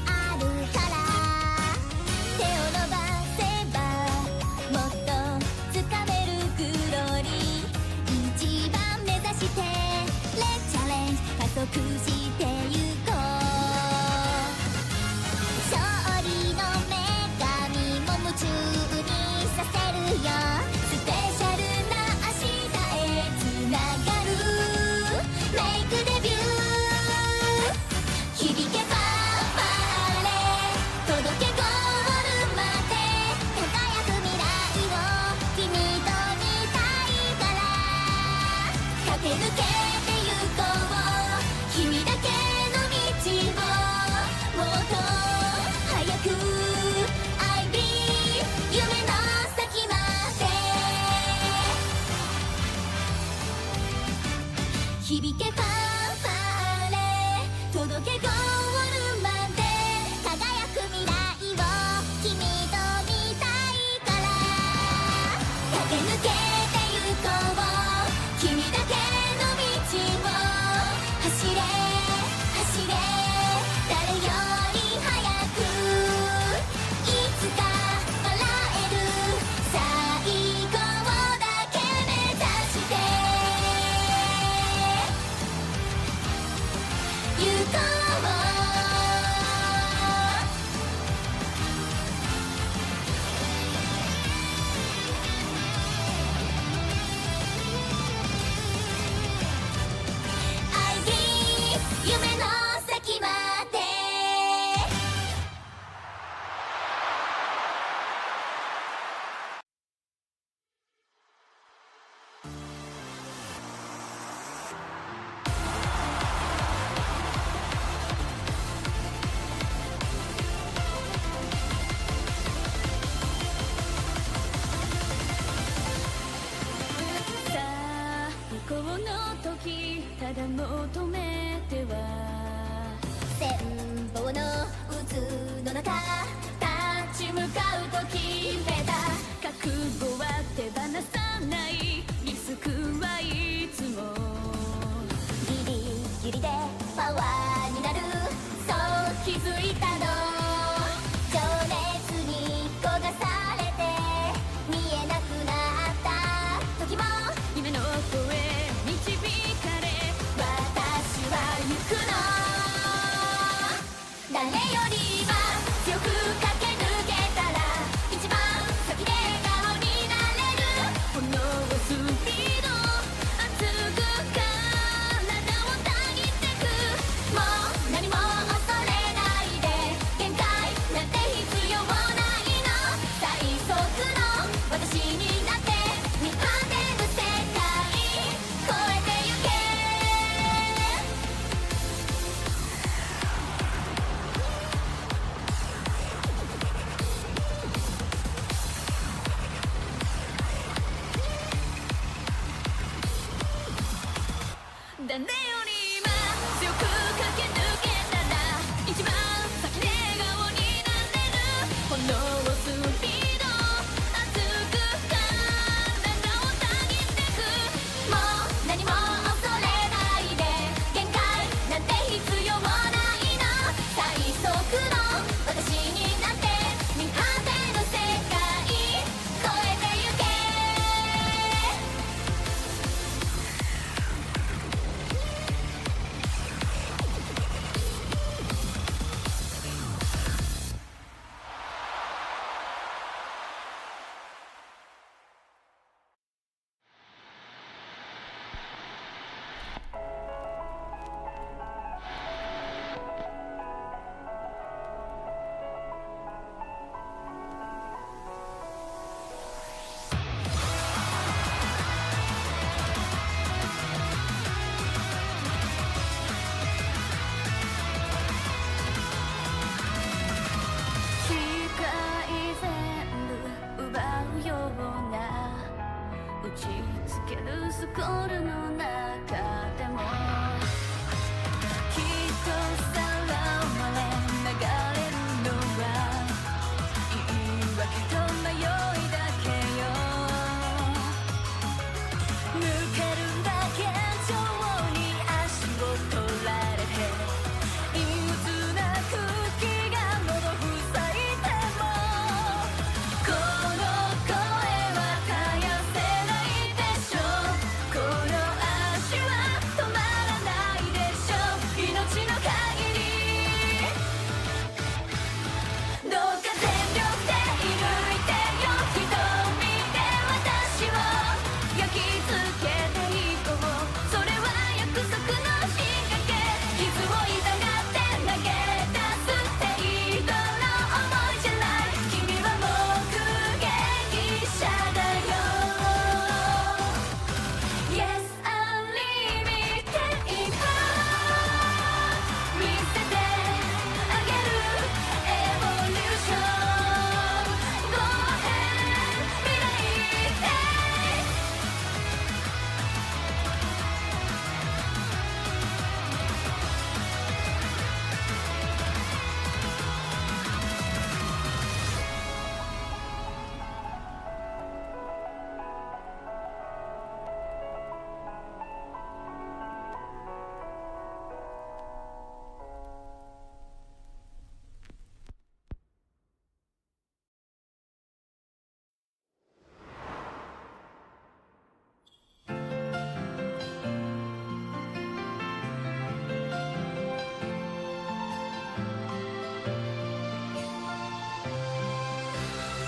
あるから手を伸ばせばもっと掴めるグローリー一番目指してレッチャレンジ加速してゆこう勝利の女神も夢中にさせるよスペシャルな明日へつながるメイクデビュー響けパーパー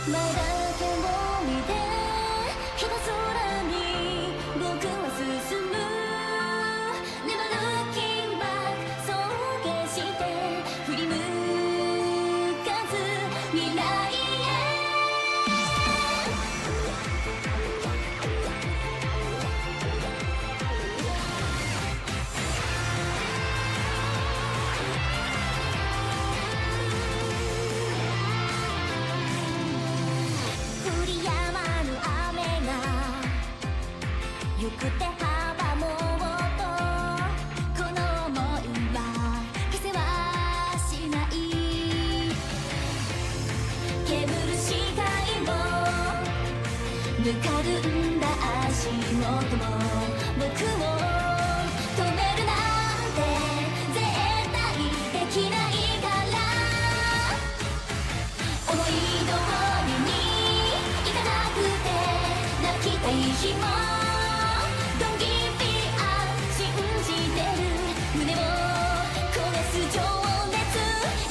前だけを見てひたすらに僕は進む Never looking back そう決して振り向かず未来へ降り止まぬ雨が行く手阻もうとこの想いは消せはしない煙る視界をぬかるんだ足元も僕を止めるなんて絶対できないから思い通りにいかなくて泣きたい日も Don't give me up 信じてる胸を焦がす情熱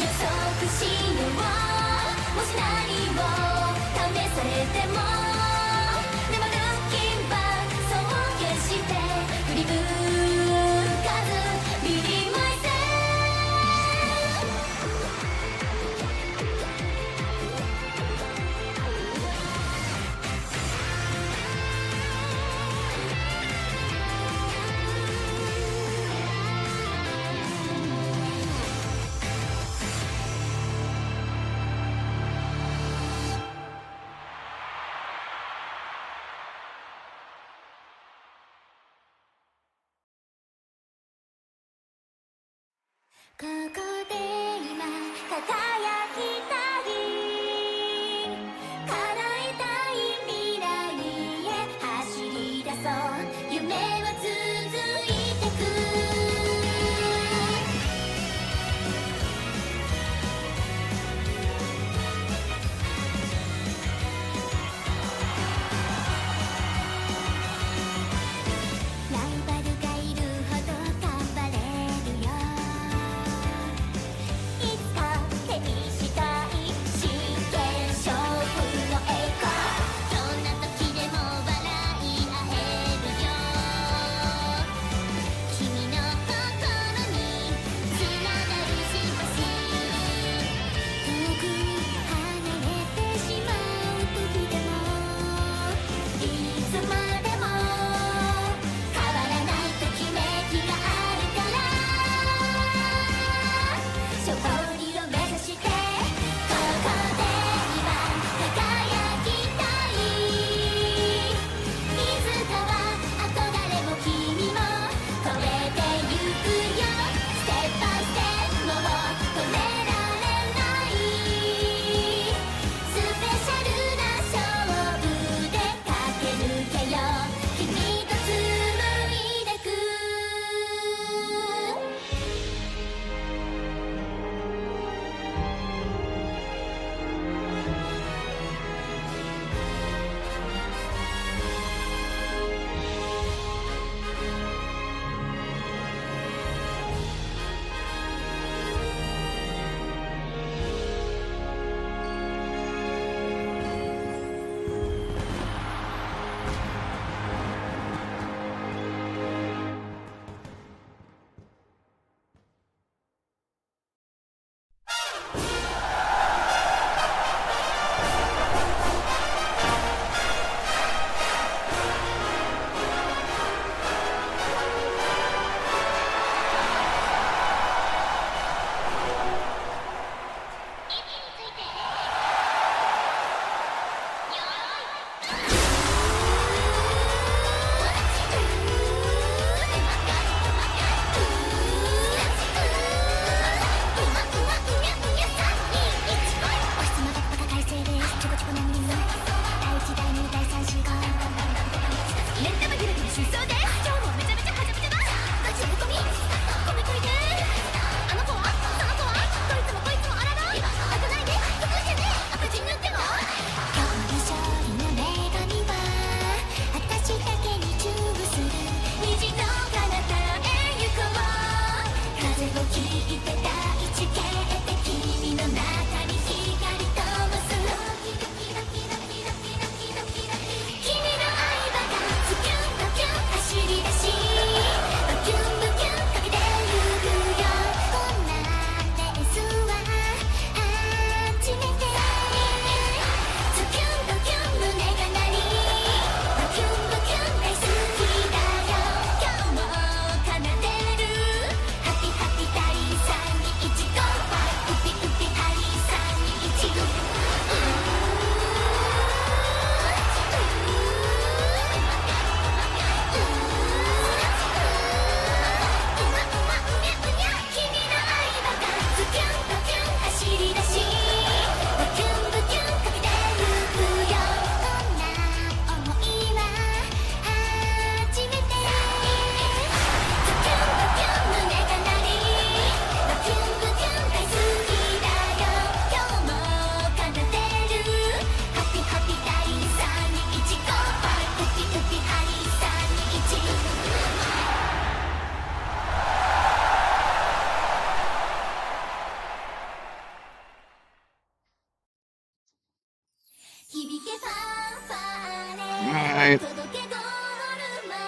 予測しようもし何を試されても Never looking back そう決して振り向かず Be myself ここで今輝きたい叶えたい未来へ走り出そう夢は続いてくライバルがいるほど頑張れるよ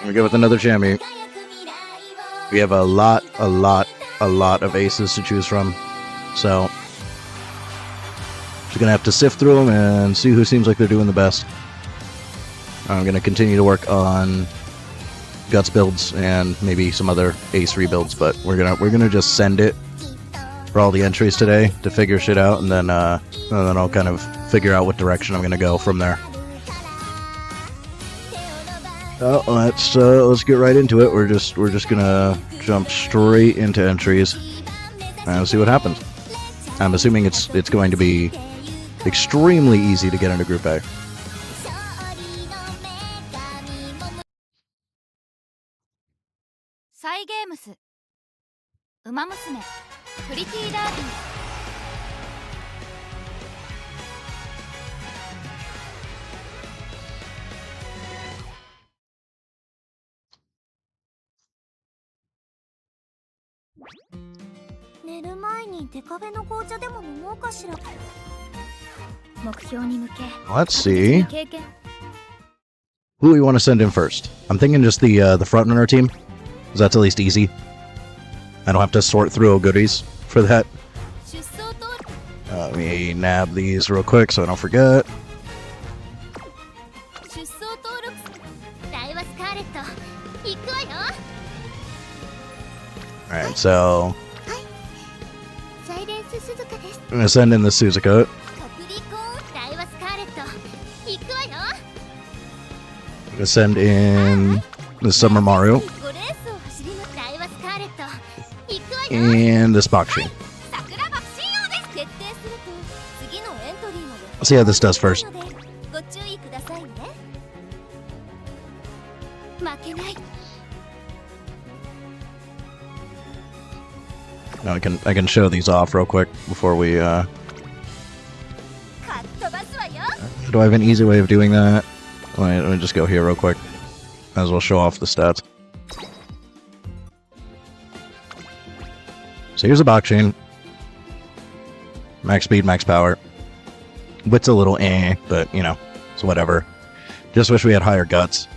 We go with another Jammy. We have a lot of aces to choose from. So, just gonna have to sift through them and see who seems like they're doing the best. I'm gonna continue to work on Guts builds and maybe some other ace rebuilds, but we're gonna just send it for all the entries today to figure shit out, and then I'll kind of figure out what direction I'm gonna go from there. Oh, let's get right into it. We're just gonna jump straight into entries and see what happens. I'm assuming it's going to be extremely easy to get into Group A. Let's see who we want to send in first. I'm thinking just the front runner team, because that's at least easy. I don't have to sort through goodies for that. Let me nab these real quick so I don't forget. Alright, so I'm going to send in the Suzuka. I'm going to send in the Summer Mario. And this Bakshi. Let's see how this does first. Now I can show these off real quick before we do I have an easy way of doing that? Let me just go here real quick. Might as well show off the stats. So here's a box chain. Max speed, max power. Wit's a little but you know, it's whatever. Just wish we had higher guts.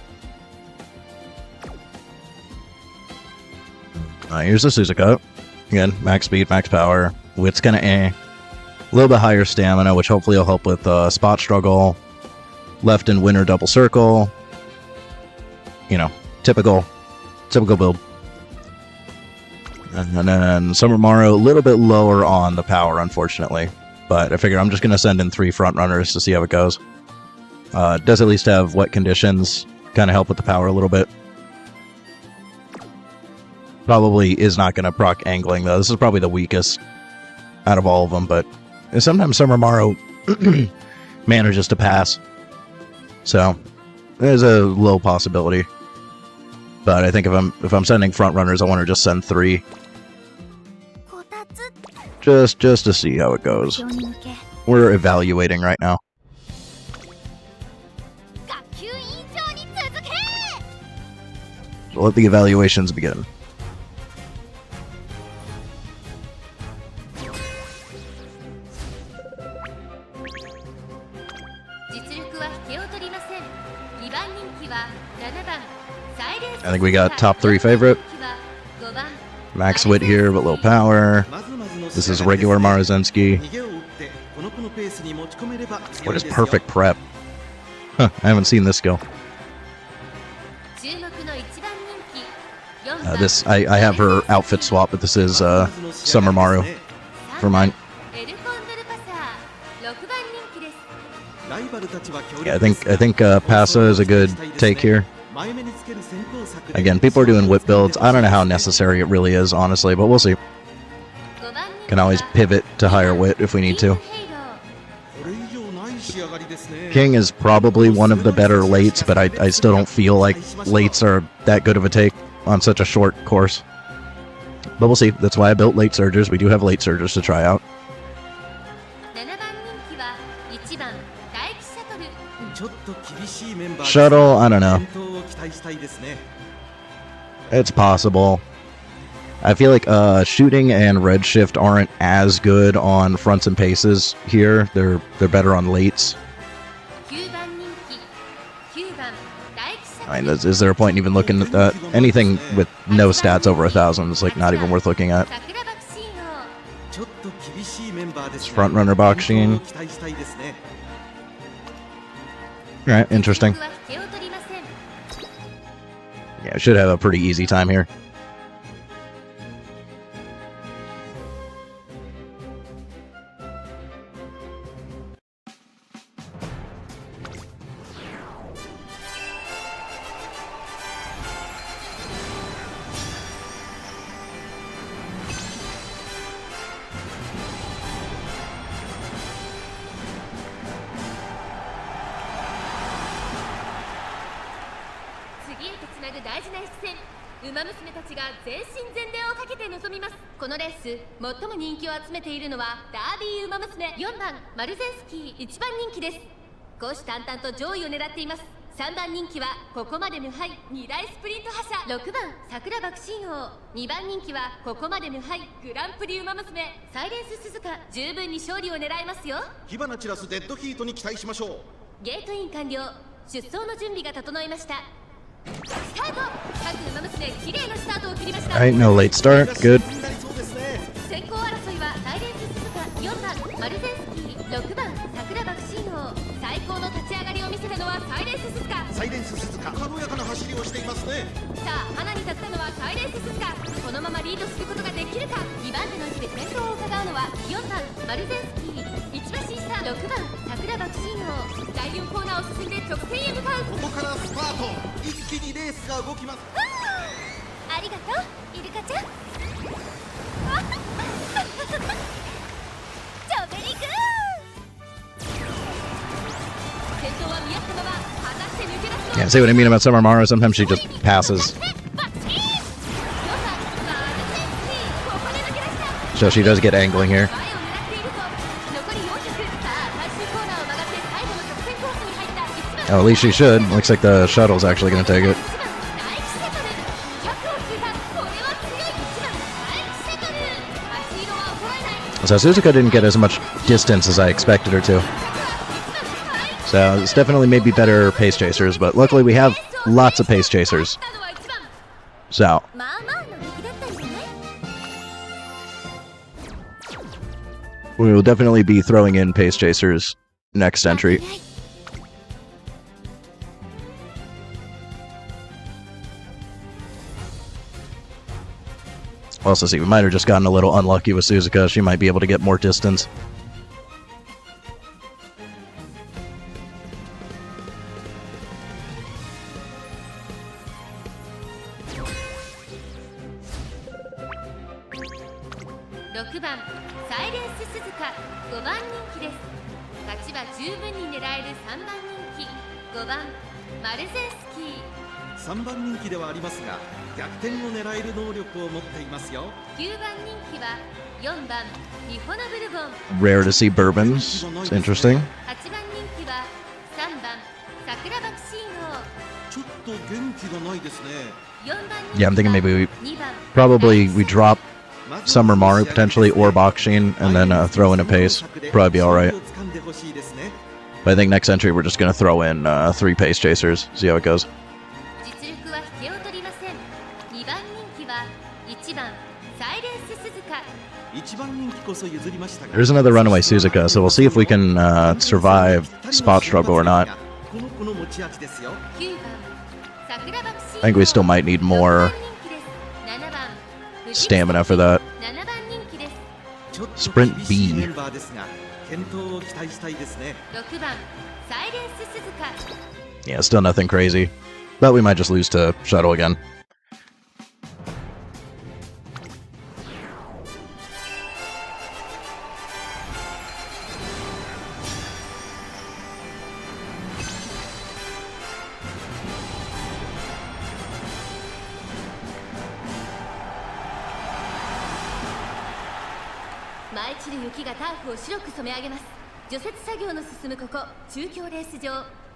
Here's the Suzuka. Again, max speed, max power. Wit's kinda A little bit higher stamina, which hopefully will help with spot struggle. Left and winner double circle. You know, typical build. And then Summer Mario, a little bit lower on the power, unfortunately. But I figure I'm just going to send in 3 front runners to see how it goes. Does at least have wet conditions, kind of help with the power a little bit. Probably is not going to proc angling, though. This is probably the weakest out of all of them, but sometimes Summer Mario manages to pass. So, there's a low possibility. But I think if I'm sending front runners, I want to just send 3. Just to see how it goes. We're evaluating right now. So let the evaluations begin. I think we got top 3 favorite. Max wit here, but low power. This is regular Marzensky. What is perfect prep? Huh, I haven't seen this skill. I have her outfit swap, but this is Summer Mario for mine. Yeah, I think Passa is a good take here. Again, people are doing whip builds. I don't know how necessary it really is, honestly, but we'll see. Can always pivot to higher wit if we need to. King is probably one of the better lates, but I still don't feel like lates are that good of a take on such a short course. But we'll see. That's why I built late surgers. We do have late surgers to try out. Shuttle, I don't know. It's possible. I feel like shooting and redshift aren't as good on fronts and paces here. They're better on lates. I mean, is there a point in even looking at that? Anything with no stats over 1,000 is like not even worth looking at. ちょっと厳しいメンバーです Front runner boxing. 期待したいですね Alright, interesting. Yeah, I should have a pretty easy time here.火花散らすデッドヒートに期待しましょう。ゲートイン完了。出走の準備が整いました。スタート。各馬娘綺麗なスタートを切りました。 Alright, no late start. Good. 先行争いはサイレンス鈴鹿4番マルゼンスキー6番桜爆心王。最高の立ち上がりを見せたのはサイレンス鈴鹿。サイレンス鈴鹿軽やかな走りをしていますね。さあ花に立ったのはサイレンス鈴鹿。このままリードすることができるか。2番手の位置で先頭を伺うのは4番マルゼンスキー。1馬身差6番桜爆心王。第4コーナーを進んで直線へ向かう。ここからスタート。一気にレースが動きます。ありがとうイルカちゃん。チョベリグー。先頭は見合ったまま果たして抜け出すの。 Yeah, see what I mean about Summer Mara? Sometimes she just passes. So she does get angling here. Oh, at least she should. Looks like the shuttle's actually going to take it. So Suzuka didn't get as much distance as I expected her to. So it's definitely maybe better pace chasers, but luckily we have lots of pace chasers. So we will definitely be throwing in pace chasers next entry. Also, see, we might have just gotten a little unlucky with Suzuka. She might be able to get more distance. Rare to see bourbons. It's interesting. Yeah, I'm thinking maybe we drop Summer Maru potentially or Boxing and then throw in a pace. Probably be alright. But I think next entry we're just going to throw in 3 pace chasers. See how it goes. There's another runaway Suzuka, so we'll see if we can survive spot struggle or not. I think we still might need more stamina for that. Sprint B. Yeah, still nothing crazy. But we might just lose to Shuttle again.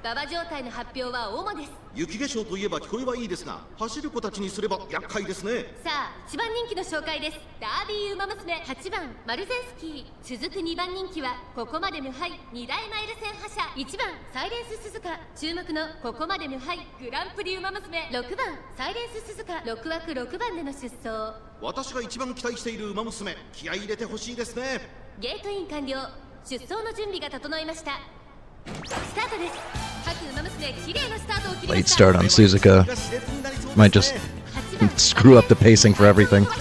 馬場状態の発表は主です。雪化粧といえば聞こえはいいですが、走る子たちにすれば厄介ですね。さあ1番人気の紹介です。ダービー馬娘8番マルゼンスキー。続く2番人気はここまで無敗2大マイル戦覇者1番サイレンス鈴鹿。注目のここまで無敗グランプリ馬娘6番サイレンス鈴鹿。6枠6番での出走。私が一番期待している馬娘、気合い入れてほしいですね。ゲートイン完了。出走の準備が整いました。スタートです。各馬娘綺麗なスタートを切りま Late した。 start on Suzuka. が熾烈になりそうですね Might just 8番 screw up the pacing for everything. さ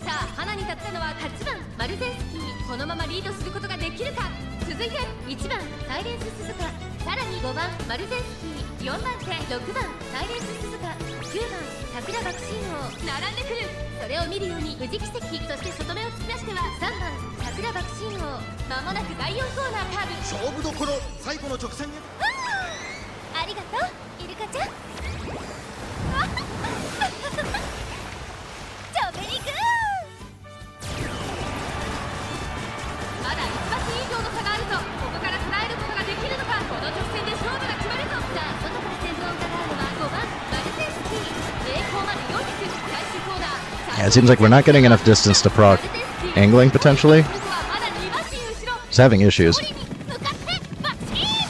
あ花に立ったのは8番マルゼンスキー。このままリードすることができるか。続いて1番サイレンス鈴鹿。さらに5番マルゼンスキー。4番手6番サイレンス鈴鹿。9番桜爆心王並んでくる。それを見るように無敵奇跡。そして外目を突き出しては3番桜爆心王。まもなく第4コーナーカーブ。勝負どころ、最後の直線へ。ありがとうイルカちゃん。チョベリグー。まだ1馬身以上の差があるぞ。ここから捉えることができるのか。この直線で勝負が決まるぞ。さあ外から先頭を伺うのは5番マルゼンスキー。栄光まで400。最終コーナー。 Yeah, it seems like we're not getting enough distance to proc angling potentially. ここはまだ2馬身後ろ。 It's having issues. 向かってバッチーン。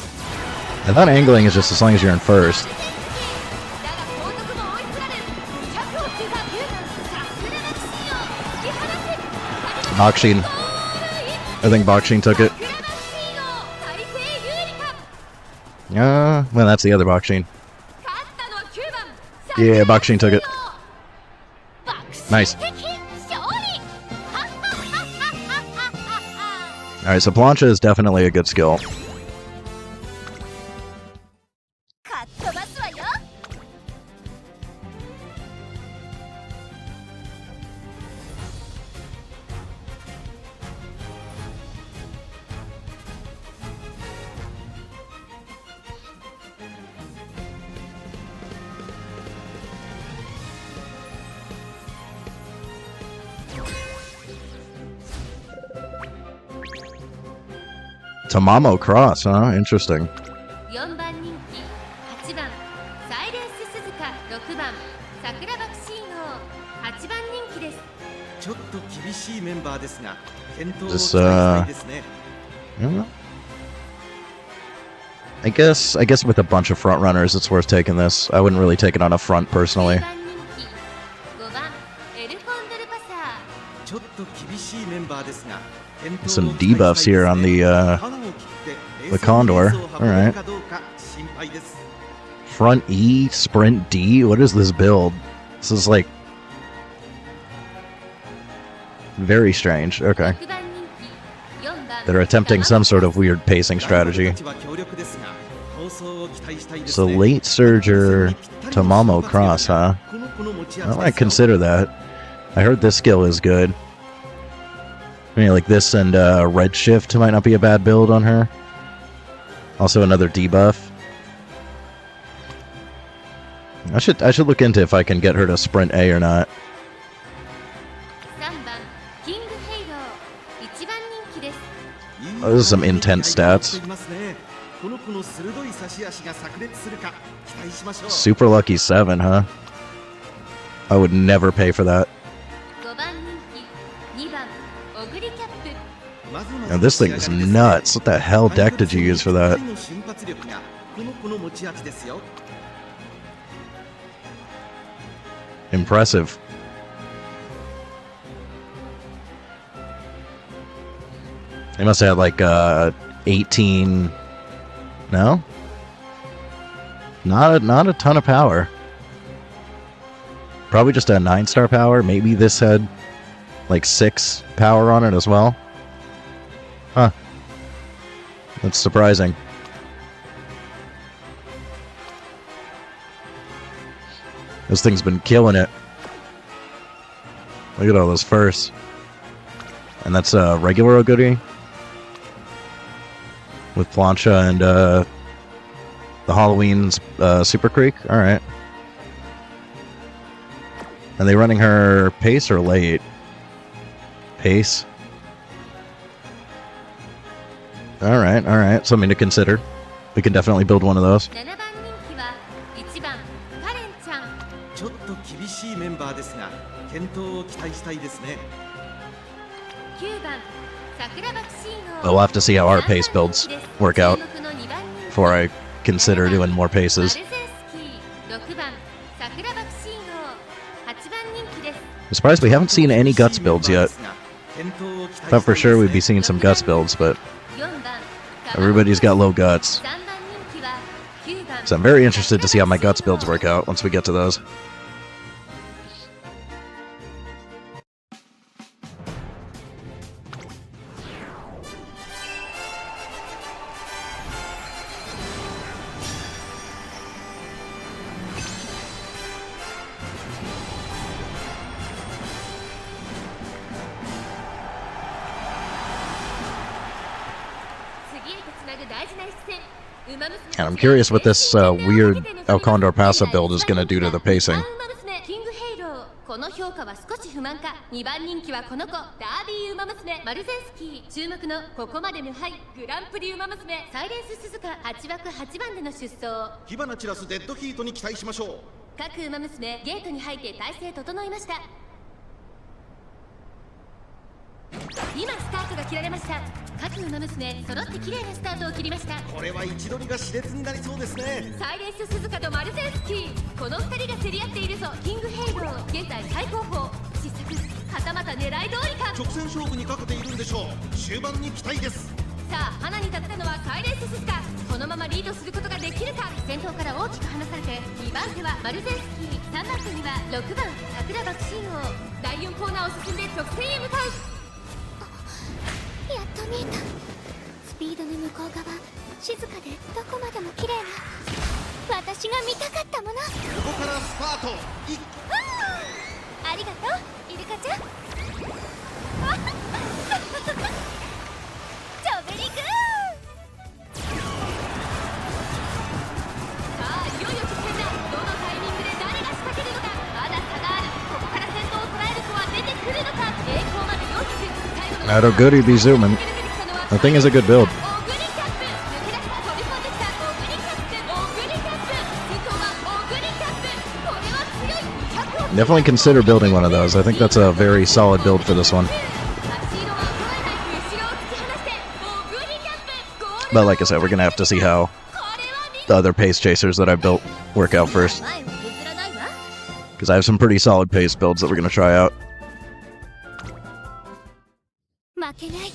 I thought angling is just as long as you're in first. だが後続も追いつられる。100をついた9番さすがの騎士を突き放せ。 Bakshin. I think Bakshin took it. 桜バッシーの大勢有利か。 Well, that's the other Bakshin. 勝ったのは9番 Yeah, Bakshin took it. 爆心 Nice. 的勝利。 Alright, so Plancha is definitely a good skill. かっ飛ばすわよ。Tamamo Cross, huh? Interesting. 4番人気8番サイレンス鈴鹿。6番桜爆心王。8番人気です。ちょっと厳しいメンバーですが、健闘を期 This, 待したいですね。 I don't know. I guess with a bunch of front runners, it's worth taking this. I wouldn't really take it on a front personally. 9番人気5番エルコンドルパサー。ちょっと厳しいメンバーですが、健闘を Some 期待したい debuffs ですね。 here on the 花を切って冷静に Condor. レースを運べるかどうか心配です。 front E, sprint D. What is this build? This is like very strange. Okay, 6番人気4番 they're attempting some sort of weird pacing ライバル strategy. たちは強力ですが、構想を期待したいです So ね。 late surger Tamamo Cross, huh? この子の持ち I 味 might ですよ。 consider that. I heard this skill is good. I mean, like this and Redshift might not be a bad build on her. Also another debuff. I should look into if I can get her to sprint A or not. 3番キングヘイロー。1番人気です。 Oh, this is some intense stats. この子の鋭い差し足が炸裂するか期待しましょう。 Super lucky 7, huh? I would never pay for that. 5番人気2番オグリキャップ。 Now this thing is nuts. What the hell deck did you use for that? の瞬発力がこの子の持ち味ですよ。 Impressive. They must have had like 18. No? Not a ton of power. Probably just a 9-star power. Maybe this had like 6 power on it as well. Huh. That's surprising. This thing's been killing it. Look at all those firsts. And that's a regular Oguri with Plancha and the Halloween's Super Creek. Alright. Are they running her pace or late? Pace. Alright, alright. Something to consider. We can definitely build one of those. 7番人気は1番カレンちゃん。ちょっと厳しいメンバーですが健闘を期待したいですね。9番桜爆シー But ノ。 we'll have to see how our pace builds work out 注目の2番人気 before I consider doing more マ paces. ルゼンスキー。6番桜爆シーノ。8番人気です。 I'm surprised we haven't seen any guts builds yet. Thought for sure we'd be seeing some guts builds, but 4番 everybody's got low guts. 3番人気は9番 So I'm very interested to see how my guts builds work out once we get to those. And I'm curious what this weird El Condor Pasa build is going to do to the pacing. キングヘイロー。この評価は少し不満か。2番人気はこの子ダービーウマ娘マルゼンスキー。注目のここまで無敗グランプリウマ娘サイレンス鈴鹿。8枠8番での出走。火花散らすデッドヒートに期待しましょう。各ウマ娘ゲートに入って体勢整いました。今スタートが切られました。各ウマ娘揃って綺麗なスタートを切りました。これは位置取りが熾烈になりそうですね。サイレンス鈴鹿とマルゼンスキー。この2人が競り合っているぞ。キングヘイロー現在最高峰。失策はたまた狙い通りか。直線勝負にかけているんでしょう。終盤に期待です。さあ花に立ったのはサイレンス鈴鹿。このままリードすることができるか。先頭から大きく離されて2番手はマルゼンスキー。3番手には6番桜爆心王。第4コーナーを進んで直線へ向かう。やっと見えた。スピードの向こう側静かでどこまでも綺麗な私が見たかったもの。ここからスパート。ありがとうイルカちゃん。チョベリグー。さあいよいよ直線だ。どのタイミングで誰が仕掛けるのか。まだ差がある。ここから先頭を捉える子は出てくるのか。栄光まで400。 Not a goodie be zooming. The thing is a good build. Definitely consider building one of those. I think that's a very solid build for this one. But like I said, we're going to have to see how the other pace chasers that I built work out first. Because I have some pretty solid pace builds that we're going to try out. 負けない。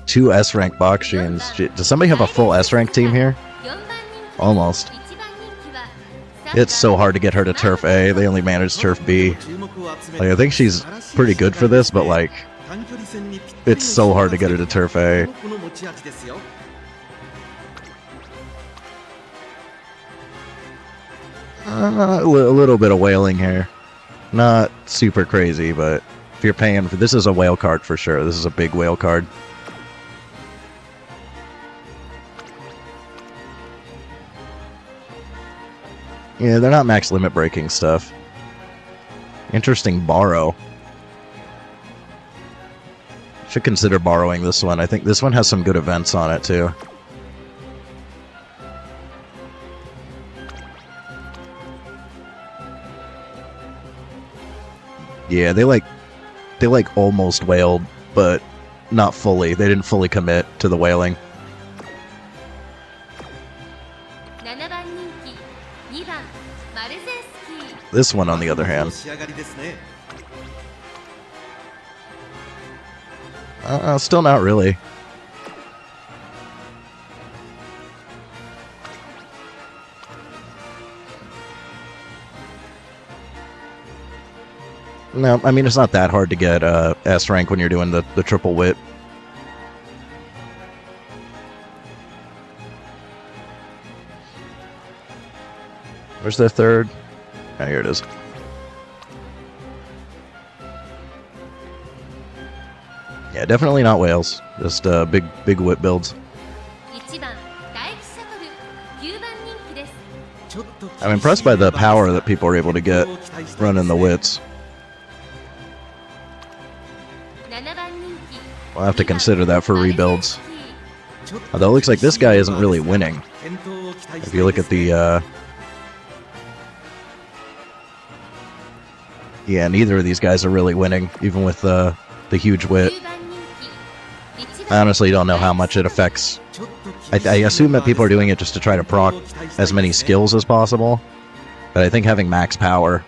Two S rank box genes. Does somebody have a full S rank team here? Almost. It's so hard to get her to turf A. They only managed turf B. Like, I think she's pretty good for this, but like, it's so hard to get her to turf A. A little bit of whaling here. Not super crazy, but if you're paying for this, is a whale card for sure. This is a big whale card. Yeah, they're not max limit breaking stuff. Interesting borrow. Should consider borrowing this one. I think this one has some good events on it too. Yeah, they like almost whaled, but not fully. They didn't fully commit to the whaling. This one, on the other hand, still not really. No, I mean, it's not that hard to get S rank when you're doing the triple wit. Where's the third? Oh, here it is. Yeah, definitely not whales. Just big whip builds. 1番大気シャトル9番人気です。 I'm impressed by the power that people are able to get running the wits. 7番人気 We'll have to consider that for rebuilds. Although it looks like this guy isn't really winning. If you look at the, yeah, neither of these guys are really winning, even with the huge wit. 9番人気 I honestly don't know how much it affects. I assume that people are doing it just to try to proc as many skills as possible. But I think having max power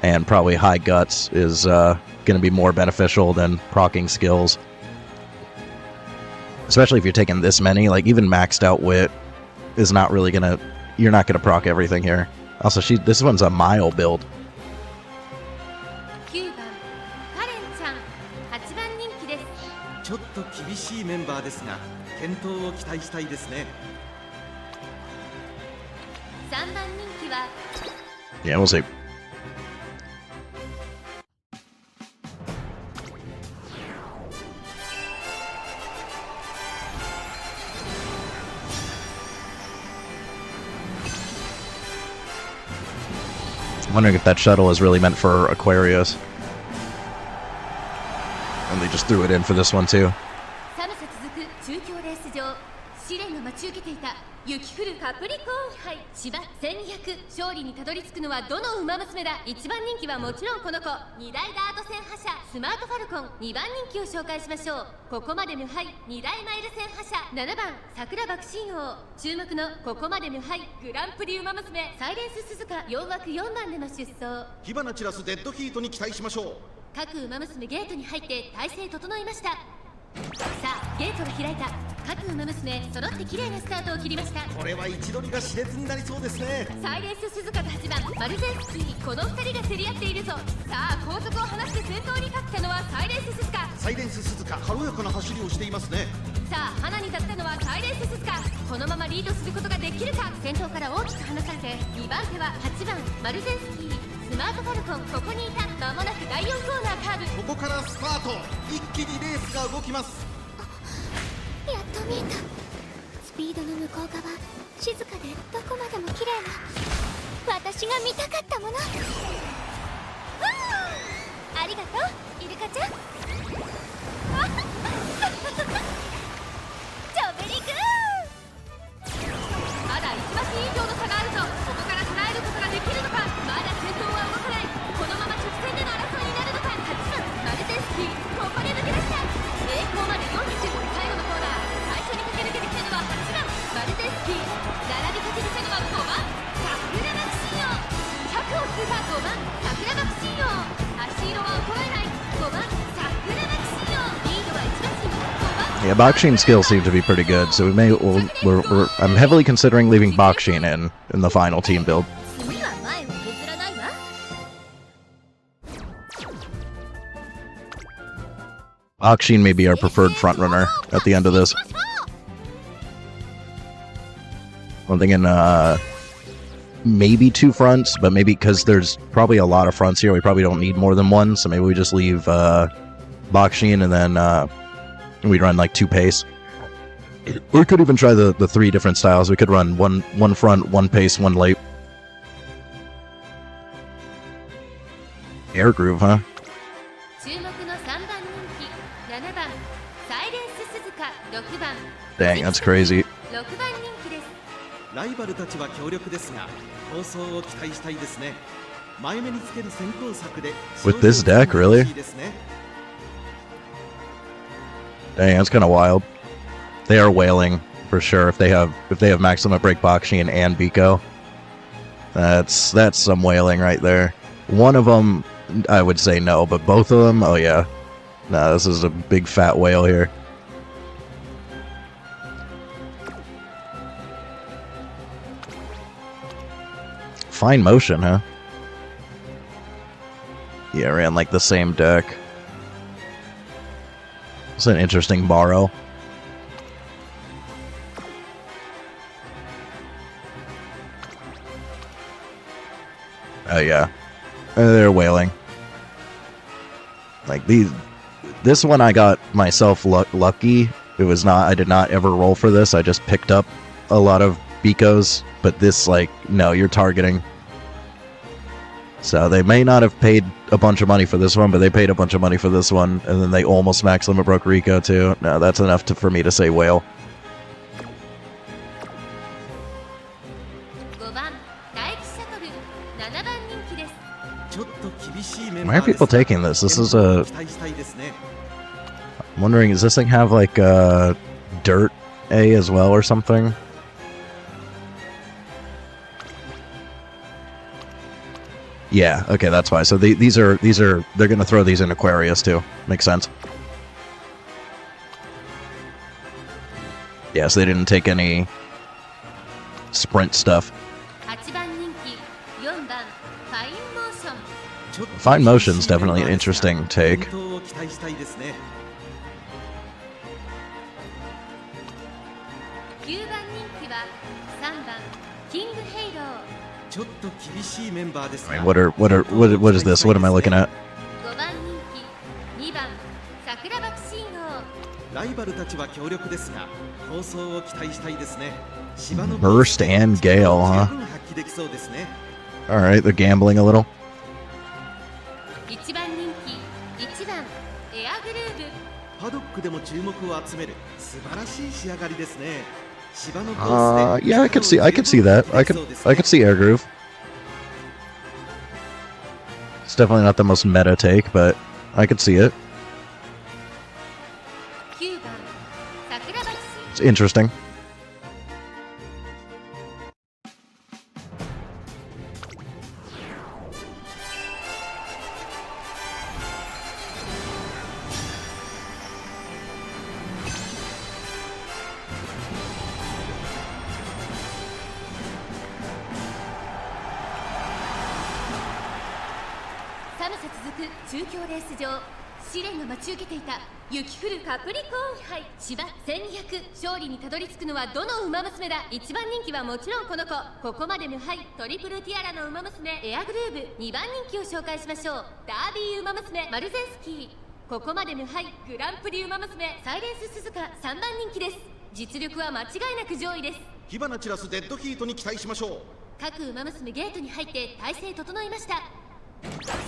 and probably high guts is going to be more beneficial than proccing skills. Especially if you're taking this many, like even maxed out wit is not really gonna, you're not gonna proc everything here. Also, this one's a mile build. 9番カレンちゃん8番人気です。ちょっと厳しいメンバーですが健闘を期待したいですね。 3番人気は Yeah, we'll see. I'm wondering if that shuttle is really meant for Aquarius. And they just threw it in for this one too. 寒さ続く中京レース場試練が待ち受けていた雪降るカプリコーン杯芝1200勝利にたどり着くのはどの馬娘だ。1番人気はもちろんこの子2大ダート戦覇者スマートファルコン2番人気を紹介しましょう。ここまで無敗2大マイル戦覇者7番桜爆心王注目のここまで無敗グランプリ馬娘サイレンス鈴鹿4枠4番での出走。火花散らすデッドヒートに期待しましょう。各馬娘ゲートに入って体勢整いました。さあゲートが開いた。各馬娘揃って綺麗なスタートを切りました。これは位置取りが熾烈になりそうですね。サイレンス鈴鹿と8番マルゼンスキーこの2人が競り合っているぞ。さあ後続を離して先頭に立ったのはサイレンス鈴鹿。サイレンス鈴鹿軽やかな走りをしていますね。さあ花に立ったのはサイレンス鈴鹿。このままリードすることができるか。先頭から大きく離されて2番手は8番マルゼンスキースマートファルコンここにいた。間もなく第4コーナーカーブ。ここからスタート。一気にレースが動きます。やっと見えた。スピードの向こう側静かでどこまでも綺麗な私が見たかったもの。ありがとうイルカちゃん。ジョベリグー。まだ1マシ以上の差があるぞ。ここから捉えることができるのか。まだ先頭は動かない。このまま直線での争いになるのか。8番マルゼンスキーここで抜け出した。栄光まで40最後のコーナー最初に駆け抜けてきたのは8番マルゼンスキー並びかけてきたのは5番桜爆心王100を通過5番桜爆心王足色は衰えない5番桜爆心王リードは1馬身5番 Yeah, Bakshin skills seem to be pretty good, so I'm heavily considering leaving Bakshin in the final team build. 次は前を譲らないわ。Bakshin may be our preferred frontrunner at the end of this. I'm thinking maybe 2 fronts, but maybe because there's probably a lot of fronts here, we probably don't need more than one, so maybe we just leave Bakshin and then we run like 2 pace. We could even try the 3 different styles. We could run one front, 1 pace, 1 late. Air groove, huh? 注目の3番人気7番サイレンス鈴鹿6番 Dang, that's crazy. 6番人気です。ライバルたちは強力ですが競争を期待したいですね。前目につける先行策で With this deck, really? ですね。 Dang, that's kind of wild. They are whaling for sure. If they have maximum break Bakshin and Biko, that's some whaling right there. One of them, I would say no, but both of them, oh yeah. Nah, this is a big fat whale here. Fine motion, huh? Yeah, ran like the same deck. It's an interesting borrow. Oh yeah, they're whaling. Like This one I got myself lucky. It was not. I did not ever roll for this. I just picked up a lot of Bicos. But this, like, no, you're targeting. So they may not have paid a bunch of money for this one, but they paid a bunch of money for this one, and then they almost max limit broke Rico too. No, that's enough for me to say whale. 5番大気シャトル7番人気です。ちょっと厳しいメン Why バ are ーです people が taking this? This is a... 期待したいですね。 I'm wondering, does this thing have like a dirt A as well or something? Yeah, okay, that's why. So these are they're gonna throw these in Aquarius too. Makes sense. Yes, they didn't take any sprint stuff. 8番人気4番ファインモーション。 ちょっと Fine Motion's definitely an interesting take. 奮闘を期待したいですね。 9番人気は3番キングヘイロー。 ちょっと厳しいメンバーです I が mean, what is this? What am I looking at? 5番人気2番桜爆信号。 ライバルたちは強力ですが構想を期待したいですね。芝の Burst and Gale, huh? 十分発揮できそうですね。 Alright, they're gambling a little. 1番人気1番エアグルーヴ。 パドックでも注目を集める素晴らしい仕上がりですね。芝のコースで Yeah, I could see that. I could see Air Groove. It's definitely not the most meta take, but I could see it. 9番桜爆信 It's interesting. .寒さ続く中京レース場。試練が待ち受けていた雪降るカプリコーン杯芝1200。勝利にたどり着くのはどの馬娘だ。1番人気はもちろんこの子。ここまで無敗トリプルティアラの馬娘エアグルーヴ。2番人気を紹介しましょう。ダービー馬娘マルゼンスキー。ここまで無敗グランプリ馬娘サイレンス鈴鹿3番人気です。実力は間違いなく上位です。火花散らすデッドヒートに期待しましょう。各馬娘ゲートに入って体勢整いました。スタート。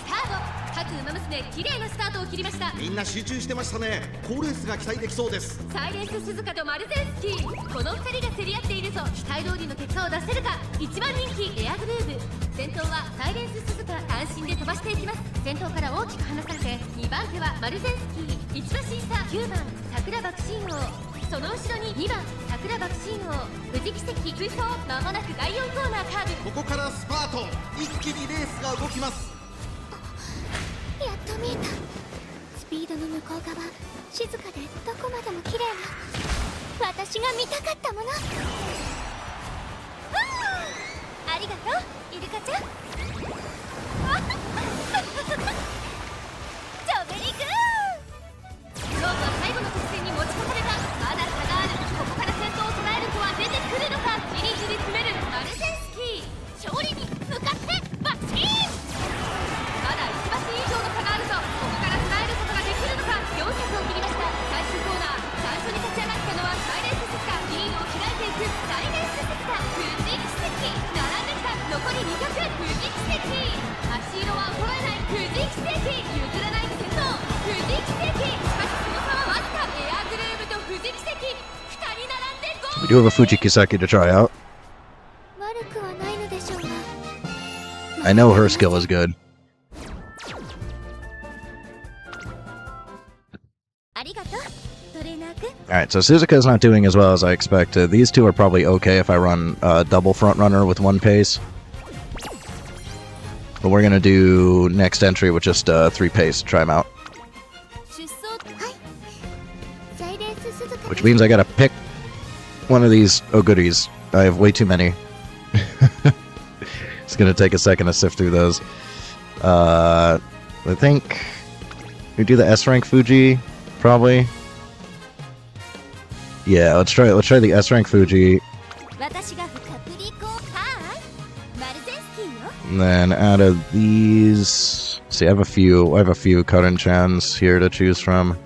各馬娘綺麗なスタートを切りました。みんな集中してましたね。好レースが期待できそうです。サイレンス鈴鹿とマルゼンスキー、この2人が競り合っているぞ。期待通りの結果を出せるか。1番人気エアグルーヴ。先頭はサイレンス鈴鹿。単身で飛ばしていきます。先頭から大きく離されて2番手はマルゼンスキー。1馬身差9番桜爆信号。その後ろに2番桜爆信号。富士奇跡追走。まもなく第4コーナーカーブ。ここからスパート。一気にレースが動きます。やっと見えた。スピードの向こう側、静かでどこまでも綺麗な私が見たかったもの。ありがとうイルカちゃん。ジョベリグー。勝負は最後の直線に持ち込まれた。まだ差がある。ここから先頭を捉える子は出てくるのか。じりじり詰めるマルゼンスキー。勝利に向かってバッチーン。まだ1馬身以上の差があるぞ。ここから捉えることができるのか。400を切りました。最終コーナー最初に立ち上がったのはサイレンススカ。リードを開いていくサイレンススカ。富士奇跡並んできた。残り200。富士奇跡足色は衰えない。富士奇跡譲らない先頭富士奇跡。しかしその差はわずか。エアグルーヴと富士奇跡2人並んでゴー We do have a Fuji Kiseki to try out. 悪くはないのでしょうが。 I know her skill is good. ありがとうトレーナー君。 Alright, so Suzuka's not doing as well as I expected. These two are probably okay if I run double front runner with one pace. But we're gonna do next entry with just 3 pace to try them out. 出走はいサイレンス鈴鹿。 Which means I gotta pick one of these goodies. I have way too many. It's gonna take a second to sift through those. I think we do the S rank Fuji, probably. Yeah, let's try the S rank Fuji, 私がカプリコはいマルゼンスキーよ。 and then out of these, see, I have a few Karin-chans here to choose from.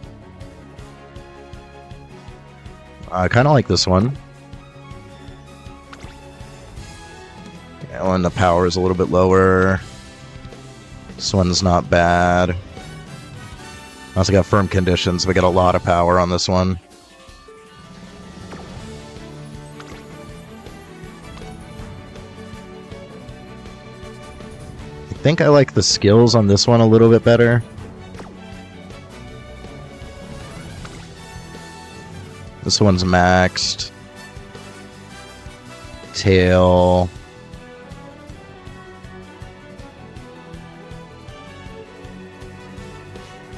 I kind of like this one. Yeah, when the power is a little bit lower. This one's not bad. Also got firm conditions. We got a lot of power on this one. I think I like the skills on this one a little bit better. This one's maxed. Tail.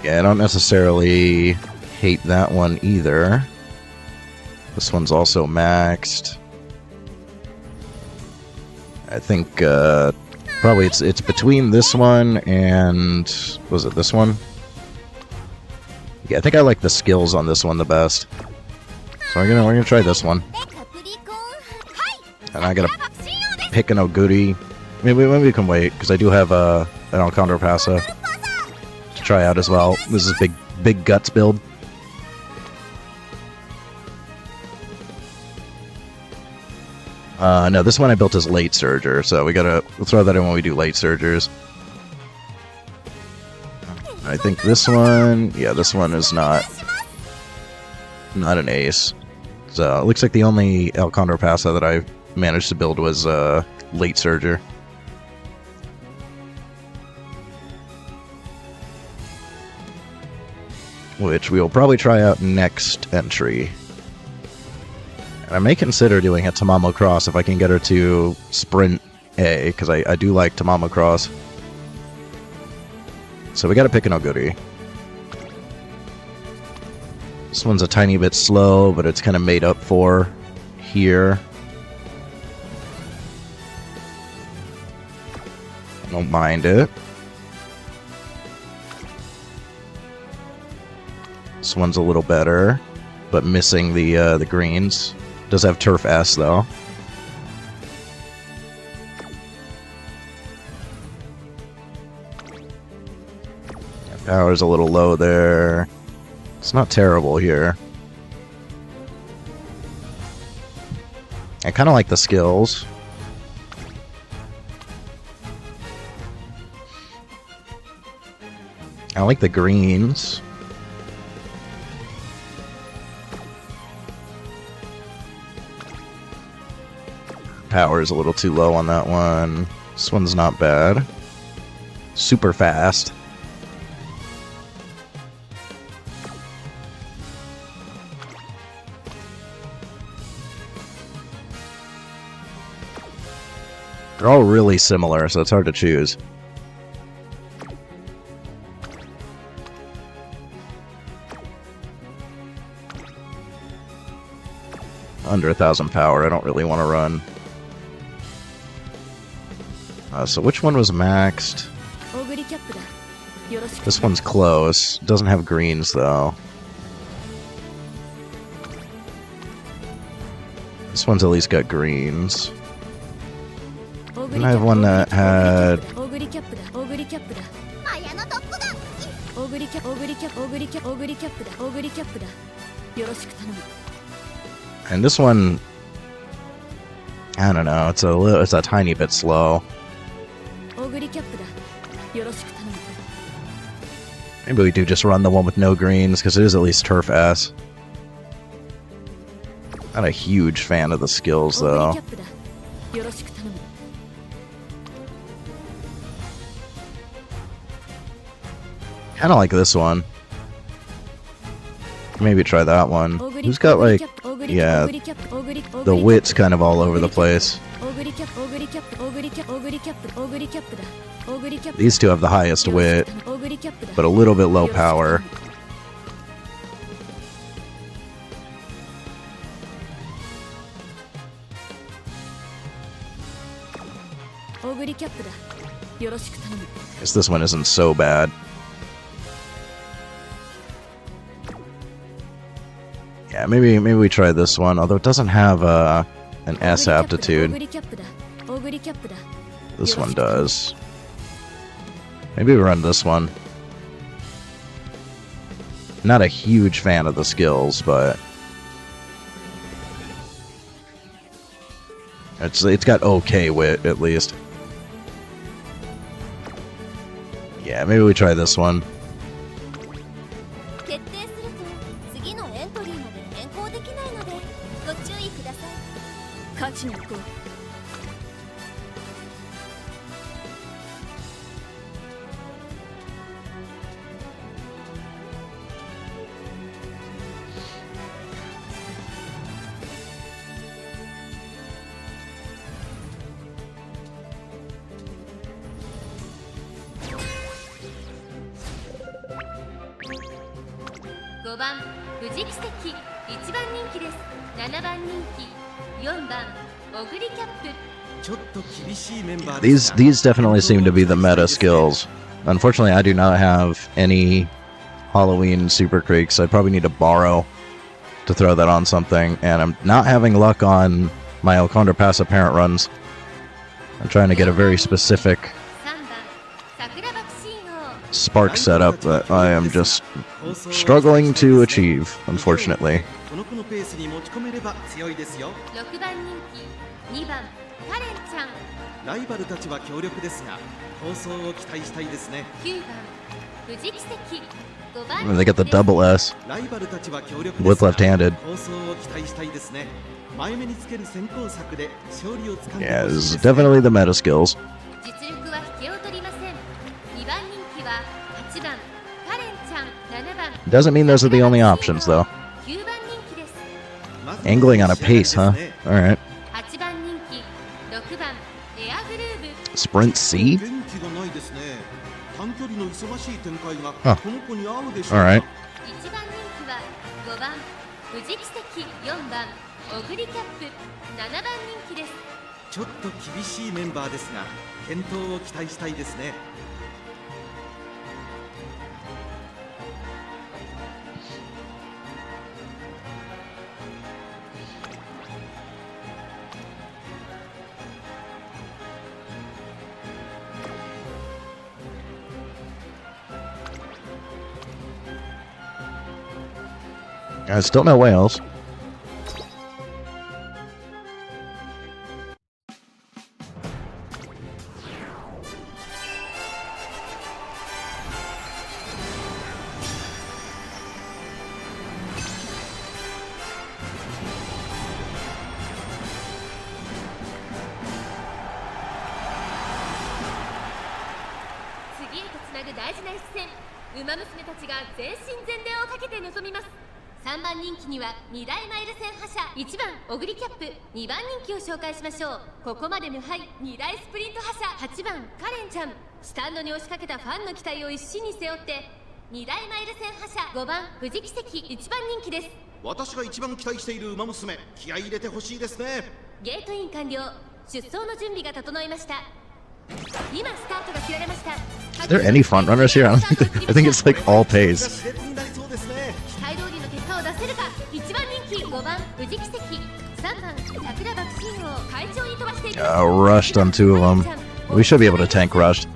Yeah, I don't necessarily hate that one either. This one's also maxed. I think probably it's between this one and was it this one? Yeah, I think I like the skills on this one the best. So we're gonna try this one. And I gotta pick an Oguri. Maybe we can wait because I do have an Alcondor Passa to try out as well. This is big guts build. No, this one I built as late surger, so we'll throw that in when we do late surgers. I think this one, yeah, this one is not an ace. So it looks like the only Alcondor Passa that I managed to build was late surger. Which we will probably try out next entry. And I may consider doing a Tamamo Cross if I can get her to Sprint A, because I do like Tamamo Cross. So we gotta pick an Oguri. This one's a tiny bit slow, but it's kind of made up for here. I don't mind it. This one's a little better, but missing the greens. Does have Turf S though. Yeah, power's a little low there. It's not terrible here. I kind of like the skills. I like the greens. Power is a little too low on that one. This one's not bad. Super fast. They're all really similar, so it's hard to choose. Under 1,000 power, I don't really want to run. So which one was maxed? This one's close. Doesn't have greens, though. This one's at least got greens. And I have one that had... And this one... I don't know, it's a tiny bit slow. Maybe we do just run the one with no greens, because it is at least Turf S. Not a huge fan of the skills, though. Kinda like this one. Maybe try that one. Who's got, like... Yeah, the wit's kind of all over the place. These two have the highest wit, but a little bit low power. Guess this one isn't so bad. Yeah, maybe we try this one, although it doesn't have an S aptitude. This one does. Maybe we run this one. Not a huge fan of the skills, but It's got okay wit at least. Yeah, maybe we try this one. 決定すると次のエントリーまで変更できないのでご注意ください。勝ちに行こう。5番富士奇跡1番人気です。7番人気4番オグリキャップ。ちょっと厳しいメンバーですが These definitely seem to be the meta skills. Unfortunately, I do not have any Halloween super creeks. I probably need to borrow to throw that on something, and I'm not having luck on my El Condor Pass apparent runs. I'm trying to get a very specific 3番桜爆心王。 spark setup that I am just struggling to achieve, unfortunately. この子のペースに持ち込めれば強いですよ。6番人気2番カレンちゃん。ライバルたちは強力ですが構想を期待したいですね。9番富士奇跡5番 They get the double S ライバルたちは強力 with ですが left-handed. 構想を期待したいですね。前目につける先行策で勝利をつかんで Yeah, ほしい this で is すね。 definitely the meta skills. 実力は引けを取りません。2番人気は8番カレンちゃん。7番 Doesn't mean those are the only options, though. 9番人気です。まずは Angling on a pace, huh? 仕上がりですね。 Alright. 8番人気6番エアグルーブ。 Sprint C? 元気がないですね。短距離の忙しい展開があこの子に合うでしょうか。 Alright. 1番人気は5番富士奇跡4番オグリキャップ。7番人気です。ちょっと厳しいメンバーですが健闘を期待したいですね。 Still no whales.次へとつなぐ大事な一戦。ウマ娘たちが全身全霊をかけて臨みます。3番人気には2大マイル戦覇者1番オグリキャップ。2番人気を紹介しましょう。ここまで無敗2大スプリント覇者8番カレンちゃん。スタンドに押しかけたファンの期待を一身に背負って2大マイル戦覇者5番富士奇跡1番人気です。私が一番期待している馬娘、気合い入れてほしいですね。ゲートイン完了。出走の準備が整いました。今スタートが切られました。 Are there any front runners here? I think it's like all これが pays. 熾烈になりそうですね。期待通りの結果を出せるか。1番人気5番富士奇跡3番桜爆心王。会長に飛ばしていきます。 Rushed on two of them. We should be able to tank rushed. さ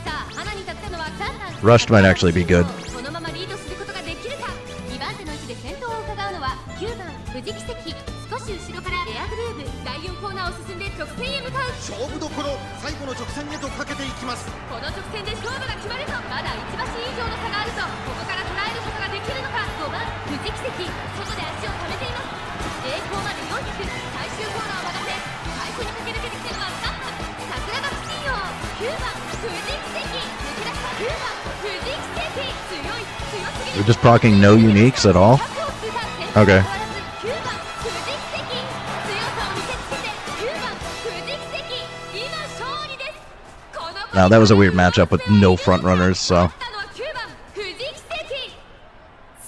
あ花に立ったのは3番 Rushed might actually be good. このままリードすることができるか。2番手の位置で先頭を伺うのは9番富士奇跡。少し後ろからエアグルーブ。第4コーナーを進んで直線へ向かう。勝負どころ、最後の直線へとかけていきます。この直線で勝負が決まると。まだ1馬身以上の差があると。ここから捉えることができるのか。5番富士奇跡外で足を溜めています。栄光まで400。最終コーナーを曲がって最初に駆け抜けてきてるのは3番桜爆心王。9番富士奇跡抜け出した9番富士奇跡。強い強すぎる。 We're just proccing no uniques at all. Okay. 9番富士奇跡強さを見せつけて9番富士奇跡今勝利です。この Now that was a weird matchup with no front runners, so ったのは9番富士奇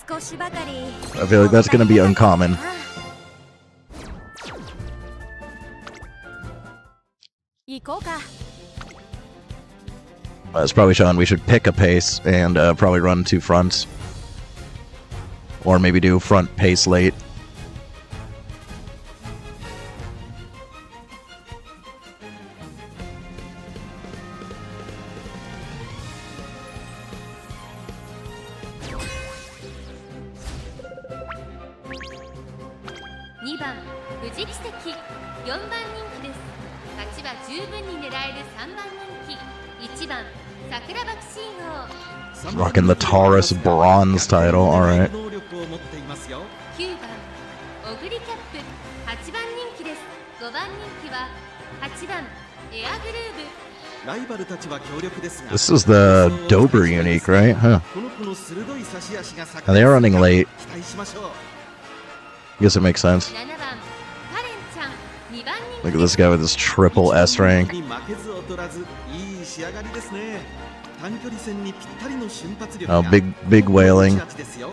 跡。少しばかり I feel like that's gonna be uncommon. 行こうか。 It's probably showing we should pick a pace and probably run two fronts. Or maybe do front pace late. 2番富士奇跡4番人気です。ちは十分に狙える3番人気1番桜爆心王 Rocking the Taurus bronze title, alright. 能力を持っていますよ。9番オグリキャップ8番人気です。5番人気は8番エアグルーブ。ライバルたちは強力ですが、 This is the Dober unique, right? Huh. この子の鋭い差し足が And they are running late. 期待しましょう。 Guess it makes sense. 7番カレンちゃん2番人 Look 気 at で this す。 guy with his triple S rank. に負けず劣らずいい仕上がりですね。短距離戦にぴったりの瞬発力 Oh, が big wailing. 持ち味ですよ。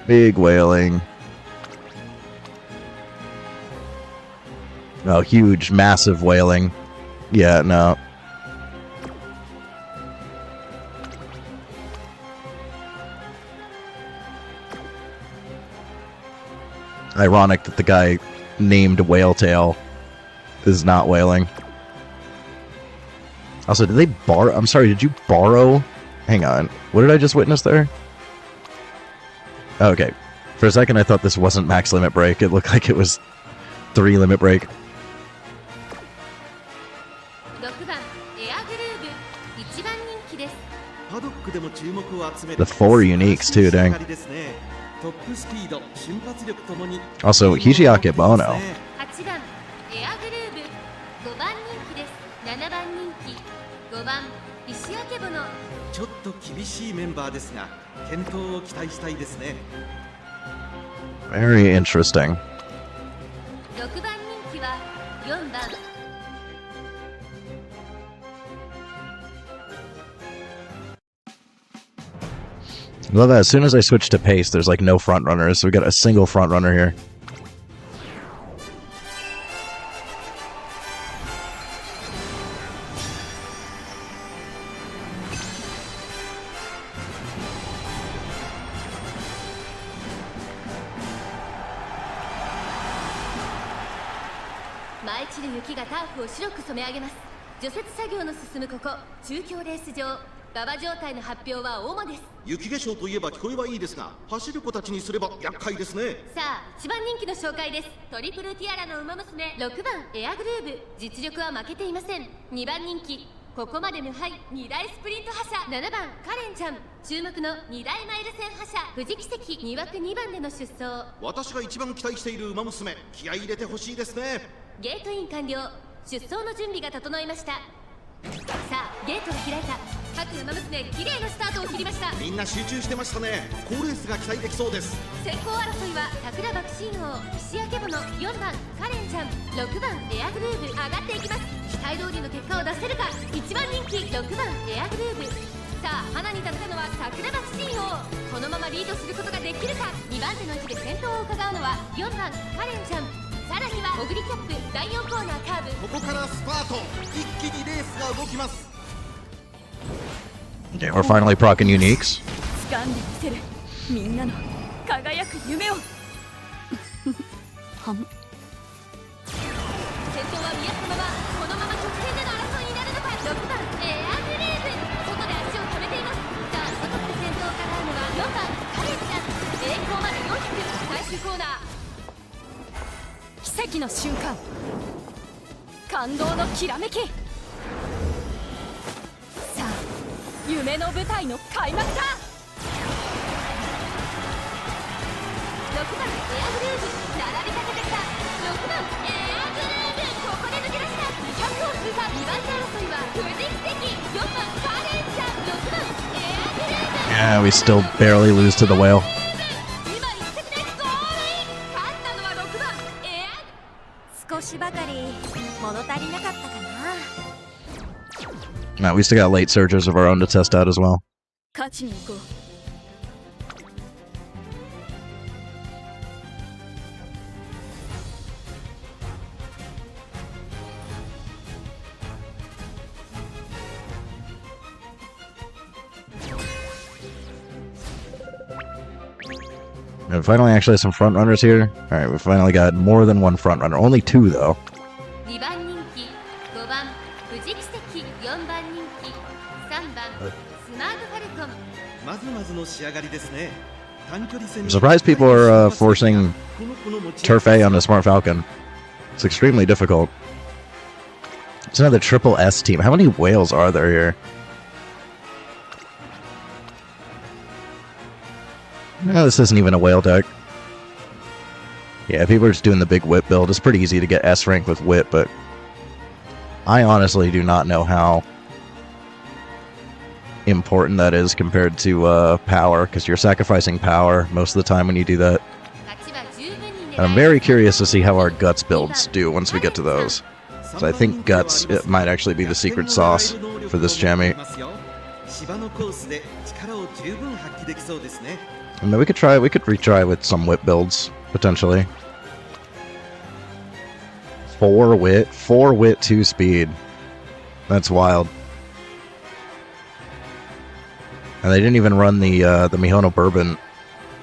Big wailing. Oh, huge, massive wailing. Yeah, no. Ironic that the guy named Whaletail is not whaling. Also, did they borrow? I'm sorry, did you borrow? Hang on. What did I just witness there? Okay. For a second, I thought this wasn't max limit break. It looked like it was 3 limit break. 6番エアグルーブ1番人気です。パドックでも注目を集め The 4 uniques too, dang. トップスピード、瞬発力ともに Also, Hijiake Bono. 8番エアグルーブ5番人気です。7番人気5番石明ボノ。ちょっと厳しいメンバーですが、健闘を期待したいですね。 Very interesting. 6番人気は4番 Love that. As soon as I switch to pace, there's like no front runners, so we got a single front runner here. .舞い散る雪がターフを白く染め上げます。除雪作業の進むここ中京レース場、馬場状態の発表は主です。雪化粧といえば聞こえはいいですが、走る子たちにすれば厄介ですね。さあ1番人気の紹介です。トリプルティアラの馬娘6番エアグルーブ。実力は負けていません。2番人気ここまで無敗2大スプリント覇者7番カレンちゃん。注目の2大マイル戦覇者富士奇跡2枠2番での出走。私が一番期待している馬娘、気合い入れてほしいですね。ゲートイン完了。出走の準備が整いました。さあゲートが開いた。各馬娘綺麗なスタートを切りました。みんな集中してましたね。好レースが期待できそうです。先行争いは桜爆心王石明ボノ4番カレンちゃん6番エアグルーブ。上がっていきます。期待通りの結果を出せるか。1番人気6番エアグルーブ。さあ花に立ったのは桜爆心王。このままリードすることができるか。2番手の位置で先頭を伺うのは4番カレンちゃん。さらにはオグリキャップ第4コーナーカーブ。ここからスパート、一気にレースが動きます。 Okay, we're finally procking uniques. 掴んでみせるみんなの輝く夢をはん先頭は見合ったままこのまま直線での争いになるのか。6番エアグルーブ外で足を止めています。さあ外で先頭をからうのは4番カレンちゃん。栄光まで400。最終コーナー奇跡の瞬間感動のきらめき。さあ夢の舞台の開幕だ。6番エアグルーブ並びかけてきた。6番エアグルーブここで抜け出した。200を通過。2番手争いは富士奇跡4番カレンちゃん6番エアグルーブ。 Yeah, we still barely lose to the whale. 今一着でゴールイン。勝ったのは6番エア。少しばかり物足りなかったかな。 No, we still got late surgers of our own to test out as well. 勝ちに行こう。And finally, actually, some front runners here. All right, we finally got more than one front runner. Only 2 though. 2番人気5番富士奇跡4番人気3番スマートファルコン。まずまずの仕上がりですね。短距離戦 I'm surprised people are forcing Turf A on the Smart Falcon. It's extremely difficult. It's another triple S team. How many whales are there here? No, this isn't even a whale deck. Yeah, people are just doing the big whip build. It's pretty easy to get S rank with whip, but I honestly do not know how important that is compared to power, because you're sacrificing power most of the time when you do that. And I'm very curious to see how our guts builds do once we get to those. So I think guts, it might actually be the secret sauce for this jammy. I mean, we could retry with some whip builds, potentially. 4 wit, 2 speed. That's wild. And they didn't even run the Mihono Bourbon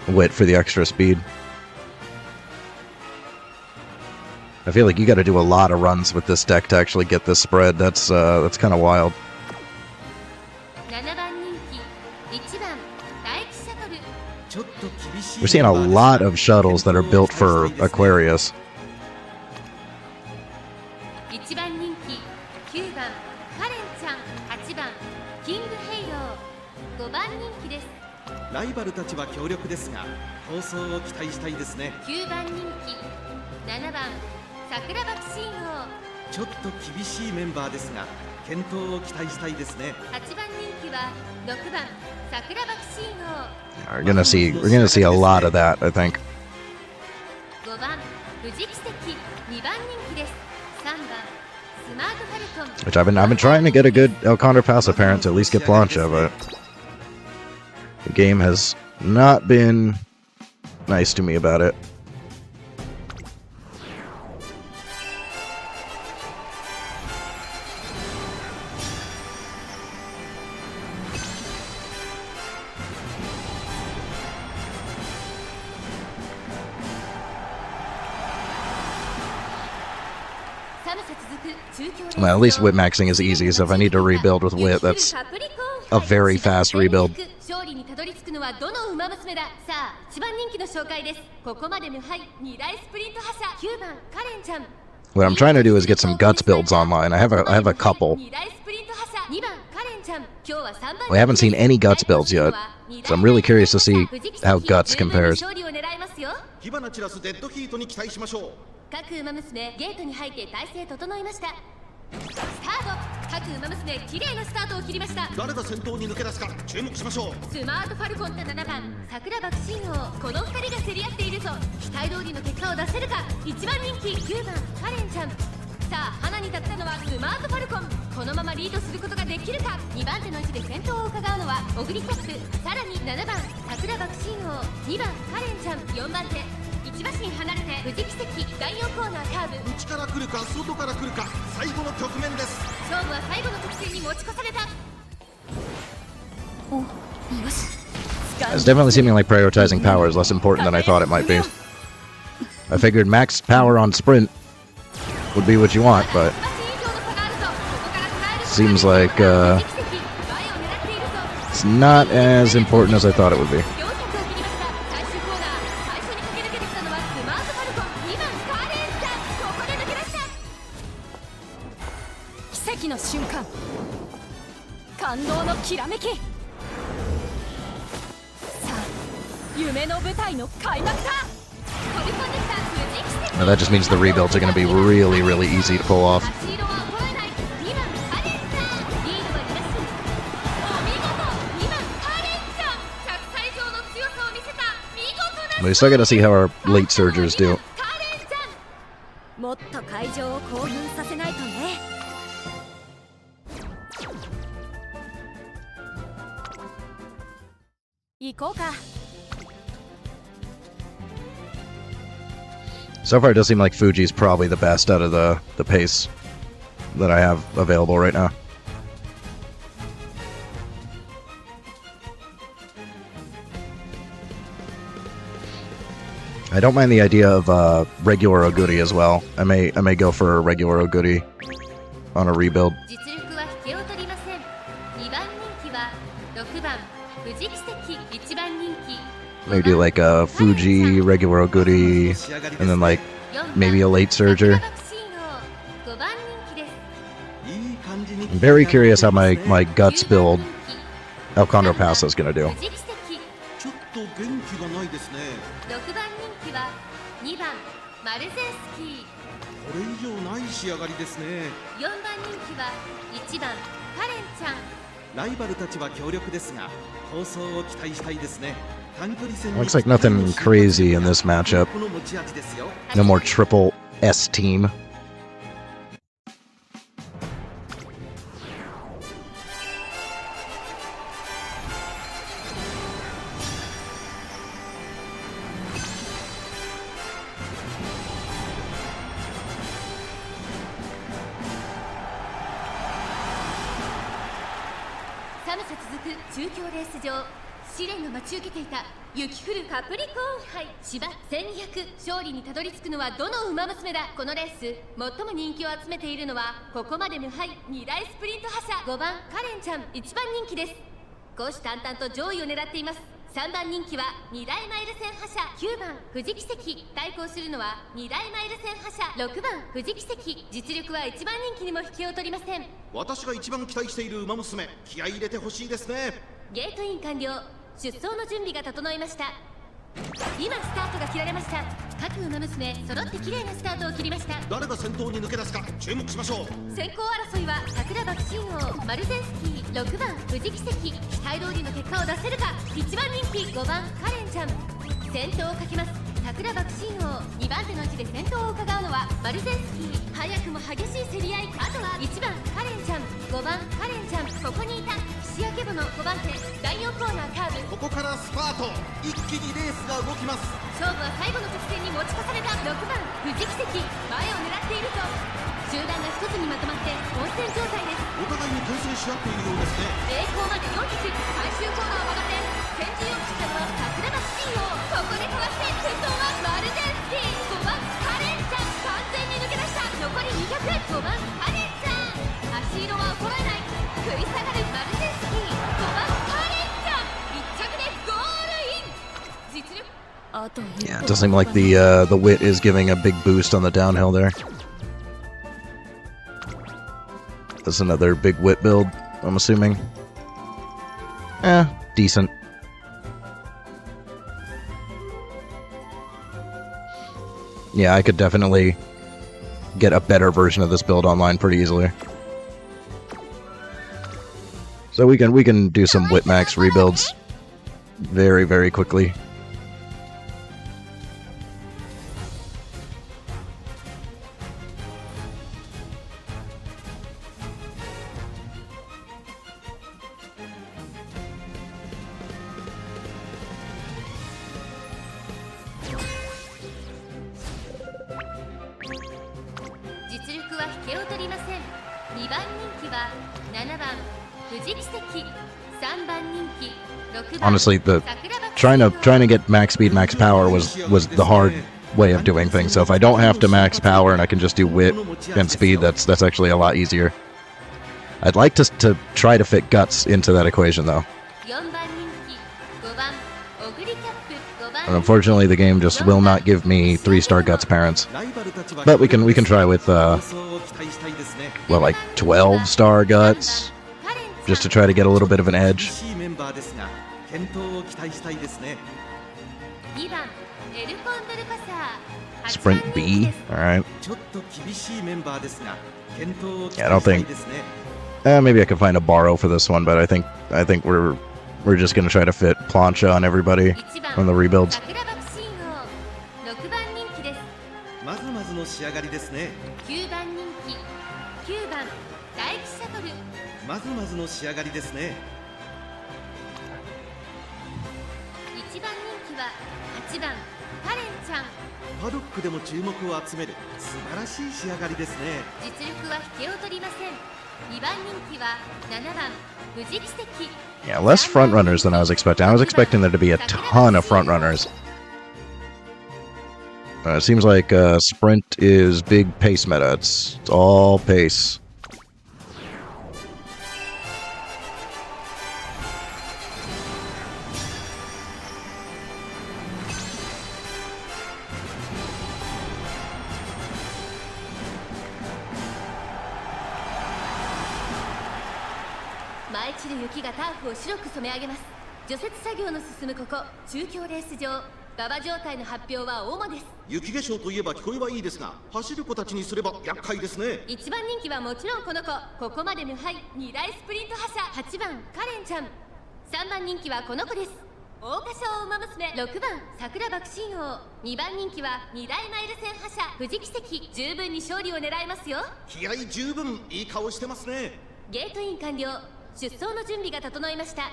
wit for the extra speed. I feel like you got to do a lot of runs with this deck to actually get this spread. That's kind of wild. We're seeing a lot of shuttles that are built for Aquarius. We're gonna see a lot of that, I think. Which I've been trying to get a good El Condor passive parent to at least get Plancha, but the game has not been nice to me about it. Well, at least whip maxing is easy, so if I need to rebuild with whip, that's a very fast rebuild. What I'm trying to do is get some guts builds online. I have a couple. We haven't seen any guts builds yet, so I'm really curious to see how guts compares. 各馬娘ゲートに入って体勢整いましたスタート各馬娘綺麗なスタートを切りました誰が先頭に抜け出すか注目しましょうスマートファルコンと7番桜爆心王この2人が競り合っているぞ期待通りの結果を出せるか1番人気9番カレンちゃんさあ花に立ったのはスマートファルコンこのままリードすることができるか2番手の位置で先頭を伺うのはオグリキャップさらに7番桜爆心王2番カレンちゃん4番手1馬身離れて富士奇跡第4コーナーカーブ内から来るか外から来るか最後の局面です勝負は最後の直線に持ち越されたおよし It's definitely seeming like prioritizing power is less important than I thought it might be. I figured max power on sprint would be what you want, but seems like it's not as important as I thought it would be. 奇跡の瞬間感動のきらめきさあ夢の舞台の開幕だ飛び込んできた富士奇跡 Now that just means the rebuilds are going to be really, really easy to pull off. We still got to see how our late surgers do. もっと会場を興奮させないとね行こうか So far, it does seem like Fuji's probably the best out of the pace that I have available right now. I don't mind the idea of regular Oguri as well. I may go for a regular Oguri on a rebuild. Maybe do like a Fuji, regular Oguri, and then like maybe a late surger. いい感じに I'm very curious how my guts build El Condor Paso is gonna do. 藤木関ちょっと元気がないですね。 6番人気は2番マルゼンスキー、これ以上ない仕上がりですね。 4番人気は1番カレンちゃん、ライバルたちは強力ですが構想を期待したいですね。短距離戦に Looks like nothing crazy in this matchup. この持ち味ですよ。 No more triple S team.寒さ続く中京レース場、試練が待ち受けていた雪降るカプリコーン杯芝1200、勝利にたどり着くのはどの馬娘だ。このレース最も人気を集めているのはここまで無敗2大スプリント覇者5番カレンちゃん、1番人気です。虎視眈々と上位を狙っています。3番人気は2大マイル戦覇者9番藤木関、対抗するのは2大マイル戦覇者6番藤木関、実力は1番人気にも引けを取りません。私が一番期待している馬娘、気合い入れてほしいですね。ゲートイン完了、出走の準備が整いました。今スタートが切られました。各馬娘揃って綺麗なスタートを切りました。誰が先頭に抜け出すか注目しましょう。先行争いは桜爆心王マルゼンスキー、6番藤木関、期待通りの結果を出せるか。1番人気5番カレンちゃん、先頭をかけます。桜爆心王、2番手の位置で先頭を伺うのはマルゼンスキー、早くも激しい競り合い。あとは1番カレンちゃん、5番カレンちゃん、ここにいた岸明ぼの5番手、第4コーナーカーブ、ここからスパート、一気にレースが動きます。勝負は最後の直線に持ち越された。6番藤木関、前を狙っていると集団が一つにまとまって混戦状態です。お互いに牽制し合っているようですね。栄光まで4匹、最終コーナーを曲がって先陣を切ったのは桜爆心王、ここでかわして先頭はマルゼンスキー、5番カレンちゃん、完全に抜け出した。残り200、5番カレンちゃん、足色は衰えない、食い下がるマルゼンスキー、5番カレンちゃん、1着でゴールイン。実力 Yeah, it does seem like the wit is giving a big boost on the downhill there. That's another big wit build, I'm assuming. Decent. Yeah, I could definitely get a better version of this build online pretty easily. So we can do some wit max rebuilds very, very quickly. Honestly, trying to get max speed, max power was the hard way of doing things. So if I don't have to max power and I can just do wit and speed, that's actually a lot easier. I'd like to try to fit guts into that equation though. And unfortunately, the game just will not give me 3-star guts parents. But we can try with well, like 12-star guts, just to try to get a little bit of an edge. Sprint B, all right. Yeah, I don't think. Maybe I could find a borrow for this one, but I think we're just gonna try to fit plancha on everybody on the rebuilds. まずまずの仕上がりですね。1番人気は8番カレンちゃん。パドックでも注目を集める素晴らしい仕上がりですね。実力は引けを取りません。2番人気は7番藤木関。 Yeah, less front runners than I was expecting. I was expecting there to be a ton of front runners. It seems like sprint is big pace meta. It's all pace. 舞い散る雪がターフを白く染め上げます。除雪作業の進むここ中京レース場、馬場状態の発表は主です。雪化粧といえば聞こえはいいですが、走る子たちにすれば厄介ですね。1番人気はもちろんこの子、ここまで無敗2大スプリント覇者8番カレンちゃん。3番人気はこの子です。桜花賞馬娘6番桜爆心王。2番人気は2大マイル戦覇者富士奇跡。十分に勝利を狙えますよ。気合十分、いい顔してますね。ゲートイン完了。出走の準備が整いました。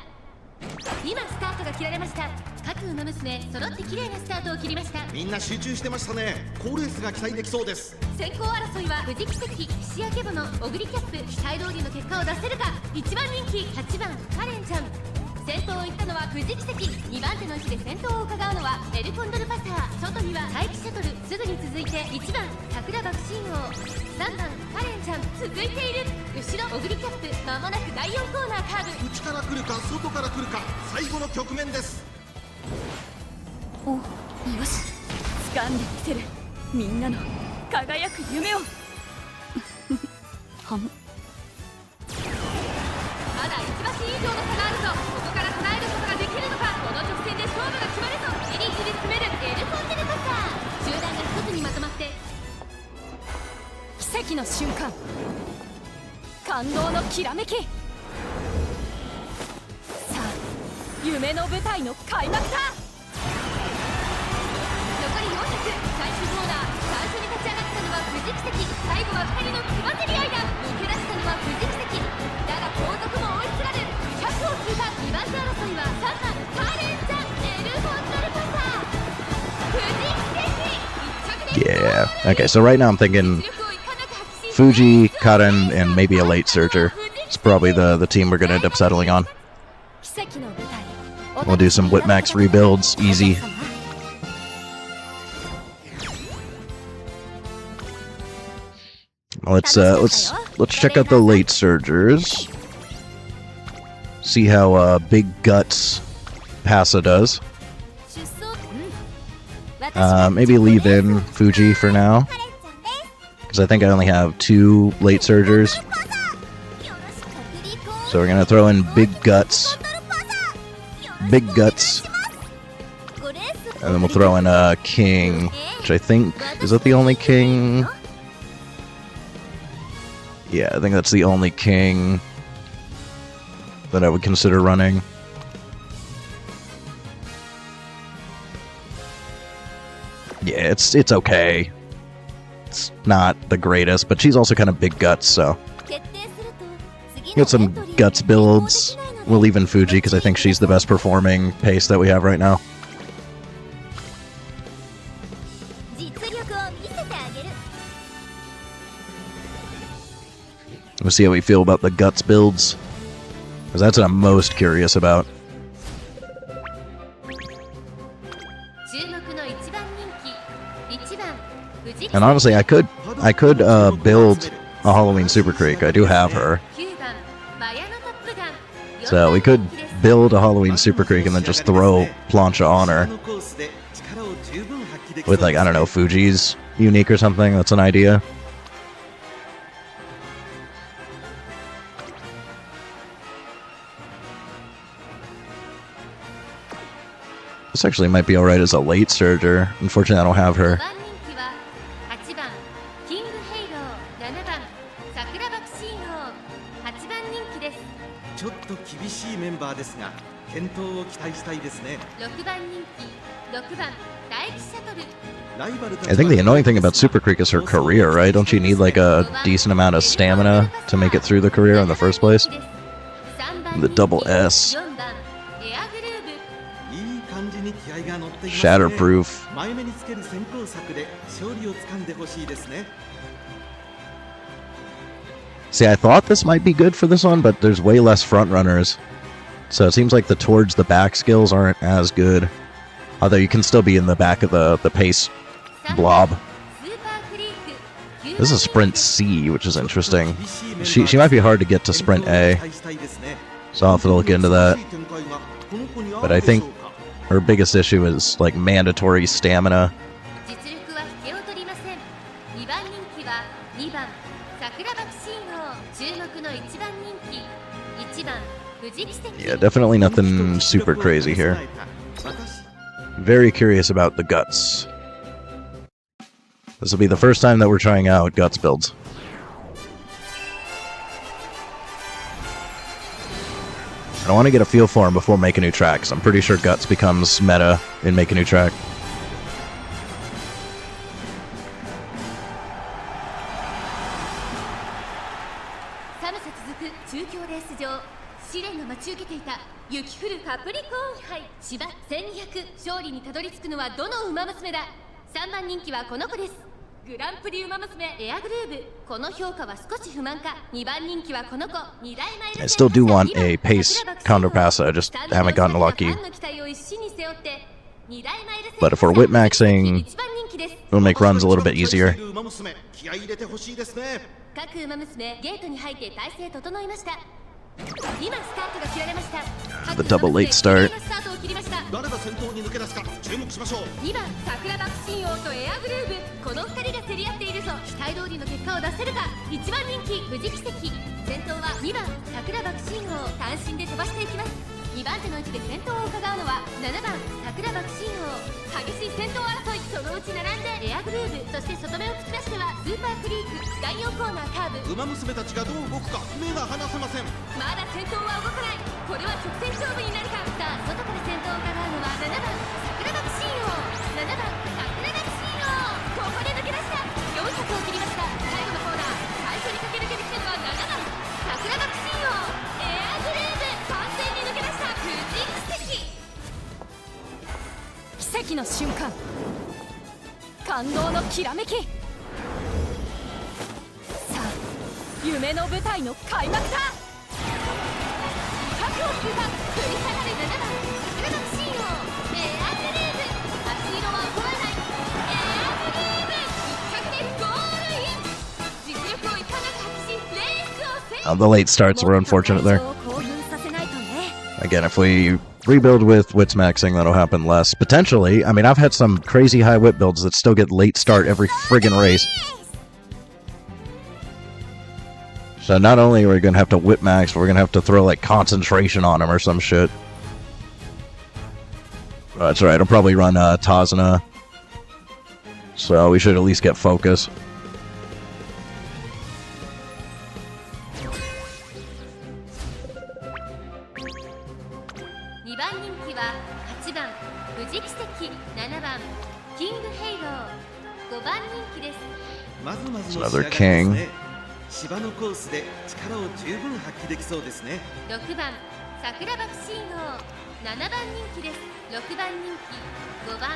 今スタートが切られました。各馬娘揃って綺麗なスタートを切りました。みんな集中してましたね。好レースが期待できそうです。先行争いは富士奇跡、菱谷ケボのオグリキャップ。期待通りの結果を出せるか。1番人気8番カレンちゃん。先頭を行ったのは富士奇跡。2番手の位置で先頭を伺うのはエルコンドルパサー。外には待機シャトル。すぐに続いて1番桜爆心王、3番カレンちゃん続いている。後ろオグリキャップ。まもなく第4コーナーカーブ。内から来るか外から来るか、最後の局面です。お、よし、掴んでみせる。みんなの輝く夢をはむ。まだ1馬身以上の差があるぞ。ここから捉えることができるのか。この直線で勝負が決まるぞ。じりじり詰めるエルコンデルパサー。集団が一つにまとまって奇跡の瞬間、感動のきらめき。さあ、夢の舞台の開幕だ。残り400、最終コーナー。最初に立ち上がったのは富士奇跡。最後は2人のつばぜり合いだ。抜け出したのは富士奇跡だが後続も追いすがる。100を通過。2番手争いは3番カレンちゃん、エルコンドルパサー。富士奇跡1着で Yeah. Okay, so right now I'm thinking Fuji, Karen, and maybe a late surger. It's probably the team we're going to end up settling on. 奇跡の舞台。 We'll do some Whitmax rebuilds, easy. Let's check out the late surgers. See how Big Guts Pasa does. Maybe leave in Fuji for now, because I think I only have 2 late surgers. So we're gonna throw in Big Guts, and then we'll throw in a King, which I think is that the only King. Yeah, I think that's the only King that I would consider running. Yeah, it's okay. It's not the greatest, but she's also kind of big guts, so get some guts builds. We'll leave in Fuji because I think she's the best performing pace that we have right now. 実力を見せてあげる。 We'll see how we feel about the guts builds, because that's what I'm most curious about. 注目の1番人気1番富士奇跡。 And honestly, I could build a Halloween Super Creek. I do have her, 9番マヤのトップガン。 so we could build a Halloween Super Creek and then just throw Plancha on her with, like, I don't know, Fuji's unique or something. That's an idea. This actually might be alright as a late surger. Unfortunately, I don't have her. 5番人気は8番キングヘイロー、7番桜爆心王。8番人気です。ちょっと厳しいメンバーですが、健闘を期待したいですね。6番人気6番大気シャトル。 I think the annoying thing about Super Creek is her career, right? Don't you need like a decent amount of stamina to make it through the career in the first place? 3番 The double S. 4番エアグルーブ。 いい感じに気合が乗っていますね。 Shatterproof. 前目につける先行策で勝利をつかんでほしいですね。 See, I thought this might be good for this one, but there's way less front runners. So it seems like the towards the back skills aren't as good. Although you can still be in the back of the pace blob. スーパーフリーク。 This is Sprint C, which is interesting. She might be hard to get to Sprint A, so I'll have to look into that. But I think her biggest issue is like mandatory stamina. 実力は引けを取りません。2番人気は2番桜爆心王。注目の1番人気1番藤木関 Yeah, definitely nothing super crazy here. Very curious about the guts. This will be the first time that we're trying out guts builds. I want to get a feel for them before making new tracks. I'm pretty sure guts becomes meta in Make a New Track. 寒さ続く中京レース場、試練が待ち受けていた雪降るカプリコーン杯芝1200、勝利にたどり着くのはどの馬娘だ。3番人気はこの子です。グランプリ馬娘エアグルーヴ、この評価は少し不満か。2番人気はこの子2大マイル I still do want a pace counter pass. I just haven't gotten lucky. But if we're whip maxing, it'll make runs a little bit easier. 各馬娘ゲートに入って体勢整いました。今スタートが切られました。 The double late start. スタートを切りました。誰が先頭に抜け出すか注目しましょう。2番桜爆心王とエアグルーヴ、この2人が競り合っているぞ。期待通りの結果を出せるか。1番人気藤木関、先頭は2番桜爆心王、単身で飛ばしていきます。2番手の位置で先頭を伺うのは7番桜爆心王。激しい先頭争い、そのうち並んでエアグルーヴ、そして外目を突き出してはスーパークリーク第4コーナーカーブ。馬娘たちがどう動くか目が離せません。まだ先頭は動かない。これは直線勝負になるか。さあ外から先頭を伺うのは7番桜爆心王、7番桜爆心王、ここで抜け出した。400を切りました。最後のコーナー、最初に駆け抜けてきたのは7番桜爆心王、エアグルーヴ、完全に抜け出した藤木関。奇跡の瞬間、感動のきらめき。さあ夢の舞台の開幕だ。100を通過、振り下がる7番桜爆心王、エアグルーヴ、足色は衰えない。エアグルーヴ1着でゴールイン。実力をいかなく発揮しレースを制 The late starts were unfortunate there. 興奮させないとね。 Again, if we rebuild with wits maxing, that'll happen less. Potentially, I mean, I've had some crazy high whip builds that still get late start every friggin' race. So not only are we gonna have to whip max, but we're gonna have to throw like concentration on him or some shit. That's right, I'll probably run Tazna. So we should at least get focus. 2番人気は8番藤木関、7番キングヘイロー、5番人気です。まずまず It's の another 仕上がりです king. ね。芝のコースで力を十分発揮できそうですね。6番桜爆心王、7番人気です。6番人気5番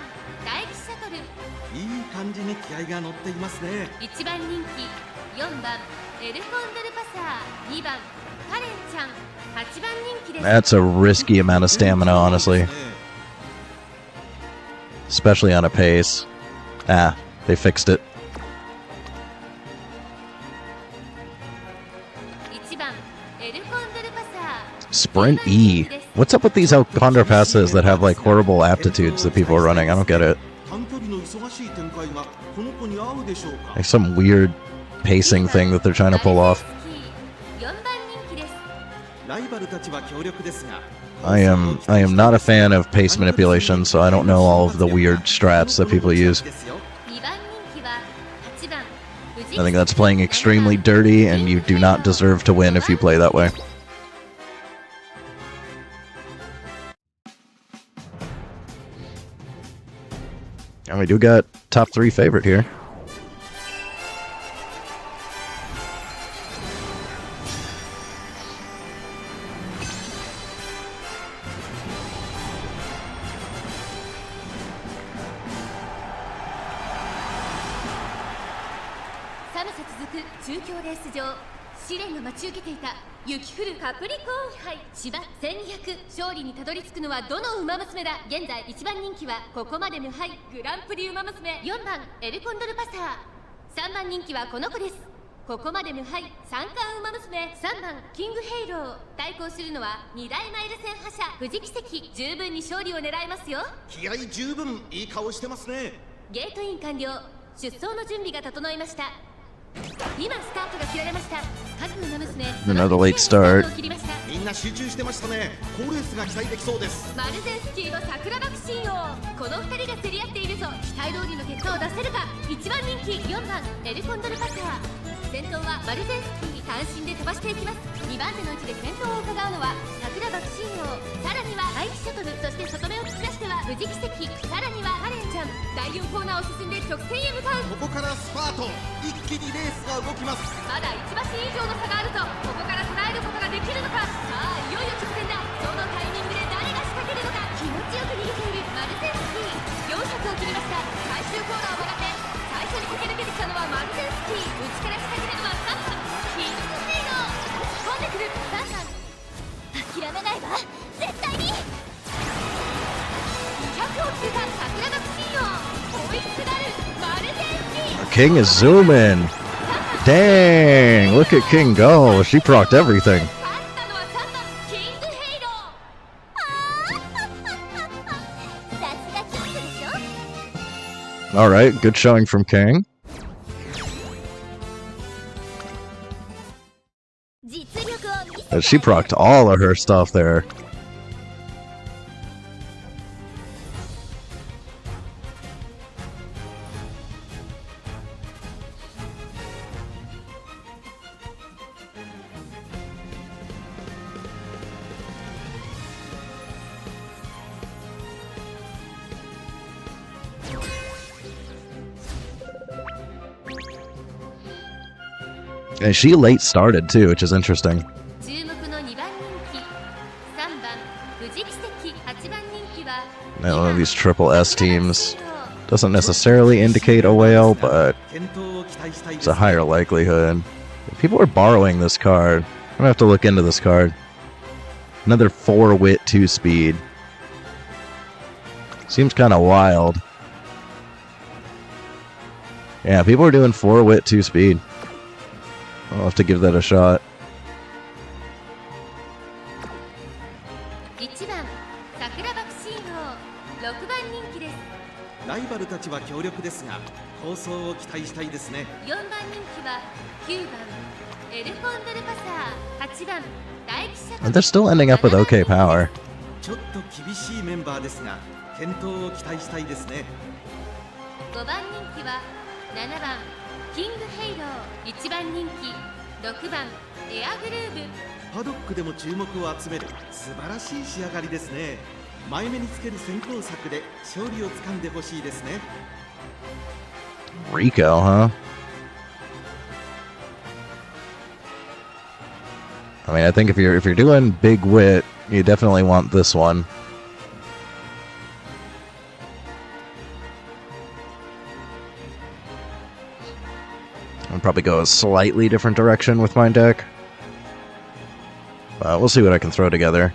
大気シャトル、いい感じに気合が乗っていますね。1番人気4番エルコンドルパサー、2番カレンちゃん、8番人気です。 That's a risky amount of stamina, honestly. Especially on a pace. Ah, they fixed it. 1番エルコンドルパサー、 Sprint E. What's up with these Alcondor passes that have like horrible aptitudes that people are running? I don't get it. 短距離の忙しい展開がこの子に合うでしょうか。 Like some weird pacing thing that they're trying to pull off. 4番人気です。ライバルたちは強力ですが、 I am not a fan of pace manipulation, so I don't know all of the weird strats that people use. 2番人気は8番藤木 I think that's playing extremely dirty, and you do not deserve to win if you play that way. And we do got top 3 favorite here.場、試練が待ち受けていた雪降るカプリコーン杯芝1200、勝利にたどり着くのはどの馬娘だ。現在1番人気はここまで無敗グランプリ馬娘、4番エルコンドルパサー、3番人気はこの子です。ここまで無敗三冠馬娘、3番キングヘイロー。対抗するのは2大マイル戦覇者藤木関。十分に勝利を狙えますよ。気合十分、いい顔してますね。ゲートイン完了、出走の準備が整いました。今スタートが切られました。各馬娘 Another late start. スタートを切りました。みんな集中してましたね。好レースが期待できそうです。マルゼンスキーの桜爆心王、この2人が競り合っているぞ。期待通りの結果を出せるか。1番人気4番エルコンドルパター。先頭はマルゼンスキー、単身で飛ばしていきます。2番手の位置で先頭を伺うのは桜爆心王、さらには大気シャトル、そして外目を突き出しては無事奇跡、さらにはカレンちゃん。第4コーナーを進んで直線へ向かう。ここからスパート、一気にレースが動きます。まだ1馬身以上の差があると、ここから捉えることができるのか。さあいよいよ直線だ。そのタイミングで誰が仕掛けるのか。気持ちよく逃げているマルゼンスキー、400を切りました。最終コーナーを曲がって最初に駆け抜けてきたのはマルゼンスキー、内から仕掛けるのは3番キングフェイド。突っ込んでくる3番。諦めないわ絶対に。200を通過桜爆心王、追いすがるマルゼンスキー。 King is zooming. Dang, look at King go. She procced everything. 勝ったのは3番キングヘイロー。さすがキングでしょ。 All right, good showing from King. 実力を見せて She procced all of her stuff there. And she late started too, which is interesting. 注目の2番人気3番無事奇跡、8番人気は Now, one of these triple S teams doesn't necessarily indicate a whale, but 健闘を期待したいで it's す a higher likelihood. People are borrowing this card. I'm gonna have to look into this card. Another 4-wit 2-speed. Seems kind of wild. Yeah, people are doing 4-wit 2-speed. I'll have to give that a shot. 1番桜爆心王、6番人気です。ライバルたちは強力ですが構想を期待したいですね。4番人気は9番エルコンドルパサー、8番大気シャト And ル。 they're still ending up with okay power. ちょっと厳しいメンバーですが健闘を期待したいですね。5番人気は7番キングヘイロー、1番人気6番エアグルーブ。パドックでも注目を集める素晴らしい仕上がりですね。前目につける先行策で勝利をつかんでほしいですね。 Rico, huh? I mean, I think if you're doing big wit, you definitely want this one. I'll probably go a slightly different direction with my deck. But we'll see what I can throw together.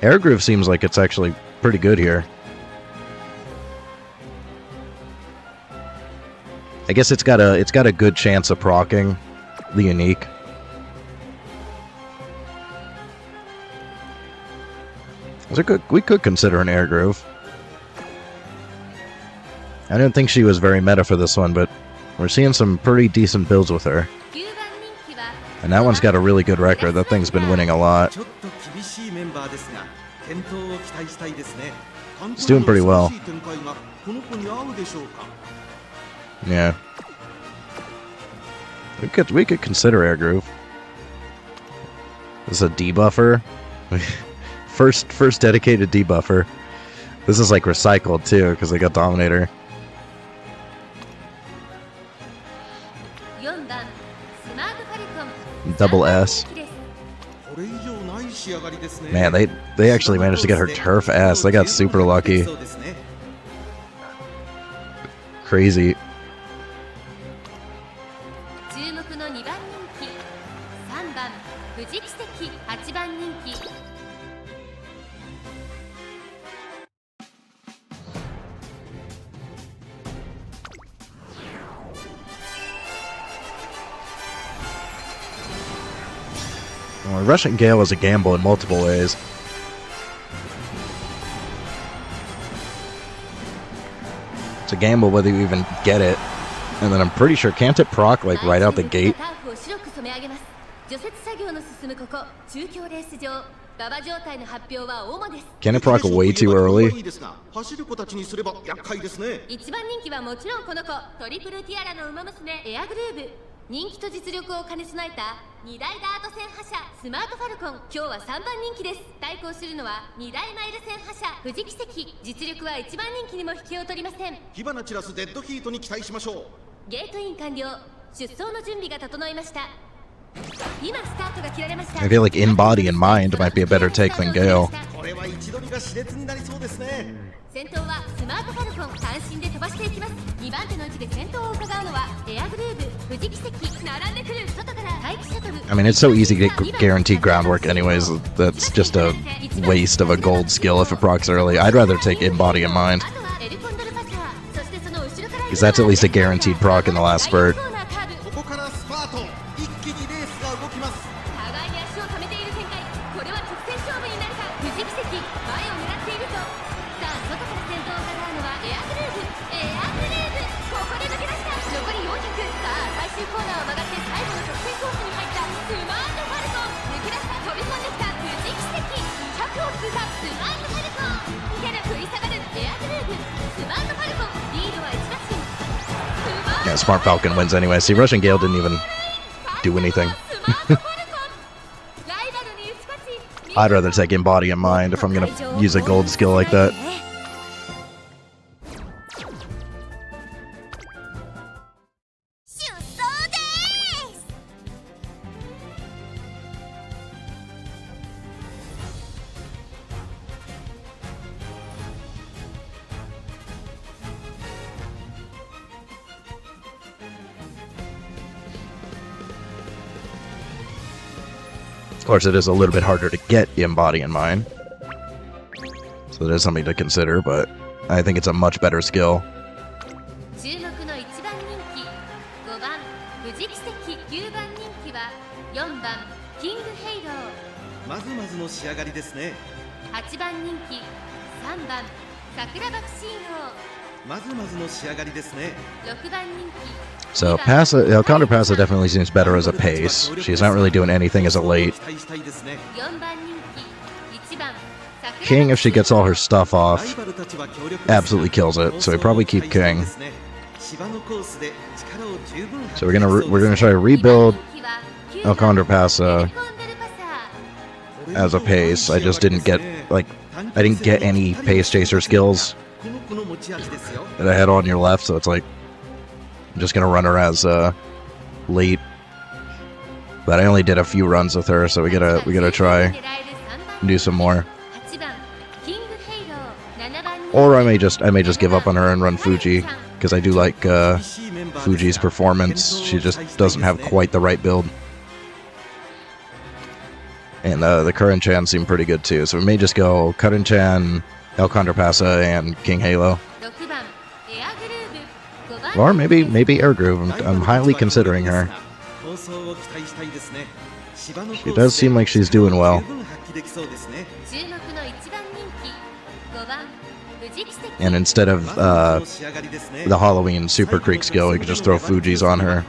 Air Groove seems like it's actually pretty good here. I guess it's got a good chance of proccing the unique. We could consider an Air Groove. I didn't think she was very meta for this one, but we're seeing some pretty decent builds with her. 9番人気は And that one's got a really good record. That thing's been winning a lot. ちょっと厳しいメンバーですが健闘を期待したいですね。 It's doing pretty well. 展開がこの子に合うでしょうか。 Yeah. We could consider Air Groove. This is a debuffer. first dedicated debuffer. This is like recycled too, because they got Dominator. 4番スマートファルコン Double S. 人気です。これ以上ない仕上がりですね。 Man, they actually managed to get her turf S. They got super lucky. そうですね。 Crazy. 注目の2番人気3番無事奇跡、8番人気 Well, Russian Gale is a gamble in multiple ways. It's a gamble whether you even get it. And then I'm pretty sure, can't it proc like right out the gate? 除雪作業の進むここ中京レース場馬場状態の発表は主です Can it proc way too early? 走る子たちにすれば厄介ですね。一番人気はもちろんこの子トリプルティアラの馬娘エアグルーブ人気と実力を兼ね備えた2大ダート戦覇者スマートファルコン今日は3番人気です対抗するのは2大マイル戦覇者富士奇跡実力は1番人気にも引けを取りません火花散らすデッドヒートに期待しましょう。ゲートイン完了出走の準備が整いました今スタートが切られました I feel like in body and mind might be a better take than Gale. これは位置取りが熾烈になりそうですね。先頭はスマートファルコン単身で飛ばしていきます2番手の位置で先頭を伺うのはエアグルーブ富士奇跡並んでくる外から待機シャトル I mean, it's so easy to get guaranteed groundwork anyways. That's just a waste of a gold skill if it procs early. I'd rather take in body and mind. あとはエルコンドルパサーそしてその後ろから Because that's at least a guaranteed proc in the last spurt. ここからスパート、一気にレースが動きます。互いに足を溜めている展開これは直線勝負になるか富士奇跡前を狙っているとさあ外から先頭を伺うのはエアグルーブここで抜け出した残り400さあ最終コーナーを曲がって最後の直線コースに入ったスマートファルコン抜け出した飛び込んできた富士奇跡200を通過スマートファルコン逃げる食い下がるエアグルーブスマートファルコンリードは1打進 Yeah, Smart Falcon wins anyway. See, Russian Gale didn't even do anything. I'd rather take in body and mind if I'm gonna use a gold skill like that. 出走です Of course, it is a little bit harder to get in body and mind. So that is something to consider, but I think it's a much better skill. 注目の1番人気5番富士奇跡9番人気は4番キングヘイローまずまずの仕上がりですね。8番人気3番桜爆心王まずまずの仕上がりですね。6番人気 So Counter Passa definitely seems better as a pace. She's not really doing anything as a late. 期待したいですね。 4番人気1番 King, if she gets all her stuff ラ off, イバルたちは強力ですが absolutely kills it. So we probably keep King. 芝のコースで力を十分 So we're gonna try to rebuild El Condor Passa as a pace. I just didn't get I didn't get any pace chaser skills この子の持ち味ですよ。 that I had on your left, so it's like I'm just gonna run her as late. But I only did a few runs with her, so we gotta try and do some more. 8番キングヘイロー7番 Or I may just give up on her and run Fuji, because I do like Fuji's performance. She just doesn't have quite the right build. And the Curran-chan seem pretty good too, so we may just go Curran-chan, El Condor Passa, and King Halo. 6番エアグルーブ5番 Or maybe Air Groove. I'm highly considering her. 構想を期待したいですね。芝のコース She does seem like she's doing well. 十分発揮できそうですね。注目の1番人気5番富士奇跡 And instead of まずまずの仕上がりですね。 the Halloween Super Creek skill, we could just throw Fuji's on her.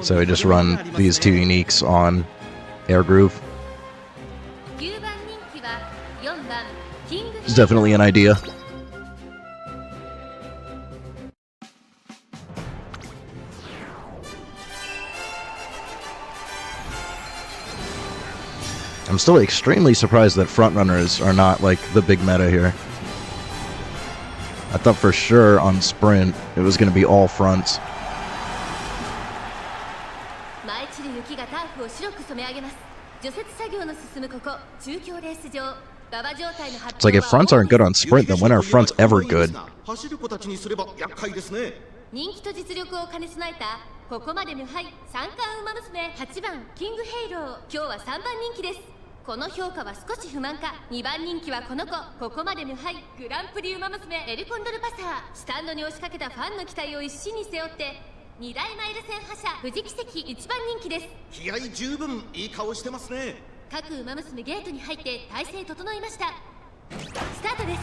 So we just run these two uniques on Air Groove. 9番人気は4番キングヘイロー It's definitely an idea. I'm still extremely surprised that frontrunners are not like the big meta here. I thought for sure on sprint it was going to be all fronts. 舞い散る雪がターフを白く染め上げます除雪作業の進むここ中京レース場馬場状態の発 It's like if fronts aren't good on sprint, then when are fronts ever good? 走る子たちにすれば厄介ですね。人気と実力を兼ね備えたここまで無敗三冠馬娘8番キングヘイロー今日は3番人気ですこの評価は少し不満か2番人気はこの子ここまで無敗グランプリ馬娘エルコンドルパサースタンドに押しかけたファンの期待を一身に背負って2大マイル戦覇者富士奇跡1番人気です気合十分いい顔してますね。各馬娘ゲートに入って体勢整いましたスタートです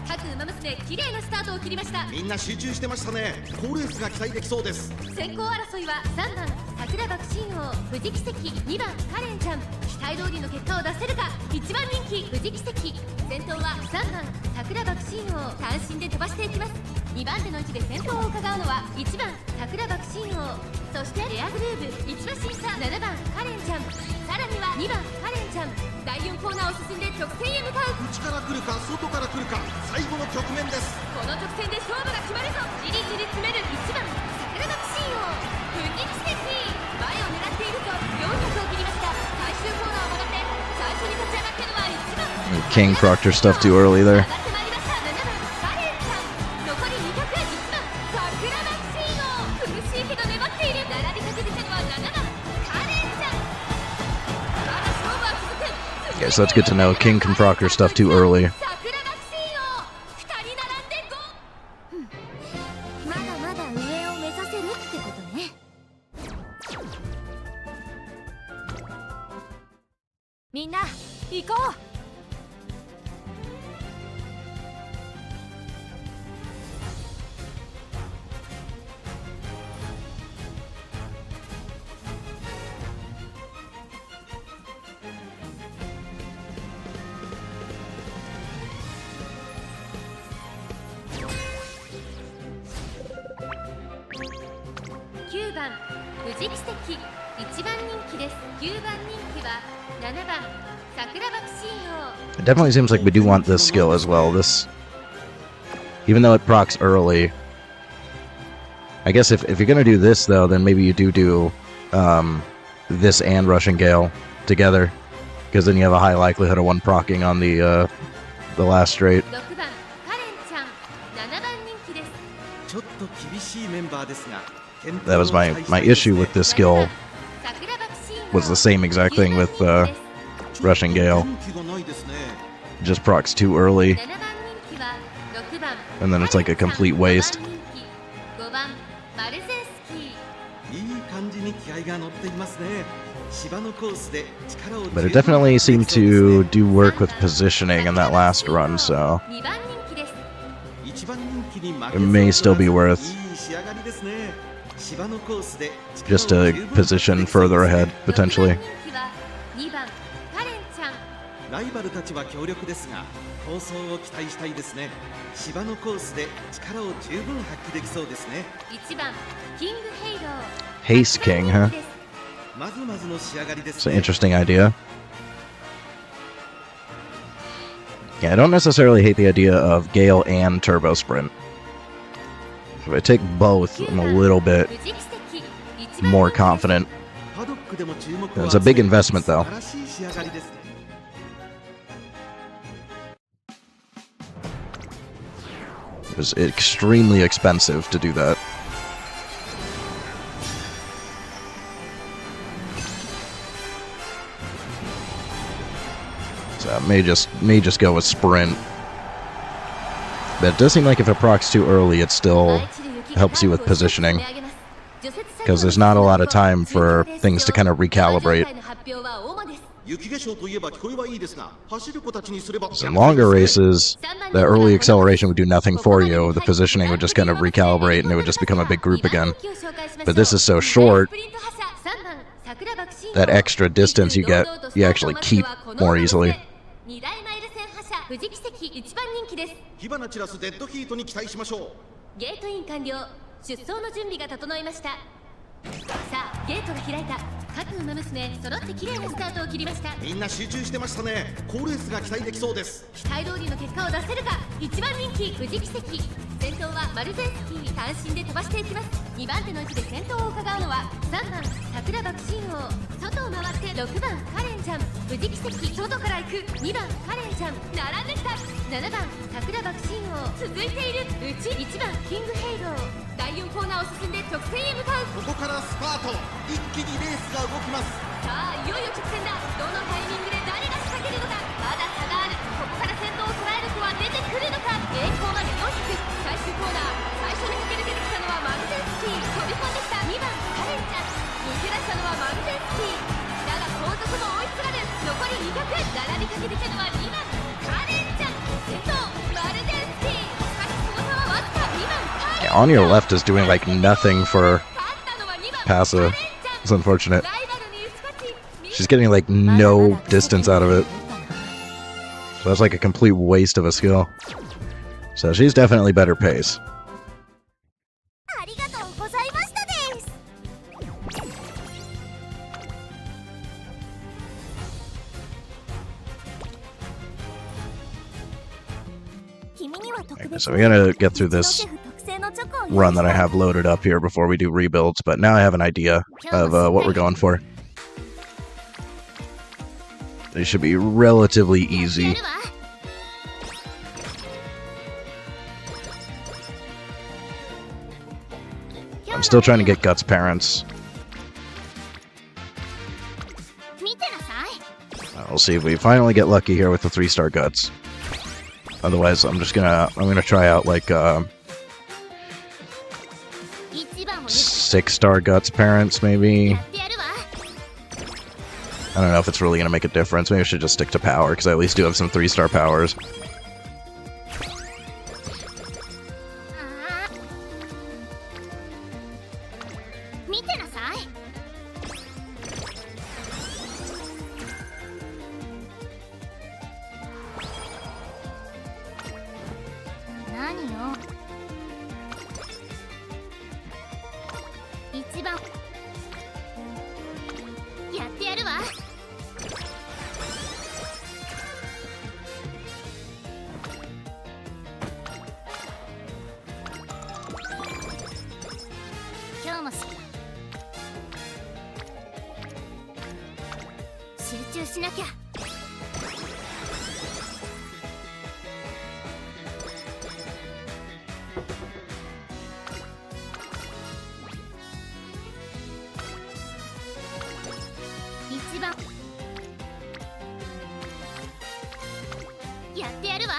各馬娘綺麗なスタートを切りました。みんな集中してましたね。好レースが期待できそうです。先行争いは3番桜爆心王富士奇跡、2番カレンちゃん。期待通りの結果を出せるか。1番人気富士奇跡、先頭は3番桜爆心王、単身で飛ばしていきます。2番手の位置で先頭を伺うのは1番桜爆心王、そしてレアグルーヴ1馬審査7番カレンちゃん、さらには2番カレンちゃん。第4コーナーを進んで直線へ向かう。内から来るか外から来るか、最後の局面です。この直線で勝負が決まるぞ。じりじり詰める1番桜爆心王富士奇跡、前を狙っていると400を切りました。最終コーナーを曲がって最初に立ち上がったのは1番 King Proctor stuff too early there. 上がってまいりました7番カレンちゃん。残り200、1番桜爆心王、苦しいけど粘っている。並びかけてきたのは7番カレンちゃん。まだ勝負は続く。 Yeah, so that's good to know. King can Proctor stuff too early. 桜爆心王2人並んで5。まだまだ上を目指せるってことね。みんな行こう。9番富士奇跡、1番人気です。9番人気は7番桜爆心王。 It definitely seems like we do want this skill as well. This, even though it procs early, I guess if you're gonna do this though, then maybe you do this and Russian Gale together, because then you have a high likelihood of one procking on the last straight. 6番カレンちゃん、7番人気です。ちょっと厳しいメンバーですが、 That was my issue with this skill. 桜爆心王 Was the same exact thing with Russian Gale. 元気がないですね。 Just procs too early, 7番人気は6番 and then it's like a complete waste. 5番マルゼンスキー。いい感じに気合が乗っていますね。芝のコースで力を But it definitely seemed to do work with positioning in that last run, so 2番人気です。一番人気に負け it may still be い worth い仕上がりですね。芝のコースで just to position further ahead, potentially. 6番人気は2番カレンちゃん。ライバルたちは強力ですが、闘争を期待したいですね。芝のコースで力を十分発揮できそうですね。1番キングヘイロー Haste King, huh? まずまずの仕上がりです It's an ね。 interesting idea. Yeah, I don't necessarily hate the idea of Gale and Turbo Sprint. If I take both, I'm a little bit 富士奇跡1番 more confident. パドックでも注目を It's a big investment, though. 素晴らしい仕上がりですね。 It was extremely expensive to do that. So I may just go with Sprint. But it does seem like if it procs too early, it still helps you with positioning, because there's not a lot of time for things to kind of recalibrate. 雪化粧といえば聞こえはいいですが、走る子たちにすれば So in longer races, the early acceleration would do nothing for you. The positioning would just kind of recalibrate and it would just become a big group again. But this is so short, that extra distance you get, you actually keep more easily. 2大マイル戦覇者富士奇跡1番人気です。火花散らすデッドヒートに期待しましょう。ゲートイン完了、出走の準備が整いました。さあゲートが開いた。各馬娘揃って綺麗なスタートを切りました。みんな集中してましたね。好レースが期待できそうです。期待通りの結果を出せるか。1番人気富士奇跡、先頭はマルゼンスキー、単身で飛ばしていきます。2番手の位置で先頭を伺うのは3番桜爆心王、外を回って6番カレンちゃん。富士奇跡外から行く2番カレンちゃん、並んできた。7番桜爆心王、続いているうち1番キングヘイロー。第4コーナーを進んで直線へ向かう。ここからスパート、一気にレースが動きます。さあいよいよ直線だ。どのタイミングで誰が仕掛けるのか。まだ差がある。ここから先頭を捉える子は出てくるのか。栄光まで400、最終コーナー、最初に駆け抜けてきたのはマルゼンスキー、飛び込んできた2番カレンちゃん、抜け出したのはマルゼンスキー。だが後続も追いすがる。残り200、並びかけてきたのは2番カレンちゃん、先頭マルゼンスキ On your left is doing like nothing for 勝ったのは2番 Passa. It's unfortunate. ライバルに打ち勝ち She's getting like no distance out of it. So that's like a complete waste of a skill. So she's definitely better pace. ありがとうございましたです。君には特 Okay, 別 so we gotta get through this シェフ特製のチョコを用意 run that I した have loaded up here before we do rebuilds, but now I have an idea of what we're going for. They should be relatively や easy. るわ。 I'm still trying to get Guts' parents. 見てなさい。 We'll see if we finally get lucky here with the 3-star Guts. Otherwise, I'm gonna try out like 一番をよく 6-star Guts' parents, maybe. やってやるわ。 I don't know if it's really gonna make a difference. Maybe I should just stick to power, because I at least do have some 3-star powers. あー見てなさい。 何よ。 一番やってやるわ。 今日も集中しなきゃ。 一番やってやるわ。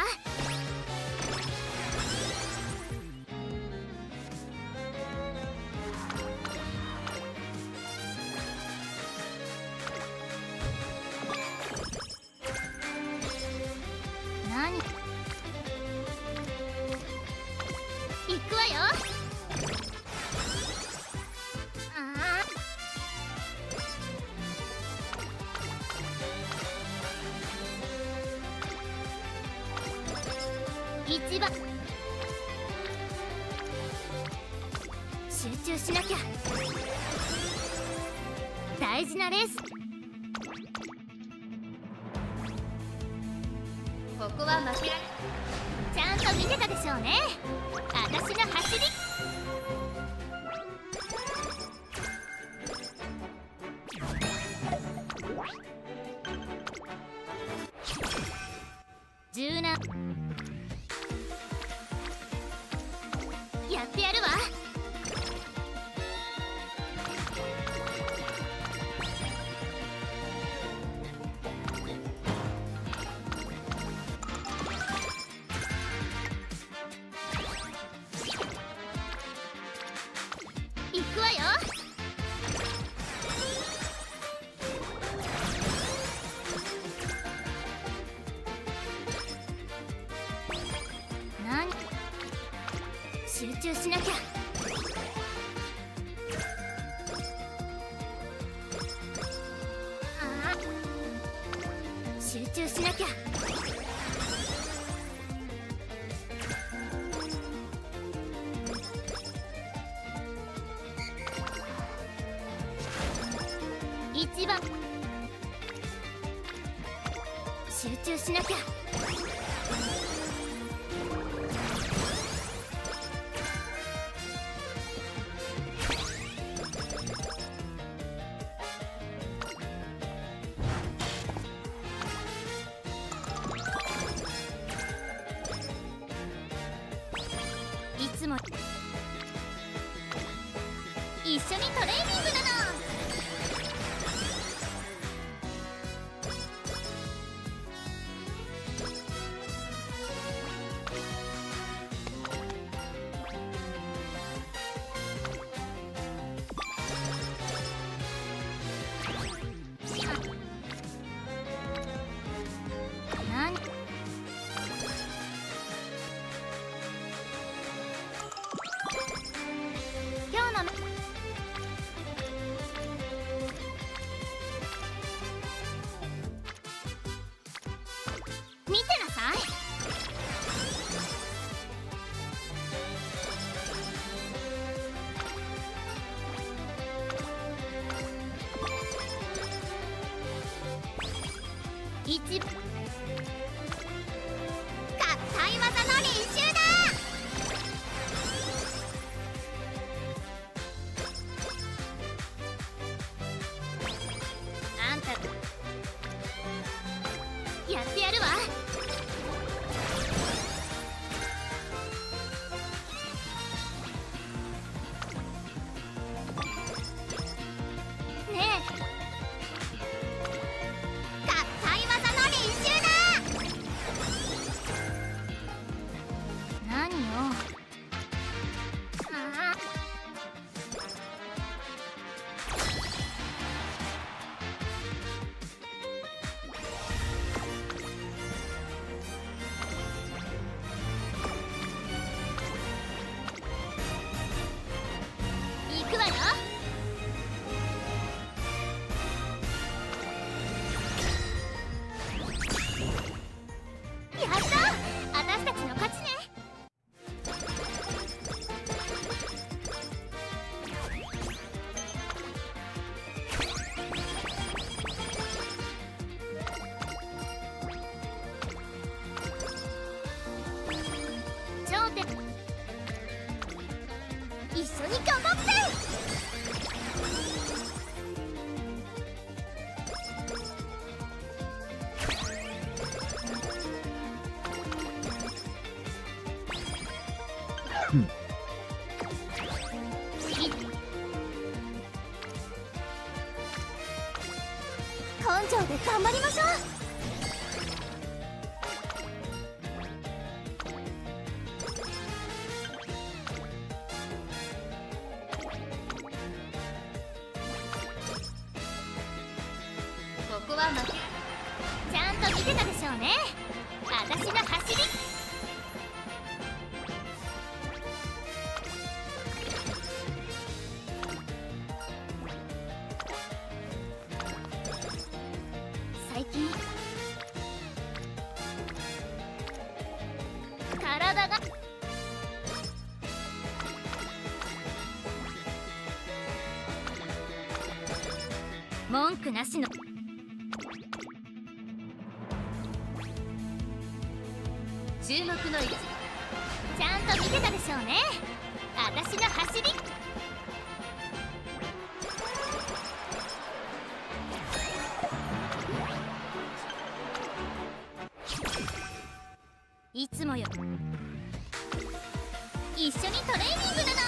何行くわよ。ああ。 一番集中しなきゃ。大事なレース。 ここは負けられちゃんと見てたでしょうね。私の走り。 柔軟やってやるわ。 行くわよ。 何集中しなきゃ。 ああ集中しなきゃ。 一番集中しなきゃ。 いつも一緒にトレーニングだな。 何ない一硬い技の練習だ。あんたやってやるわ。ねえ硬い技の練習だ。何よ。ああ行くわよ。やった、私たちの勝ちね。頂点一緒に頑張って。根性で頑張りましょう。ここは負け。ちゃんと見てたでしょうね、私の走り。最近体が文句なしの注目の位置。ちゃんと見てたでしょうね、私の走り。いつもよ一緒にトレーニングだな。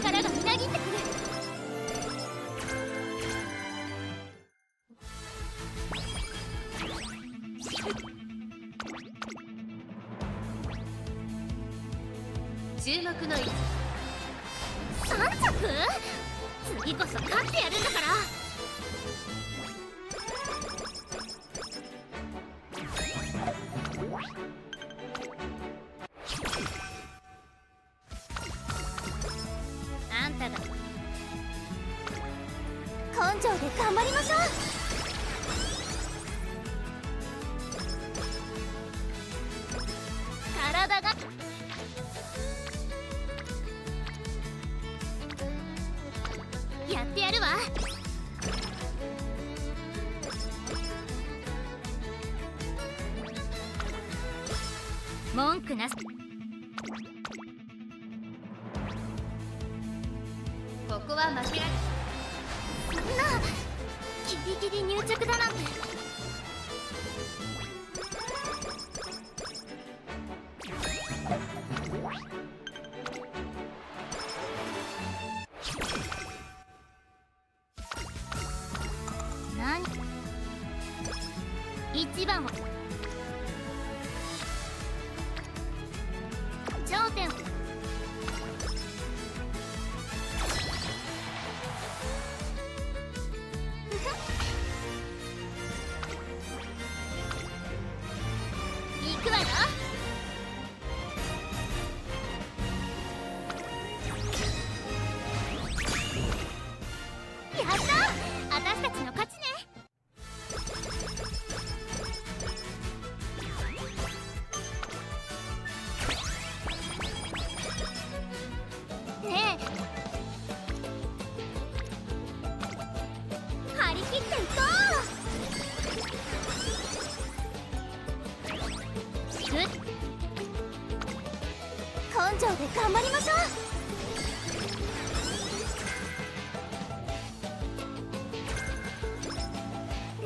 力がみなぎってくる。注目の位置。3着？次こそ勝ってやるんだから。あんたが根性で頑張りましょう。体がやってやるわ。文句なし。ここは負けられ。そんなギリギリ入着だなんて。何一番を頂点ってはずだ。私たちの勝ちね。ねえ、張り切っていこう。根性で頑張りましょう。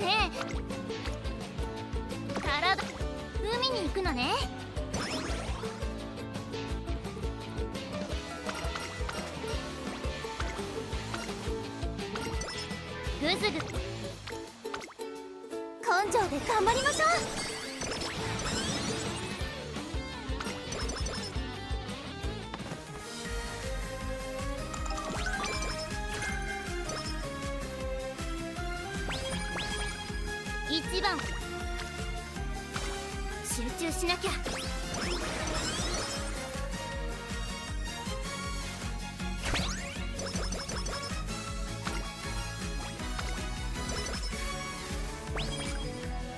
ねえ、体、海に行くのね。ぐずぐず、根性で頑張りましょう。一番集中しなきゃ。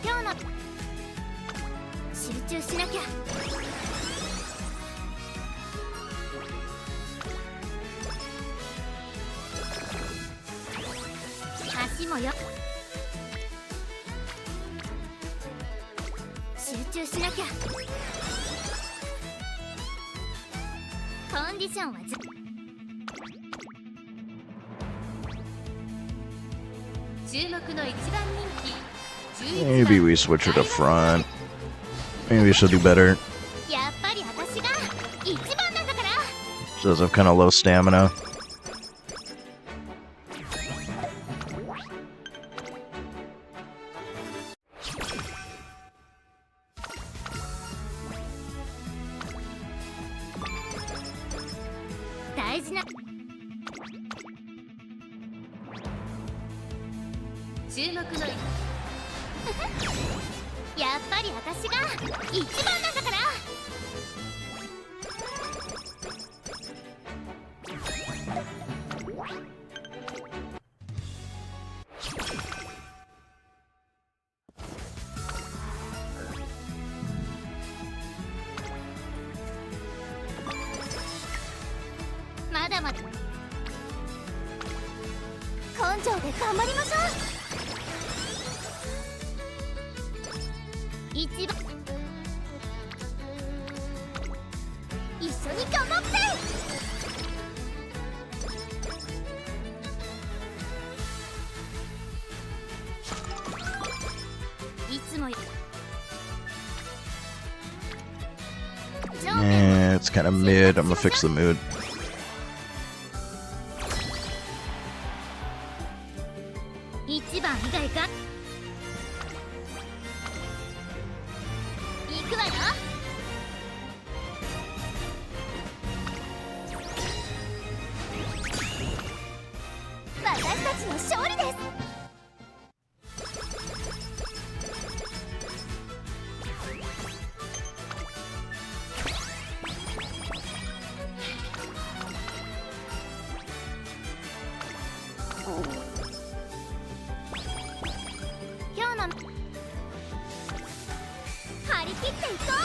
今日の集中しなきゃ。足もよ集中しなきゃ。コンディションは注目の一番人気11 Maybe 番 we switch her to front. Maybe she'll do better. やっぱり私が一番なんだから。 She does have kind of low stamina. 大事な注目のやっぱり私が一番なんだから。まだまだ根性で頑張りましょう。一番一緒に頑張って。いつもよ Yeah, it's kind of mid. I'm gonna fix the mood. 一番以外か。行くわよ。私たちの勝利です。今日の張り切っていこう。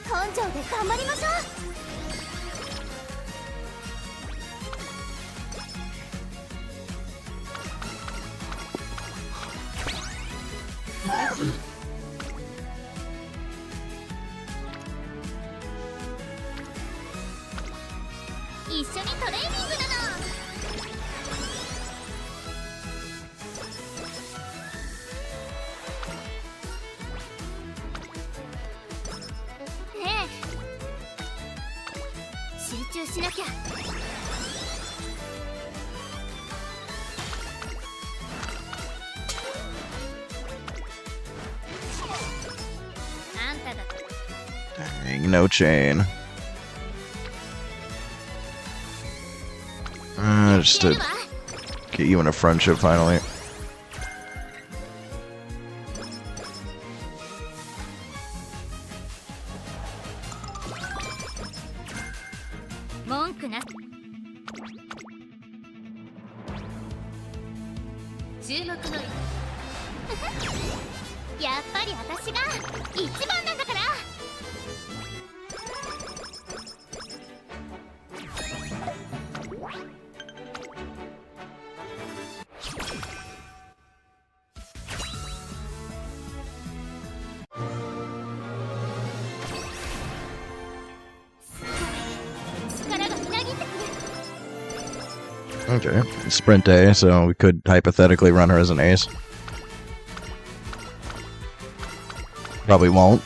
根性で頑張りましょう。一緒にトレーニングなの。ねえ、集中しなきゃ。あんただ Dang, no chain. Just や a るわ。Get you in a friendship finally. 文句な注目のやっぱり私が一番なんだから。力がみなぎってくる。 Okay. Sprint A, so we could hypothetically run her as an ace. Probably won't.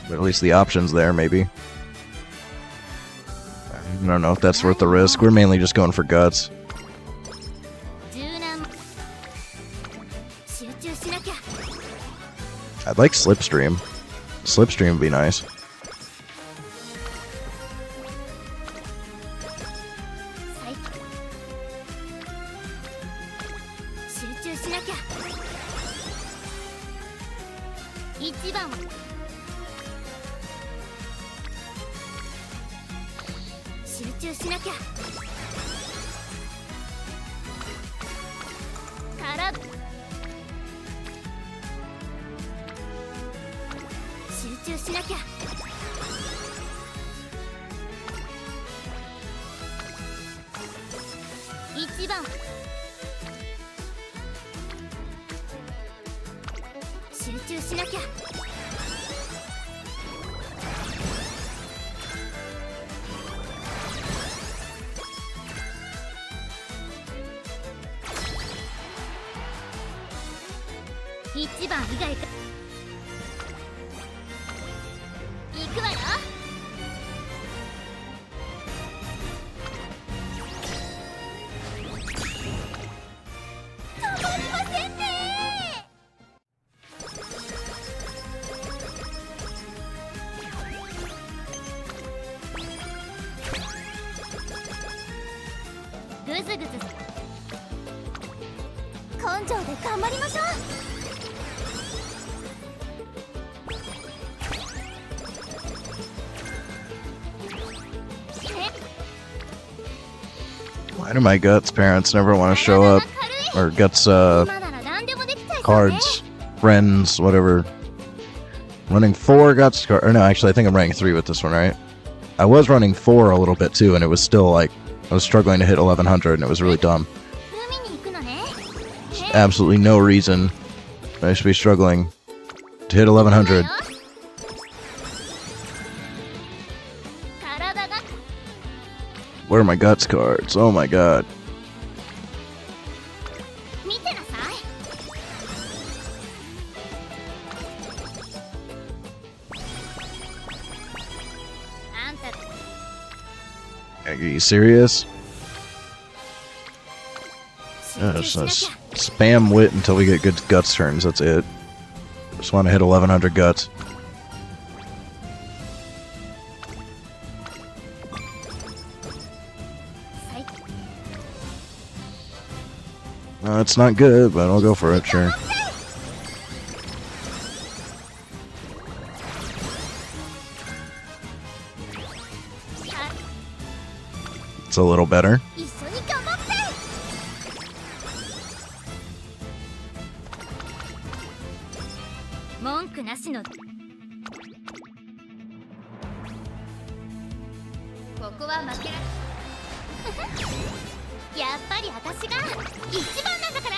But at least the option's there, maybe. I don't know if that's worth the risk. We're mainly just going for guts. 柔軟集中しなきゃ。 I'd like Slipstream. Slipstream would be nice. 集中しなきゃ。一番は集中しなきゃ。から集中しなきゃ。一番集中しなきゃ。一番以外か。行くわよ。止まりませんね。 ぐずぐず根性で頑張りましょう。 Why do my Guts parents never want to show up? Or Guts, 今なら何でもできちゃいそうね。 cards, friends, whatever. Running 4 Guts card. Or no, actually, I think I'm running 3 with this one, right? I was running 4 a little bit too, and it was still like, I was struggling to hit 1100, and it was really dumb. 海に行くのね。 Absolutely no reason I should be struggling to hit 1100. 体が Where are my Guts cards? Oh my god. 見てなさい。あんた Are you serious? 集中 Just しなきゃ。 spam wit until we get good Guts turns, that's it. Just want to hit 1100 Guts. It's not good, but I'll go for it, sure. It's a little better. 一緒に頑張って。文句なしの。ここは負けらやっぱり私が一番なんだから。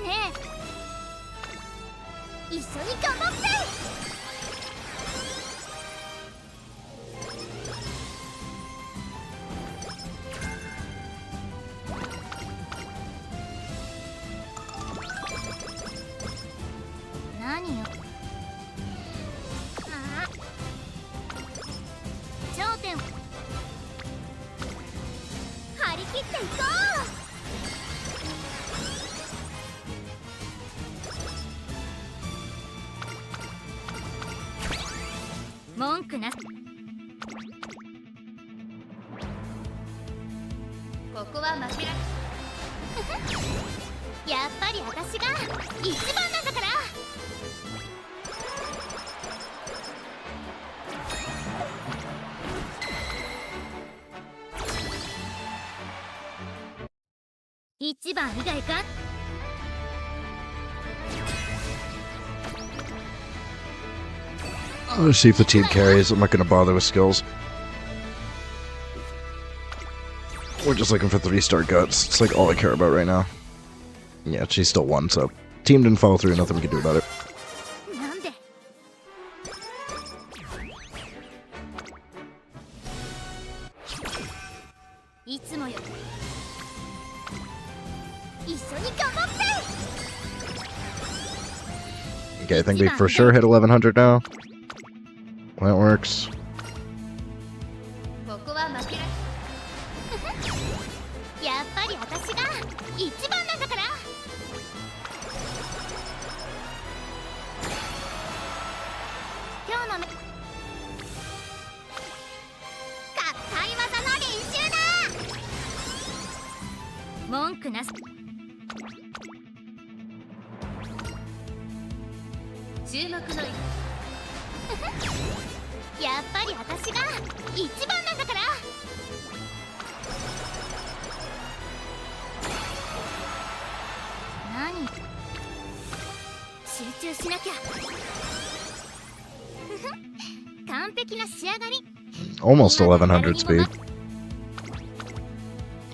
ねえ、一緒に頑張って。何よ。ああ。頂点。張り切っていこう。文句なここは負けらやっぱり私が一番なんだから。一番以外か。 Let's see fatigue carries. I'm not going to bother with skills. We're just looking for 3-star guts. It's like all I care about right now. Yeah, she still won, so team didn't follow through. Nothing we can do about it. なんでいつもより一緒に頑張って。 Okay, I think we for sure hit 1100 now. That works. ここは負けらやっぱり私が一番なんだから。今日のめ硬い技の練習だ。文句なし。注目のやっぱり私が一番なんだから。何集中しなきゃ。完璧な仕上がり。 Almost 1100 speed.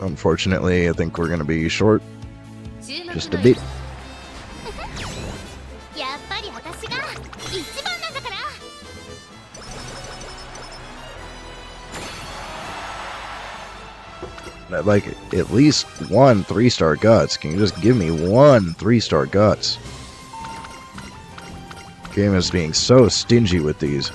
Unfortunately, I think we're going to be short. 注目 Just a の bit. やっぱり私が一番なんだから。 I'd like at least one 3-star guts. Can you just give me one 3-star guts? Game is being so stingy with these.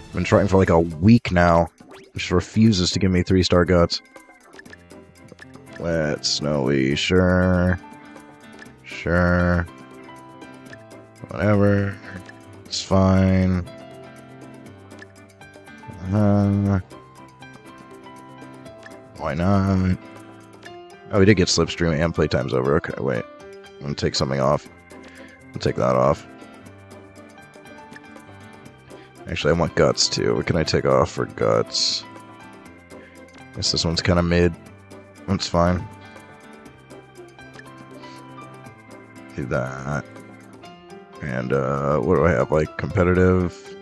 I've been trying for like a week now. It just refuses to give me 3-star guts. Let's Snowy, sure. Sure. Whatever. It's fine. Why not? Oh, we did get Slipstream and playtime's over. Okay, wait. I'm gonna take something off. I'll take that off. Actually, I want guts too. What can I take off for guts? Guess this one's kind of mid. That's fine. Do that. And what do I have? Like competitive?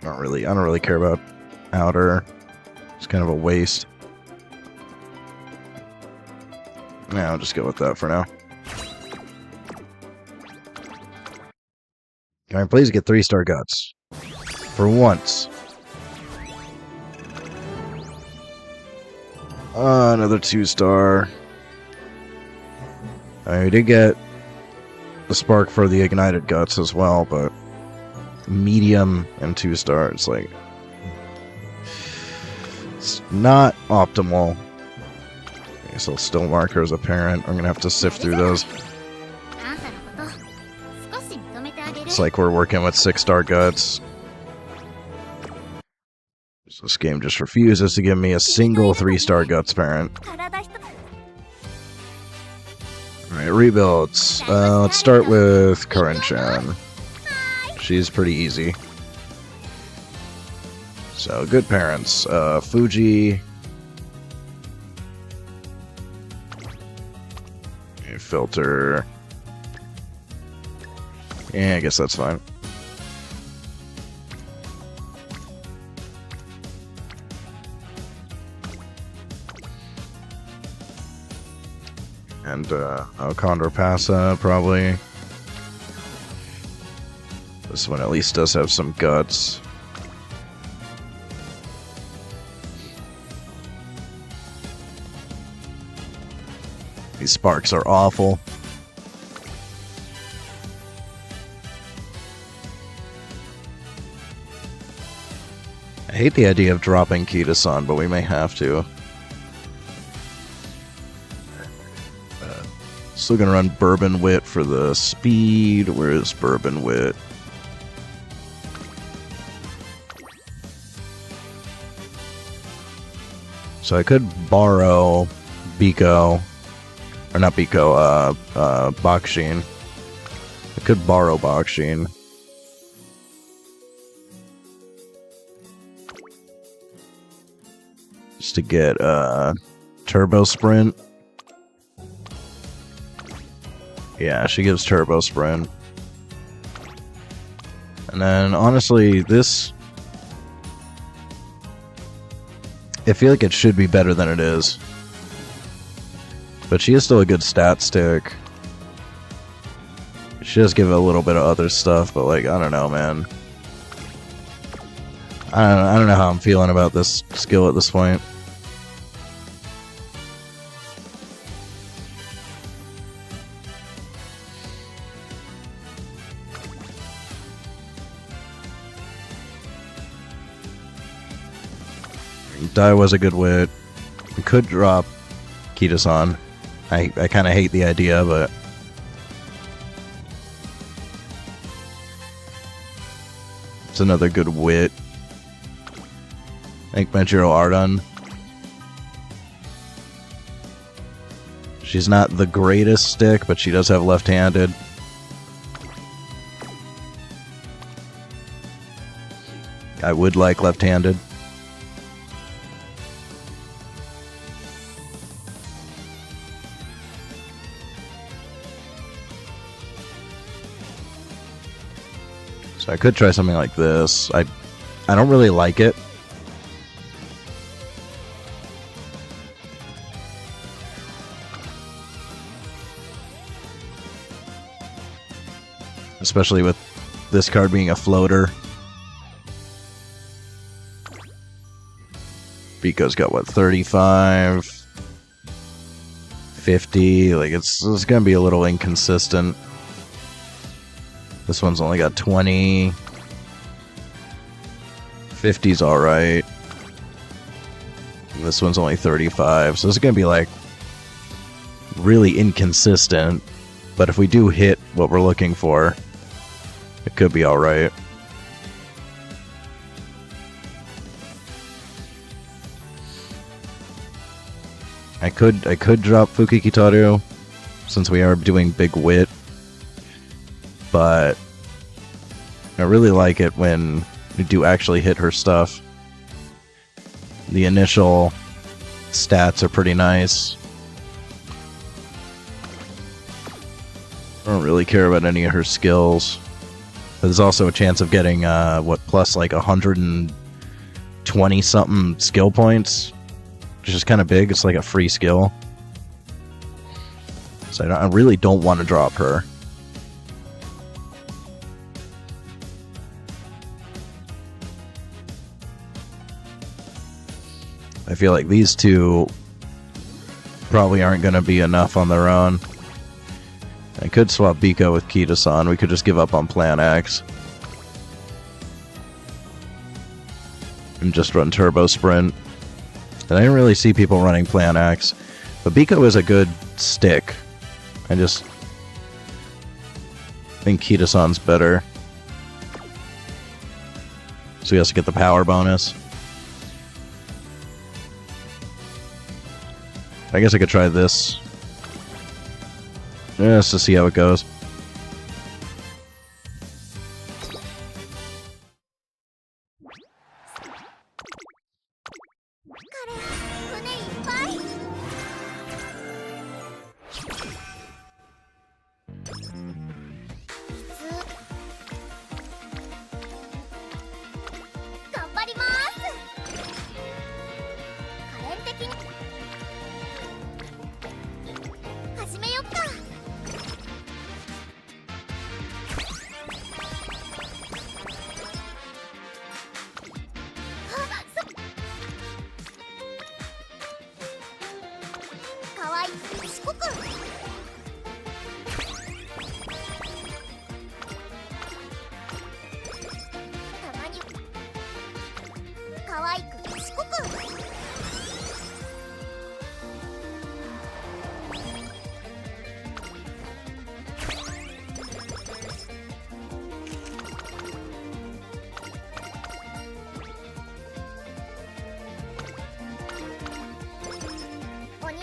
Not really. I don't really care about outer. It's kind of a waste. Yeah, I'll just go with that for now. Can I please get 3-star guts? For once. Another 2-star. I did get the spark for the ignited guts as well, but medium and 2-star, it's like it's not optimal. Okay, so still markers apparent. I'm gonna have to sift through those. あんたのこと少し認めてあげる。 It's like we're working with 6-star guts. So this game just refuses to give me a single 3-star guts parent. 体一つ。 Alright, rebuilds. Let's start with Karin-chan. She's pretty easy. So, good parents. Fuji. Filter. Yeah, I guess that's fine. And, Condor Passa, probably. This one at least does have some guts. These sparks are awful. I hate the idea of dropping Kita-san, but we may have to. Still gonna run Bourbon Wit for the speed. Where is Bourbon Wit? So I could borrow Biko, or not Biko, Bakshin. I could borrow Bakshin. Just to get Turbo Sprint. Yeah, she gives Turbo Sprint. And then, honestly, this... I feel like it should be better than it is. But she is still a good stat stick. She does give a little bit of other stuff, but like, I don't know, man. I don't know how I'm feeling about this skill at this point. Dai was a good wit. We could drop Kita-san. I kind of hate the idea, but... it's another good wit. I think Manjiro Ardun. She's not the greatest stick, but she does have left-handed. I would like left-handed. So I could try something like this. I don't really like it. Especially with this card being a floater. Biko's got what, 35, 50, like it's gonna be a little inconsistent. This one's only got 20. 50's alright. This one's only 35, so it's gonna be like really inconsistent. But if we do hit what we're looking for, it could be alright. I could drop Fuki Kitaru since we are doing big wit. But I really like it when we do actually hit her stuff. The initial stats are pretty nice. I don't really care about any of her skills. But there's also a chance of getting, plus like 120 something skill points. Which is kind of big. It's like a free skill. So I really don't want to drop her. I feel like these two probably aren't going to be enough on their own. I could swap Biko with Kita-san. We could just give up on Plan X. And just run Turbo Sprint. And I didn't really see people running Plan X. But Biko is a good stick. I just think Kita-san's better. So he has to get the power bonus. I guess I could try this. Just to see how it goes.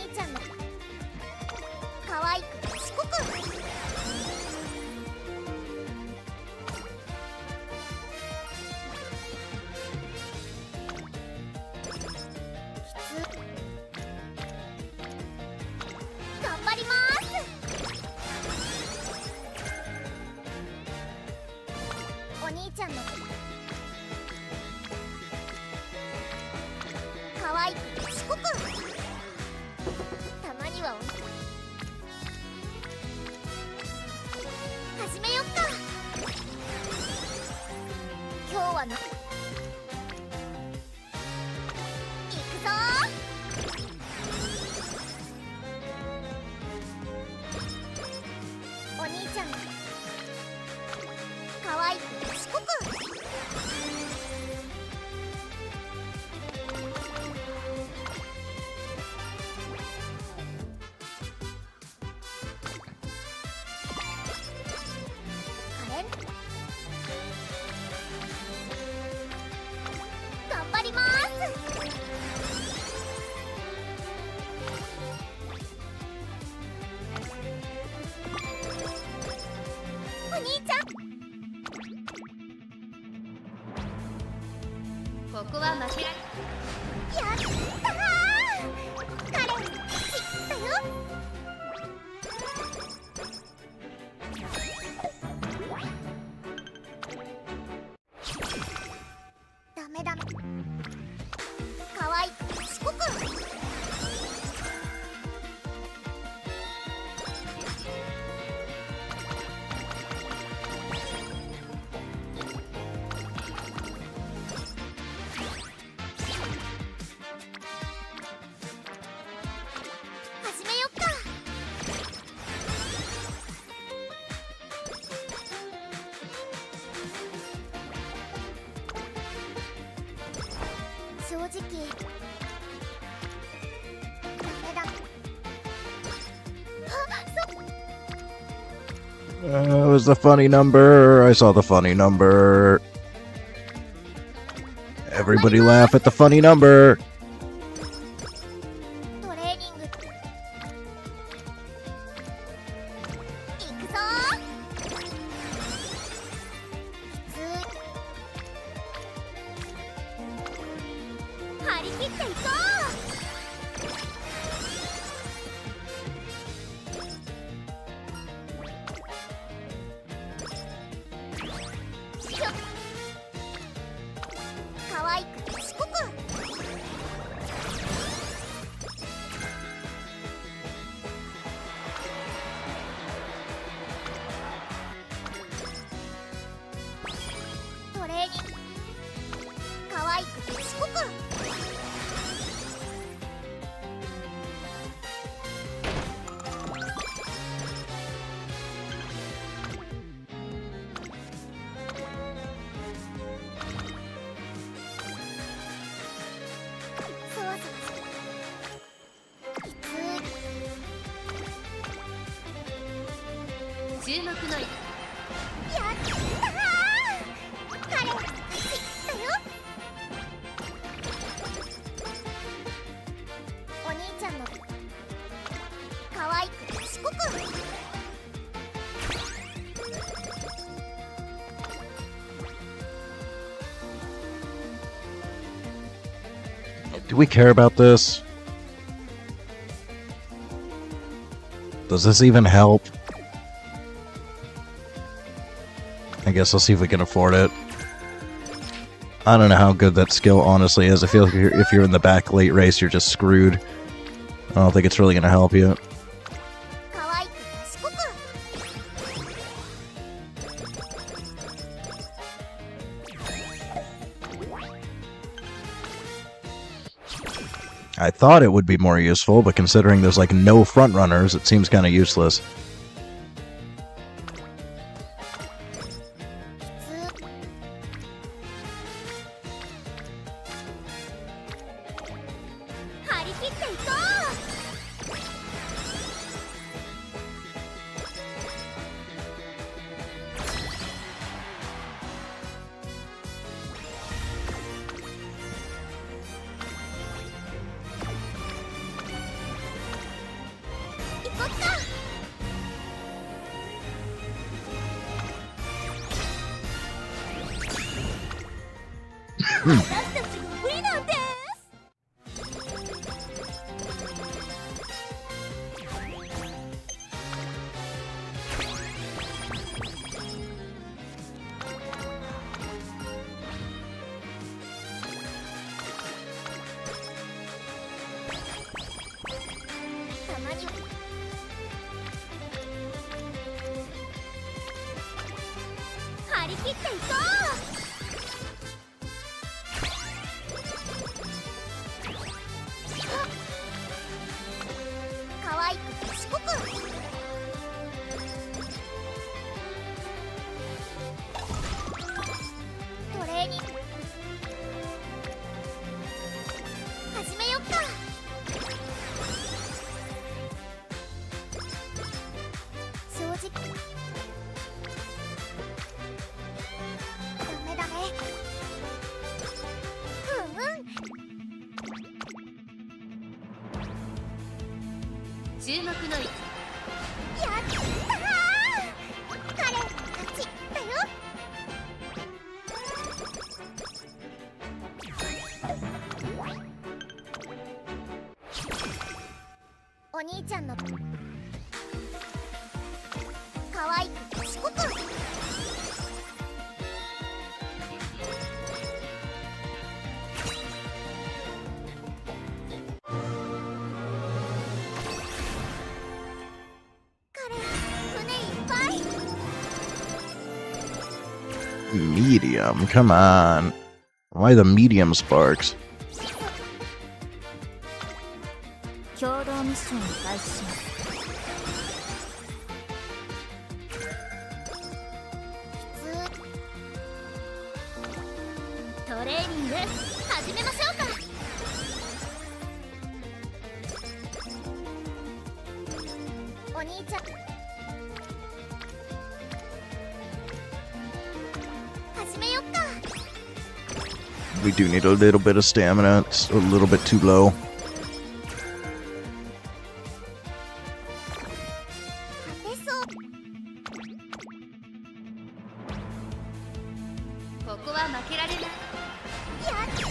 兄ちゃんの可愛く賢く頑張ります。お兄ちゃんの可愛く賢くたまには始めよっか。今日は行くぞお兄ちゃんの可愛く賢く頑張ります。お兄ちゃんここは負けられやったー。彼知ったよ。ダメダメ可愛く賢く始めよっか。正直ダメだ。It was the funny number. I saw the funny number. Everybody laugh at the funny number. トレーニング行くぞ張り切っていこう。可愛く賢くトレーニング可愛く賢くそわそわきつ注目のやったー。彼知ったよ。お兄ちゃんの可愛く賢くDo we care about this? Does this even help? I guess I'll see if we can afford it. I don't know how good that skill honestly is. I feel like if you're in the back late race, you're just screwed. I don't think it's really going to help you. 可愛く賢く I thought it would be more useful, but considering there's like no front runners, it seems kind of useless. 張り切っていこう。私たちのウィナーですたまには張り切っていこう可愛く賢くトレーニング始めよっか正直ダメダメ注目の位置。やったー彼の勝ちだよお兄ちゃんの可愛く賢く彼船いっぱい Medium, come on. Why the medium sparks? 共同ミッションを開始しますトレーニング始めましょうかお兄ちゃん始めよっか We do need a little bit of stamina. It's a little bit too low. 勝てそうここは負けられない。やったー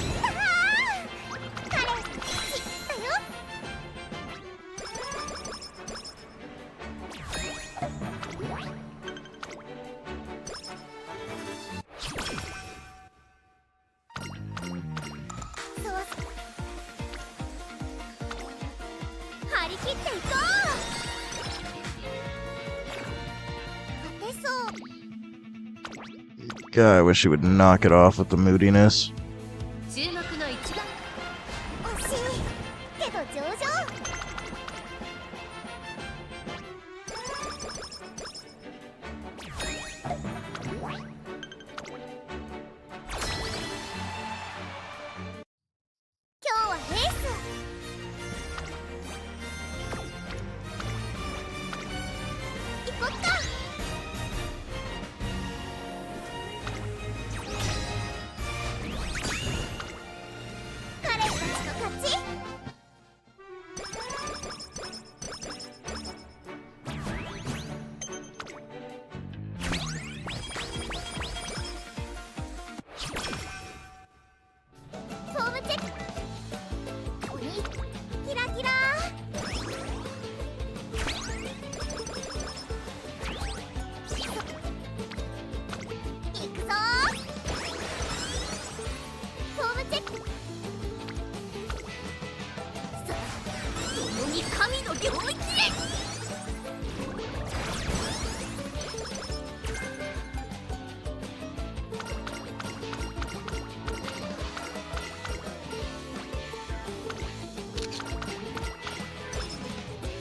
彼の勝ちだよそう張り切っていこう勝てそう God, I wish he would knock it off with the moodiness. 注目の一番。惜しいけど上々今日はレース行こっか彼たちの勝ちフォームチェックおにキラキラいくぞフォームチェックさあ共に神の領域へ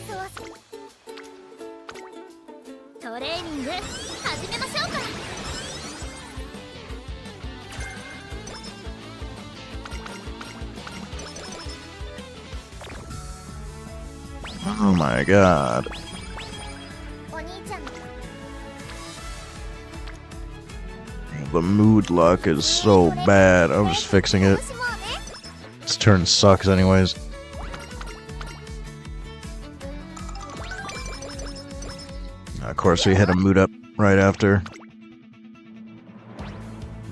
そうトレーニング始めましょうか Oh my god. お兄ちゃんの The mood luck is so bad. I'm just fixing it. 楽しもうね This turn sucks anyways. Of course, we had a mood up right after.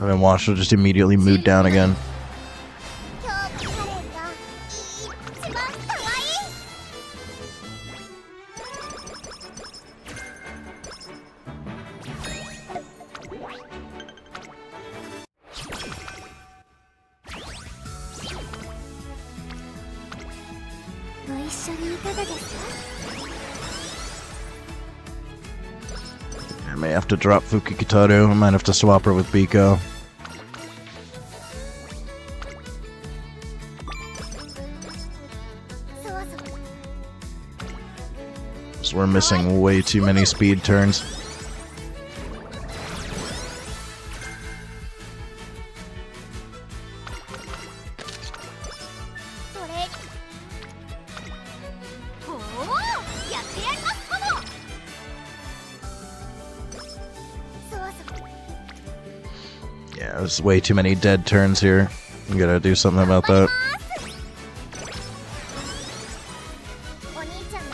And then Wash will just immediately mood down again. 今日もカレンが一番可愛い。ご一緒にいかがですか？ I may have to drop Fukikitaru. I might have to swap her with Biko. そうそう。 So we're missing way too many speed turns. それ。おお、やってやりますかも。そうそう。 Yeah, there's way too many dead turns here. We gotta do something about that. お兄ちゃんも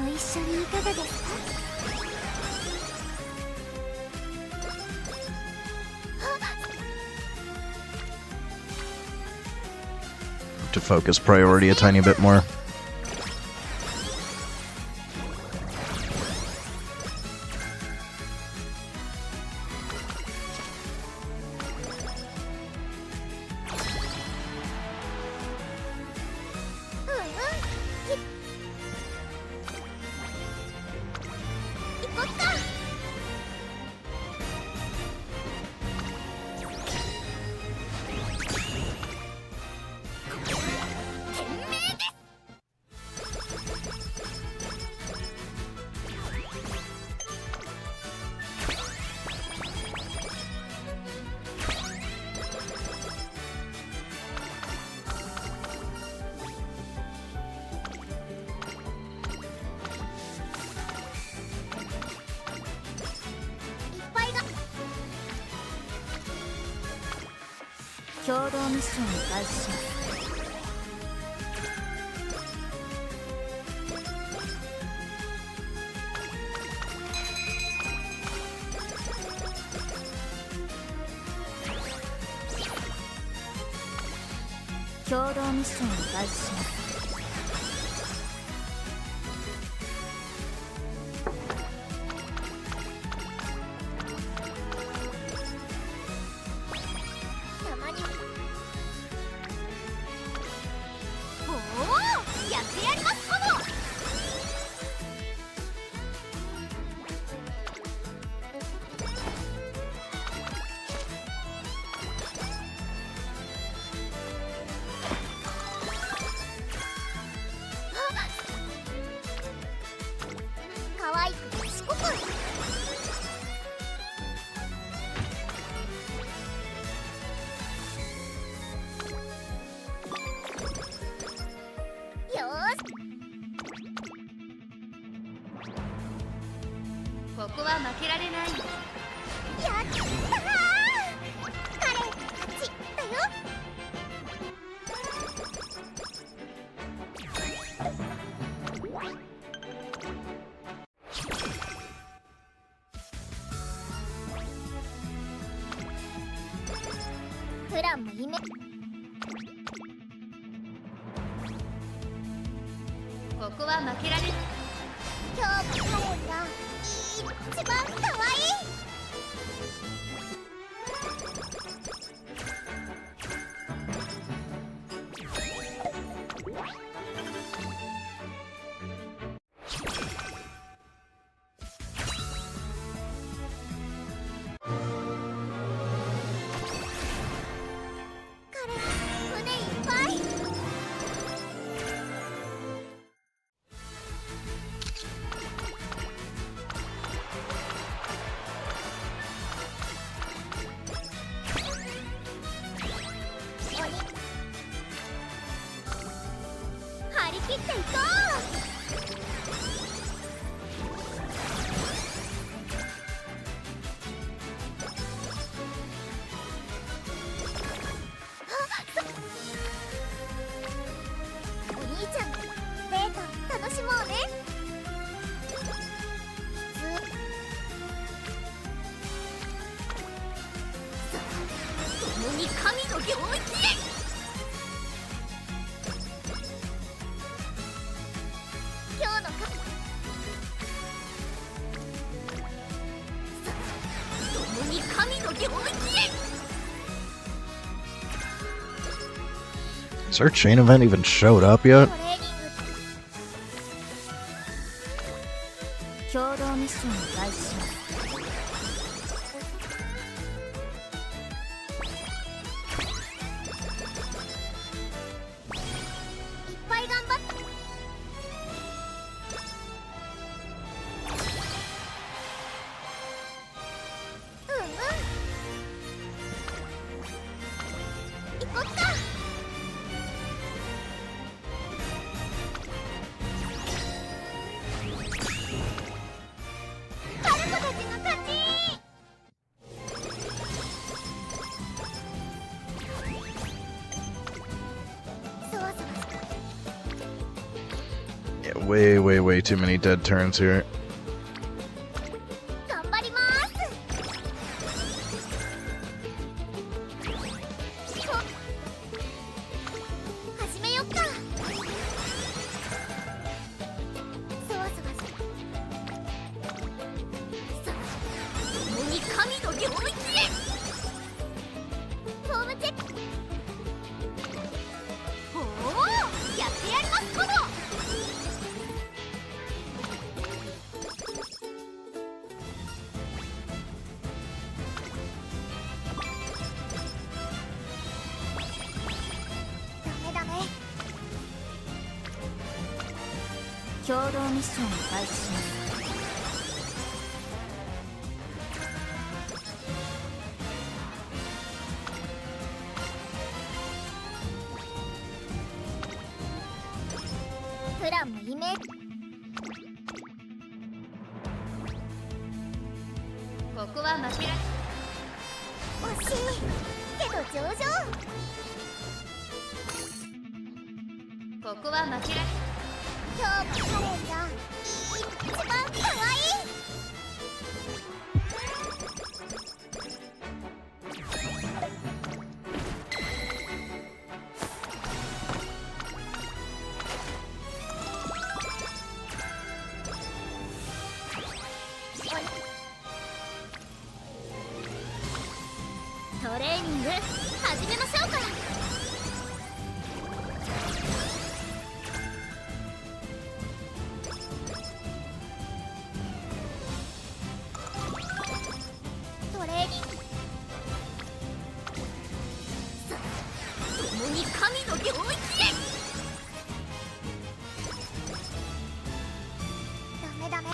ご一緒にいかがですか？ To focus priority a tiny bit more. うんうん。行こっか。 共同ミッションを開始します。共同ミッションを開始します。 たまにおお、やってやりますかも。可愛く賢く。 よーし。 ここは負けられない。やったー。カレン勝ちだよ。 プランもイメ。 ここは負けられない。今日もカレンが一番可愛い。 カレン胸いっぱい。 張り切っていこう。お兄ちゃん、デート楽しもうね。Has our chain event even showed up yet? トレーニング共同ミッションを開始します。いっぱい頑張って行こっか。パルコたちの勝ち。そわそわ Yeah, way too many dead turns here. 頑張ります。始めよっか。そわそわ共に神の領域へ。フォームチェック。おお、やってやりますこと。ダメ。共同ミッションを開始します。プランもイメージ。ここは負けら惜しいけど上々。ここは負けら今日もカレンちゃん一番かわいい。トレーニング始めましょうか。トレーニング共に神の領域へ。ダメ。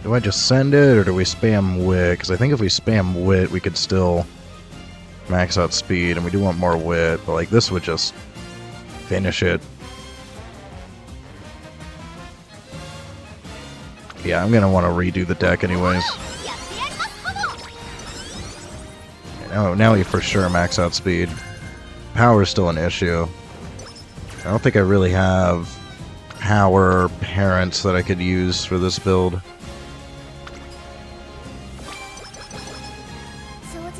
Do I just send it, or do we spam wit? Because I think if we spam wit, we could still max out speed, and we do want more wit, but like this would just finish it. Yeah, I'm gonna want to redo the deck anyways. やってやりますこと。Now we for sure max out speed. Power is still an issue. I don't think I really have power parents that I could use for this build. 正直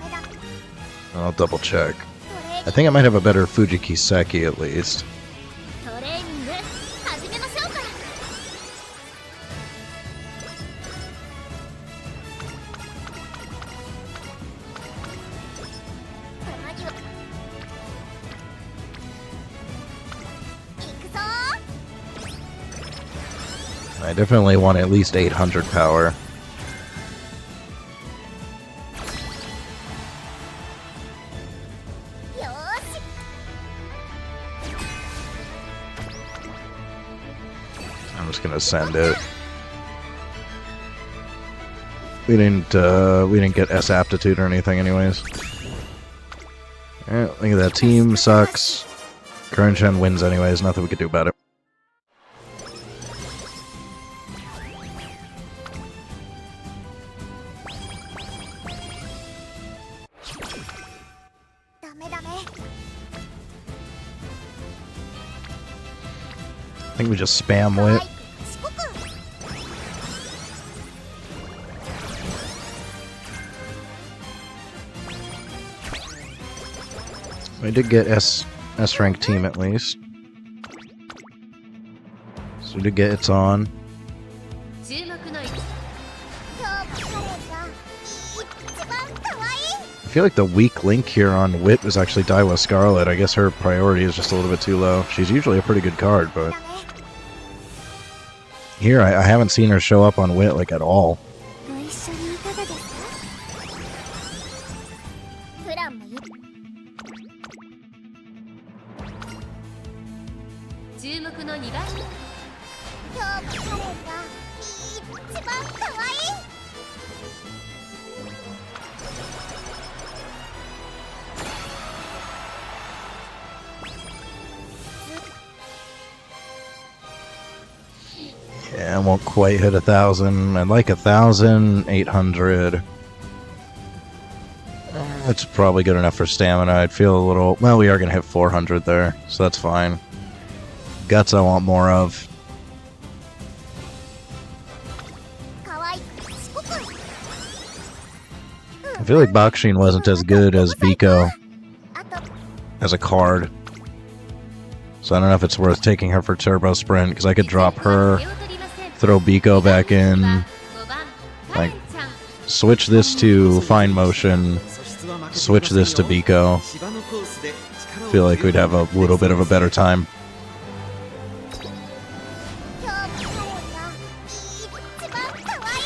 ダメ。 I'll double check. トレー I think I might have a better Fujikiseki at least. トレーニング始めましょうか。たまには行くぞ I definitely want at least 800 power. ー。よーし。 I'm just gonna send it. We didn't get S aptitude or anything anyways. Alright, look at that. Team sucks. Current Gen wins anyways, nothing we could do about it. ダメ。 I think we just spam wit. 賢く。 We did get S rank team at least. So we did get it's on. feel like the weak link here on Wit is actually Daiwa Scarlet. I guess her priority is just a little bit too low. She's usually a pretty good card, but here I haven't seen her show up on Wit like at all. ご一緒にいかがですか？プランもよ注目の2番人、今日もカレンが一番可愛い。Yeah, I won't quite hit 1,000. I'd like 1,800. It's probably good enough for stamina. I'd feel a little... Well, we are going to hit 400 there, so that's fine. Guts I want more of. 可愛い賢く。 I feel like Bakshin wasn't as good as Biko あと as a card. So I don't know if it's worth taking her for Turbo Sprint, because I could drop her, 手を取りません。 throw Biko back in, 5番カレンちゃん、 switch this to Fine Motion, 素質は負けて switch this to いませんよ Biko. 芝のコースで力を Feel like we'd have a little bit of a better time. 今日もカレンが一番可愛い。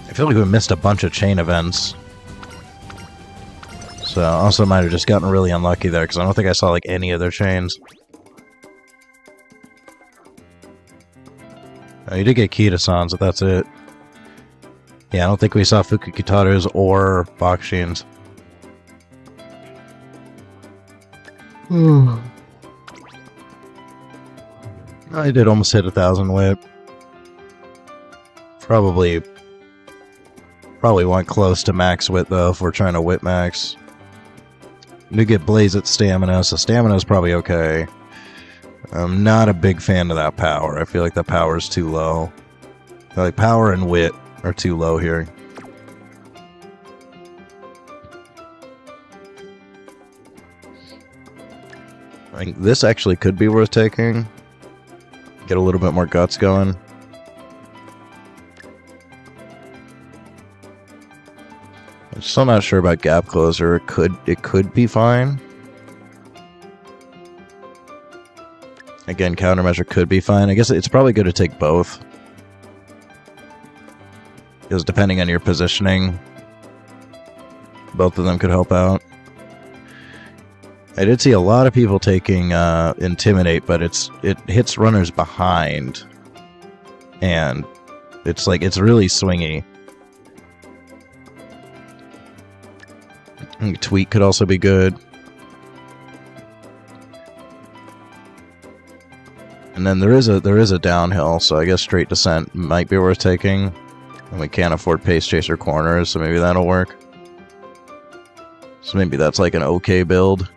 I feel like we missed a bunch of chain events. So also might have just gotten really unlucky there, because I don't think I saw like any of their chains. Oh, you did get Kita-sans, but that's it. Yeah, I don't think we saw Fukukitaru's or Bakshin's. I did almost hit 1,000 whip. Probably want close to max wit though if we're trying to wit max. We get Blaze at stamina, so stamina is probably okay. I'm not a big fan of that power. I feel like the power is too low. I feel like power and wit are too low here. I think this actually could be worth taking. Get a little bit more guts going. I'm still not sure about Gap Closer. It could be fine. Again, Countermeasure could be fine. I guess it's probably good to take both. Because depending on your positioning, both of them could help out. I did see a lot of people taking Intimidate, but it hits runners behind. And it's really swingy. I think Tweak could also be good. And then there is a downhill, so I guess Straight Descent might be worth taking. And we can't afford Pace Chaser corners, so maybe that'll work. So maybe that's like an okay build.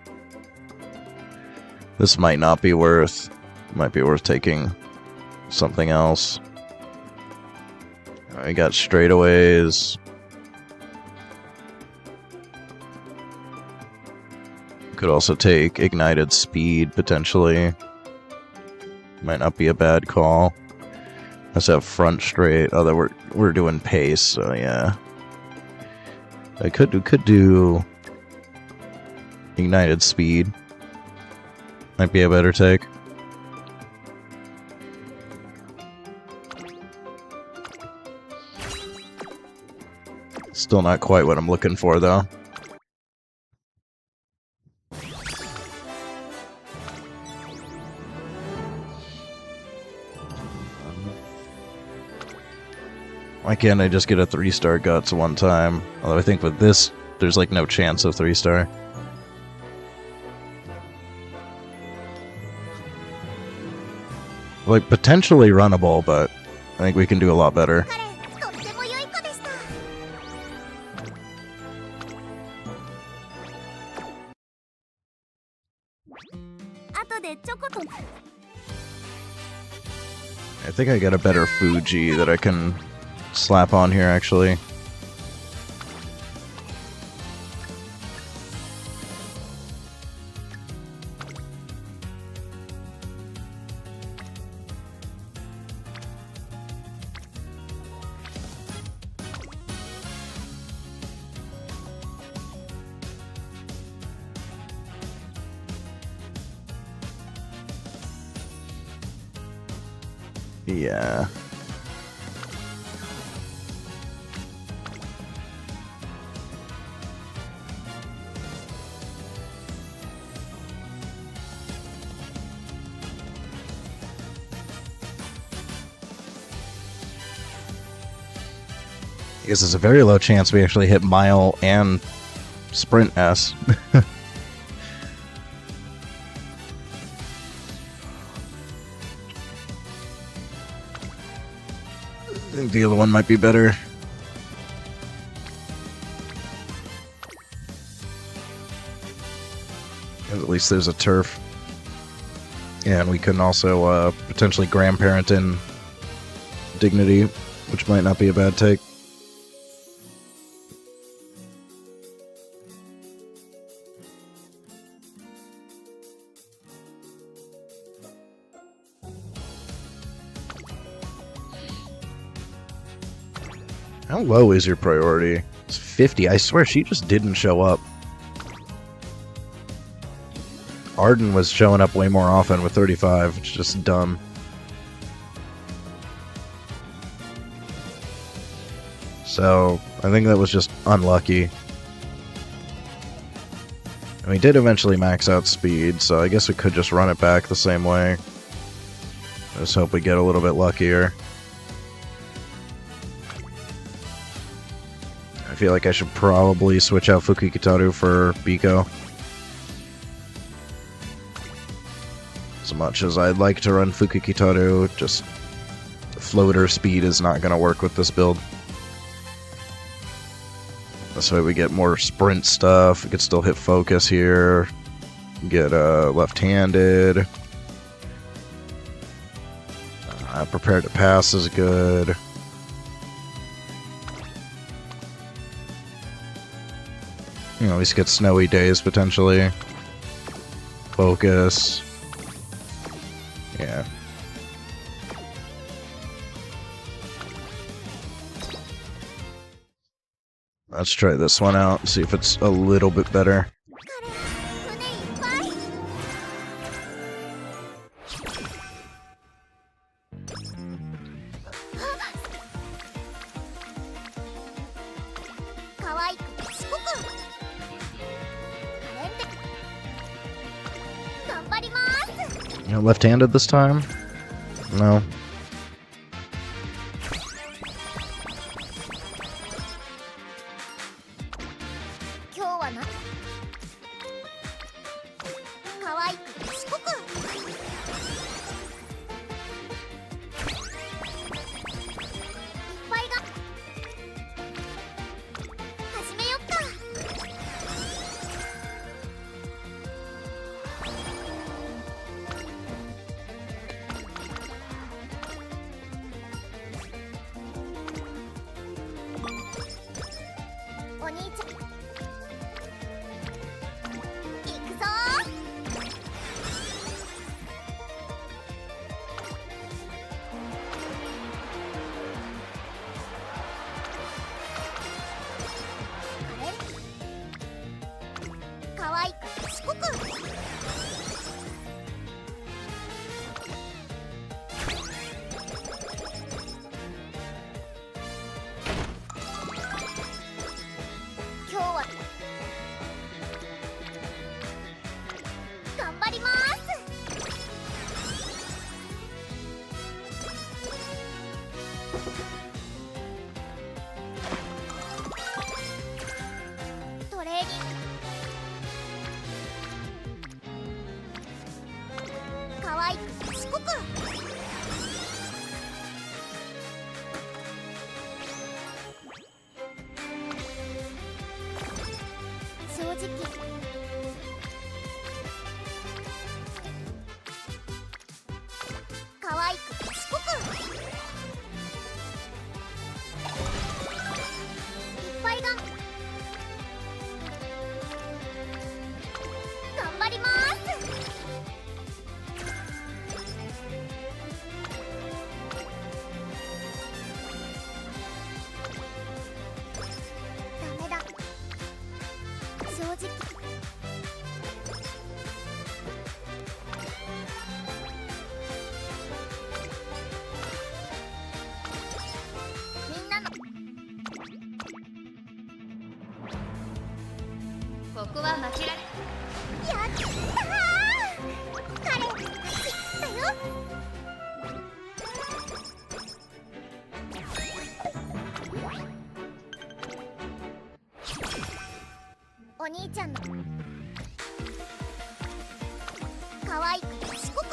This might not be worth... Might be worth taking something else. We got straightaways. Could also take Ignited Speed, potentially. Might not be a bad call. Let's have front straight. Although we're doing pace, so yeah. I could do Ignited Speed. Might be a better take. Still not quite what I'm looking for, though. Why can't I just get a 3-star Guts one time? Although I think with this, there's like no chance of 3-star. Like, potentially runnable, but I think we can do a lot better. カレンとっても良い子でした。 後でちょこっと I think I got a better Fuji that I can slap on here, actually. Yeah. I guess there's a very low chance we actually hit Mile and Sprint S. I think the other one might be better. At least there's a turf. Yeah, and we can also potentially grandparent in Dignity, which might not be a bad take. How low is your priority? It's 50. I swear she just didn't show up. Arden was showing up way more often with 35. It's just dumb. So, I think that was just unlucky. And we did eventually max out speed, so I guess we could just run it back the same way. Let's hope we get a little bit luckier. I feel like I should probably switch out Fukikitaru for Biko. As much as I'd like to run Fukikitaru, just floater speed is not going to work with this build. This way we get more sprint stuff, we could still hit focus here, get left-handed. Prepared to pass is good. You know, at least get snowy days, potentially. Focus. Yeah. Let's try this one out and see if it's a little bit better. You know, left-handed this time? No. ここは負けられやったー、彼の勝ちだよ。お兄ちゃんの可愛く賢く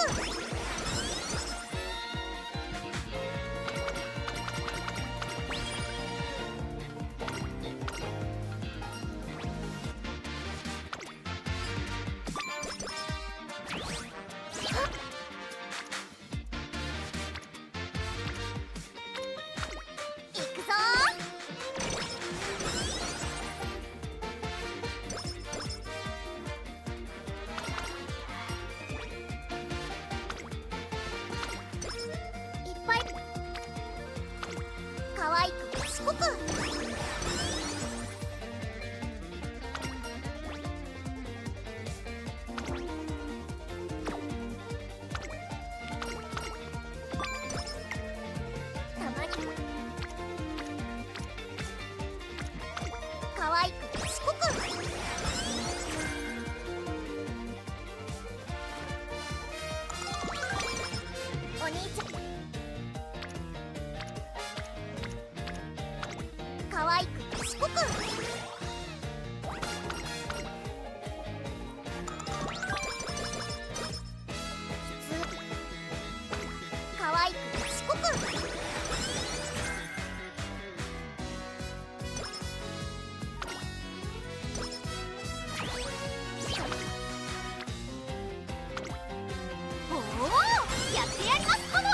いくぞー、いっぱい可愛く賢くたまに可愛く賢くお兄ちゃん可愛く賢く可愛く賢くおお、やってやりますかも。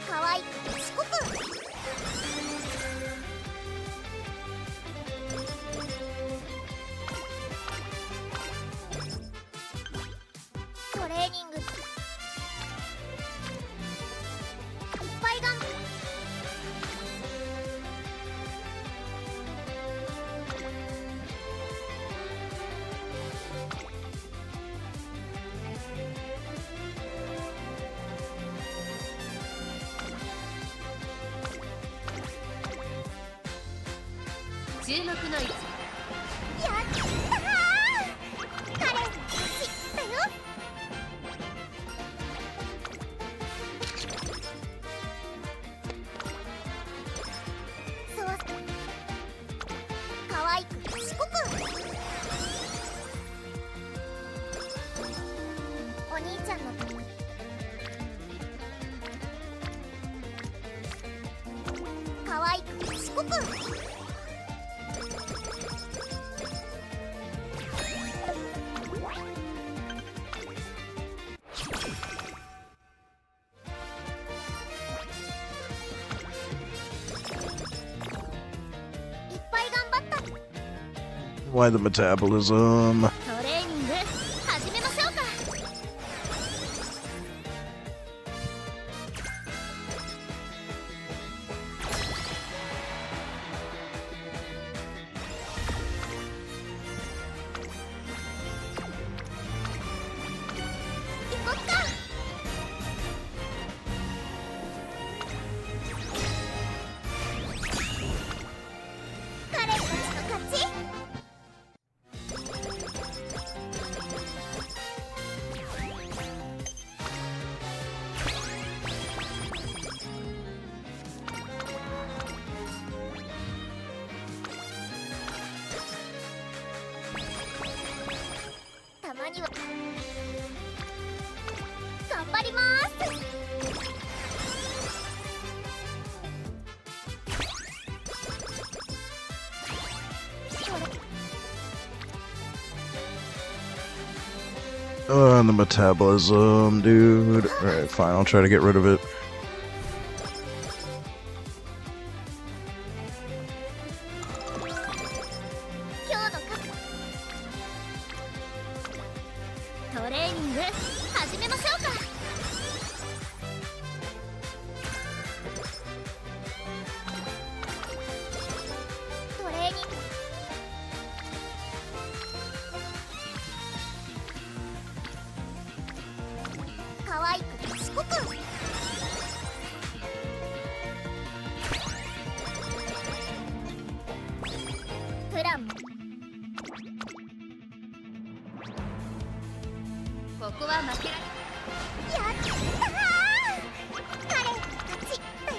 可愛く賢くトレーニングいっぱい注目の位置やったー、彼の勝ちだよ。そう可愛く賢くお兄ちゃんの可愛く賢くいっぱい頑張った。 Why the metabolism? トレーニング始めましょうか。行こっか。彼たちの勝ち。たまには頑張ります。Oh, the metabolism, dude. Alright, fine, I'll try to get rid of it. 今日のトレーニング始めましょうか。トレーニング可愛くぽくプランここは負けられやったー彼勝ちだよ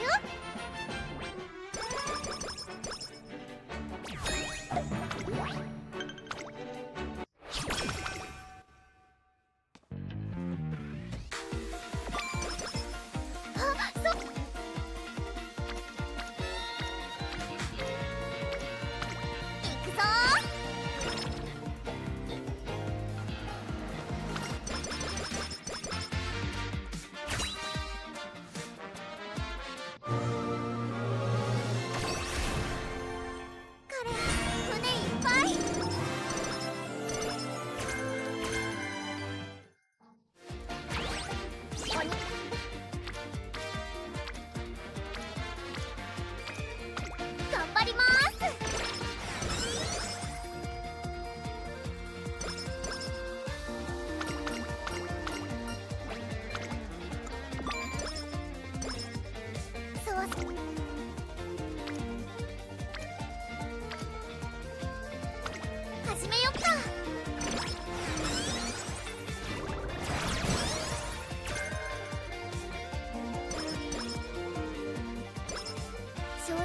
あそ行くぞ彼胸いっぱいおに頑張りますそう始めよっか正直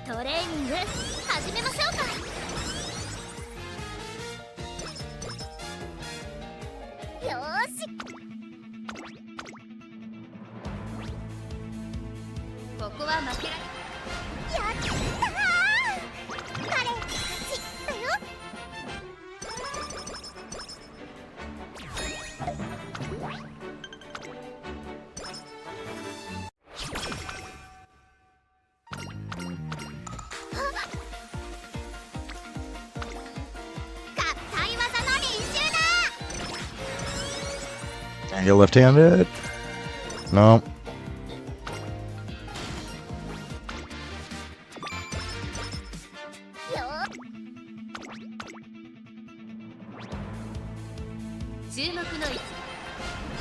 トレーニング始めましょうかよーしここは負けられやったー彼勝ちだよ合体技の練習だ And you're left-handed? No. よ注目の位置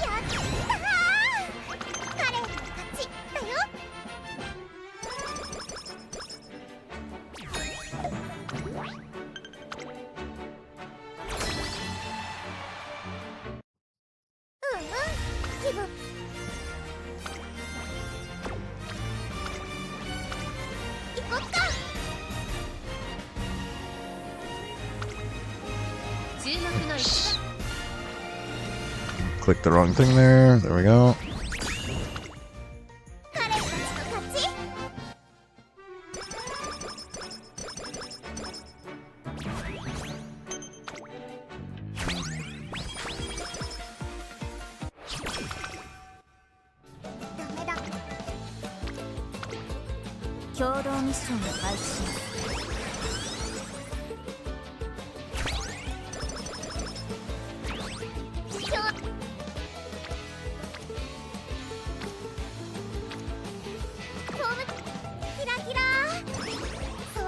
やったー彼勝ちだよ気分行こっか注目の位置 Click the wrong thing there. There we go. 彼たちの勝ちダメだ共同ミッションを開始しますフォームキラキラそうそう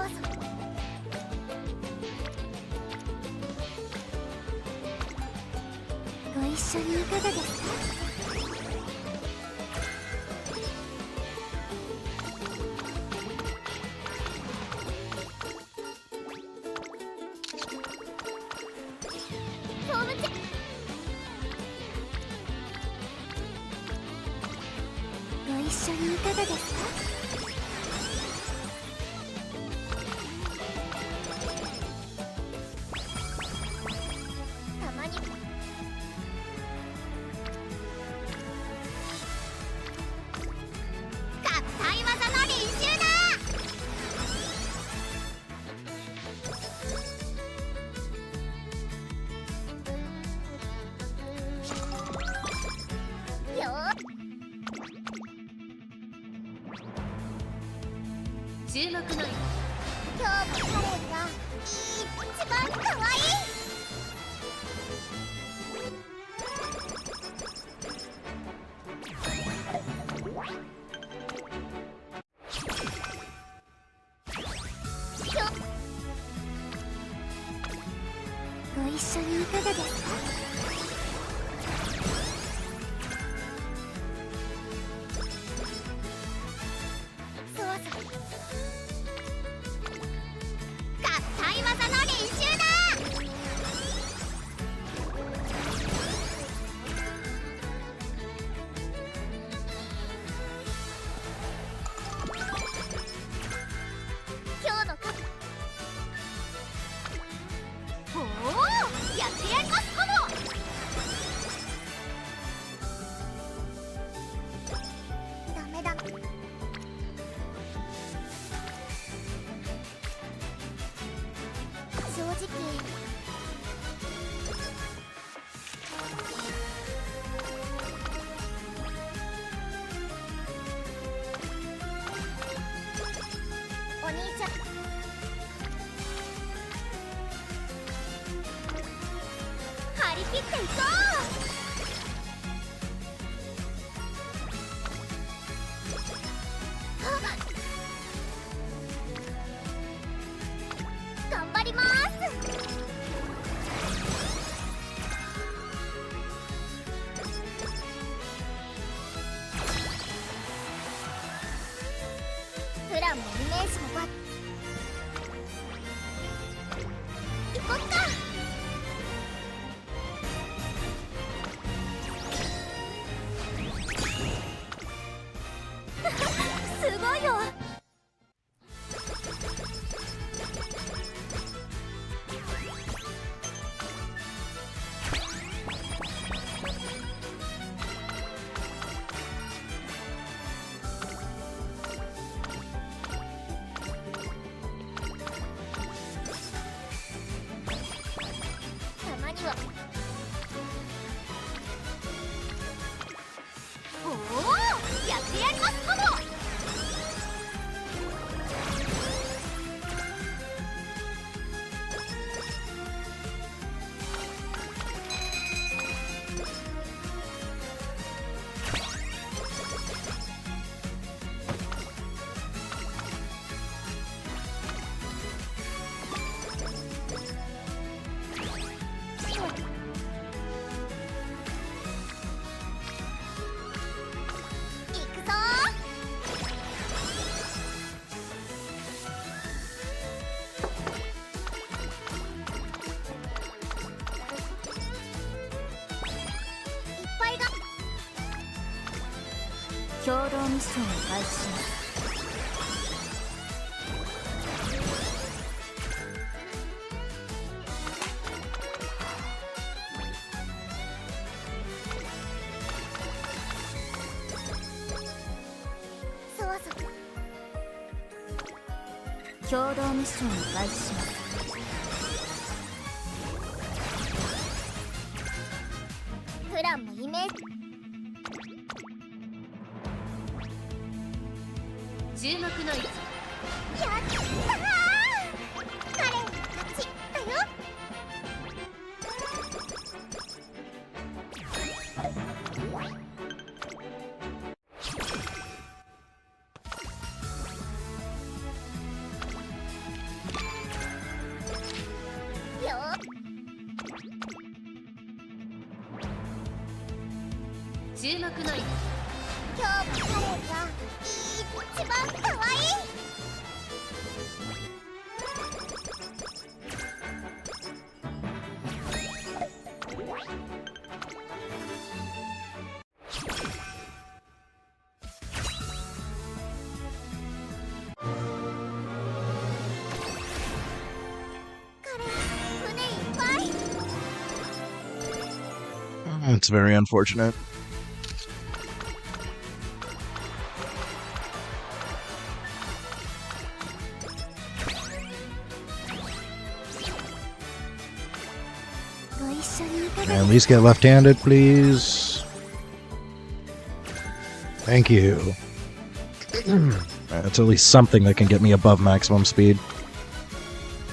ご一緒にいかがですかフォームチェご一緒にいかがですかたまに合体技の練習だよ注目の位置今日も彼が一番可愛いご一緒にいかがですか？そうそう、合体技の練習だ。今日のおお、やってやりますかも。ダメだ。正直お兄ちゃん、張り切っていこう。頑張ります。プランもイメージもばっ行こっか。すごいよ。たまにはおお、やってやりますかも。行くぞー。いっぱいが共同ミッションを開始します。そうそう、共同ミッションを開始します。プランもイメージ注目の位置。やったー。カレンの勝ちだよ。よ注目の位置。今日もカレンが一番可愛い。カレン、胸いっぱい。It's very unfortunate. At least get left-handed, please. Thank you. That's at least something that can get me above maximum speed.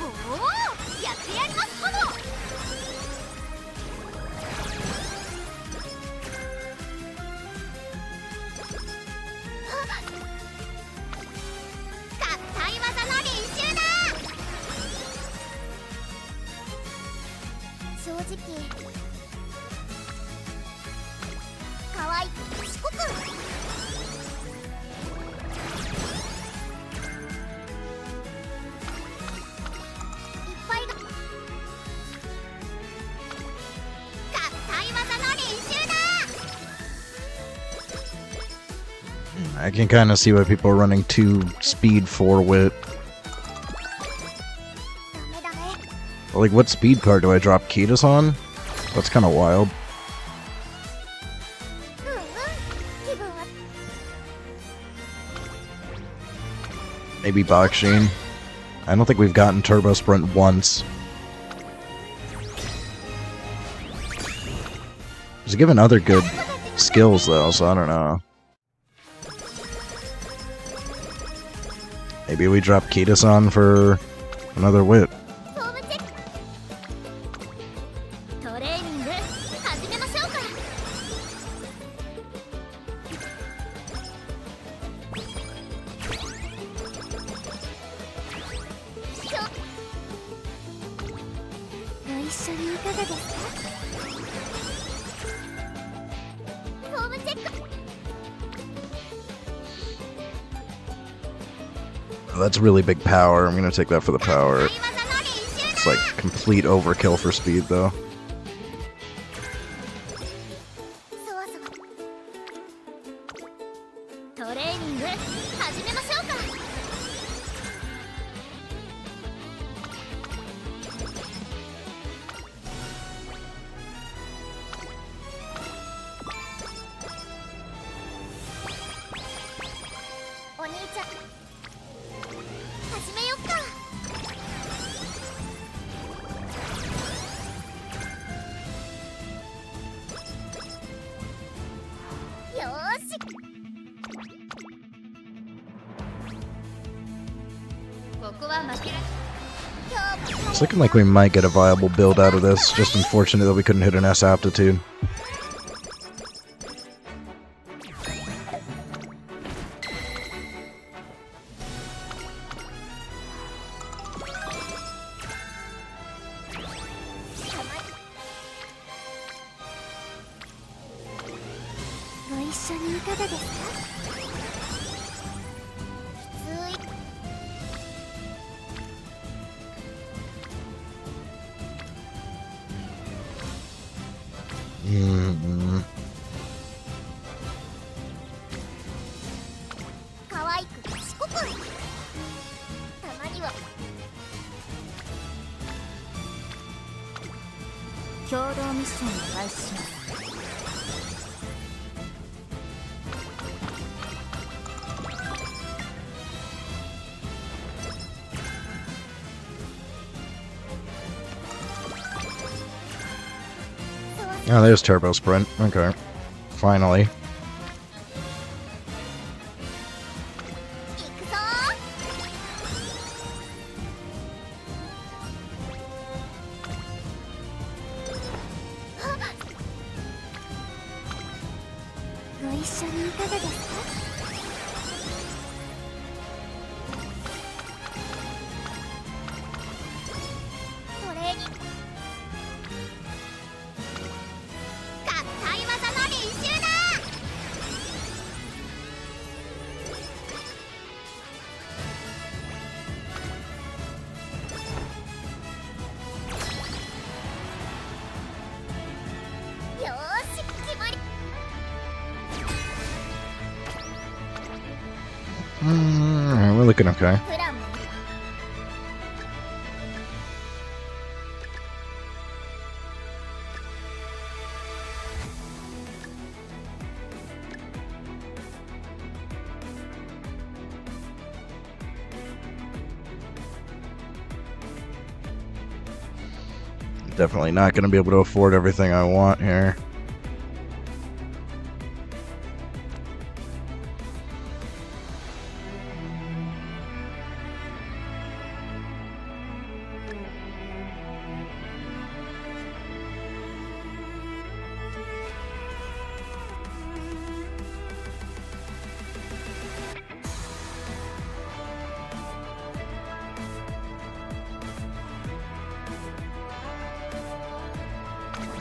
おお、やってやりますかも。合体技の練習だ。直可愛く賢くいっぱいが合体技の練習だ。 I can kind of see why people are running 2 speed 4 wit. ダメダメ。 Like, what speed card do I drop Kitas on? That's kind of wild. 気分は Maybe Baksheen. I don't think we've gotten Turbo Sprint once. He's given other good skills, though, so I don't know. Maybe we drop Kitas on for another wit. フォームチェック。トレーニング始めましょうか。ご一緒にいかがですか。フォームチェック。 That's really big power. I'm gonna take that for the power. 合体技の練習 It's だ。 like complete overkill for speed, though. そわそわ。トレーニング始めましょうか。お兄ちゃん始めよっか。よーし。ここは負けら今日も It's looking like we might get a viable build out of this. Just unfortunate that we couldn't hit an S aptitude. ご一緒にいかがですか。きつい。 可愛く賢く。たまには共同ミッションを開始します。 Oh, there's Turbo Sprint. Okay. Finally. 行くぞー。ご一緒にいかがですか。トレーニング合体技の練習だ。よーし決まり。 We're looking okay. プランも Definitely not going to be able to afford everything I want here.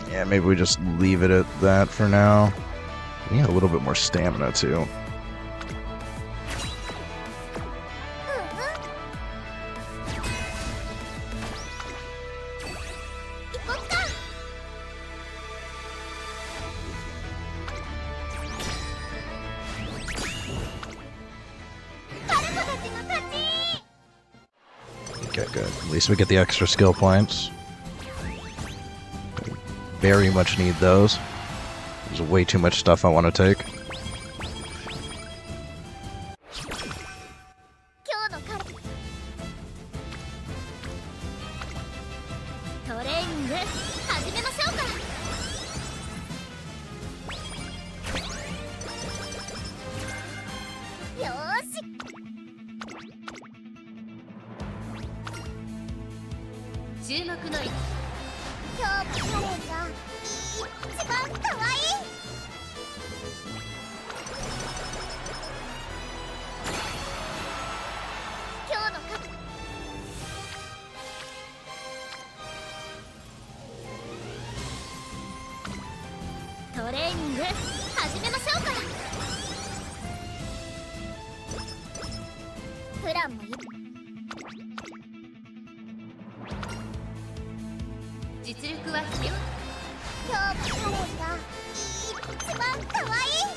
Yeah, maybe we just leave it at that for now. We need a little bit more stamina, too. 行こっか。パルコたちの勝ち。 Okay, good. At least we get the extra skill points. Very much need those. There's way too much stuff I want to take. 今日のカルトレーニング始めましょうか。よーし。注目の今日もカレンが一番可愛い。今日のカトレーニング始めましょうか。プランもいい。実力は必要。今日もカレンが一番可愛い。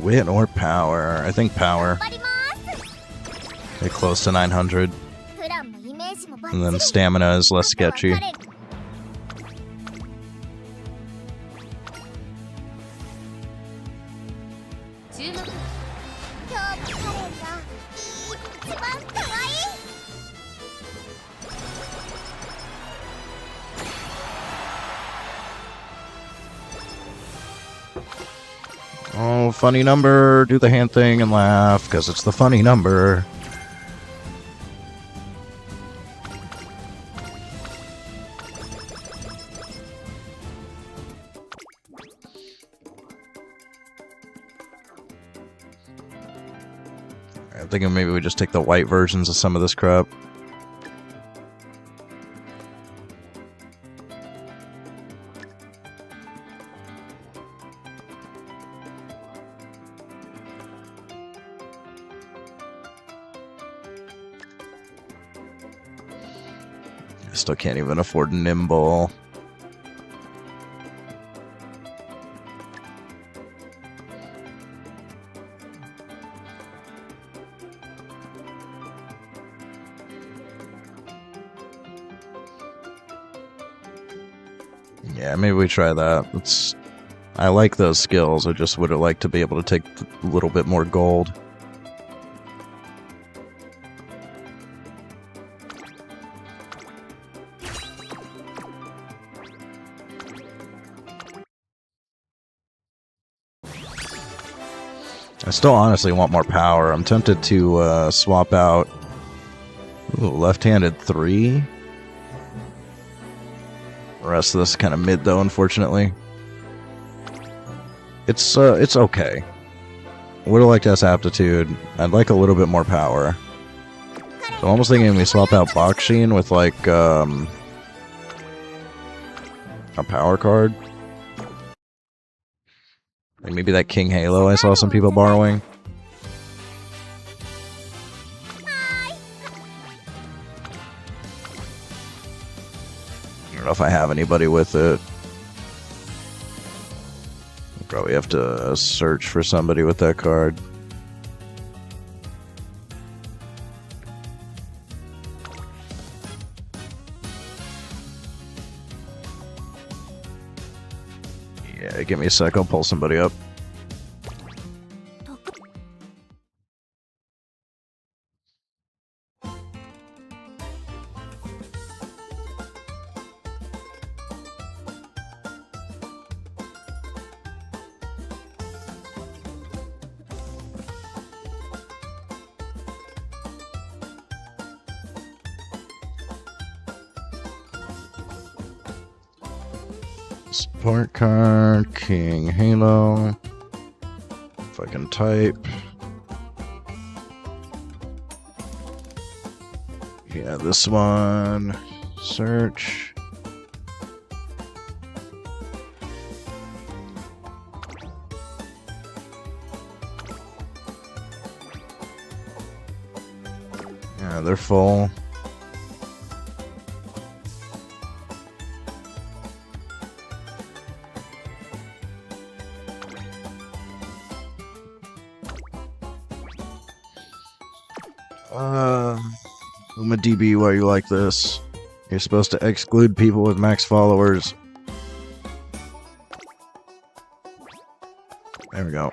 Wit or power? I think power. 頑張ります。 Get close to 900. プランもイメージもバッチ And リ。 then stamina is less あとは sketchy. カレン注目。今日もカレンが一番可愛い。 Oh, funny number. Do the hand thing and laugh, because it's the funny number. I'm thinking maybe we just take the white versions of some of this crap. Still can't even afford nimble. Yeah, maybe we try that. I like those skills. I just would have liked to be able to take a little bit more gold. I still honestly want more power. I'm tempted to swap out left-handed 3. The rest of this is kind of mid, though, unfortunately. It's okay. Would have liked S aptitude. I'd like a little bit more power. So I'm almost thinking we swap out Bakshin with, like, a power card. Like maybe that King Halo I saw some people borrowing. I don't know if I have anybody with it. Probably have to search for somebody with that card. Yeah, give me a sec, I'll pull somebody up. Support card, King Halo. If I can type. Yeah, this one. Search. Yeah, they're full. DB, why you like this? You're supposed to exclude people with max followers. There we go.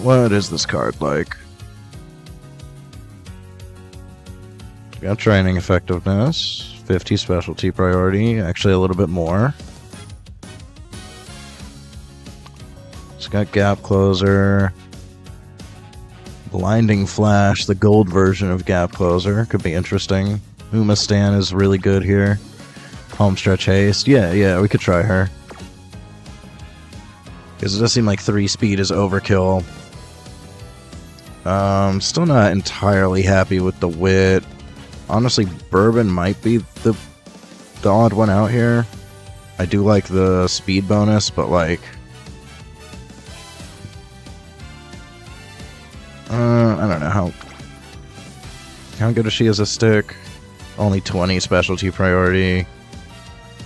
What is this card like? Got training effectiveness, 50 specialty priority, actually a little bit more. It's got gap closer, blinding flash, the gold version of gap closer, could be interesting. Uma Stan is really good here. Home stretch haste, yeah, we could try her. Because it does seem like 3 speed is overkill. Still not entirely happy with the wit. Honestly, Bourbon might be the odd one out here. I do like the speed bonus, but like... I don't know how good is she as a stick? Only 20 specialty priority.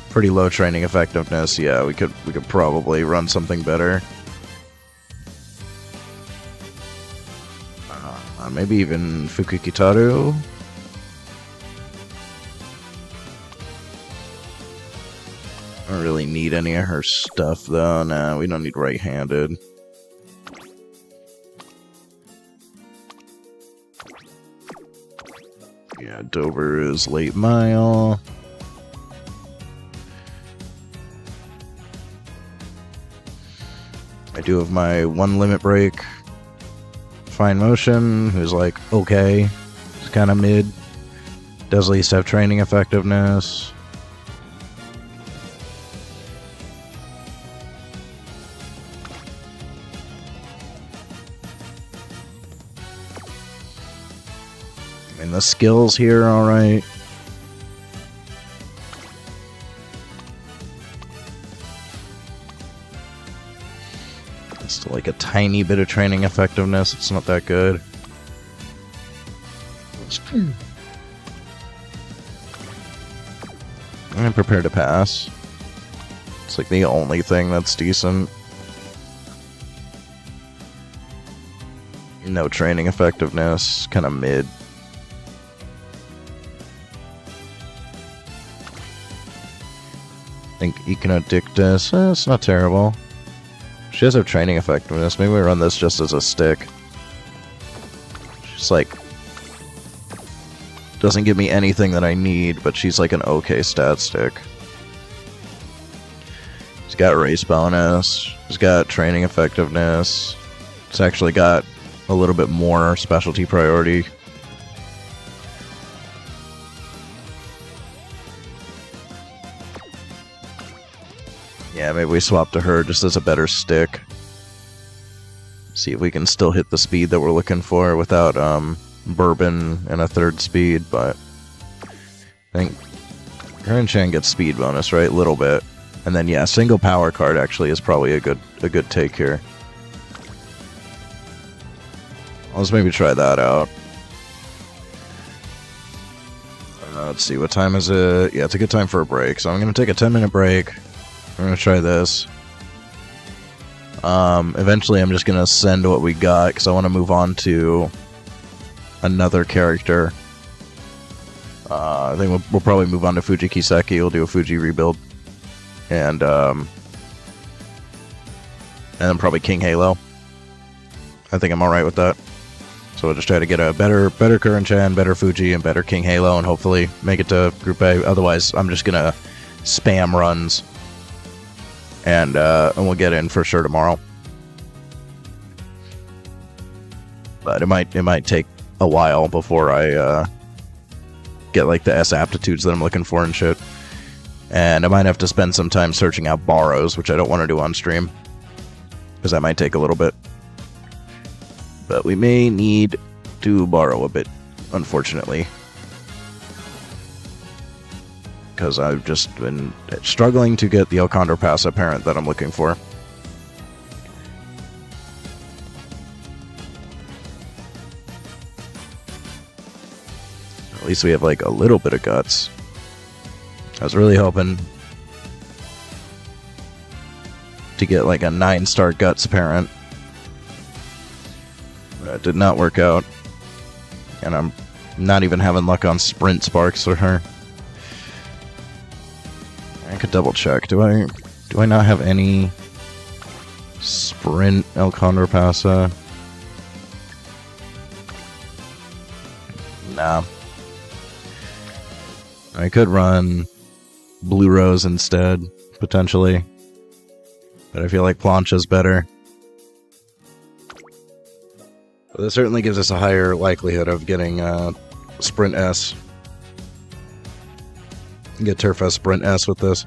Pretty low training effectiveness. Yeah, we could probably run something better. Maybe even Fukukitaru. I don't really need any of her stuff, though. Nah, we don't need right-handed. Yeah, Dover is late mile. I do have my 1 limit break. Fine Motion, who's like, okay. It's kind of mid. Does at least have training effectiveness. I mean, the skills here are alright. Just like a tiny bit of training effectiveness. It's not that good. I'm prepared to pass. It's like the only thing that's decent. No training effectiveness. Kind of mid. I think Econodictus. It's not terrible. She does have training effectiveness. Maybe we run this just as a stick. She's like... doesn't give me anything that I need, but she's like an okay stat stick. She's got race bonus. She's got training effectiveness. It's actually got a little bit more specialty priority. Yeah, maybe we swap to her just as a better stick. See if we can still hit the speed that we're looking for without Bourbon and a 3rd speed, but I think Karen-chan gets speed bonus, right? A little bit. And then yeah, single power card actually is probably a good take here. Let's maybe try that out. Let's see, what time is it? Yeah, it's a good time for a break, so I'm going to take a 10-minute break. We're going to try this. Eventually I'm just going to send what we got, because I want to move on to another character. I think we'll probably move on to Fuji Kiseki. We'll do a Fuji rebuild. And then probably King Halo. I think I'm alright with that. So we'll just try to get a better Kuren-chan, better Fuji, and better King Halo, and hopefully make it to Group A. Otherwise, I'm just going to spam runs. and we'll get in for sure tomorrow. But it might take a while before I get like the S aptitudes that I'm looking for and shit. And I might have to spend some time searching out borrows, which I don't want to do on stream, because that might take a little bit. But we may need to borrow a bit, unfortunately, because I've just been struggling to get the El Condor Pasa parent that I'm looking for. At least we have like a little bit of guts. I was really hoping to get like a 9-star guts parent. That did not work out. And I'm not even having luck on sprint sparks for her. I could double check. Do I not have any sprint El Condor Pasa? Nah. I could run Blue Rose instead, potentially. But I feel like Plancha's better. But this certainly gives us a higher likelihood of getting Sprint S. Get Turf S Sprint S with this.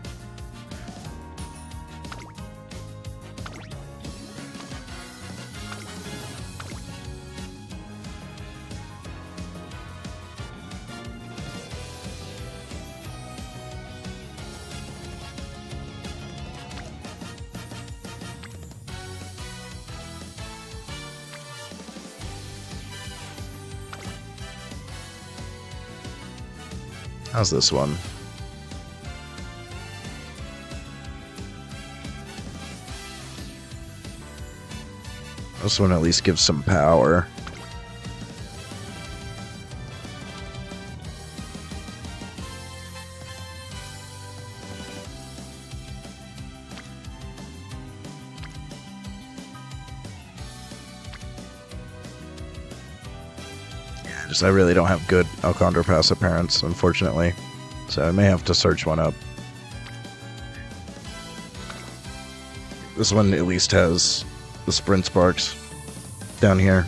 How's this one? This one at least gives some power. I really don't have good El Condor Pasa parents, unfortunately. So I may have to search one up. This one at least has the sprint sparks down here.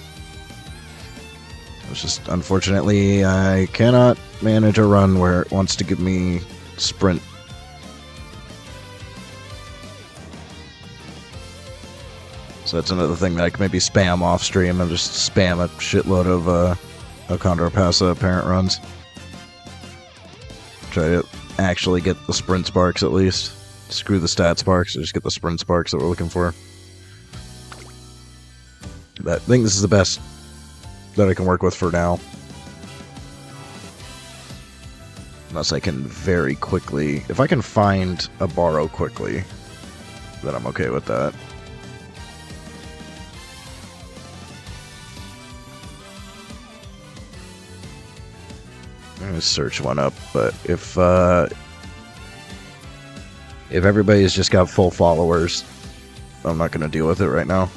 It's just, unfortunately, I cannot manage a run where it wants to give me sprint. So that's another thing that I can maybe spam off stream and just spam a shitload of El Condor Pasa parent runs. Try to actually get the sprint sparks at least. Screw the stat sparks, just get the sprint sparks that we're looking for. But I think this is the best that I can work with for now. Unless I can very quickly... If I can find a borrow quickly, then I'm okay with that. I'm gonna search one up, but if everybody's just got full followers, I'm not gonna deal with it right now.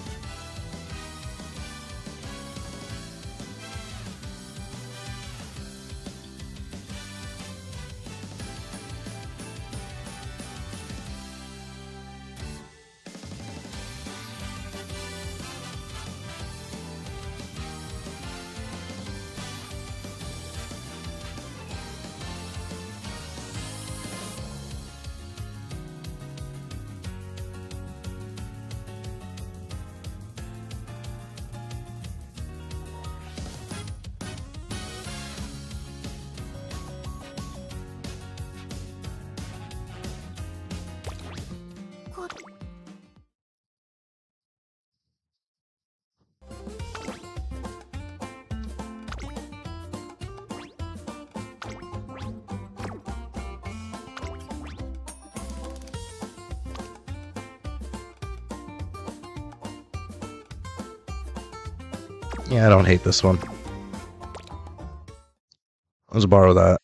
Yeah, I don't hate this one. Let's borrow that.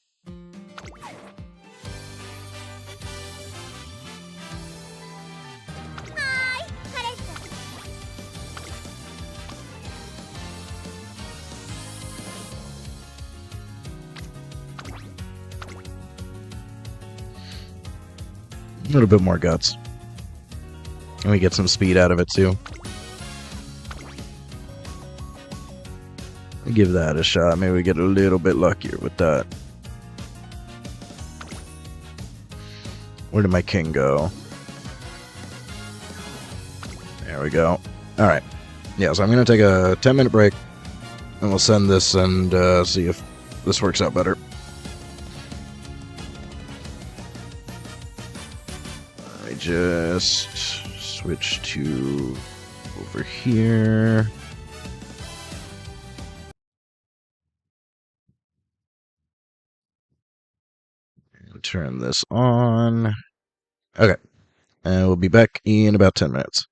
A little bit more guts. And we get some speed out of it too. Give that a shot. Maybe we get a little bit luckier with that. Where did my king go? There we go. Alright. Yeah, so I'm going to take a 10-minute break. And we'll send this and see if this works out better. I just switch to over here. Turn this on. Okay. And we'll be back in about 10 minutes.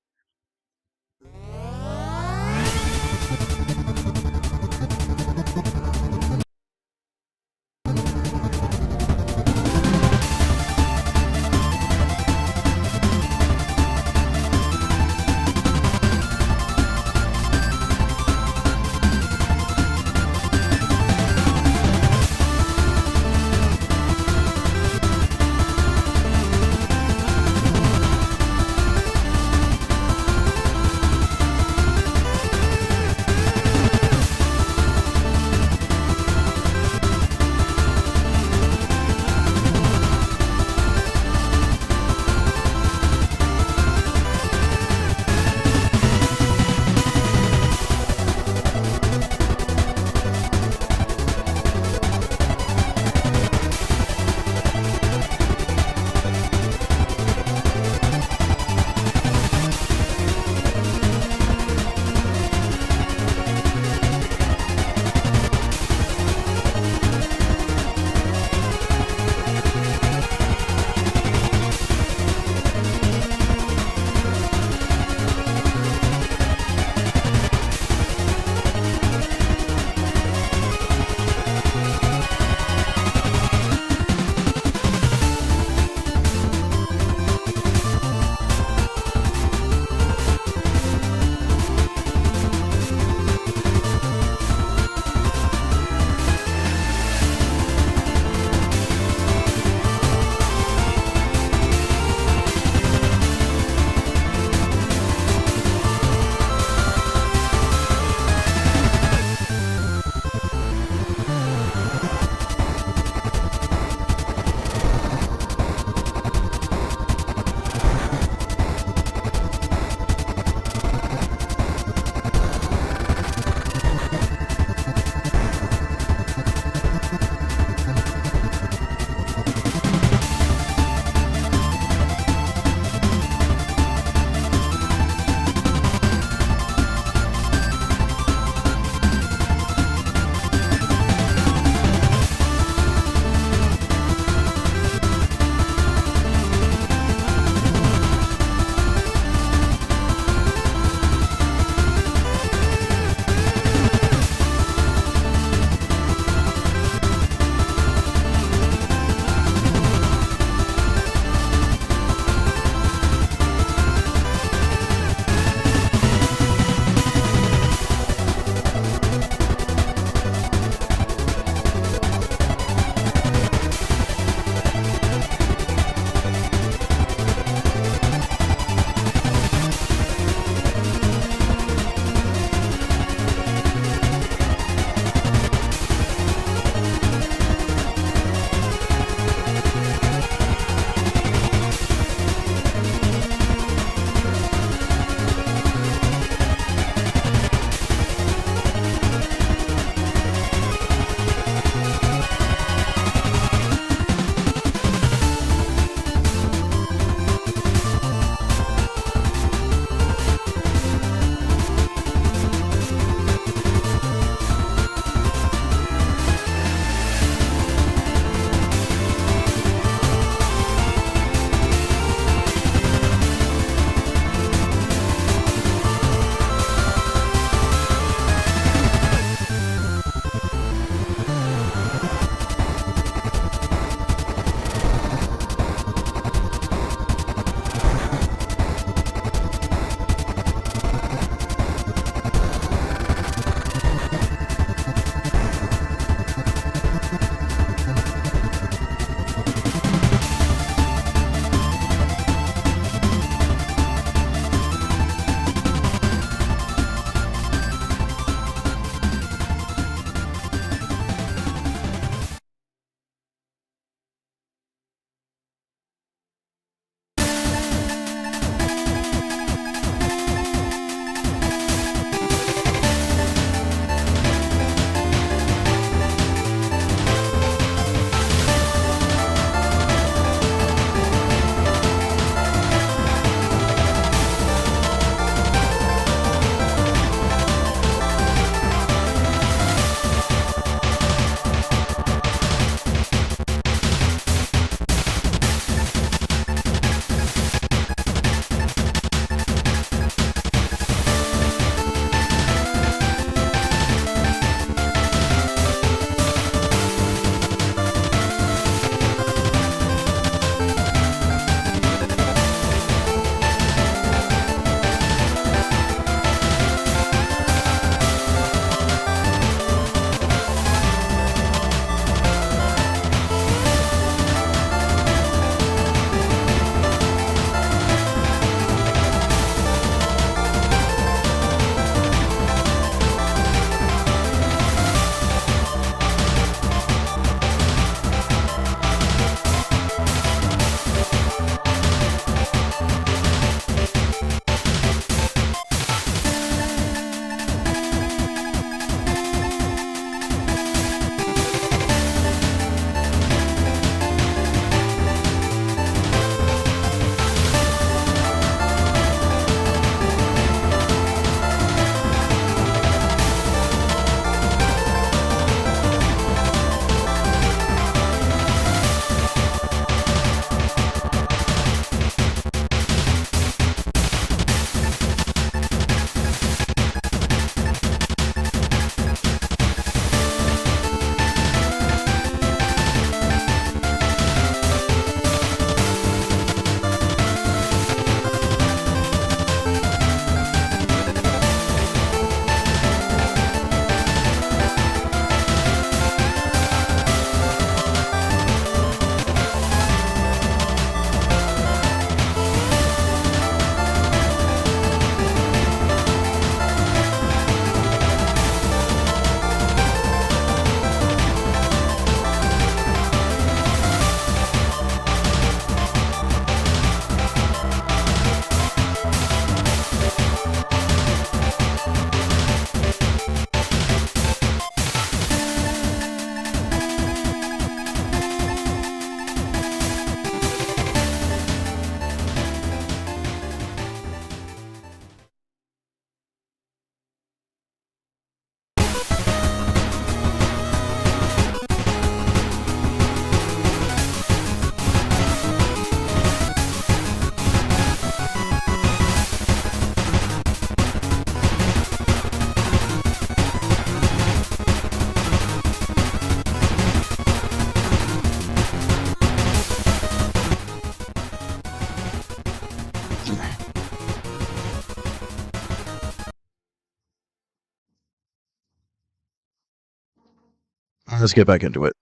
let's get back into it.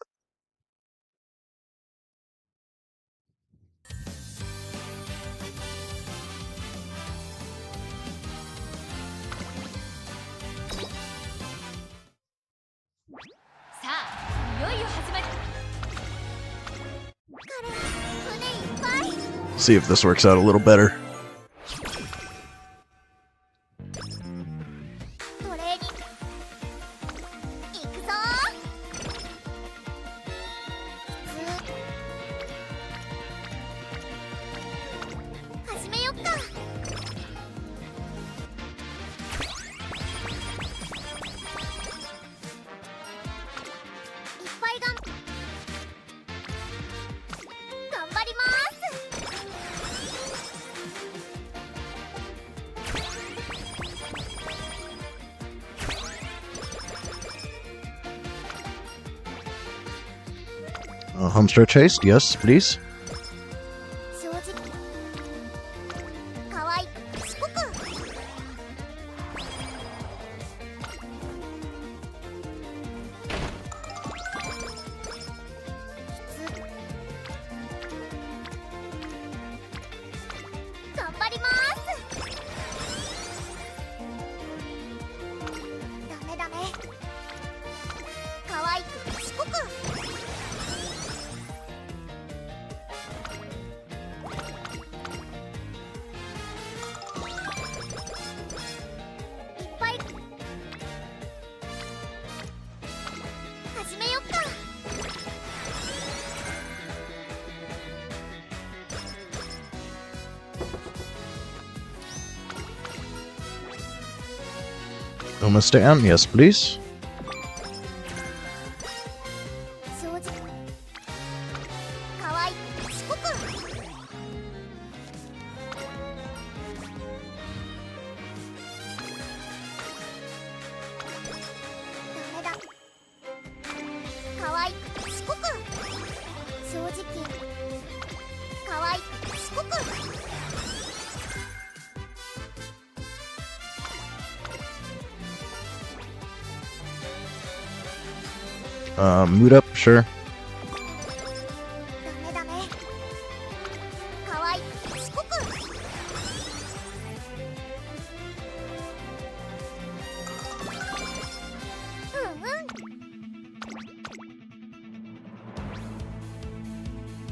See if this works out a little better. トレーニング行くぞ始めよっかいっぱい頑張ります Home stretch haste, yes, please. 正直可愛く賢く頑張りますダメダメ可愛く賢く 始めよっか Almost down, yes, please. 正直可愛く賢くダメだ可愛く賢く正直可愛く賢く Mood up, sure. ダメダメ可愛く賢く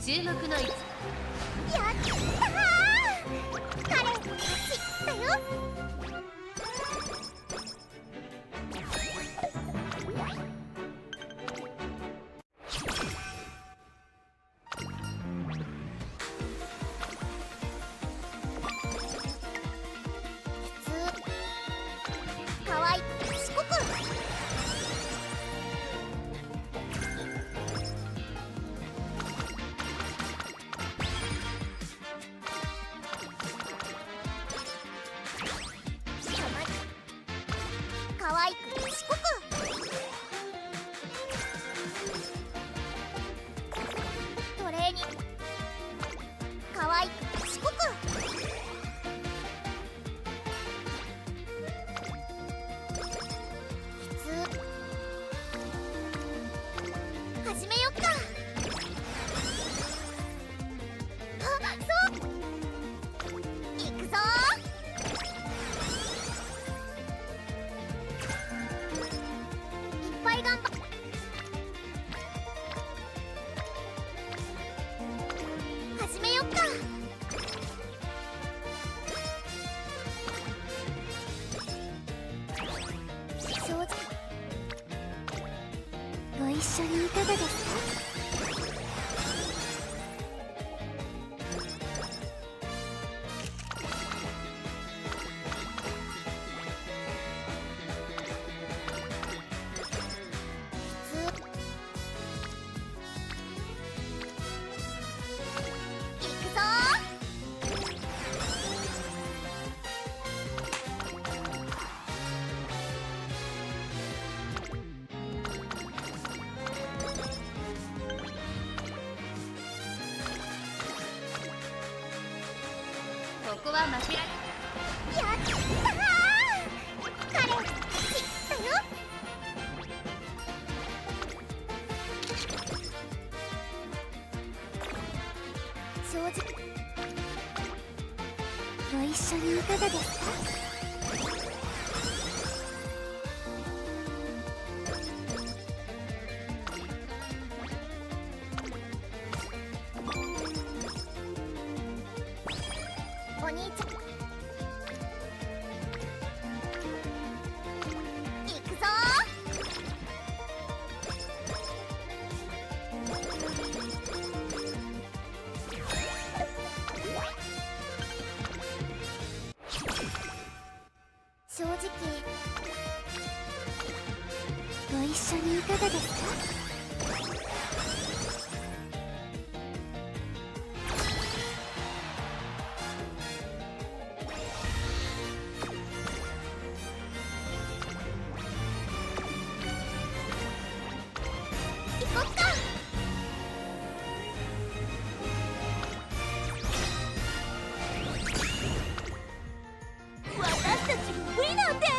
注目の位置。やったー彼勝ちだよ 可愛く賢く 可愛く賢くトレーニング可愛く賢く 始めよっかあ、そう行くぞいっぱい頑張始めよっか正直ご一緒にいかがですか ここは負けられやったー彼勝ちだよ正直ご一緒にいかがですか？お兄ちゃん行くぞ正直ご一緒にいかがですか？行こっか。私たちウィナーです。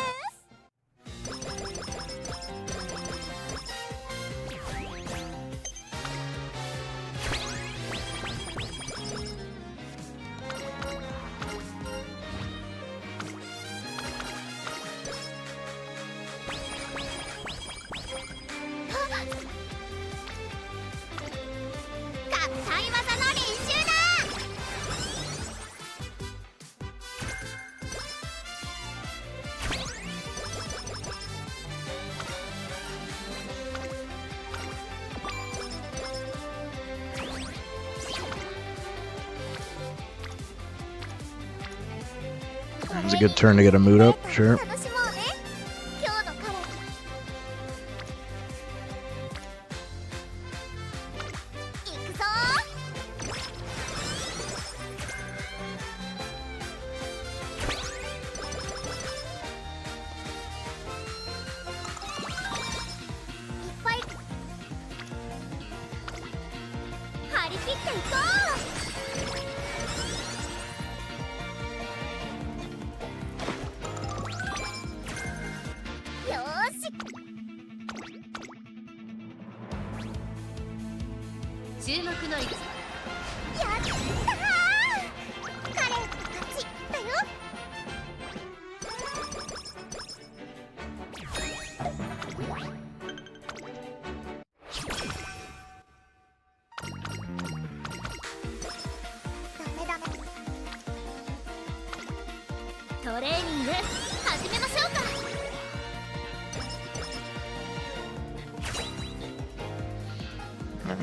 合体技の練習だ。It's a good turn to get a mood up, sure. 楽しもうね。今日の彼。行くぞいっぱい張り切っていこう。よーし注目の戦。やったー彼の勝ちだよ。ダメダメトレーニング始めましょうか。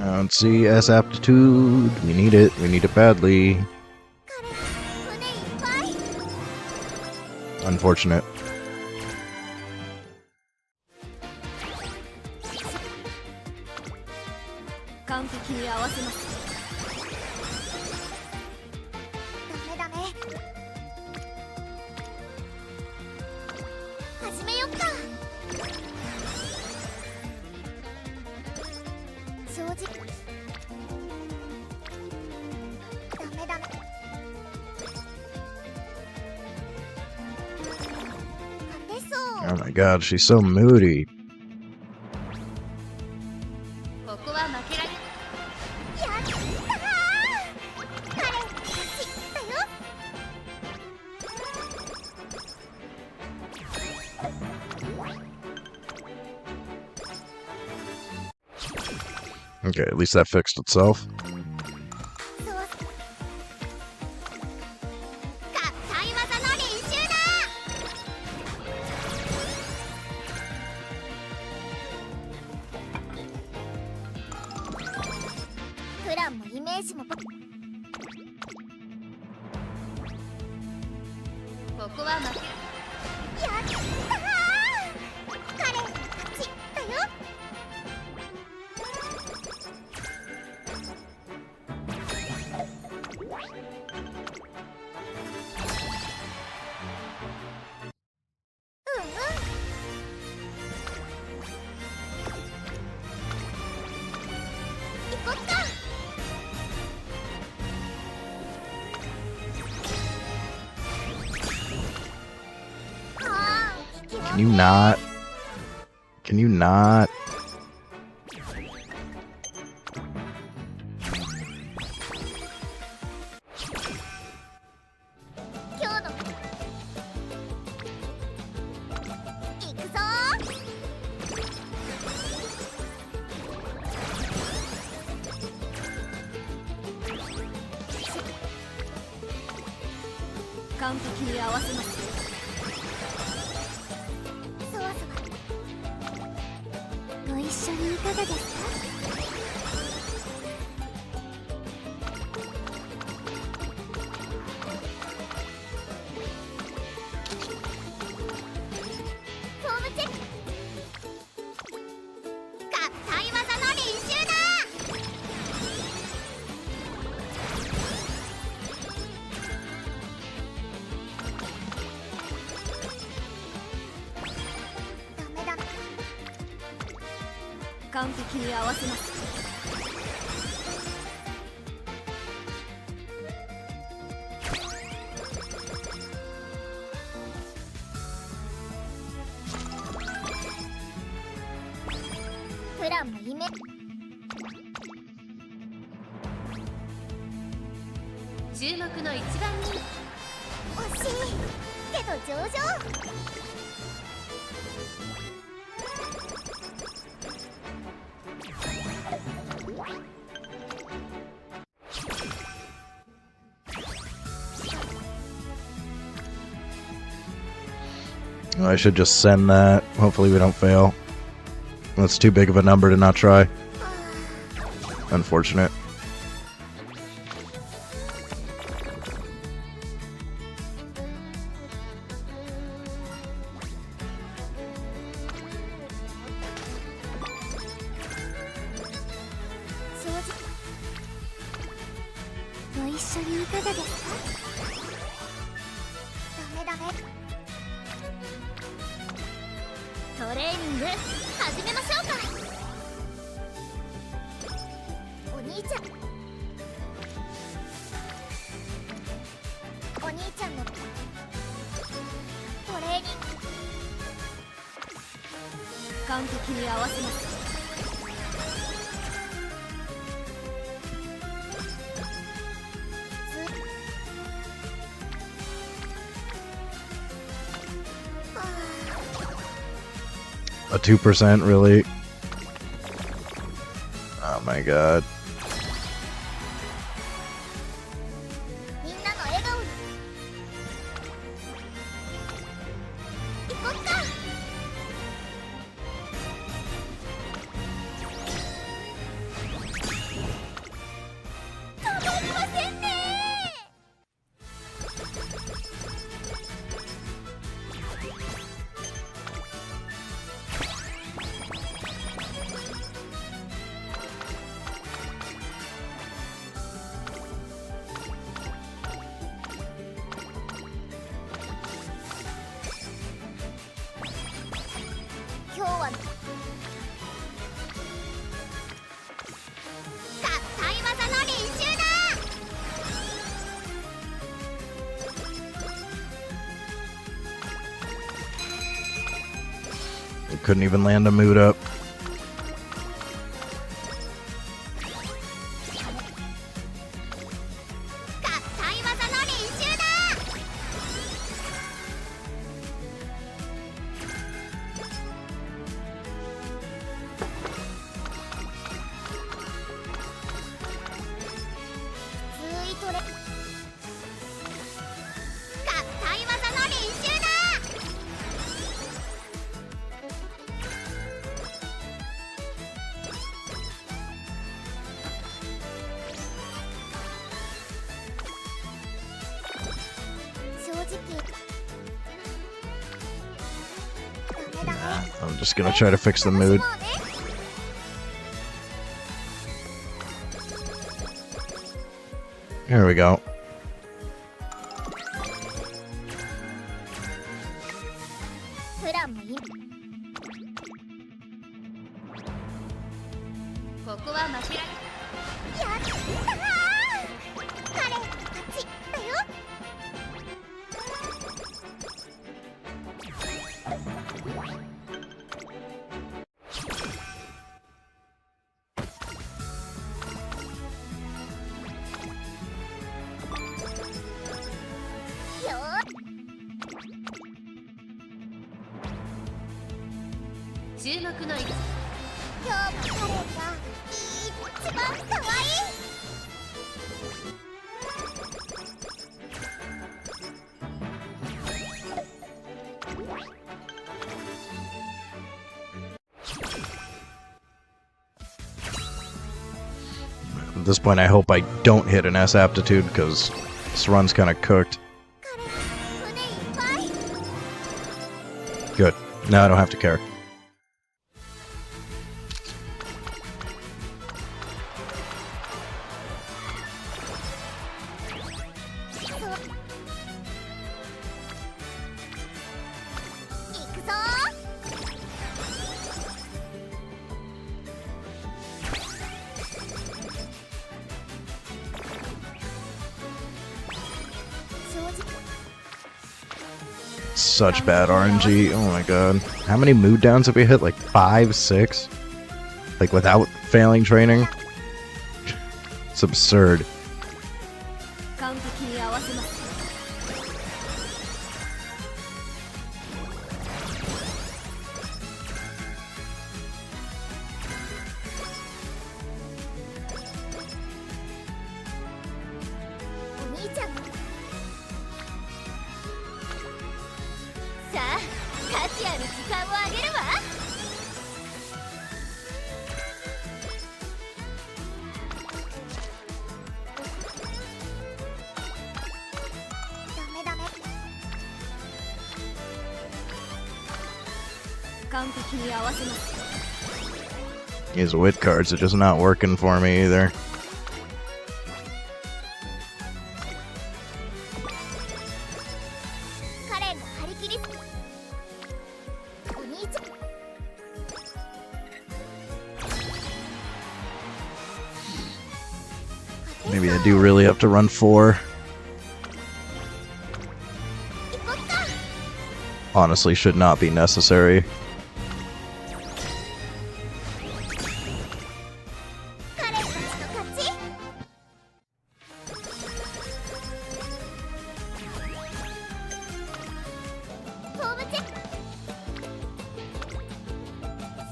Let's see, S aptitude. We need it. We need it badly. 彼胸いっぱい。 Unfortunate. 完璧に合わせます。ダメダメ始めよっか。正直ダメダメ勝てそう。 Oh my god, she's so moody. ここは負けられ。やったー彼の勝ちだよ。 Okay, at least that fixed itself. そう合体技の練習だ。プランもイメージもここは負け。やったー彼の勝ちだよ。行こっか。Can you not? Can you not? 完璧に合わせます。そわそわご一緒にいかがですか？フォームチェック。合体技の練習だ。ダメだ。完璧に合わせます。プランもイメ注目の一番人惜しいけど上々。I should just send that. Hopefully we don't fail. That's too big of a number to not try. Unfortunate.「ご一緒にいかがですか？」ダメダメ。トレーニング始めましょうか。お兄ちゃんお兄ちゃんのトレーニング完璧に合わせます。A 2%, really? Oh my god. みんなの笑顔に行こっか。たまりませんね。今日は合体技の練習だ。Couldn't even land a mood up. 合体技の練習だ。ついトレ合体技の練習だ。正直ダメだね。 I'm just gonna try to fix the mood. 楽しもうね。Here we go. プランもいい。ここは負けられやったー。彼の勝ちだよ。よ注目の一今日も彼が一番可愛い。At this point, I hope I don't hit an S aptitude, because this run's kind of cooked. 彼胸いっぱい Good. Now I don't have to care. 行くぞ Such bad RNG. Oh my god. How many mood downs have we hit? Like 5, 6? Like without failing training? It's absurd. 完璧に合わせます お兄ちゃん さあ価値ある時間をあげるわ ダメダメ 完璧に合わせます These wit cards are just not working for me either. カレンの張り切りお兄ちゃん Maybe I do really have to run 4. 行こっか Honestly, should not be necessary. カレンたちの勝ち ホームチェック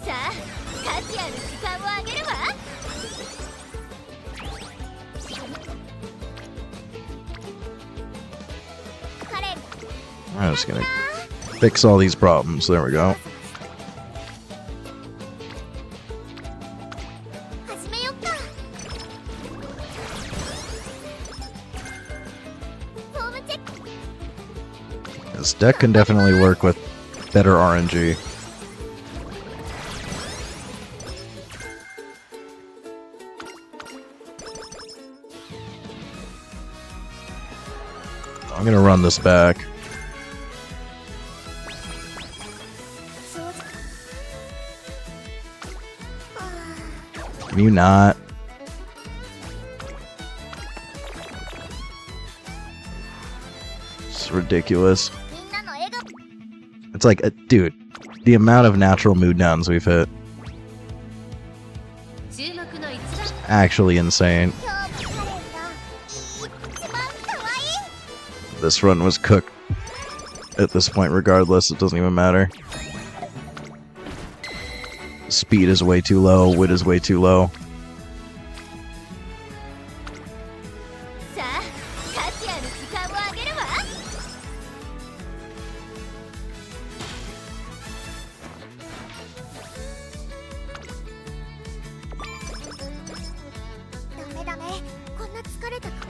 さあ価値ある時間をあげるわ カレン I'm just gonna fix all these problems. There we go. 始めよっかホームチェック This deck can definitely work with better RNG. I'm gonna run this back. 正直 Can you not? It's ridiculous. みんなの笑顔 It's like, dude, the amount of natural mood downs we've hit. 注目の一番 Actually insane. 今日もカレンが一番可愛い This run was cooked at this point regardless. It doesn't even matter. Speed is way too low. Wit is way too low. さあ価値ある時間をあげるわ ダメダメこんな疲れたか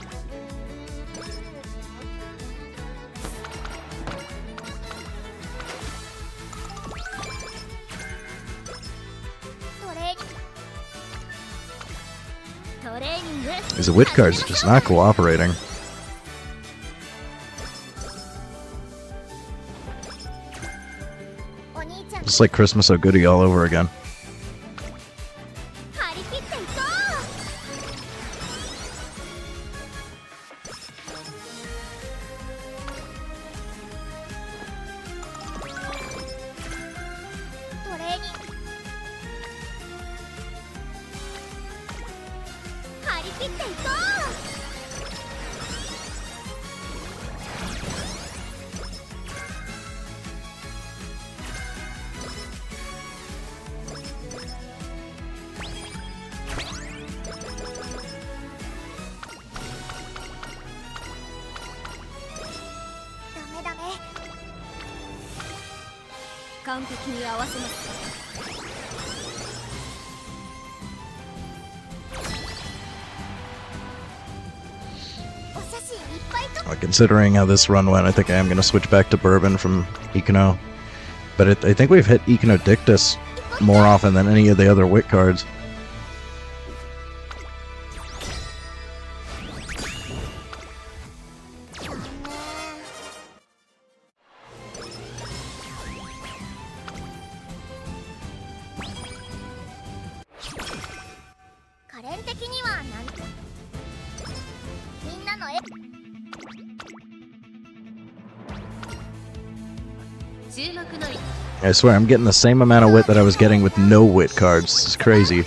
トレーニング These wit cards are just not cooperating. お兄ちゃん Just like Christmas O'Goody all over again. 張り切っていこうトレーニング張り切っていこうダメダメ完璧に合わせます Considering how this run went, I think I am going to switch back to Bourbon from Econo. But I think we've hit Econodictus more often than any of the other Wit cards. I swear, I'm getting the same amount of wit that I was getting with no wit cards. This is crazy.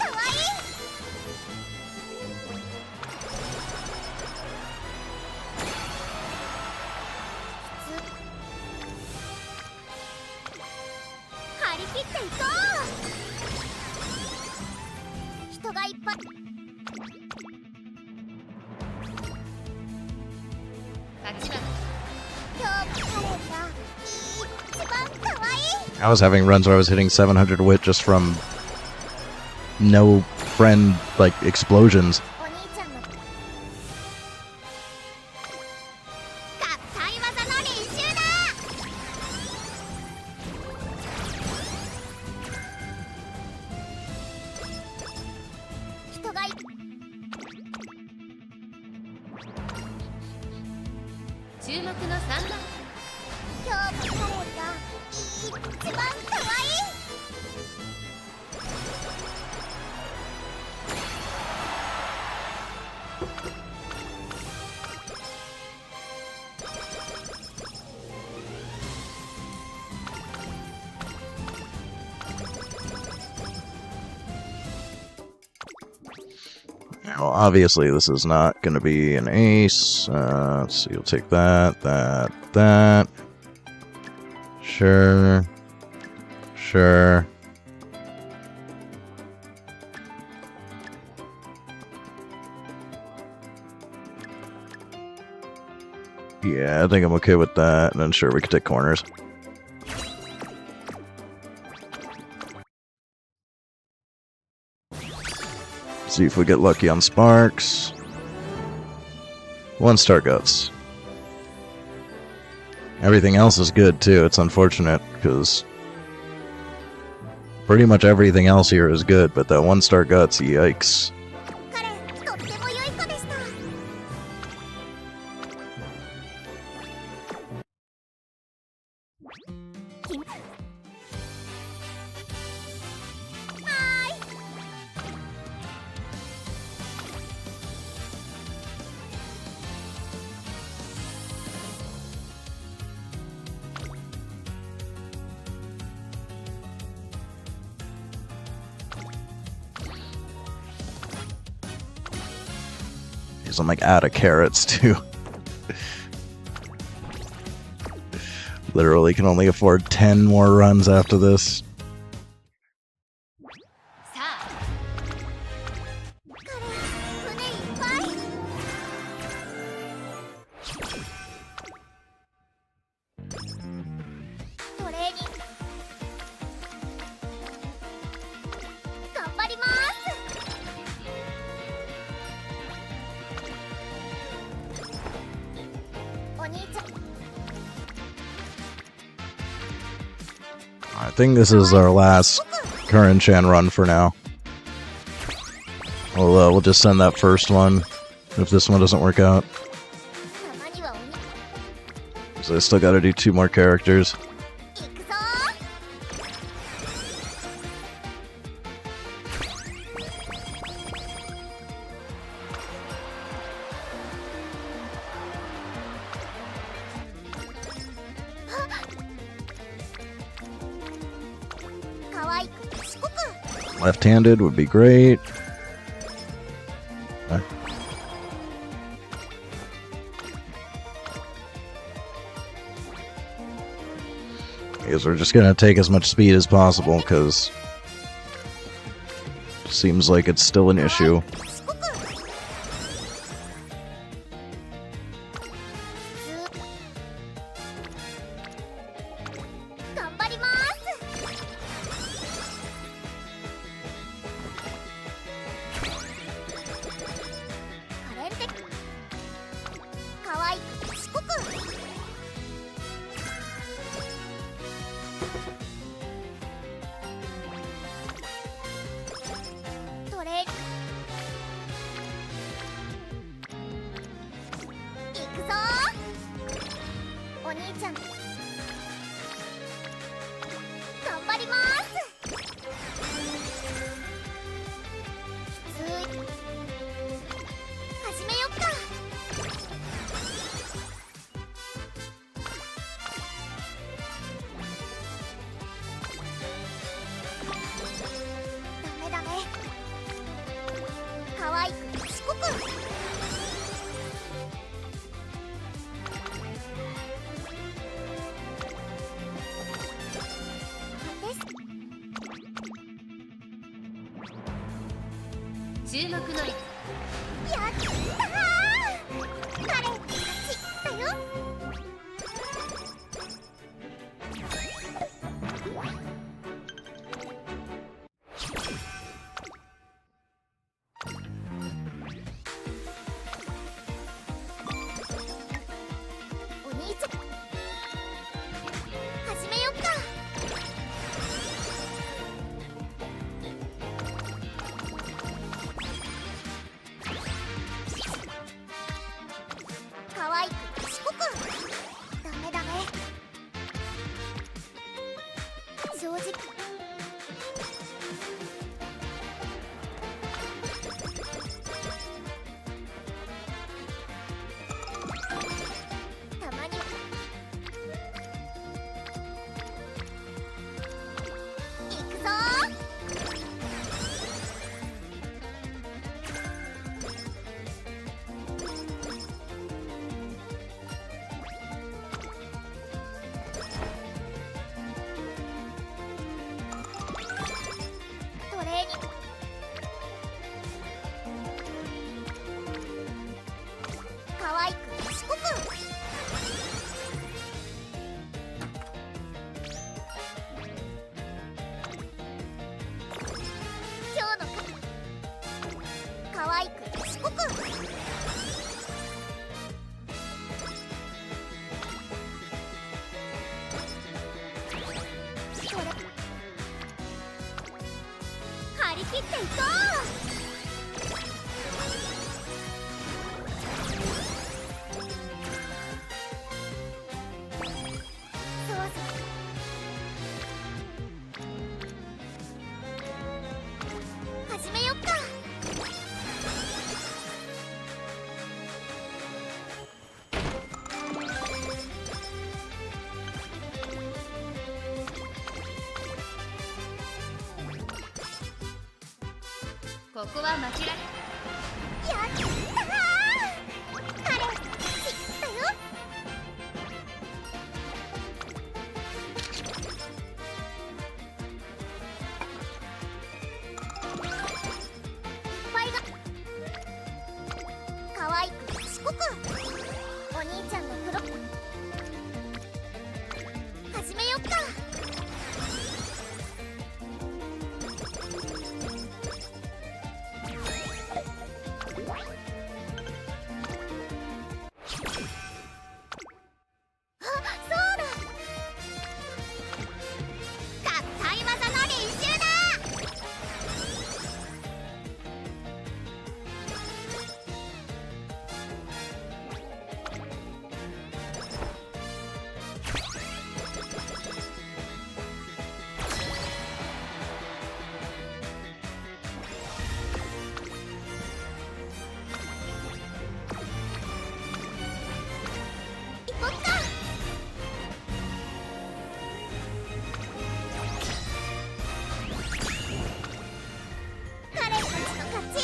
I was having runs where I was hitting 700 wit just from no friend, like, explosions. Well, obviously this is not going to be an ace. Let's see, you'll take that, that. Sure. Sure. Yeah, I think I'm okay with that, and then sure, we can take corners. See if we get lucky on sparks. 1-star guts. Everything else is good too. It's unfortunate because pretty much everything else here is good, but that 1-star guts, yikes. I'm like out of carrots too. Literally can only afford 10 more runs after this. I think this is our last Curren-chan run for now. We'll just send that first one if this one doesn't work out. So I still gotta do 2 more characters. Left-handed would be great. Because we're just gonna take as much speed as possible, because it seems like it's still an issue. 兄ちゃん頑張ります。きつい。始めよっか。ダメダメ。可愛く賢く。注目のやったー。彼勝ちだよ。お兄ちゃん始めよっか。可愛く賢く。ダメダメ。正直。たまには行くぞトレーニング。可愛く賢く。今日の可愛く賢く。それ張り切っていこう。そうそう。始めよっか。ここは負けられやったー。彼勝ちだよ。いっぱいが可愛く賢く。お兄ちゃんのプロ始めよっか。あ、そうだ。合体技の練習だ。行こっか。彼たちの勝ち。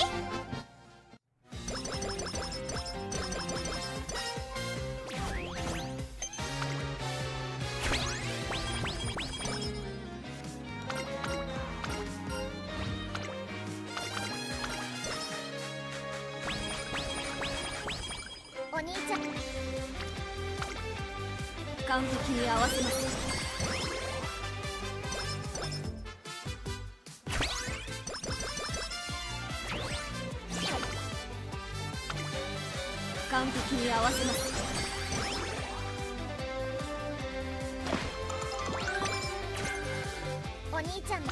お兄ちゃん完璧に合わせます。完璧に合わせます。お兄ちゃん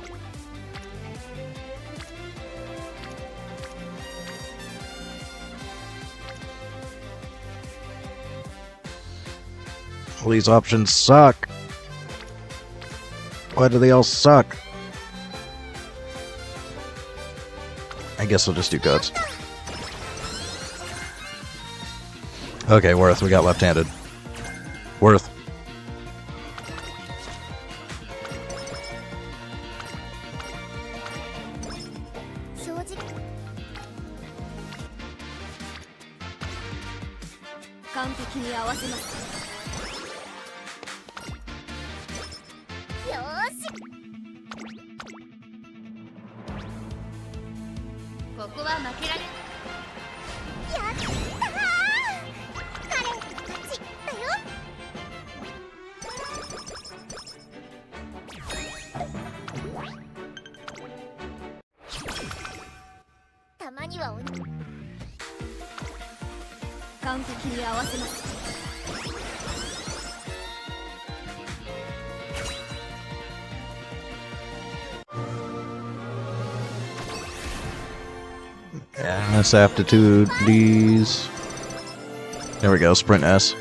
All these options suck. Why do they all suck? I guess we'll just do guts. Okay, Worth, we got left-handed. Worth. S aptitude, D's. There we go, sprint S.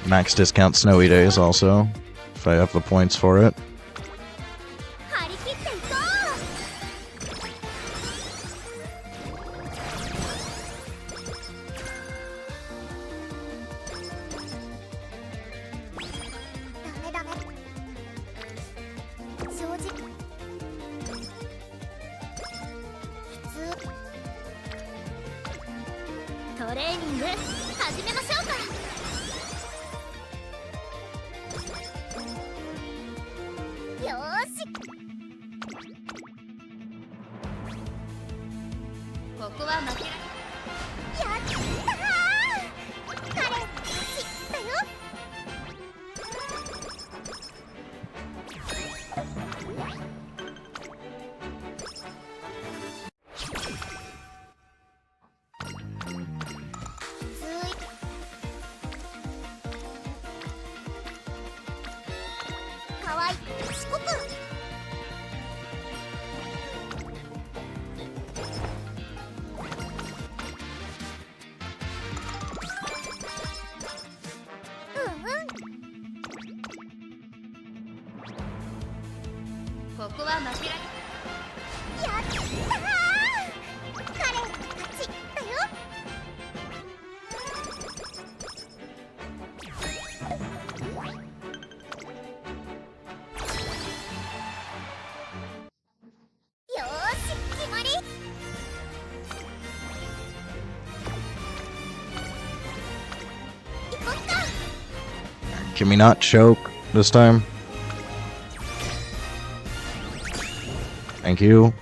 Max discount snowy days also, if I have the points for it. Can we not choke this time? Thank you.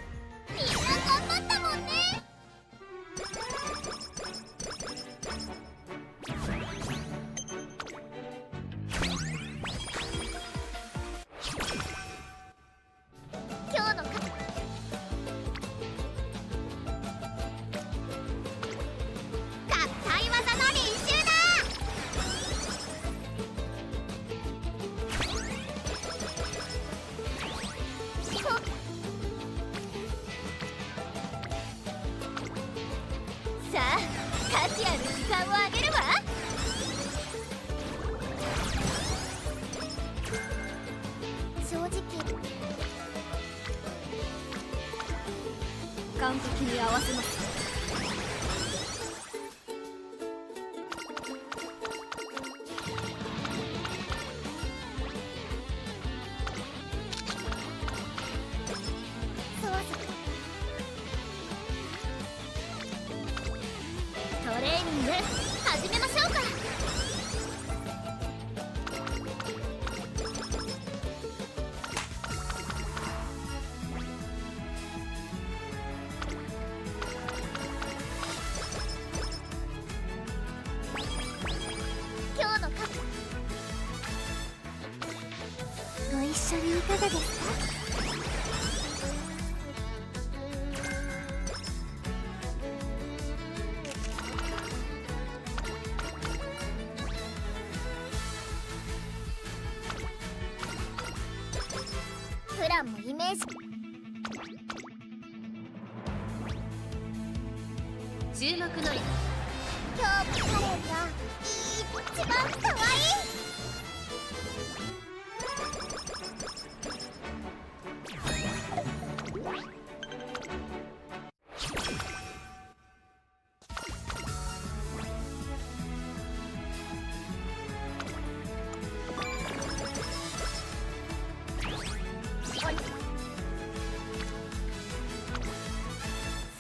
今日もカレンが一番可愛い。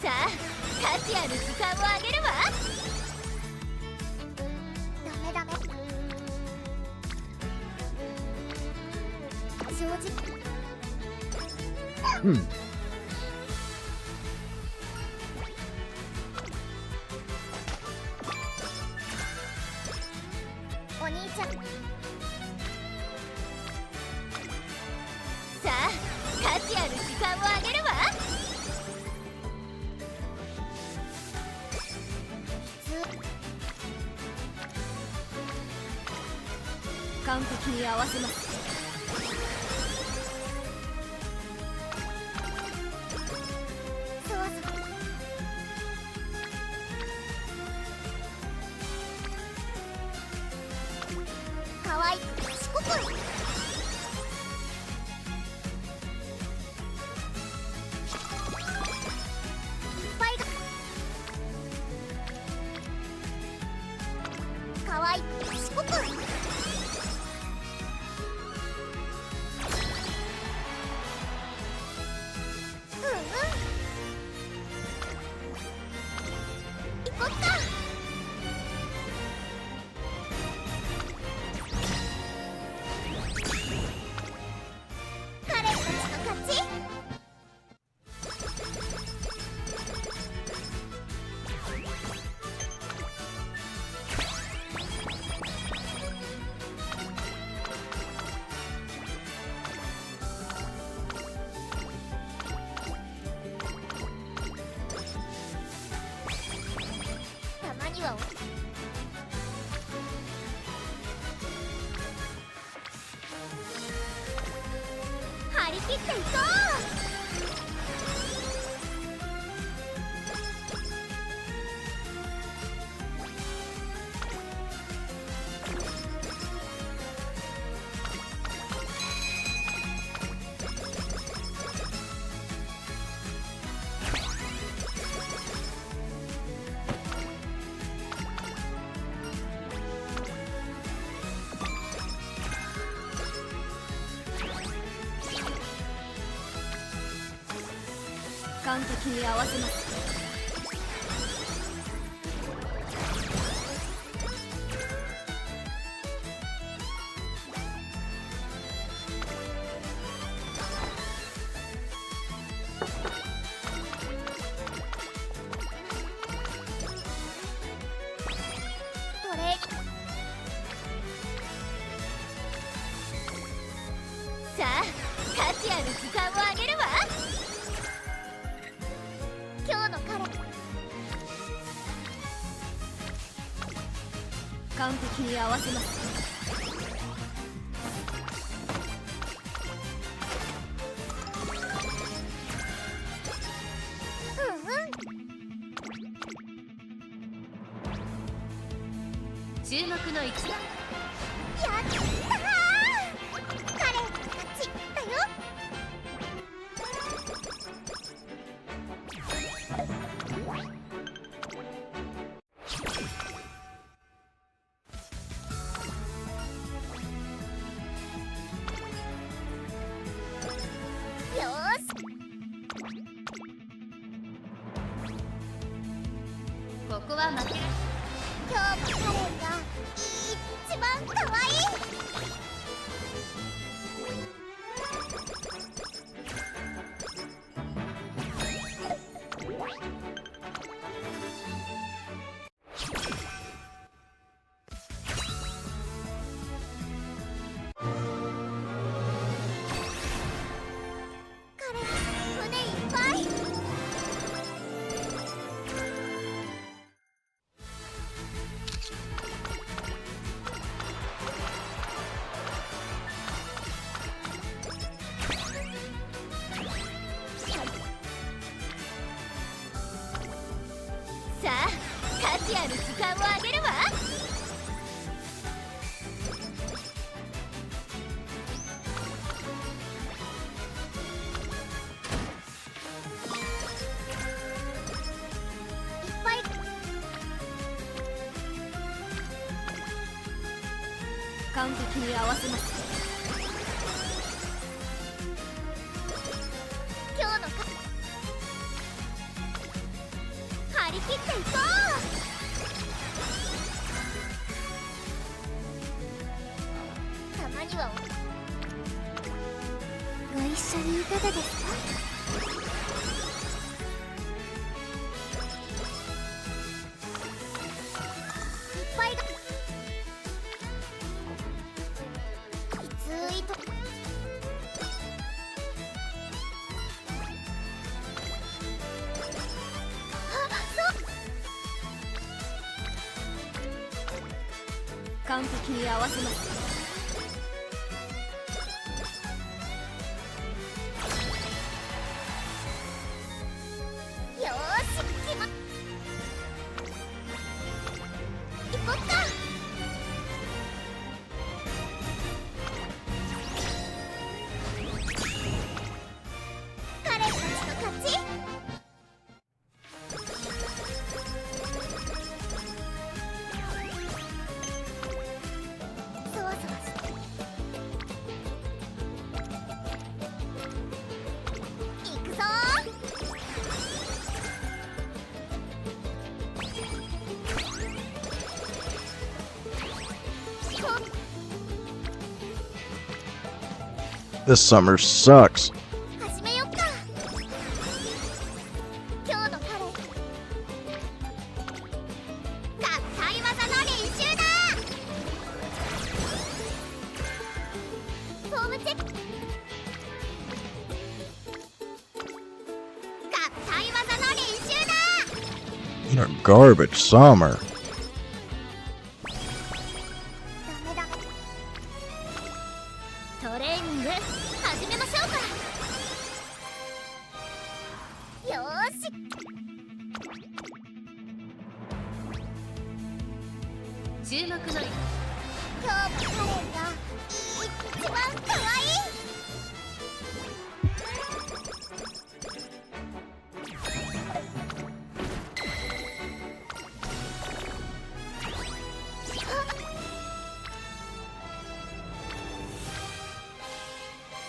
さあ価値ある時間をあげるわ。ダメダメ。正直お兄ちゃん。さあ価値ある時間をあげるわ。完璧に合わせます。そうそう。かわいい賢く。かわいい賢く。行こっか。カレンたちの勝ち。たまには張り切っていこ完璧に合わせます。う。トレさあ価値ある時間をあげるわ。今日のカレン。完璧に合わせます。注目の一番。やったー。カレンの勝ちだよ。よーし。ここは負けられ今日もカレンが一番可愛い。カレン胸いっぱい。値ある時間をあげるわ。完璧に合わせます。今日の張り切っていこう。たまにはご一緒にいかがですか。いっぱいがきついと完璧に合わせます。よーし、行こっか。彼たちの勝ち。そわそわして行くぞー。こ This summer sucks. 始めよっか。今日の彼合体技の練習だ。フォームチェック。合体技の練習だ。 You're garbage, Summer. ダメだ。トレーニング始めましょうか。よーし。注目の今日も彼が一番可愛い。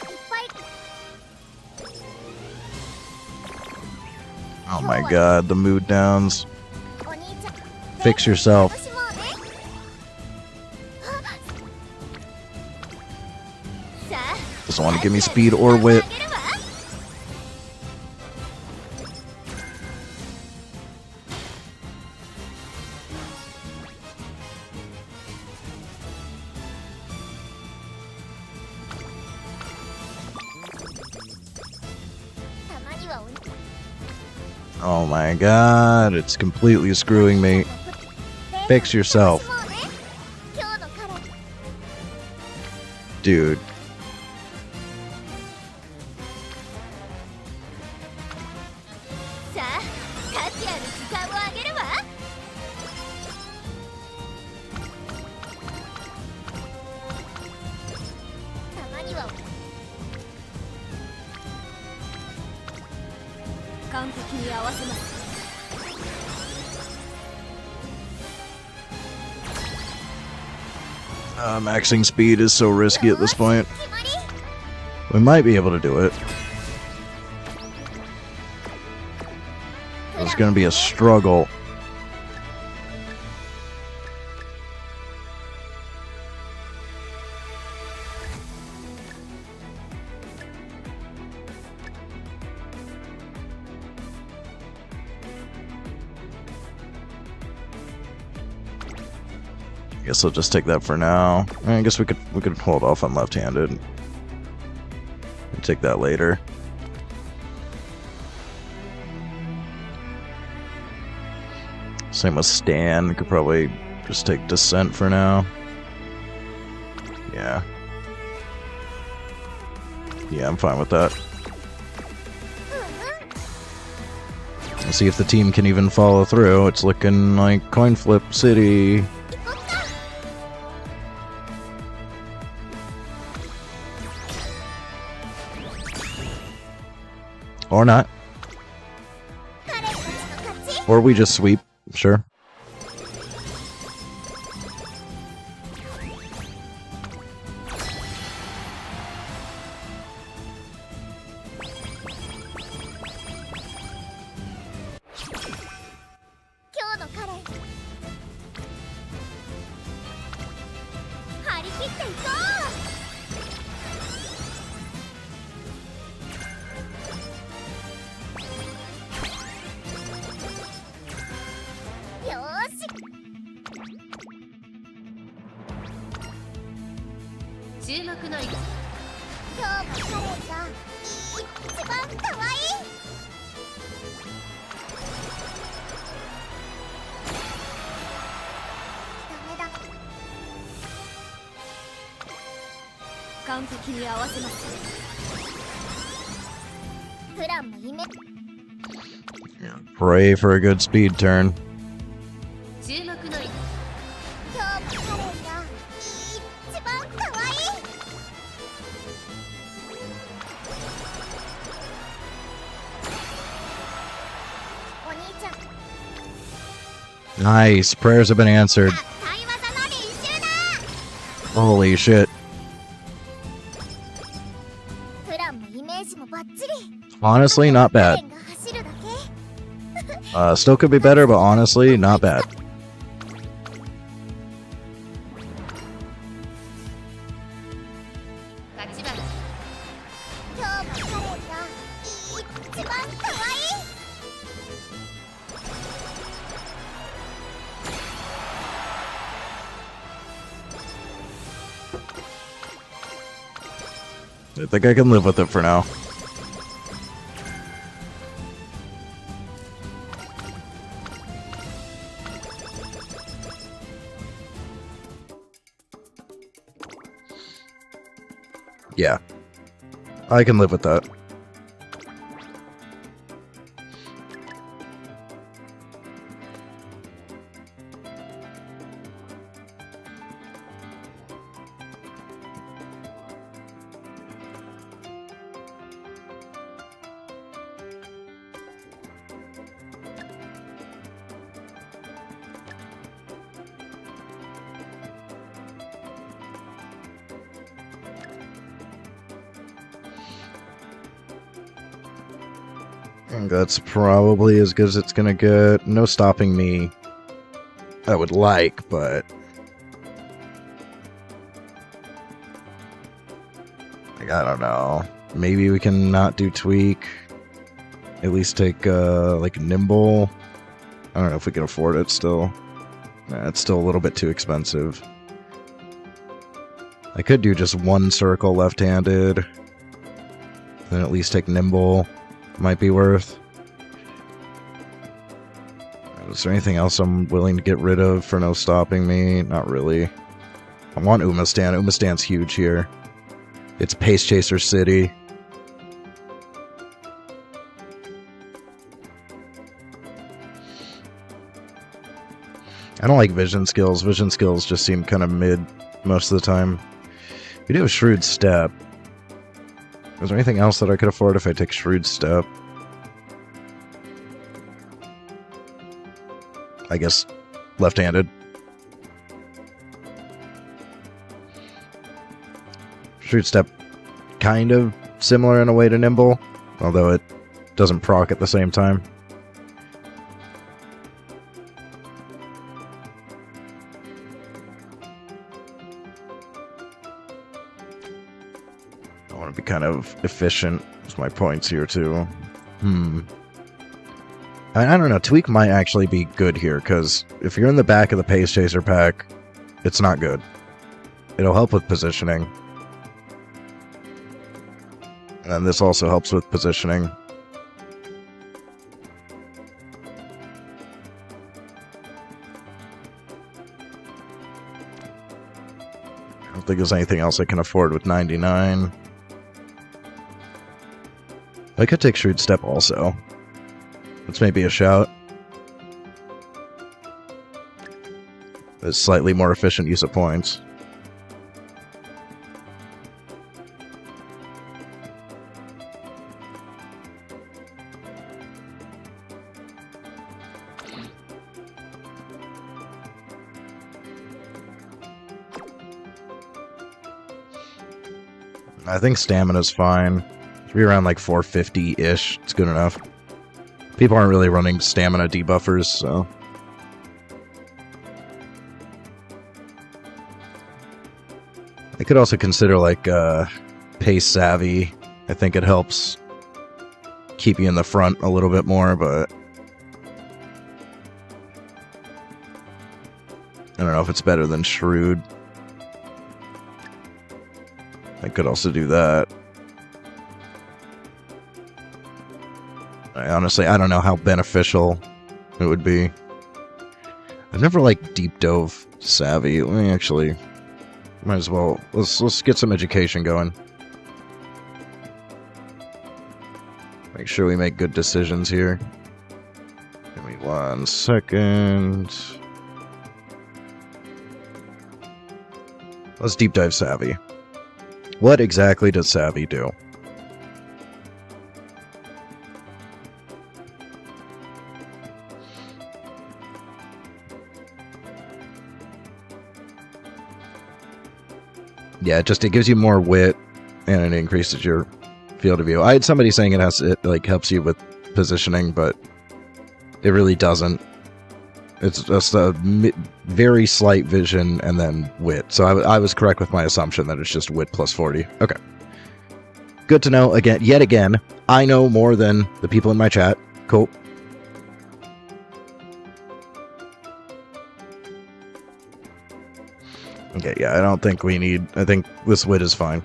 いっぱい Oh my god, the mood downs. お兄ちゃん Fix yourself. 楽しもうね。さあ Doesn't want to give me speed or wit. あげるわ。たまにはお Oh my god, it's completely screwing me. Fix yourself. 楽しもうね。今日の彼 Dude. さあ価値ある時間をあげるわ。たまには完璧に合わせます。Maxing speed is so risky at this point. 決まり。 We might be able to do it. It's gonna be a struggle. Guess I'll just take that for now. I guess we could hold off on left-handed. And take that later. Same with Stan. We could probably just take Descent for now. Yeah. Yeah, I'm fine with that. We'll see if the team can even follow through. It's looking like coin flip city. Or not. Or we just sweep. Sure. Pray for a good speed turn. Nice. Prayers have been answered. Holy shit. Honestly, not bad. Still could be better, but honestly, not bad. I think I can live with it for now. Yeah. I can live with that. That's probably as good as it's gonna get. No stopping me. I would like, but like, I don't know. Maybe we can not do tweak. At least take like nimble. I don't know if we can afford it still. Nah, it's still a little bit too expensive. I could do just one circle left-handed. Then at least take nimble. Might be worth. Is there anything else I'm willing to get rid of for no stopping me? Not really. I want Umastan. Umastan's huge here. It's Pace Chaser City. I don't like vision skills. Vision skills just seem kind of mid most of the time. We do have Shrewd Step. Is there anything else that I could afford if I take Shrewd Step? I guess left-handed. Shrewd Step, kind of similar in a way to Nimble, although it doesn't proc at the same time. I want to be kind of efficient with my points here too. I don't know, Tweak might actually be good here, because if you're in the back of the Pace Chaser pack, it's not good. It'll help with positioning. And this also helps with positioning. I don't think there's anything else I can afford with 99. I could take Shrewd Step also. It's maybe a shout. A slightly more efficient use of points. I think stamina's fine. Should be around like 450-ish. It's good enough. People aren't really running stamina debuffers, so... I could also consider like pace savvy. I think it helps keep you in the front a little bit more, but I don't know if it's better than shrewd. I could also do that. I don't know how beneficial it would be. I've never like deep dove savvy. Let me actually, might as well, let's get some education going. Make sure we make good decisions here. Give me 1 second. Let's deep dive savvy. What exactly does savvy do? Yeah, it gives you more wit and it increases your field of view. I had somebody saying it like helps you with positioning, but it really doesn't. It's just a very slight vision and then wit. So I was correct with my assumption that it's just wit plus 40. Okay. Good to know. Yet again, I know more than the people in my chat. Cool. Okay, yeah, I don't think we need... I think this wit is fine.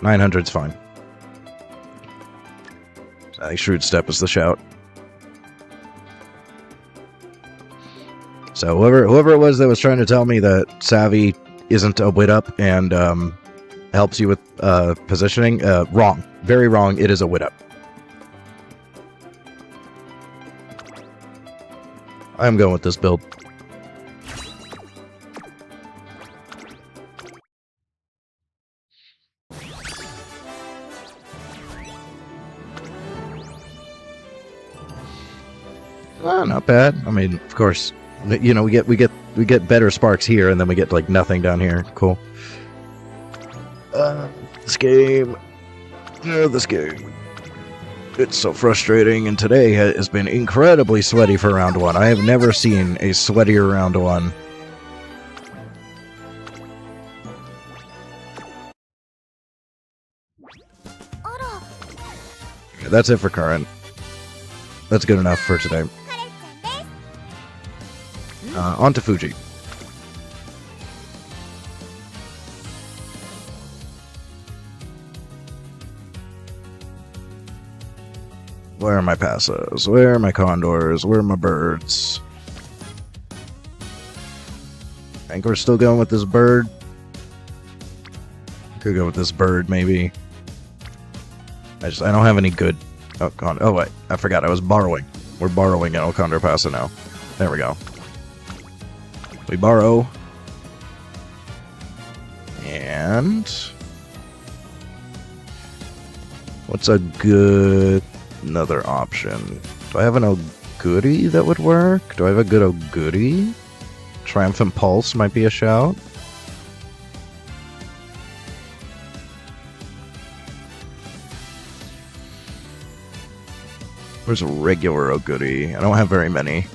900's fine. I think Shrewd Step is the shout. So whoever it was that was trying to tell me that Savvy isn't a wit up and helps you with positioning, wrong. Very wrong. It is a wit up. I'm going with this build. Not bad. I mean, of course, you know, we get better sparks here, and then we get like nothing down here. Cool. This game, it's so frustrating. And today has been incredibly sweaty for round 1. I have never seen a sweatier round 1. Okay, that's it for current. That's good enough for today. On to Fuji. Where are my passes? Where are my condors? Where are my birds? I think we're still going with this bird. Could go with this bird, maybe. I don't have any good... Oh, wait. I forgot. I was borrowing. We're borrowing an El Condor Pasa now. There we go. We borrow. And... what's a good... another option? Do I have an Oguri that would work? Do I have a good Oguri? Triumphant Pulse might be a shout. Where's a regular Oguri? I don't have very many.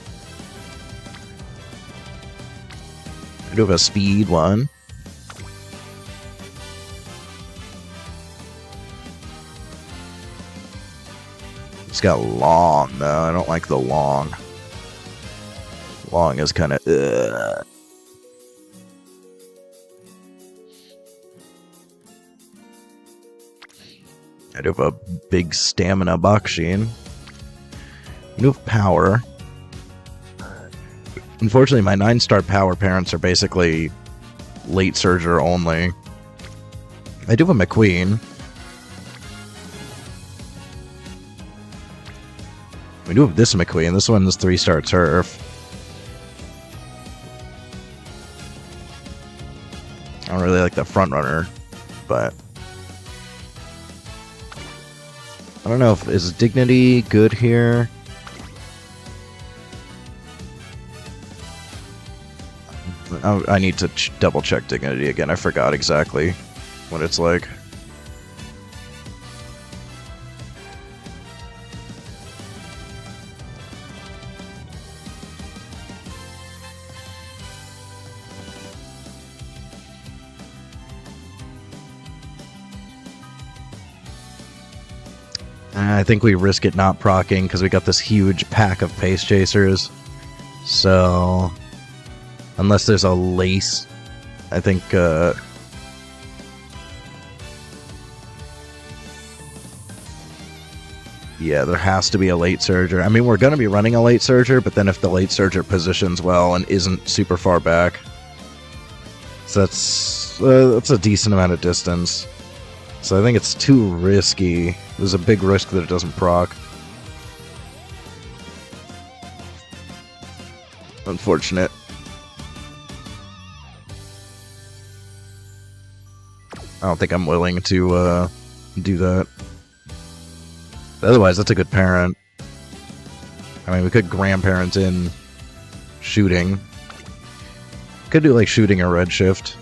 I do have a speed one. It's got long, though. I don't like the long. Long is kind of... I do have a big stamina Bakshin. I do have power. Unfortunately, my 9-star power parents are basically late surger only. I do have a McQueen. We do have this McQueen. This one is 3-star turf. I don't really like the front runner, but I don't know if is Dignity good here. I need to double check Dignity again. I forgot exactly what it's like. I think we risk it not proccing because we got this huge pack of Pace Chasers. So, unless there's a lace, I think, yeah, there has to be a late Surger. I mean, we're going to be running a late Surger, but then if the late Surger positions well and isn't super far back, so that's a decent amount of distance. So I think it's too risky. There's a big risk that it doesn't proc. Unfortunate. I don't think I'm willing to do that. Otherwise, that's a good parent. I mean, we could grandparent in shooting. Could do like shooting or redshift.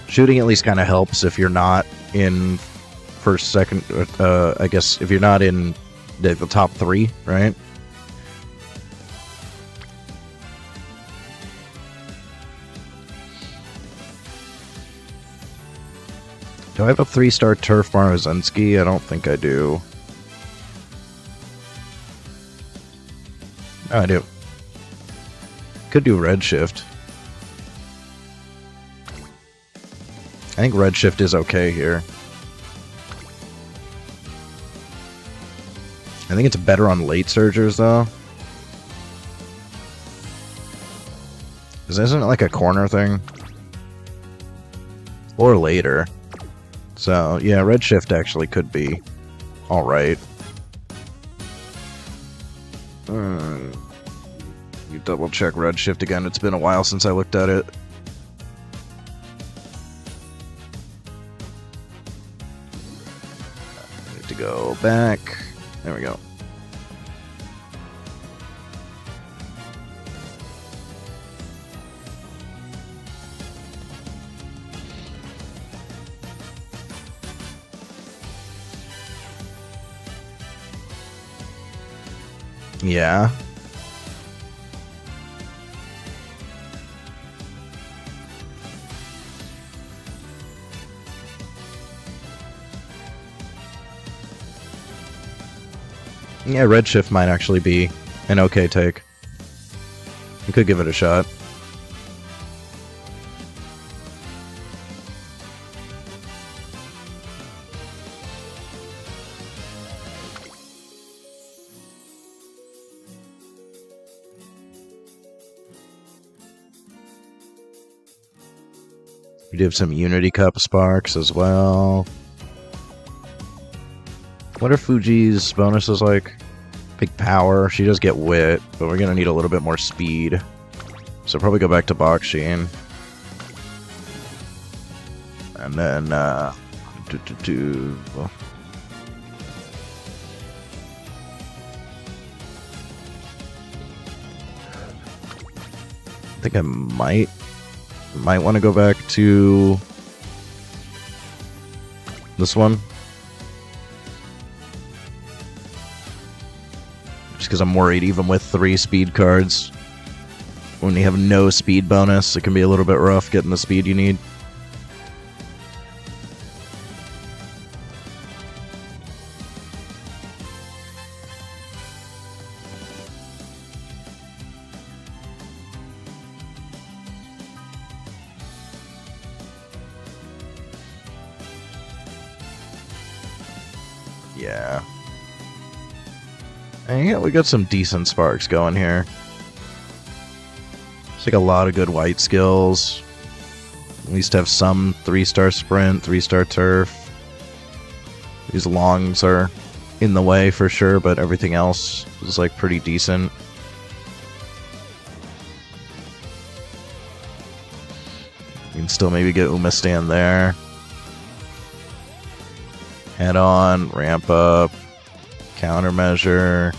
Shooting at least kind of helps if you're not in first, second, I guess if you're not in the top 3, right? Do I have a 3-star Turf Marozinski? I don't think I do. Oh, I do. Could do Redshift. I think Redshift is okay here. I think it's better on late Surgers, though. Because isn't it like a corner thing? Or later. So, yeah, Redshift actually could be alright. You double check Redshift again. It's been a while since I looked at it. I need to go back. There we go. Yeah. Yeah, Redshift might actually be an okay take. You could give it a shot. We do have some Unity Cup sparks as well. What are Fuji's bonuses like? Big power. She does get wit, but we're going to need a little bit more speed. So probably go back to Boxsheen. And then, I think I might want to go back to this one. Just because I'm worried, even with 3 speed cards, when you have no speed bonus, it can be a little bit rough getting the speed you need. Yeah. And yeah, we got some decent sparks going here. It's like a lot of good white skills. At least have some 3-star sprint, 3-star turf. These longs are in the way for sure, but everything else is like pretty decent. You can still maybe get Uma stand there. Head on, ramp up, countermeasure.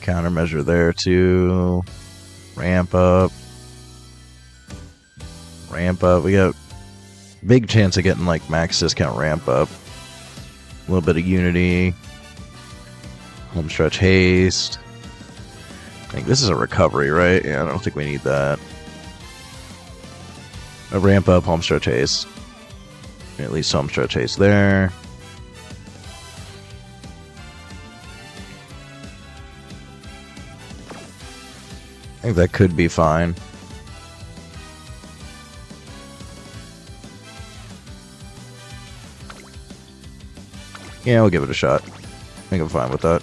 Countermeasure there too. Ramp up. Ramp up. We got big chance of getting like max discount ramp up. A little bit of unity. Home stretch haste. I think this is a recovery, right? Yeah, I don't think we need that. A ramp up, home stretch haste. At least home stretch haste there. I think that could be fine. Yeah, we'll give it a shot. I think I'm fine with that.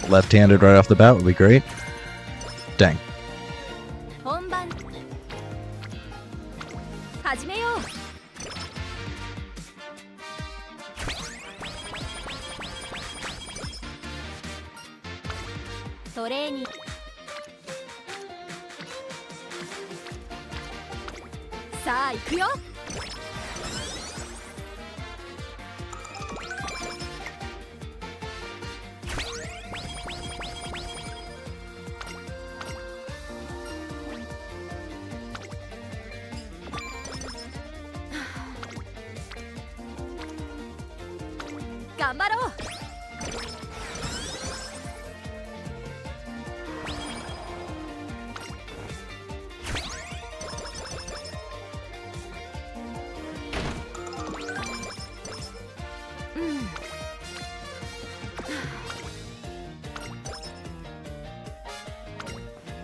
Left-handed right off the bat would be great. Dang. 本番始めよう。トレーニングさあ行くよ。頑張ろう。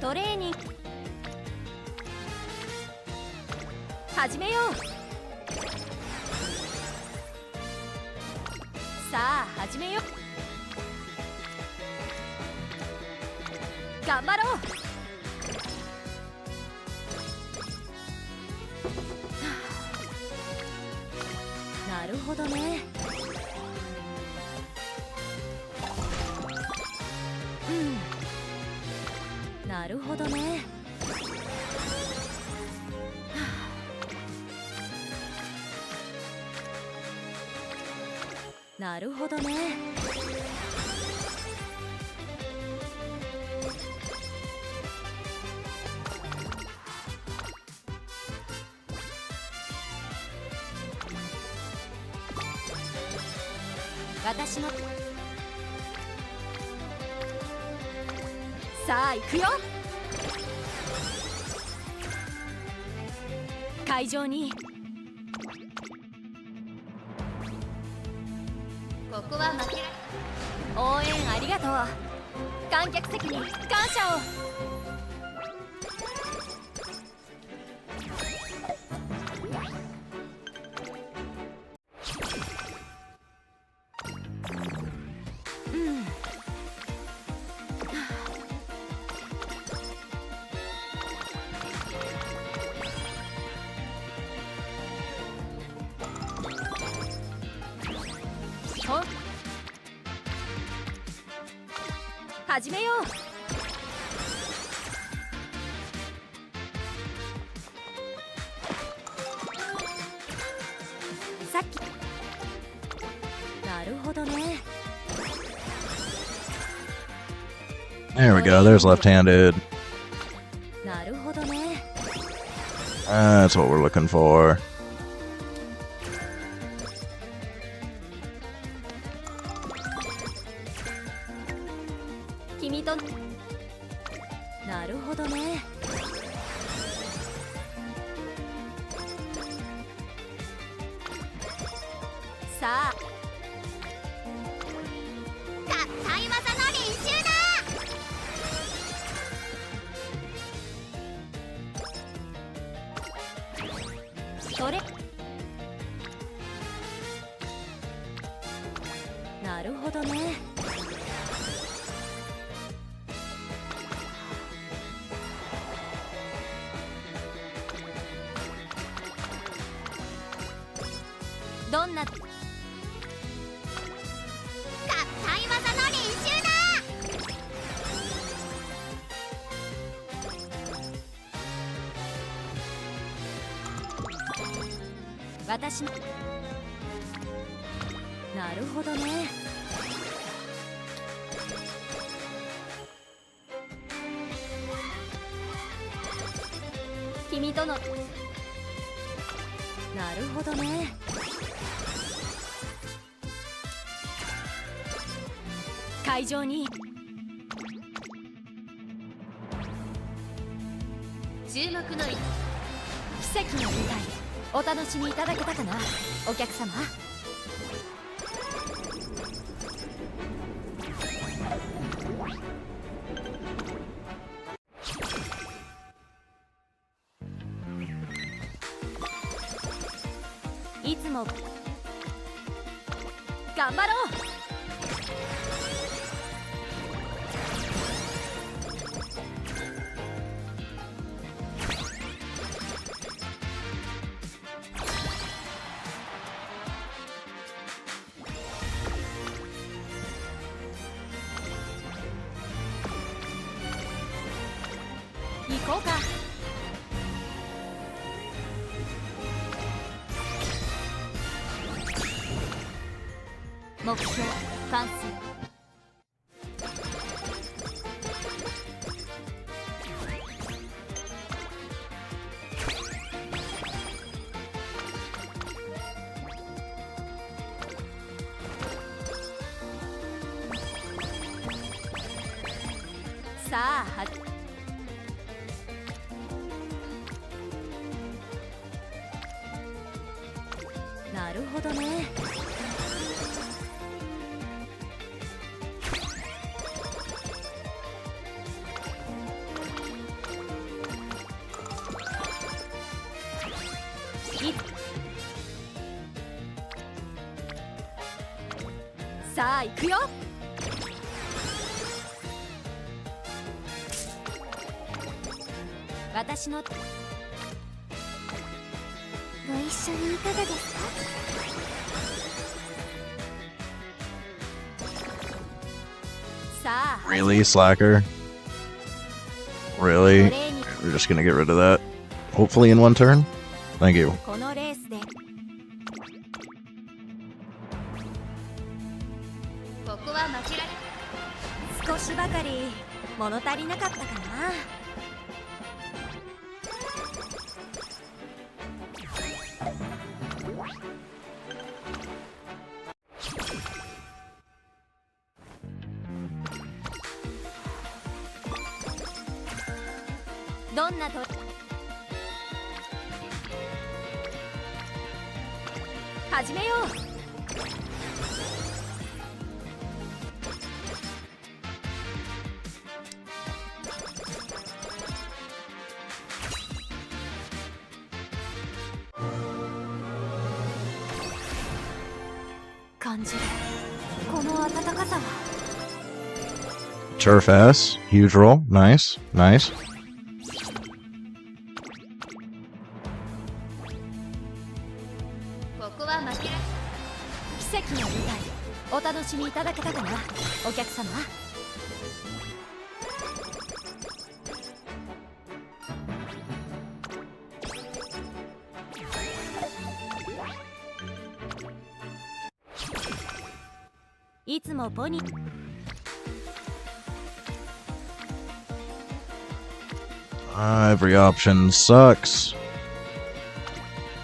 トレーニング始めよう。さあ始めよう。頑張ろう。なるほどね。なるほどね。なるほどね。私のさあ行くよ。会場にここは負けら応援ありがとう。観客席に感謝を。始めよう。さっきなるほどね。 There we go. There's left-handed. なるほどね。 That's what we're looking for. 君となるほどね。さあ硬い技の練習だ。それなるほどね。どんな合体技の練習だ。私のなるほどね。君とのなるほどね。会場に注目の奇跡の舞台お楽しみいただけたかなお客様。いつも頑張ろう。行こうか。目標完成。さあなるほどね。さあ行くよ。私のご一緒にいかがですか。さあ Really, Slacker? Really? これに We're just gonna get rid of that? Hopefully in one turn? Thank you. このレースでここは負けられ少しばかり物足りなかったかな。どんなと始めよう。感じるこの暖かさは。 Turf S. Huge roll. Nice. Nice. ここは負けられ奇跡の舞台お楽しみいただけたかなお客様。いつもポニー Every option sucks.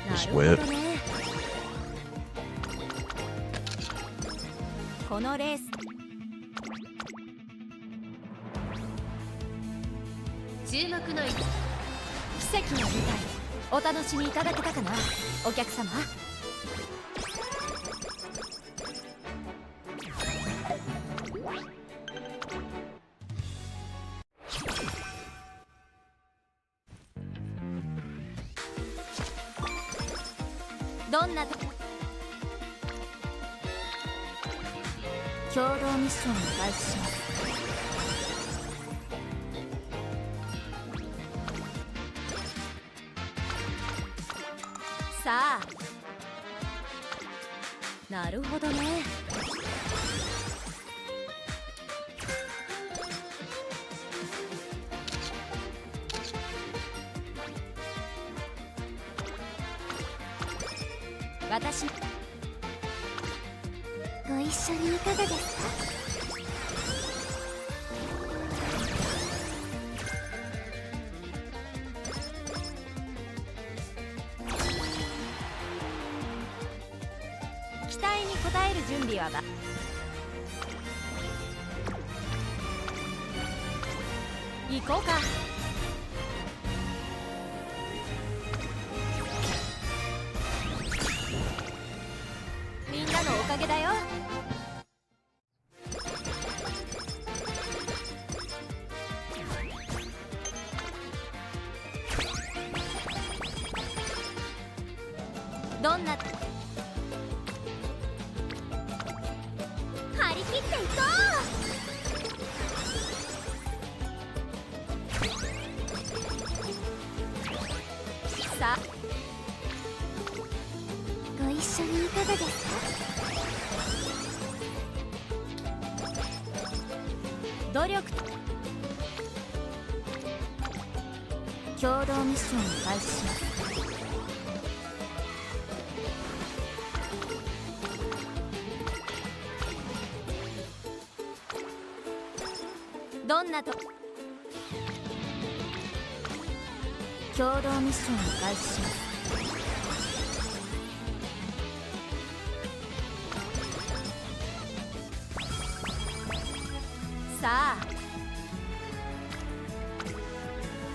な Just るほ wait. どね。このレース注目の奇跡の舞台お楽しみいただけたかなお客様。どんなと共同ミッションを開始します。さあ、なるほどね。私ご一緒にいかがですか？期待に応える準備は行こうか。みんなのおかげだよ。どんな張り切っていこう。さあ、ご一緒にいかがですか？努力共同ミッションを開始します。どんなと共同ミッションを開始します。さあ、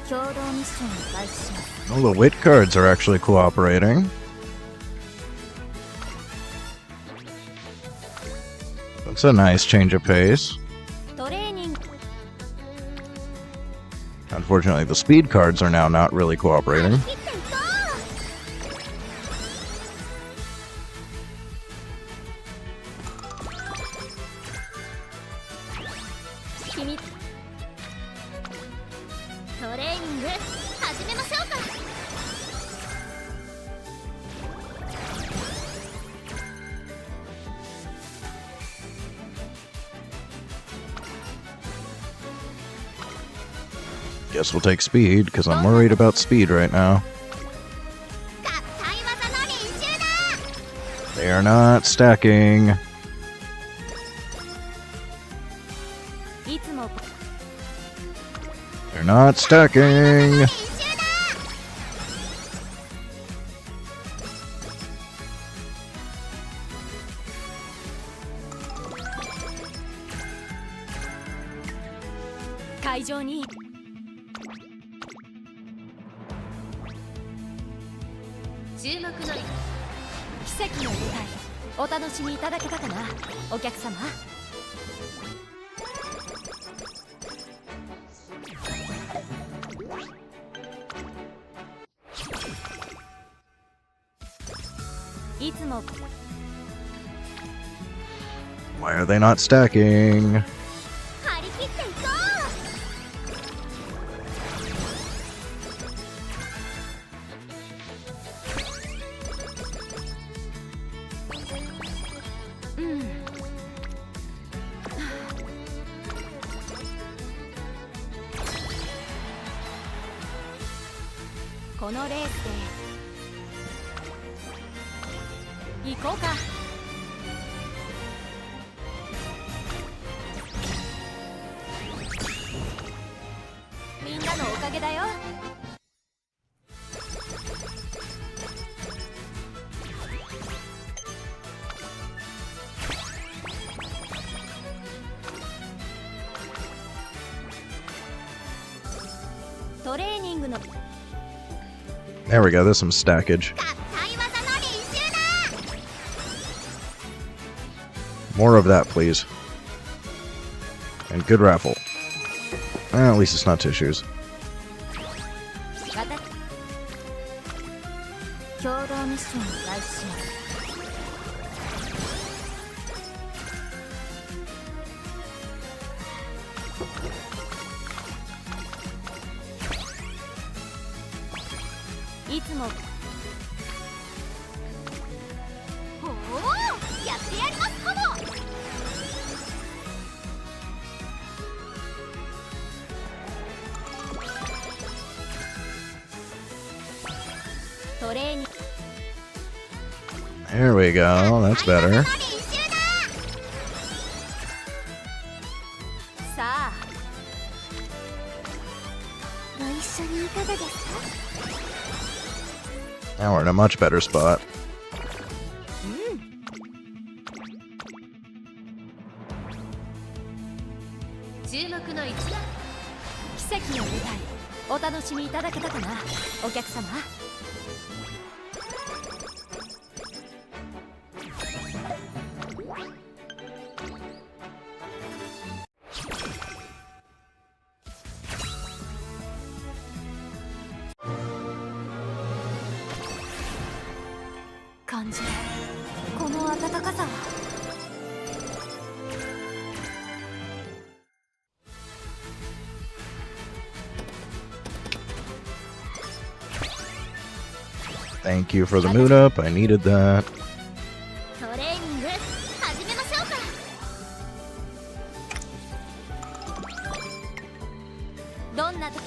共同ミッションを開始します。Oh, the wit cards are actually cooperating. That's a nice change of pace. トレーニング Unfortunately, the speed cards are now not really cooperating. 切っていこう。君トレーニング始めましょうか。Guess we'll take speed, because I'm worried about speed right now. 合体技の練習だ。 They are not stacking. いつも They're not stacking. 練習だ。会場に注目の奇跡の舞台お楽しみいただけたかな、お客様。いつも Why are they not stacking? 張り切っていこう。うん。このレースで行こうか。みんなのおかげだよ。トレーニングの There we go, there's some stackage. 合体技の練習だ。 More of that, please. And good raffle. At least it's not tissues. 共同ミッションを開始します。いつもおお、やってやりますかも。トレーニング There we go. That's better. さあご一緒にいかがですか。 Now we're in a much better spot. 注目の一打。奇跡の舞台お楽しみいただけたかなお客様。感じるこの温かさは。Thank you for the mood up. I needed that. トレーニング始めましょうか。どんなと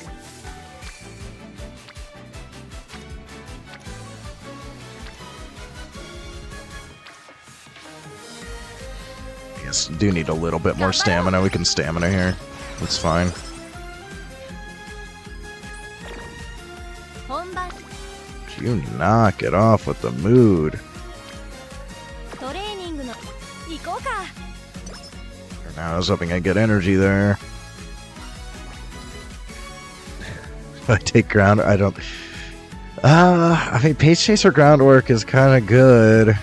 Yes, do need a little bit more stamina. We can stamina here. That's fine. 本番 You knock it off with the mood. トレーニングの行こうか。 For now, I was hoping I'd get energy there. If I take ground, I don't. I mean, Pace Chaser groundwork is kind of good.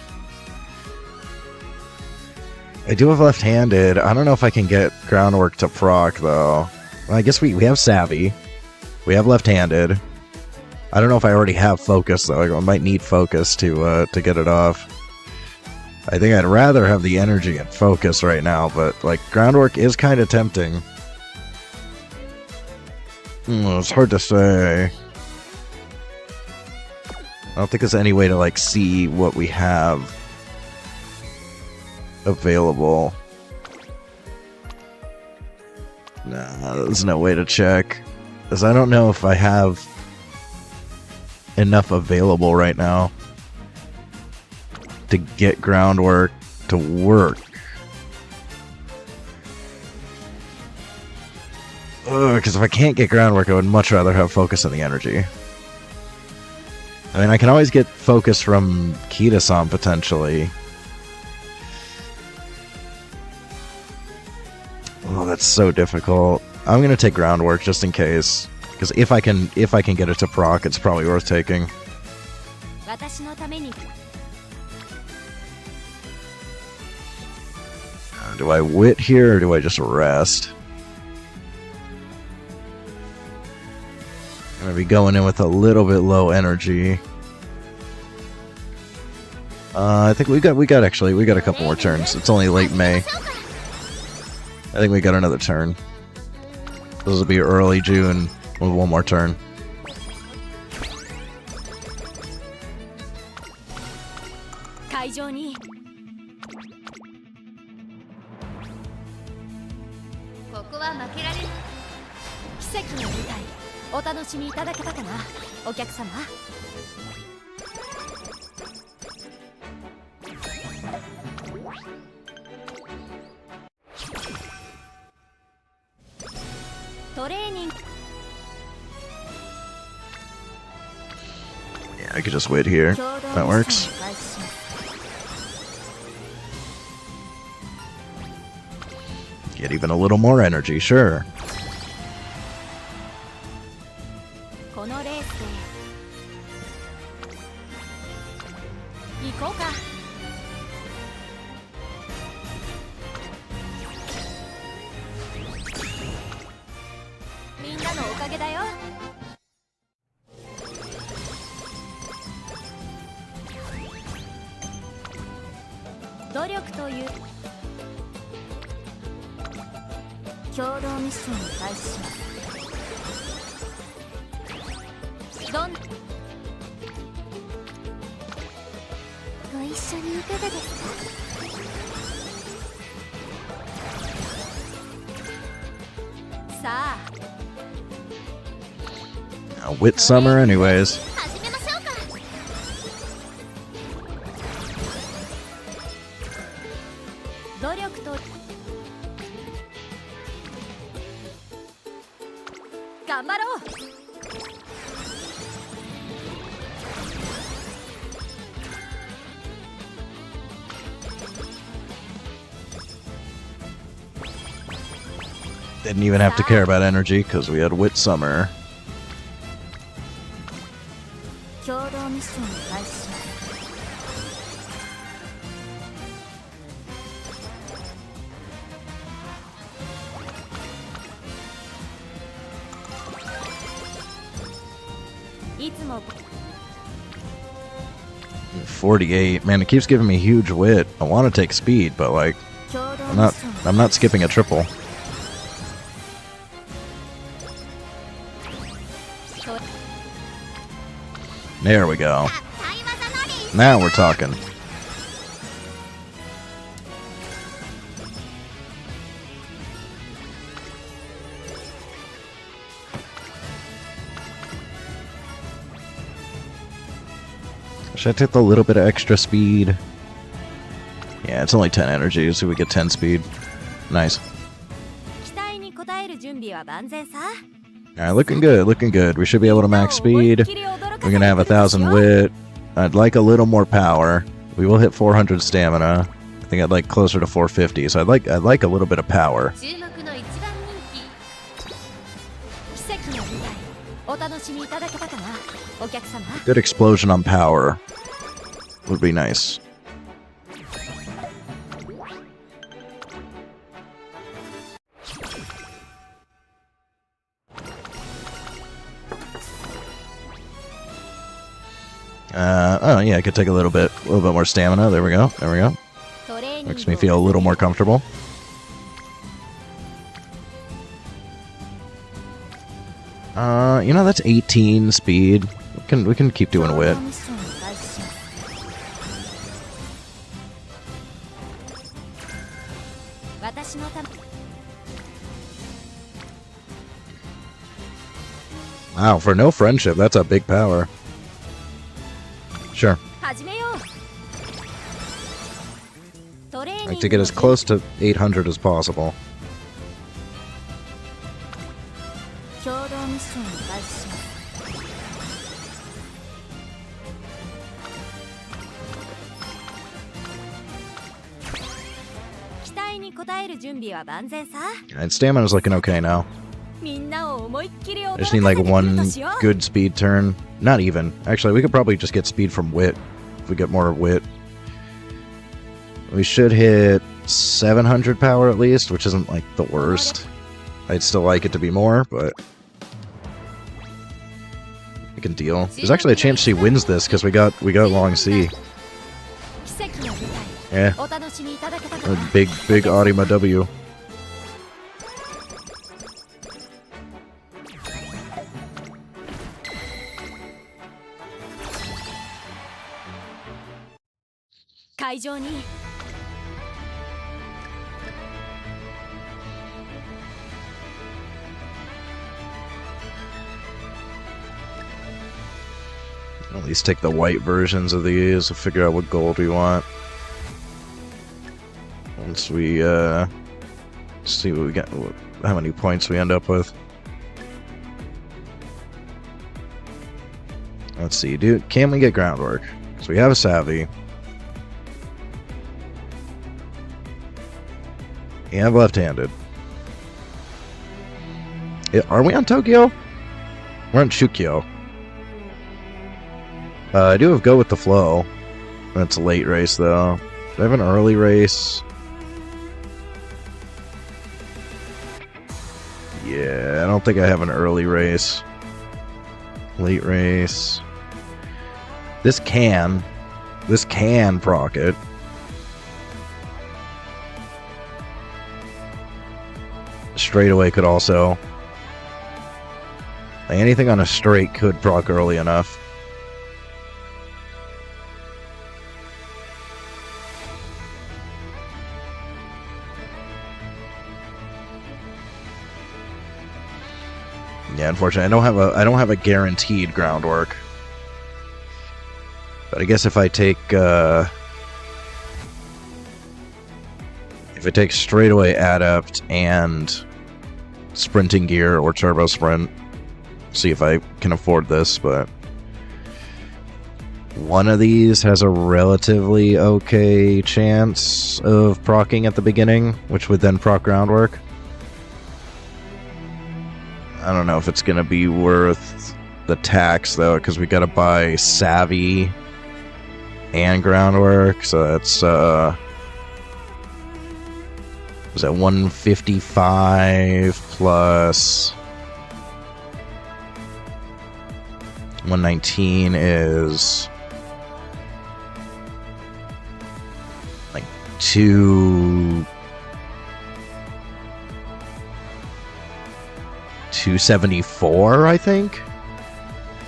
I do have left-handed. I don't know if I can get groundwork to proc though. Well, I guess we have savvy. We have left-handed. I don't know if I already have focus though. I might need focus to get it off. I think I'd rather have the energy and focus right now, but like groundwork is kind of tempting. It's hard to say. I don't think there's any way to like see what we have available. Nah, there's no way to check. Because I don't know if I have enough available right now to get groundwork to work. Because if I can't get groundwork, I would much rather have focus on the energy. I mean, I can always get focus from Kita-san potentially. Oh, that's so difficult. I'm gonna take groundwork just in case, because if I can get it to proc, it's probably worth taking. 私のために Do I wit here or do I just rest? I'm gonna be going in with a little bit low energy. I think we got a couple more turns. It's only late May. I think we got another turn. This will be early June with one more turn. 会場に ここは負けられない。奇跡の舞台お楽しみいただけたかなお客様。トレーニング Yeah, I could just wait here. 共同 That ミッ works. ションを開始します。 Get even a little more energy, sure. このレースで行こうか。みんなのおかげだよ。努力という共同ミッションを開始します。どんご一緒にいかがですか。さあ Wit Summer, anyways. 始めましょうか。努力と頑張ろう。Didn't even have to care about energy because we had Wit Summer. 共同ミッションを開始します。いつも 48. Man, it keeps giving me huge wit. I want to take speed, but like 共同 I'm ミッ not ション I'm not skipping a triple. と There we go. 対話のリ Now we're talking. Should I take a little bit of extra speed? Yeah, it's only 10 energy, so we get 10 speed. Nice. 期待に応える準備は万全さ。 Alright, looking good, looking good. We should be able to max speed. We're gonna have 1,000 wit. I'd like a little more power. We will hit 400 stamina. I think I'd like closer to 450, so I'd like a little bit of power. 注目の一番人気奇跡の舞台お楽しみいただけたかなお客様。 Good explosion on power would be nice. Oh yeah, I could take a little bit more stamina. There we go. There we go. トレーニングを Makes me feel a little more comfortable. You know, that's 18 speed. We can keep doing 共 wit. 同ミッションを開始します。私のため Wow, for no friendship, that's a big power. Sure. 始めよう。トレーニン Like グ to get as の close to 800 as possible. 共同ミッションを開始します。期待に応える準備は万全さ。 And stamina's looking okay now. みんなを思いっきり驚 I かせ just て need く like れ one るとしよう。 good speed turn. Not even. Actually, we could probably just get speed from wit. If we get more wit. We should hit 700 power at least, which isn't like the worst. I'd still like it to be more, but we can deal. There's actually a chance she wins this because we got long C. 奇跡の舞 Yeah, 台お楽しみいただけたか a な big Arima W. 会場に At least take the white versions of these and figure out what gold we want. Once we see what we get, how many points we end up with. Let's see, dude. Can we get groundwork? Because we have a savvy. We have left-handed. Are we on Tokyo? We're on Shukyo. I do have Go With The Flow. That's a late race, though. Do I have an early race? Yeah, I don't think I have an early race. Late race. This can proc it. straightaway could also... Like, anything on a straight could proc early enough. Yeah, unfortunately, I don't have a guaranteed groundwork. But I guess if I take straightaway adept and sprinting gear or turbo sprint, see if I can afford this, but one of these has a relatively okay chance of proccing at the beginning, which would then proc groundwork. I don't know if it's gonna be worth the tax though, because we gotta buy savvy and groundwork, so that's was that 155 plus 119 is like 274, I think.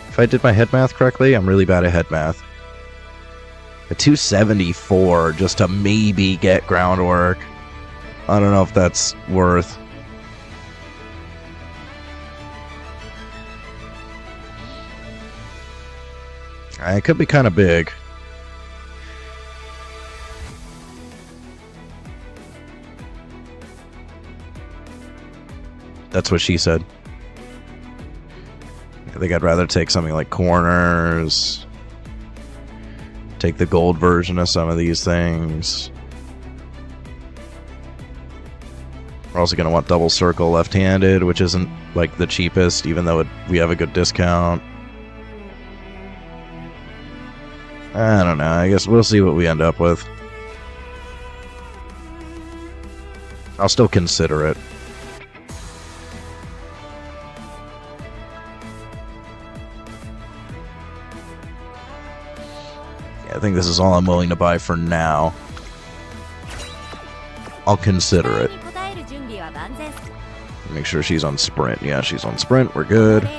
If I did my head math correctly, I'm really bad at head math. A 274 just to maybe get groundwork. I don't know if that's worth. It could be kind of big. That's what she said. I think I'd rather take something like corners. Take the gold version of some of these things. We're also going to want double circle left-handed, which isn't like the cheapest, even though we have a good discount. I don't know. I guess we'll see what we end up with. I'll still consider it. Yeah, I think this is all I'm willing to buy for now. I'll consider it. Make sure she's on sprint. Yeah, she's on sprint. We're good.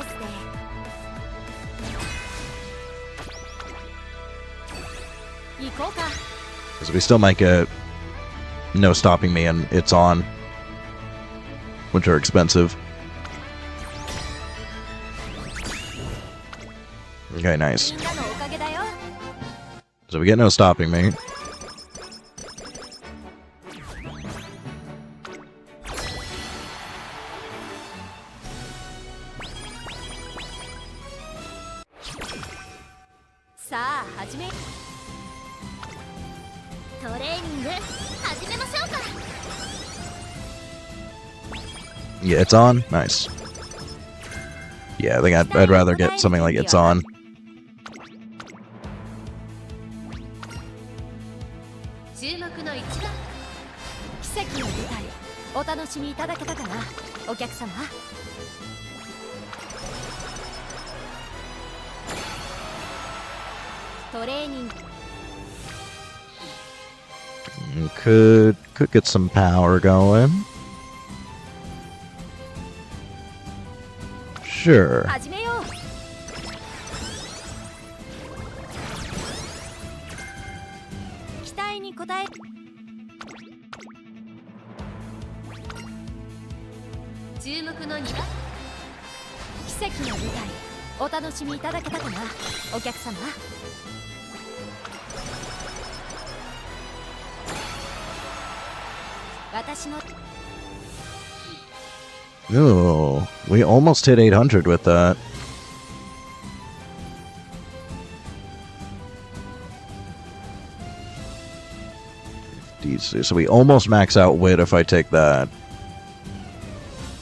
Because we still might get no stopping me and it's on, which are expensive. Okay, nice. So we get no stopping me. Yeah, it's on? Nice. Yeah, I think I'd rather get something like it's on. Could get some power going. Sure. Ooh, we almost hit 800 with that. So we almost max out wit if I take that.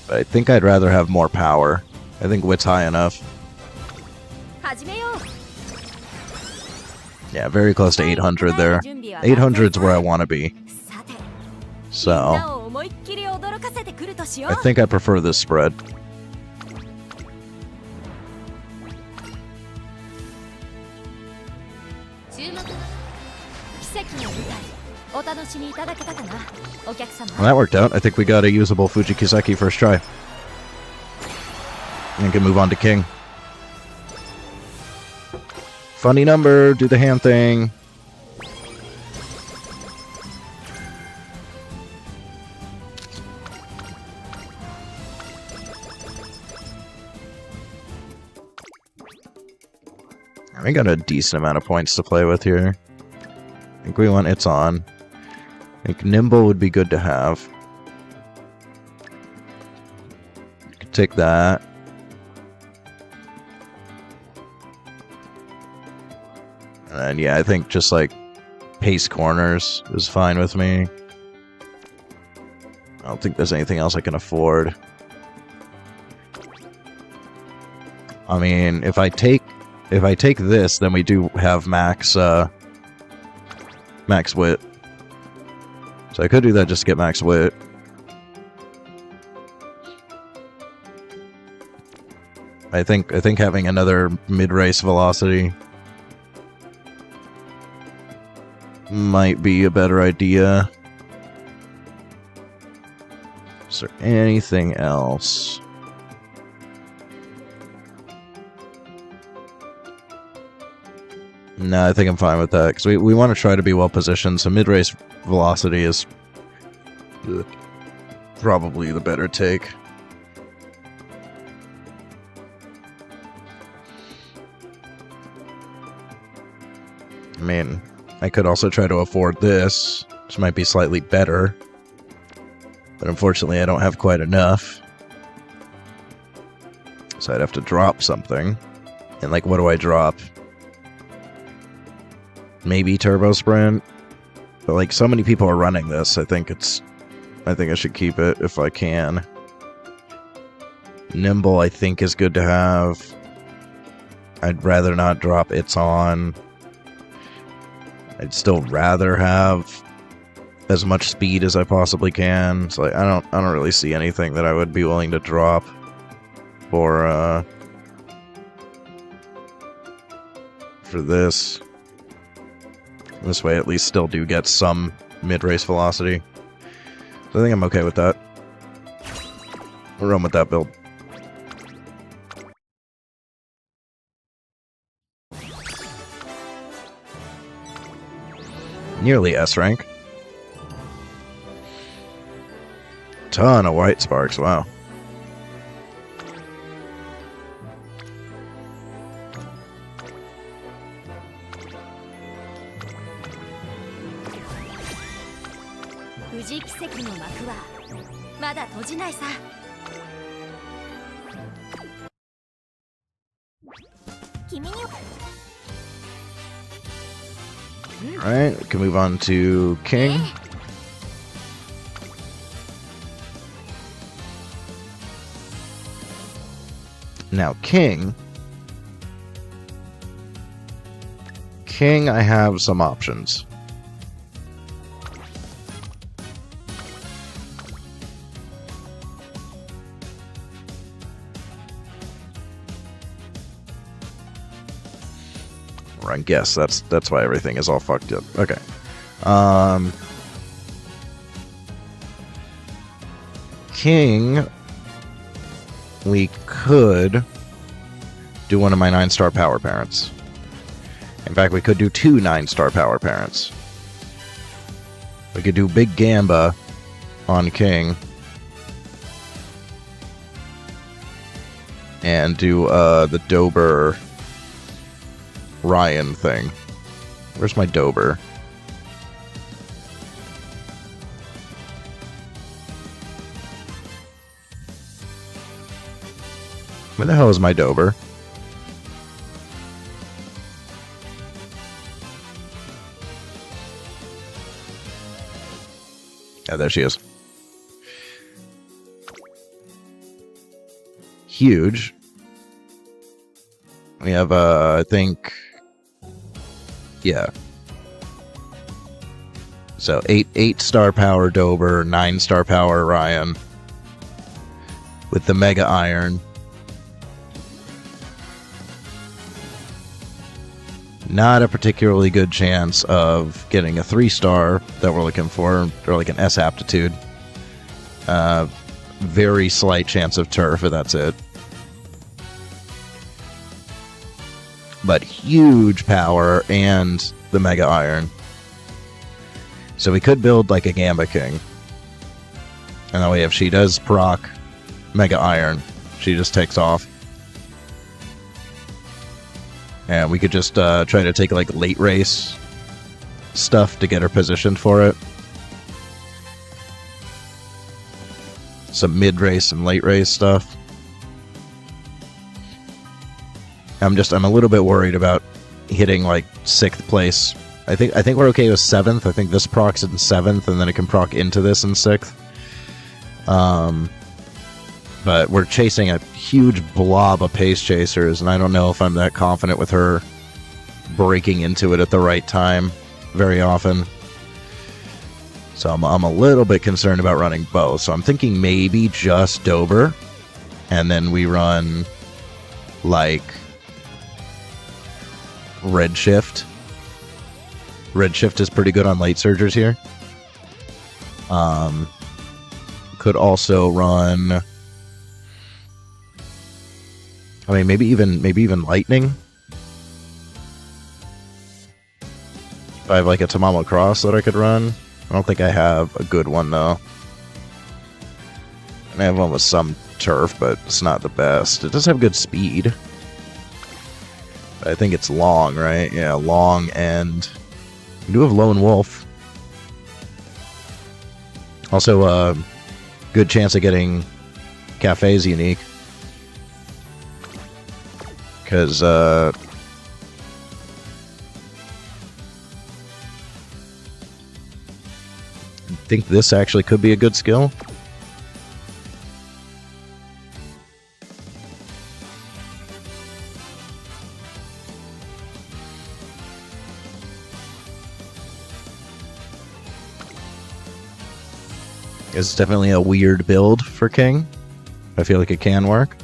But I think I'd rather have more power. I think wit's high enough. Yeah, very close to 800 there. 800's where I want to be. So I think I prefer this spread. お楽しみいただけたかな、お客様。 Well, that worked out. I think we got a usable Fujikiseki first try. And can move on to King. Funny number, do the hand thing. We got a decent amount of points to play with here. I think we want It's On. I think Nimble would be good to have. Could take that. And then, yeah, I think just like pace corners is fine with me. I don't think there's anything else I can afford. I mean, if I take this, then we do have max wit. So I could do that just to get max wit. I think having another mid-race velocity might be a better idea. Is there anything else? No, I think I'm fine with that, because we want to try to be well positioned, so mid-race velocity is probably the better take. I mean, I could also try to afford this, which might be slightly better, but unfortunately I don't have quite enough. So I'd have to drop something. And like, what do I drop? Maybe Turbo Sprint, but like so many people are running this, I think I should keep it if I can. Nimble I think is good to have. I'd rather not drop It's On. I'd still rather have as much speed as I possibly can. So like, I don't really see anything that I would be willing to drop for this. This way, at least still do get some mid-race velocity. So I think I'm okay with that. We'll run with that build. Nearly S rank. Ton of white sparks, wow. Alright, we can move on to King. Now, King, I have some options. Or I guess that's why everything is all fucked up. Okay. King, we could do one of my 9-star power parents. In fact, we could do 2 9-star power parents. We could do Big Gamba on King. And do the Dober Ryan thing. Where's my Dober? Where the hell is my Dober? Yeah, there she is. Huge. We have, I think... Yeah. So, 8-star power Dober, 9-star power Ryan. With the Mega Iron. not a particularly good chance of getting a 3-star that we're looking for, or like an S aptitude. Very slight chance of turf, but that's it. But huge power and the Mega Iron. So we could build like a Gambit King. And that way if she does proc Mega Iron, she just takes off. And we could just try to take like late race stuff to get her positioned for it. Some mid race and late race stuff. I'm a little bit worried about hitting like 6th place. I think we're okay with 7th. I think this procs in 7th, and then it can proc into this in 6th. But we're chasing a huge blob of pace chasers, and I don't know if I'm that confident with her breaking into it at the right time very often. So I'm a little bit concerned about running both. So I'm thinking maybe just Dober, and then we run like Redshift. Redshift is pretty good on late surgers here. Could also run, I mean, maybe even Lightning. If I have like a Tamamo Cross that I could run. I don't think I have a good one though. And I have one with some turf, but it's not the best. It does have good speed. But I think it's long, right? Yeah, long, and we do have Lone Wolf. Also, good chance of getting Cafe's unique. Because, I think this actually could be a good skill. It's definitely a weird build for King. I feel like it can work.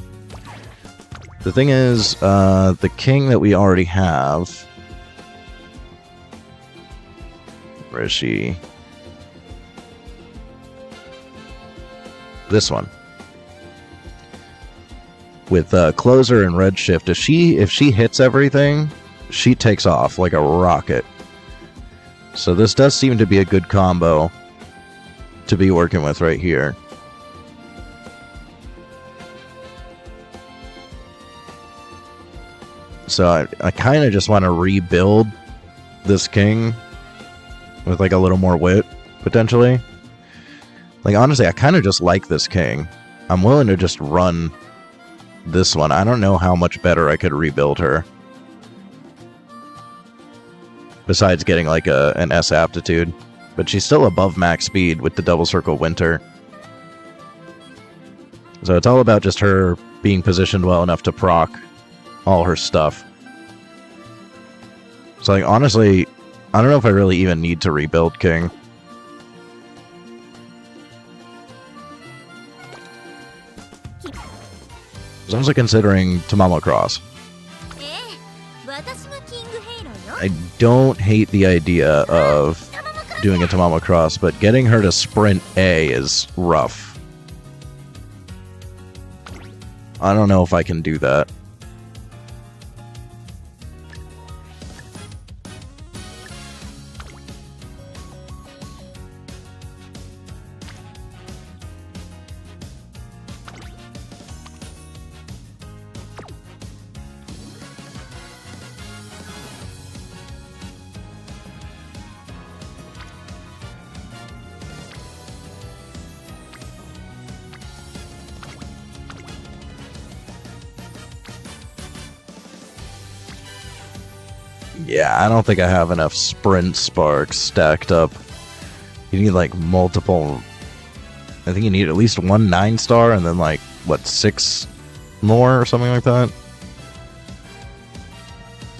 The thing is, the King that we already have... Where is she? This one. With Closer and Redshift, if she hits everything, she takes off like a rocket. So this does seem to be a good combo to be working with right here. So I kind of just want to rebuild this King with like a little more wit, potentially. Like, honestly, I kind of just like this King. I'm willing to just run this one. I don't know how much better I could rebuild her. Besides getting like an S aptitude. But she's still above max speed with the Double Circle Winter. So it's all about just her being positioned well enough to proc all her stuff. So, like, honestly, I don't know if I really even need to rebuild King. I was also considering Tamamo Cross. I don't hate the idea of doing a Tamamo Cross, but getting her to sprint A is rough. I don't know if I can do that. Yeah, I don't think I have enough sprint sparks stacked up. You need like multiple... I think you need at least one 9-star and then like, what, 6 more or something like that?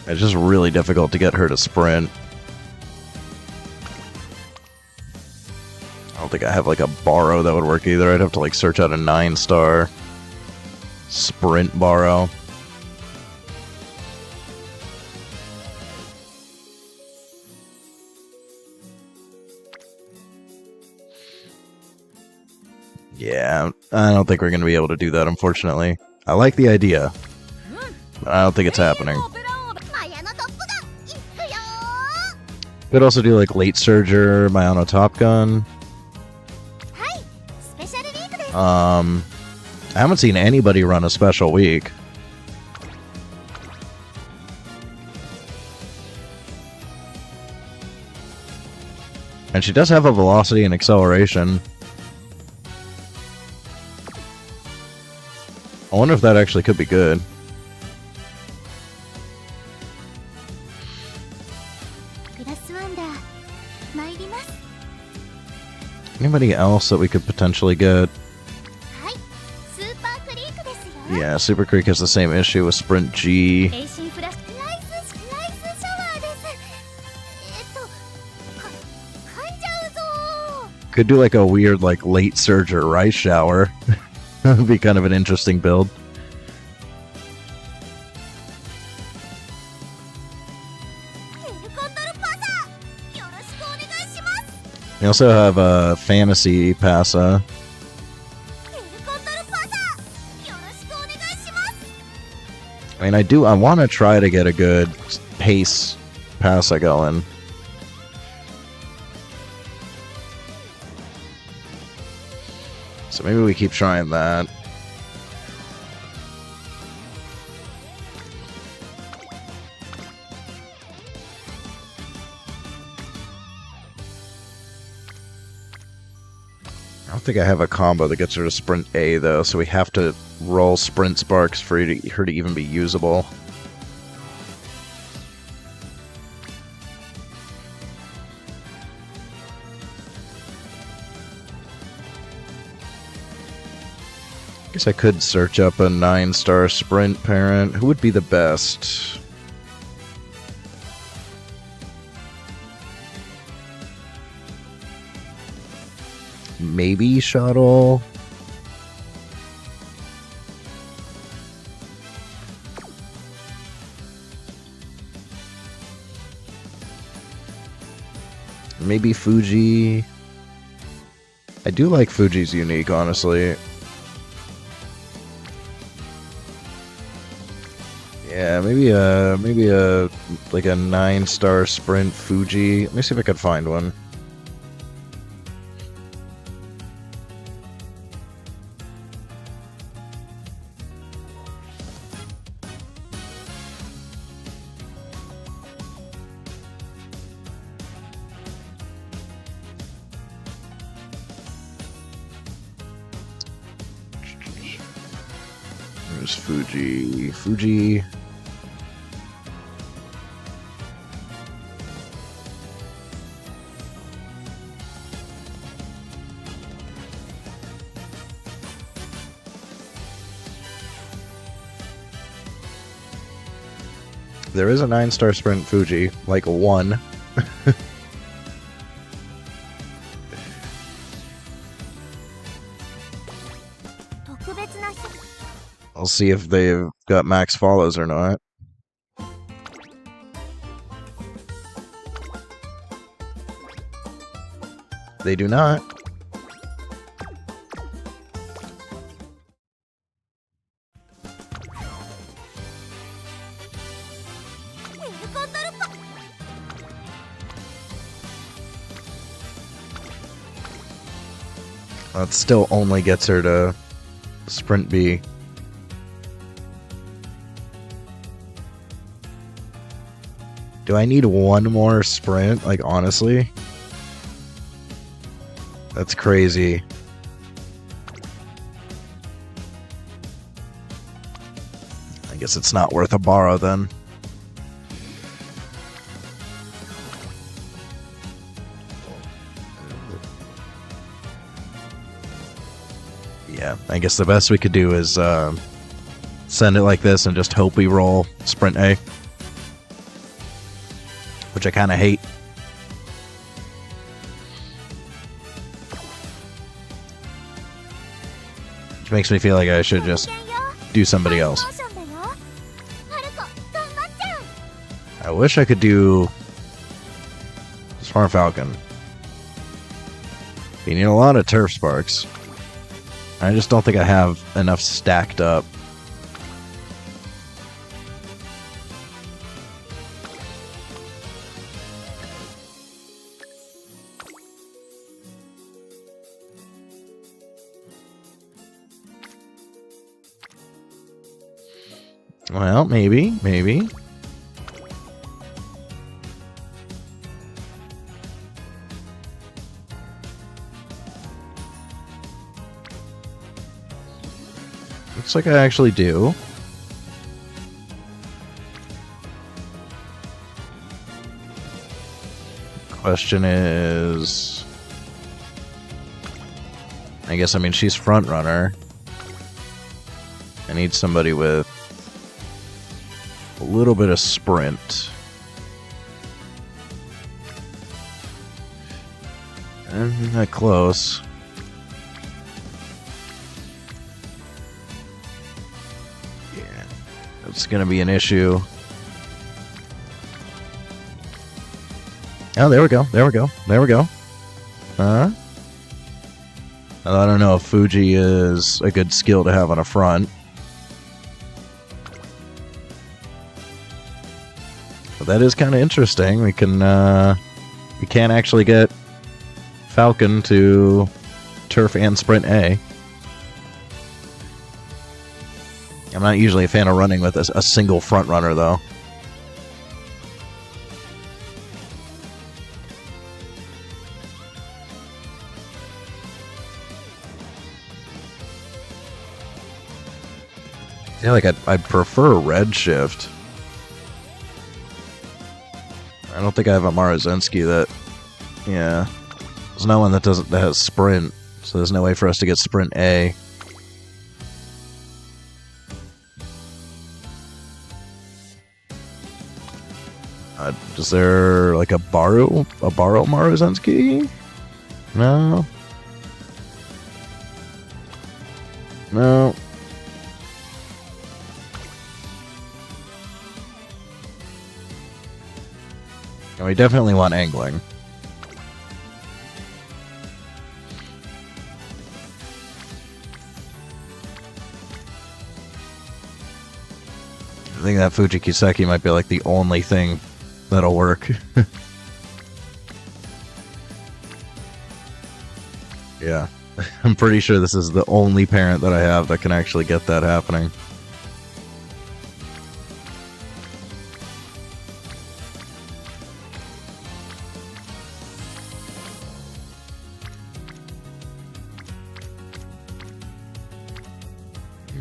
It's just really difficult to get her to sprint. I don't think I have like a borrow that would work either. I'd have to like search out a 9-star sprint borrow. Yeah, I don't think we're going to be able to do that, unfortunately. I like the idea, but I don't think it's happening. マヤのトップガンいくよ Could also do like Late Surger, Mayano Top Gun. はいスペシャルウィークです I haven't seen anybody run a special week. And she does have a velocity and acceleration. I wonder if that actually could be good. Anybody else that we could potentially get? はいスーパークリークですよ Yeah, Super Creek has the same issue with Sprint G. レイシンフラッシュライスシャワーです噛んじゃうぞ Could do like a weird like Late Surger Rice Shower. That would be kind of an interesting build. ヘルコンドルパサーよろしくお願いします We also have a Fantasy Passa. ヘルコンドルパサーよろしくお願いします I mean, I want to try to get a good pace Passa going. So maybe we keep trying that. I don't think I have a combo that gets her to Sprint A, though, so we have to roll Sprint Sparks for her to even be usable. Guess I could search up a 9-star Sprint parent. Who would be the best? Maybe Shuttle. Maybe Fuji. I do like Fuji's unique, honestly. Yeah, maybe a like a 9-star Sprint Fuji. Let me see if I can find one. There's Fuji. Fuji. There is a 9-star Sprint Fuji, like one. I'll see if they've got max follows or not. They do not. That still only gets her to Sprint B. Do I need one more sprint? Like, honestly? That's crazy. I guess it's not worth a borrow then. Yeah, I guess the best we could do is send it like this and just hope we roll Sprint A. Which I kind of hate. Which makes me feel like I should just do somebody else. I wish I could do Smart Falcon. You need a lot of turf sparks. I just don't think I have enough stacked up. Well, maybe. Looks like I actually do. Question is... I mean, she's front runner. I need somebody with a little bit of sprint. And not close. Yeah, that's gonna be an issue. Oh, there we go. I don't know if Fuji is a good skill to have on a front. But that is kind of interesting. We can actually get Falcon to turf and sprint A. I'm not usually a fan of running with a single front runner, though. Yeah, like I'd prefer Redshift. I don't think I have a Marazensky that... Yeah. There's no one that has sprint, so there's no way for us to get sprint A. Is there like a Baro Marazensky? No. No. And we definitely want angling. I think that Fuji Kiseki might be like the only thing that'll work. Yeah. I'm pretty sure this is the only parent that I have that can actually get that happening.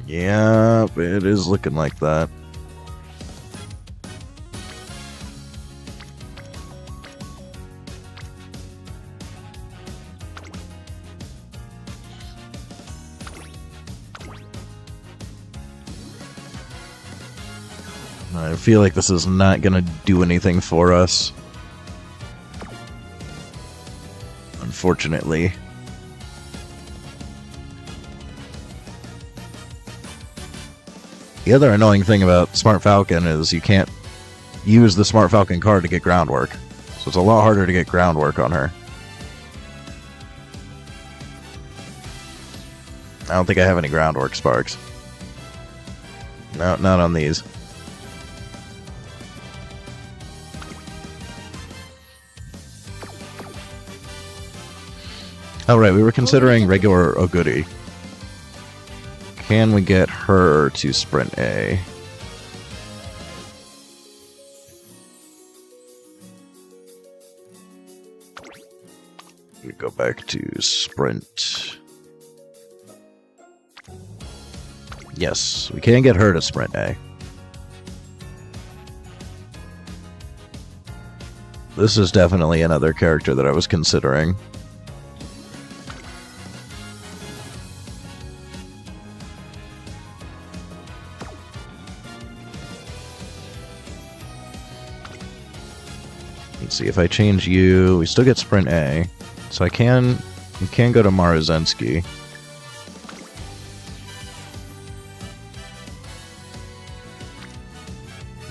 Yeah, it is looking like that. I feel like this is not going to do anything for us. Unfortunately. The other annoying thing about Smart Falcon is you can't use the Smart Falcon card to get groundwork. So it's a lot harder to get groundwork on her. I don't think I have any groundwork sparks. No, not on these. Oh, right, we were considering regular Oguri. Can we get her to sprint A? We go back to sprint. Yes, we can get her to sprint A. This is definitely another character that I was considering. Let's see, if I change you, we still get sprint A. So we can go to Marazensky.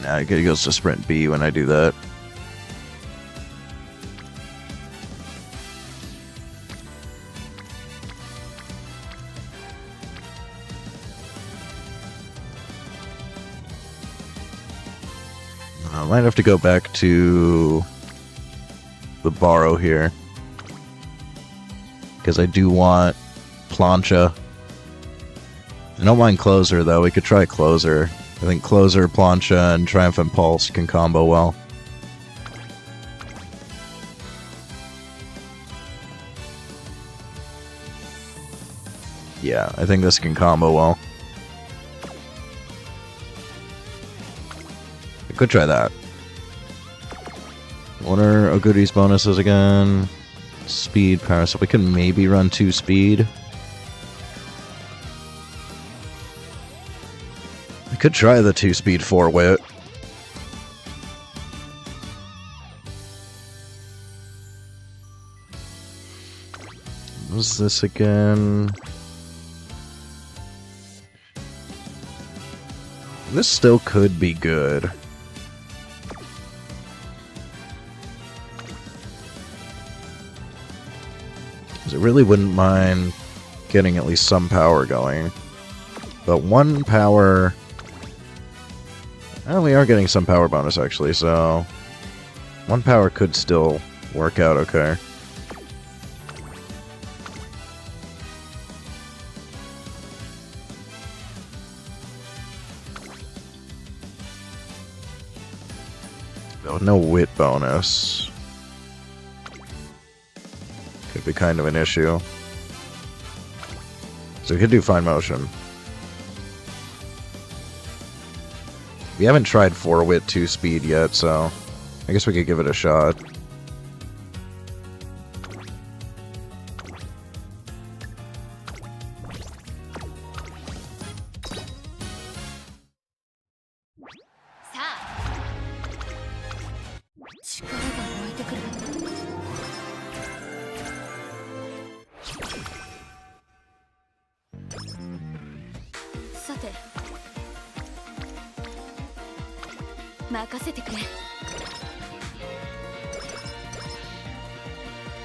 Nah, it goes to sprint B when I do that. I might have to go back to the borrow here. Because I do want plancha. I don't mind closer though, we could try closer. I think closer, plancha, and triumphant pulse can combo well. Yeah, I think this can combo well. I could try that. What are Oguri's bonuses again? Speed, power, so we can maybe run 2 speed. I could try the 2 speed 4 wit. What's this again? This still could be good. I really wouldn't mind getting at least some power going. But 1 power... Oh, we are getting some power bonus actually, so... 1 power could still work out okay. Oh, no wit bonus. Could be kind of an issue. So we could do fine motion. We haven't tried 4 wit 2 speed yet, so I guess we could give it a shot.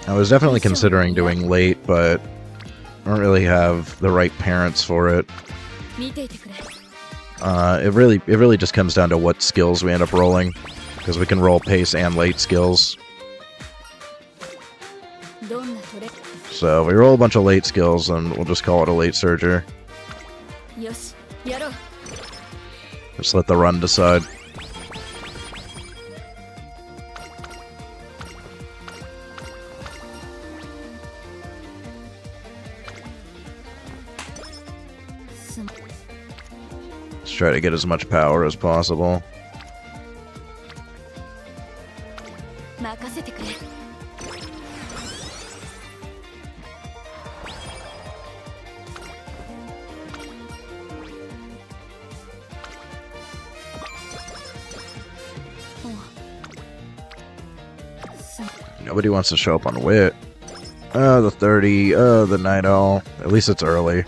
I was definitely considering doing late, but I don't really have the right parents for it. It really just comes down to what skills we end up rolling, because we can roll pace and late skills. So if we roll a bunch of late skills, then we'll just call it a late surger. Just let the run decide. Let's try to get as much power as possible. Nobody wants to show up on wit. The 30, the night owl. At least it's early.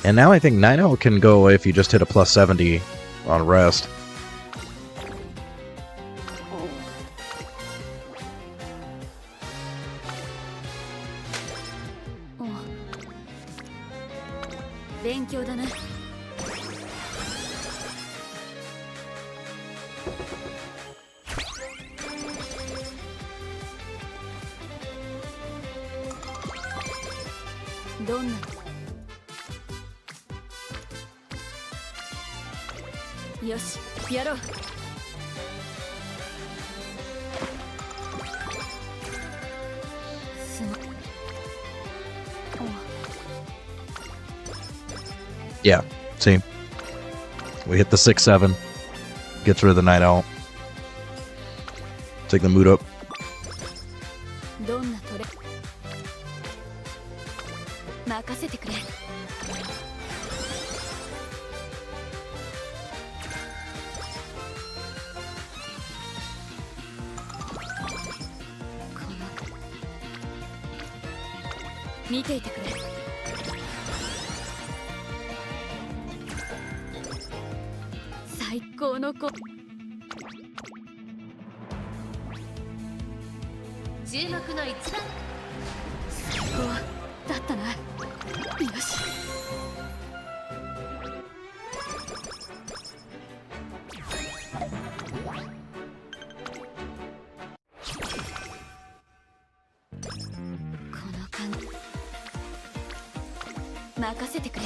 And now I think 9-0 can go away if you just hit a plus 70 on rest. Yeah, see? We hit the 6-7. Gets rid of the night owl. Take the mood up. 注目の1番。最高だったな。よし。この感じ任せてくれ。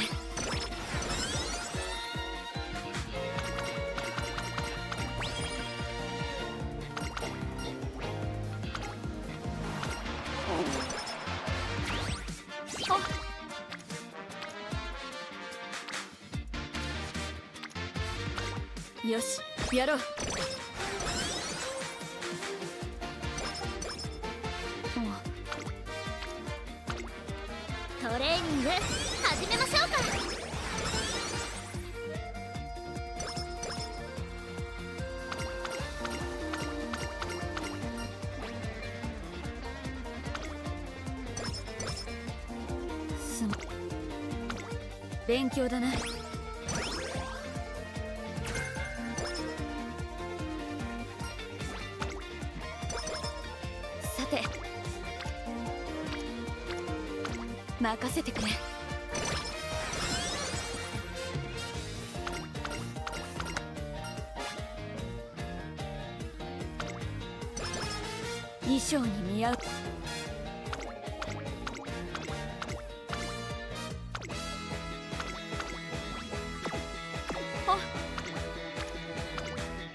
よし、やろう。トレーニング始めましょうか。勉強だな。さて任せてくれ。衣装に似合う。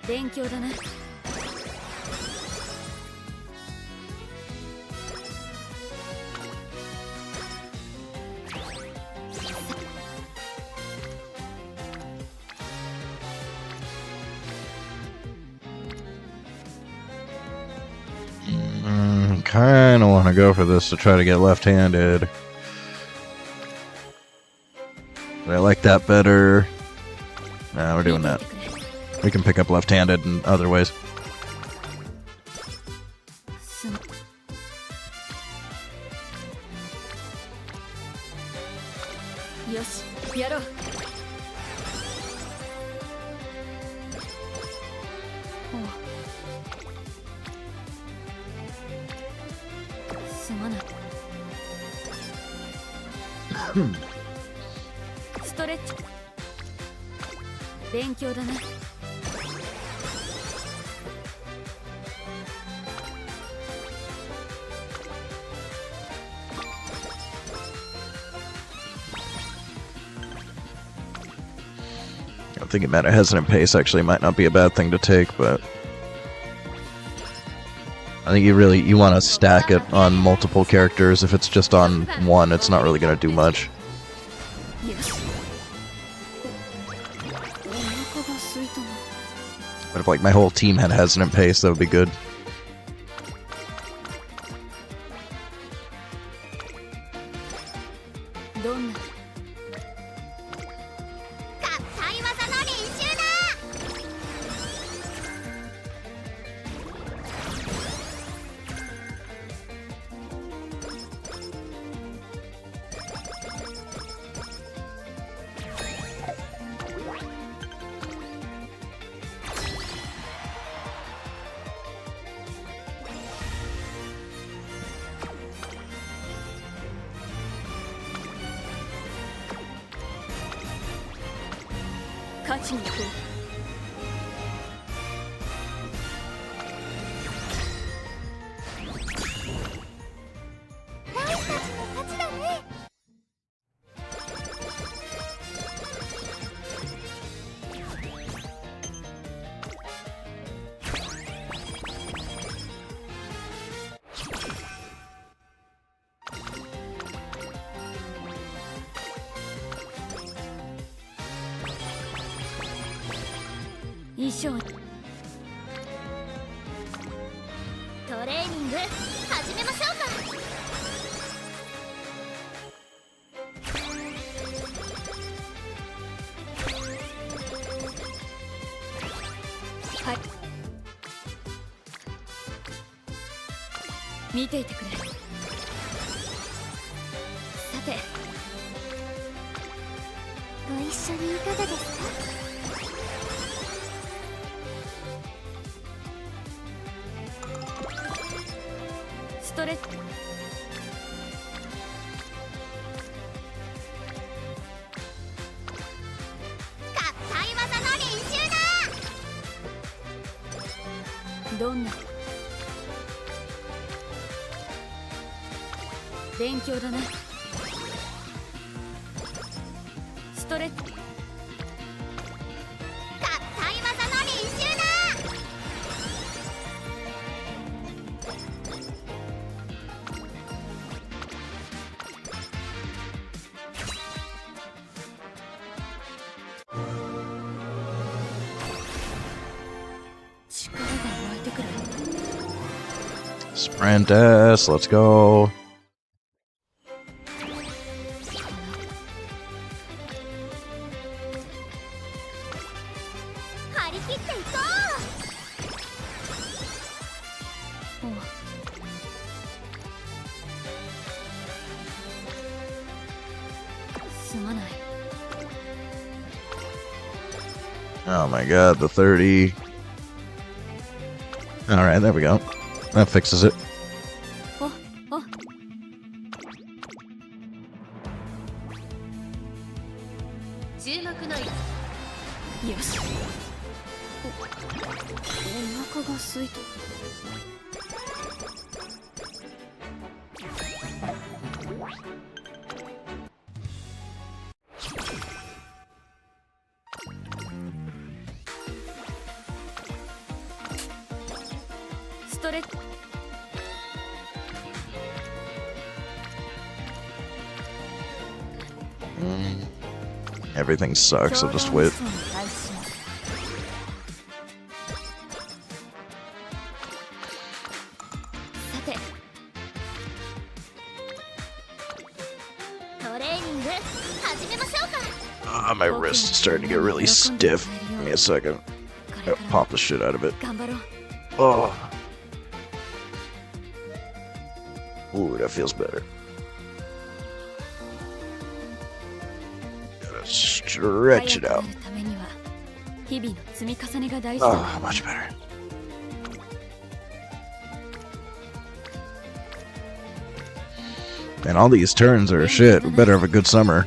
勉強だな。Kind of want to go for this to try to get left-handed. But I like that better. Nah, we're doing that. We can pick up left-handed in other ways. よし、やろう。すまない。ストレッチ。勉強だな。I'm thinking that a hesitant pace actually might not be a bad thing to take, but I think you want to stack it on multiple characters. If it's just on one, it's not really going to do much. But if like my whole team had hesitant pace, that would be good.衣装。トレーニング始めましょうか。はい。見ていてくれ。さて、ご一緒にいかがですか。ストレッ合体技の練習だ。どんな勉強だな。ストレッ合体技の練習だ。力が湧いてくる。 Sprint S, let's go. 張り切っていこう。おうすまない。 Oh my god, the 30. Alright, there we go. That fixes it. おお注目の位置。よし。お腹が空いた。ストレッ Everything sucks, I'll just wait. さて、トレーニング始めましょうか。Ah, my wrist is starting to get really stiff. Give me a second. I'll pop the shit out of it. 頑張ろう。 Oh. Ooh, that feels better. Gotta stretch it 速 out. くなるためには日々の積み重ねが大事 Oh, だ。 much better. Man, all these turns are shit. We better have a good summer.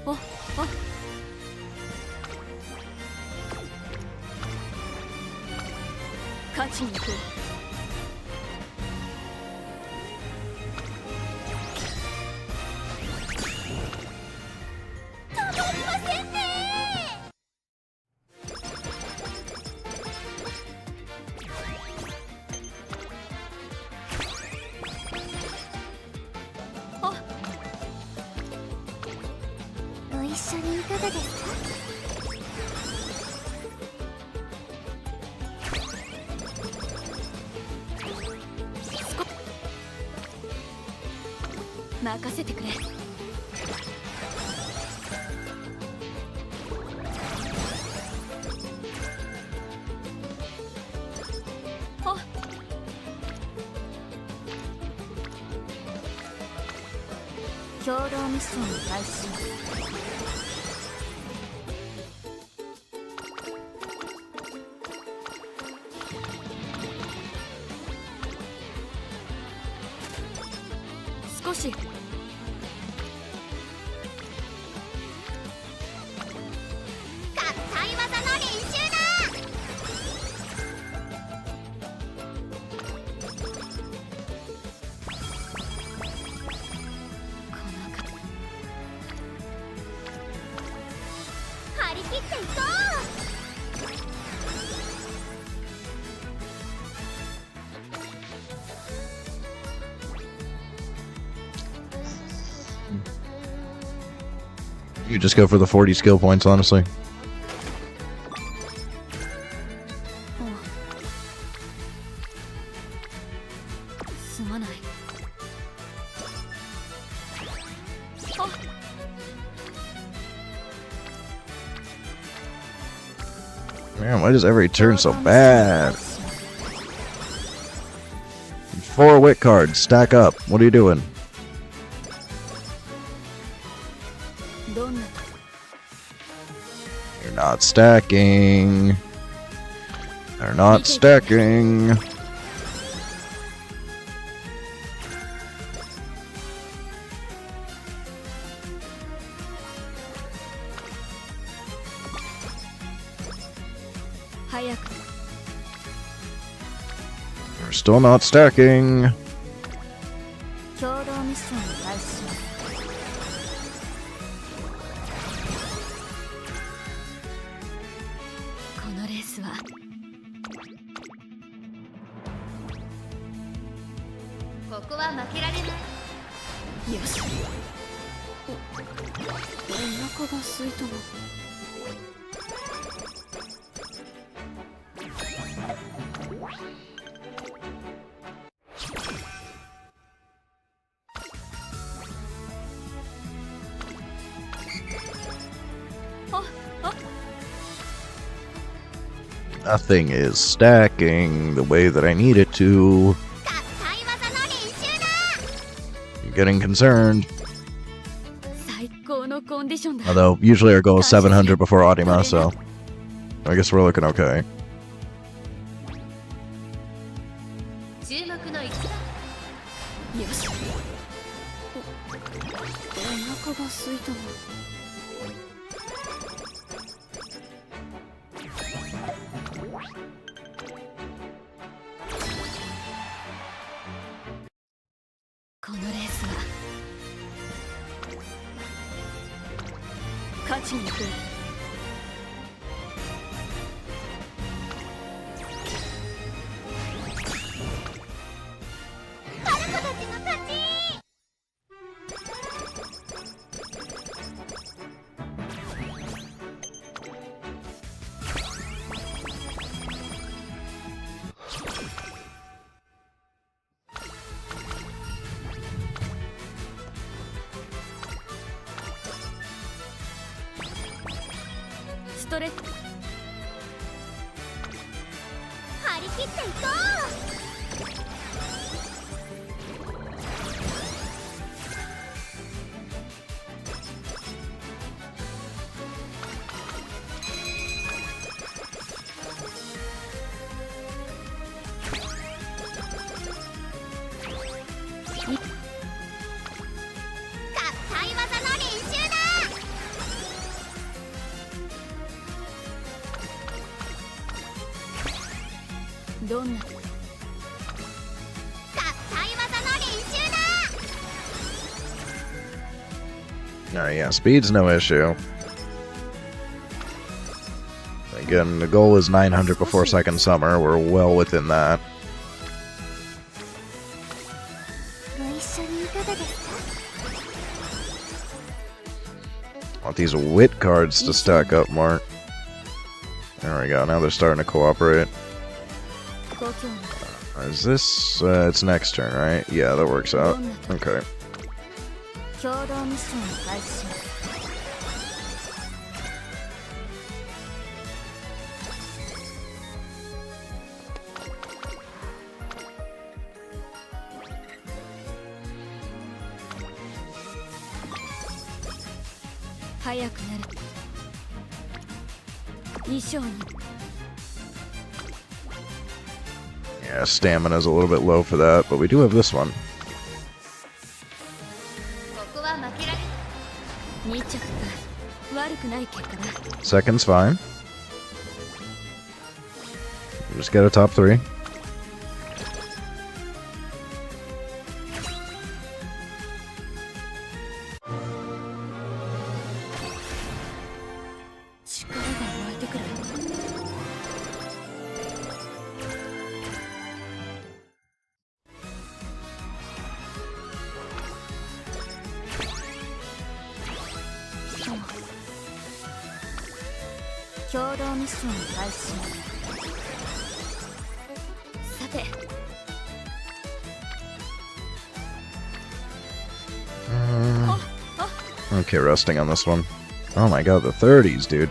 Oh, oh. 勝ちに行こう。たまりませんね。ご一緒にいかがですか。任せてくれ。あ、共同ミッションに開始します。少し合体技の練習だ。この張り切っていこう。 You just go for the 40 skill points, honestly. すまない。Man, why does every turn so bad? 4 wit cards, stack up. What are you doing? You're not stacking. They're not stacking. We're still not stacking. 共同ミッションを開始します。このレースはここは負けられない。よし。お腹が空いたな。Nothing is stacking the way that I need it to. 合体技の練習だ。 I'm getting concerned. 最高のコンディションだ。 Although, usually our goal is 700 before Arima, so I guess we're looking okay. 注目の1番。よし。お腹が空いたな。このレースは勝ちに行く。パルコたちの勝ち。ストレッチ。張り切っていこう。合体技の練習だ。どんな合体技の練習だ。 Alright, yeah, speed's no issue. Again, the goal is 900 before second summer. We're well within that. ご一緒にいかがですか。 Want these wit cards to stack up more. There we go, now they're starting to cooperate. 故郷の Is this, it's next turn, right? Yeah, that works out. Okay. 共同ミッションを開始します。速くなる。衣装に Yeah, stamina's a little bit low for that, but we do have this one. ここは負けられない。 2着が悪くない結果だ。 Second's fine. Just get a top 3. 力が湧いてくる。共同ミッションを開始します。さて、 Okay, resting on this one. Oh my god, the 30s, dude.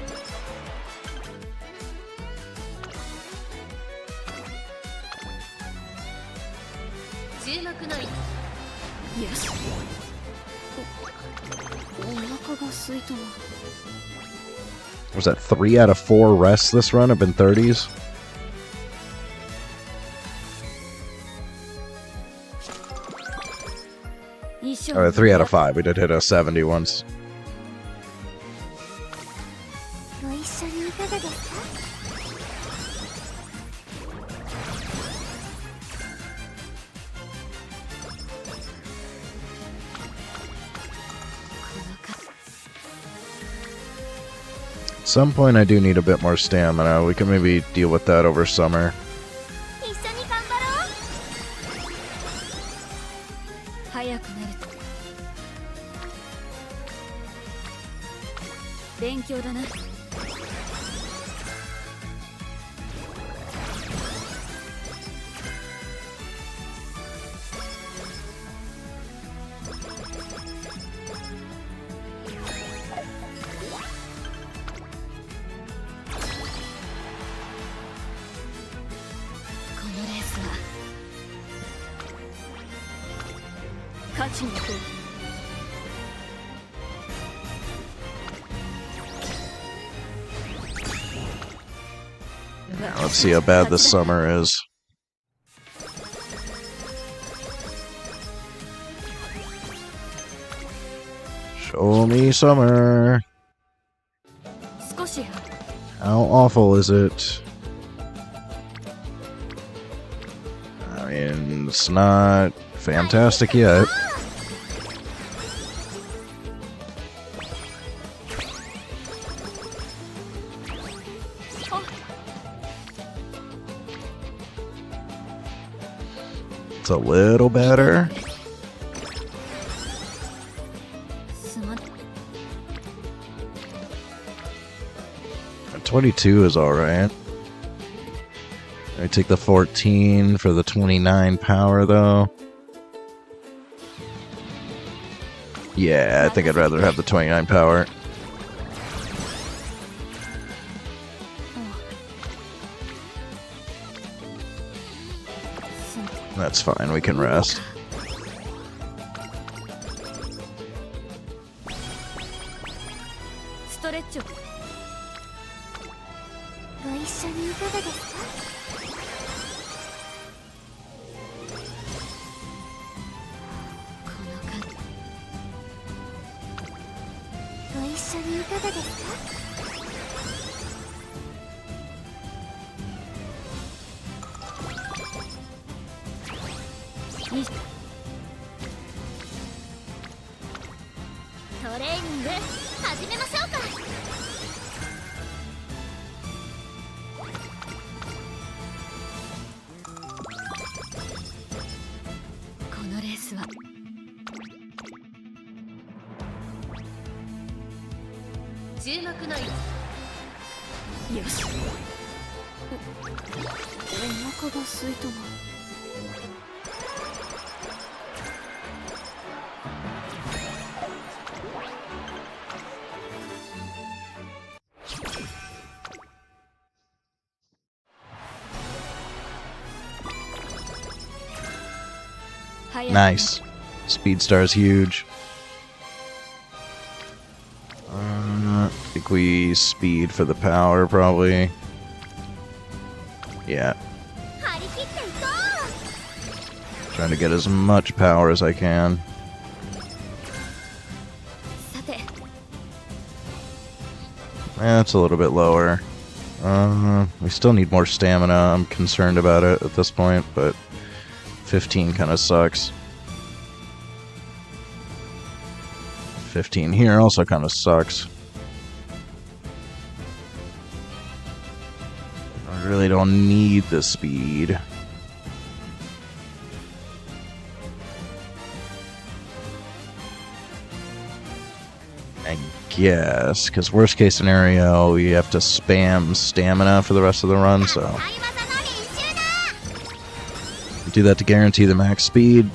注目の1。よし。お腹が空いたな。Was that 3 out of 4 rests this run have been 30s? Or 3 out of 5. We did hit a 70 once. ご一緒にいかがですか？ At some point I do need a bit more stamina. We can maybe deal with that over summer. 一緒に頑張ろう。早くなると勉強だな。このレースは勝ちに行こう。 Let's see how bad this summer is. Show me summer. 少し How awful is it? I mean, it's not fantastic yet. It's a little better. すまん。 22 is alright. I take the 14 for the 29 power, though. Yeah, I think I'd rather have the 29 power. That's fine, we can rest. ストレッチを。ご一緒にいかがですか？この感じ。ご一緒にいかがですか？ トレーニング始めましょうか。このレースは注目の位置。よし。お腹が空いたな。 Nice. Speed Star is huge. I think we speed for the power, probably. Yeah. 張り切っていこ Trying to get as much power as I can. さて That's a little bit lower. We still need more stamina. I'm concerned about it at this point, but 15 kind of sucks. 15 here also kind of sucks. I really don't need the speed. I guess, because worst case scenario, we have to spam stamina for the rest of the run, so う。合技の練習だ。 do that to guarantee the max speed.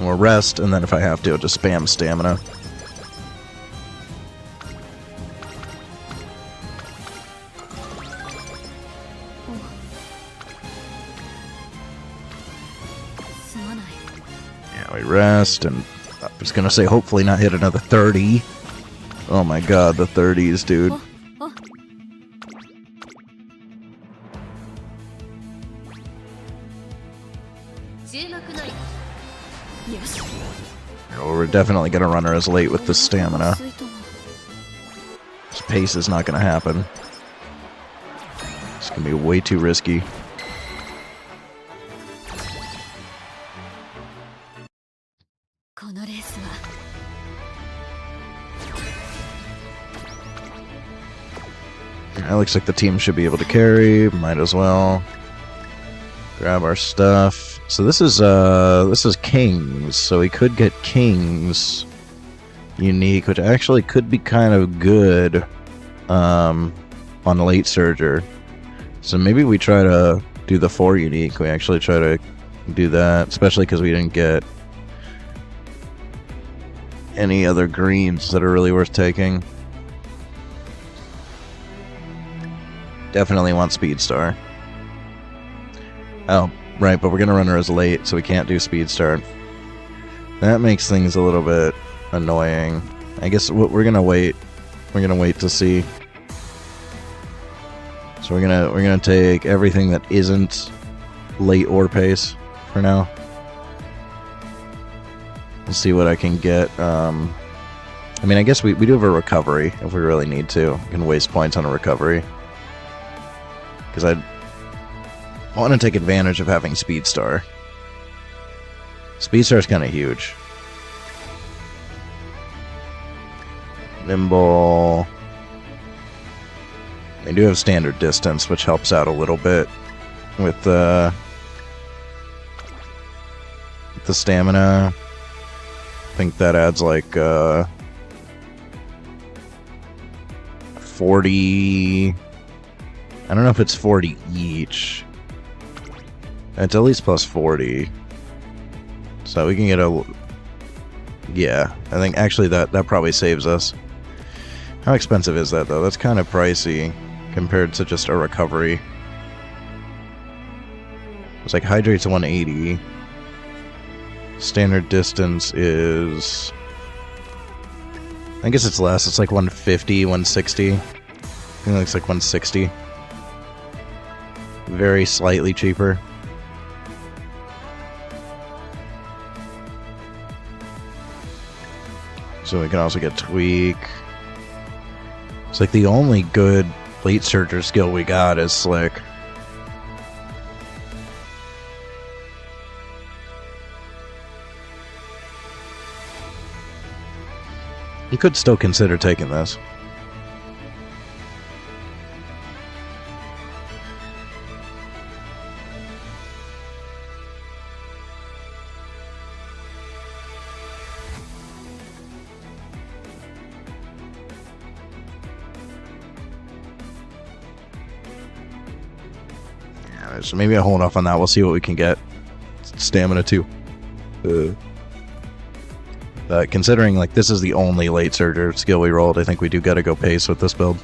Or rest, and then if I have to, I'll just spam stamina. すまない。 Yeah, we rest, and I was gonna say hopefully not hit another 30. Oh my god, the 30s, dude. 注目の Oh, we're definitely gonna run her as late with the stamina. This pace is not gonna happen. It's gonna be way too risky. It looks like the team should be able to carry. Might as well grab our stuff. So this is Kings. So we could get Kings unique, which actually could be kind of good on late Surger. So maybe we try to do the 4 unique. We actually try to do that, especially because we didn't get any other greens that are really worth taking. Definitely want Speedstar. Oh, right, but we're gonna run her as late, so we can't do Speedstar. That makes things a little bit annoying. I guess we're gonna wait. We're gonna wait to see. So we're gonna take everything that isn't late or pace for now. We'll see what I can get. I mean, I guess we do have a recovery if we really need to. We can waste points on a recovery. Because I want to take advantage of having Speedstar. Speedstar is kind of huge. Nimble. They do have standard distance, which helps out a little bit with the stamina. I think that adds like 40. I don't know if it's 40 each. It's at least plus 40. So we can get a... Yeah, I think actually that probably saves us. How expensive is that, though? That's kind of pricey compared to just a recovery. It's like Hydrate's 180. Standard distance is... I guess it's less. It's like 150, 160. I think it looks like 160. Very slightly cheaper. So we can also get Tweak. It's like the only good late Surger skill we got is Slick. You could still consider taking this. So maybe I'll hold off on that. We'll see what we can get. Stamina too. Considering like this is the only late Surger skill we rolled, I think we do gotta go pace with this build.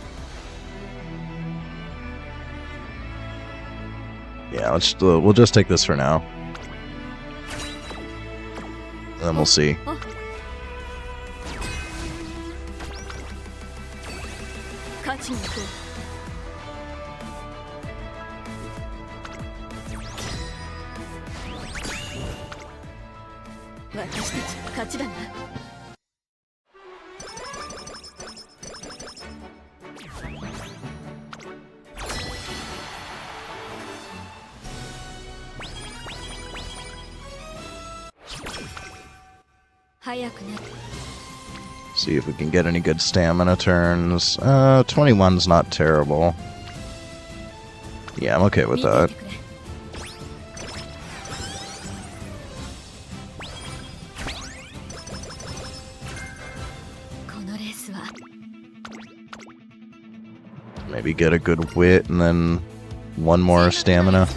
Yeah, we'll just take this for now. And then we'll see. See if we can get any good stamina turns. 21's not terrible. Yeah, I'm okay with that. Maybe get a good wit and then one more stamina.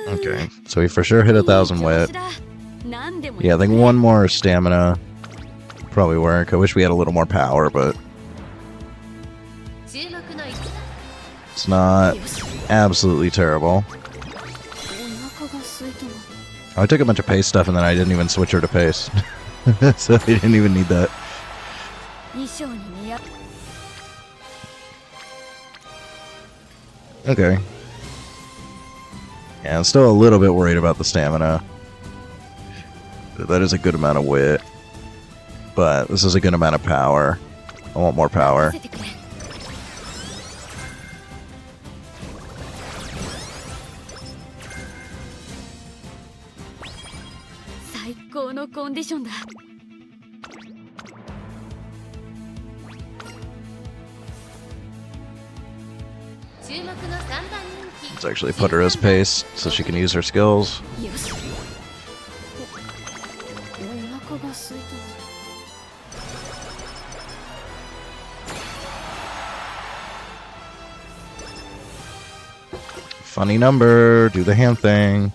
Okay, so we for sure hit 1,000 wit. Yeah, I think one more stamina probably work. I wish we had a little more power, but 注目の1 it's not absolutely terrible. お腹が空いたわ I took a bunch of pace stuff and then I didn't even switch her to pace. So I didn't even need that. 衣装に似合う Okay. Yeah, I'm still a little bit worried about the stamina. That is a good amount of wit. But this is a good amount of power. I want more power. せてくれ最高のコンディションだ 注目の3番人気 Let's actually put her as pace so she can use her skills. よしお腹が空いたわ Funny number. Do the hand thing.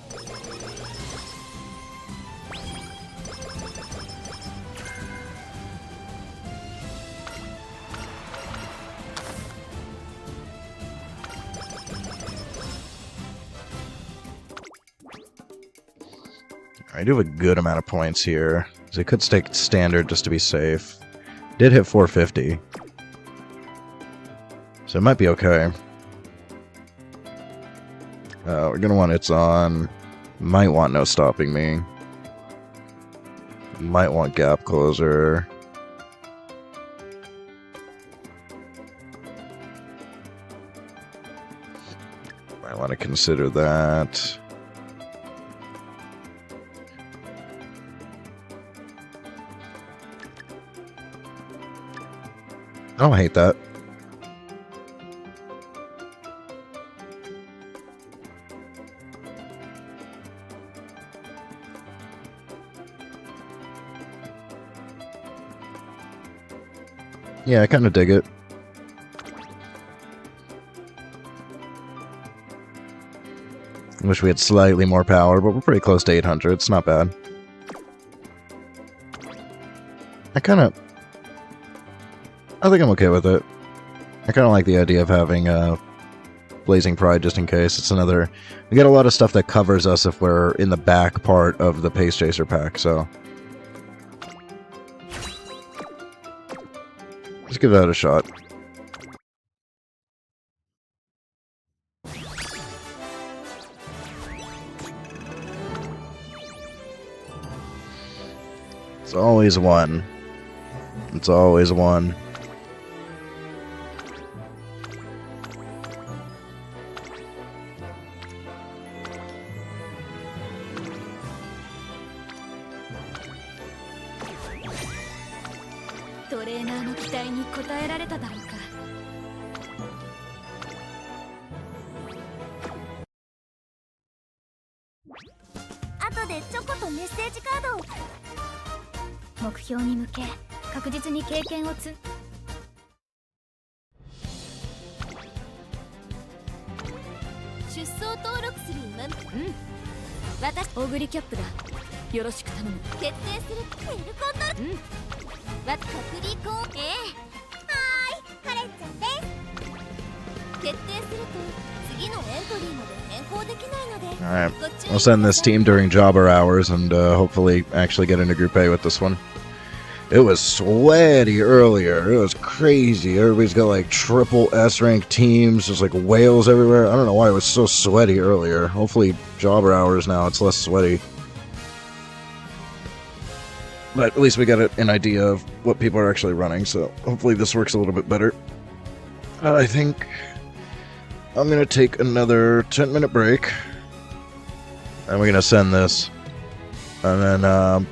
I do have a good amount of points here. So I could stake standard just to be safe. Did hit 450. So it might be okay. We're gonna want it's on. Might want no stopping me. Might want gap closer. Might want to consider that. I don't hate that. Yeah, I kind of dig it. Wish we had slightly more power, but we're pretty close to 800. It's not bad. I think I'm okay with it. I kind of like the idea of having Blazing Pride just in case. It's another... We get a lot of stuff that covers us if we're in the back part of the Pace Chaser pack, so... Let's give that a shot. It's always one. It's always one. Alright, I'll send this team during jobber hours and hopefully actually get into Group A with this one. It was sweaty earlier. It was crazy. Everybody's got like triple S-rank teams. There's like whales everywhere. I don't know why it was so sweaty earlier. Hopefully jobber hours now it's less sweaty. But at least we got an idea of what people are actually running, so hopefully this works a little bit better. I think I'm going to take another 10-minute break. And we're going to send this. And then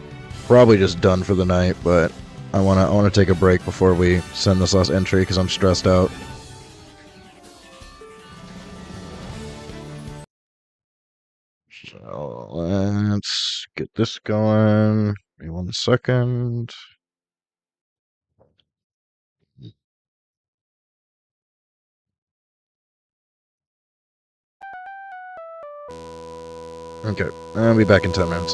probably just done for the night, but I want to take a break before we send this last entry because I'm stressed out. So let's get this going. Give me 1 second. Okay, I'll be back in 10 minutes.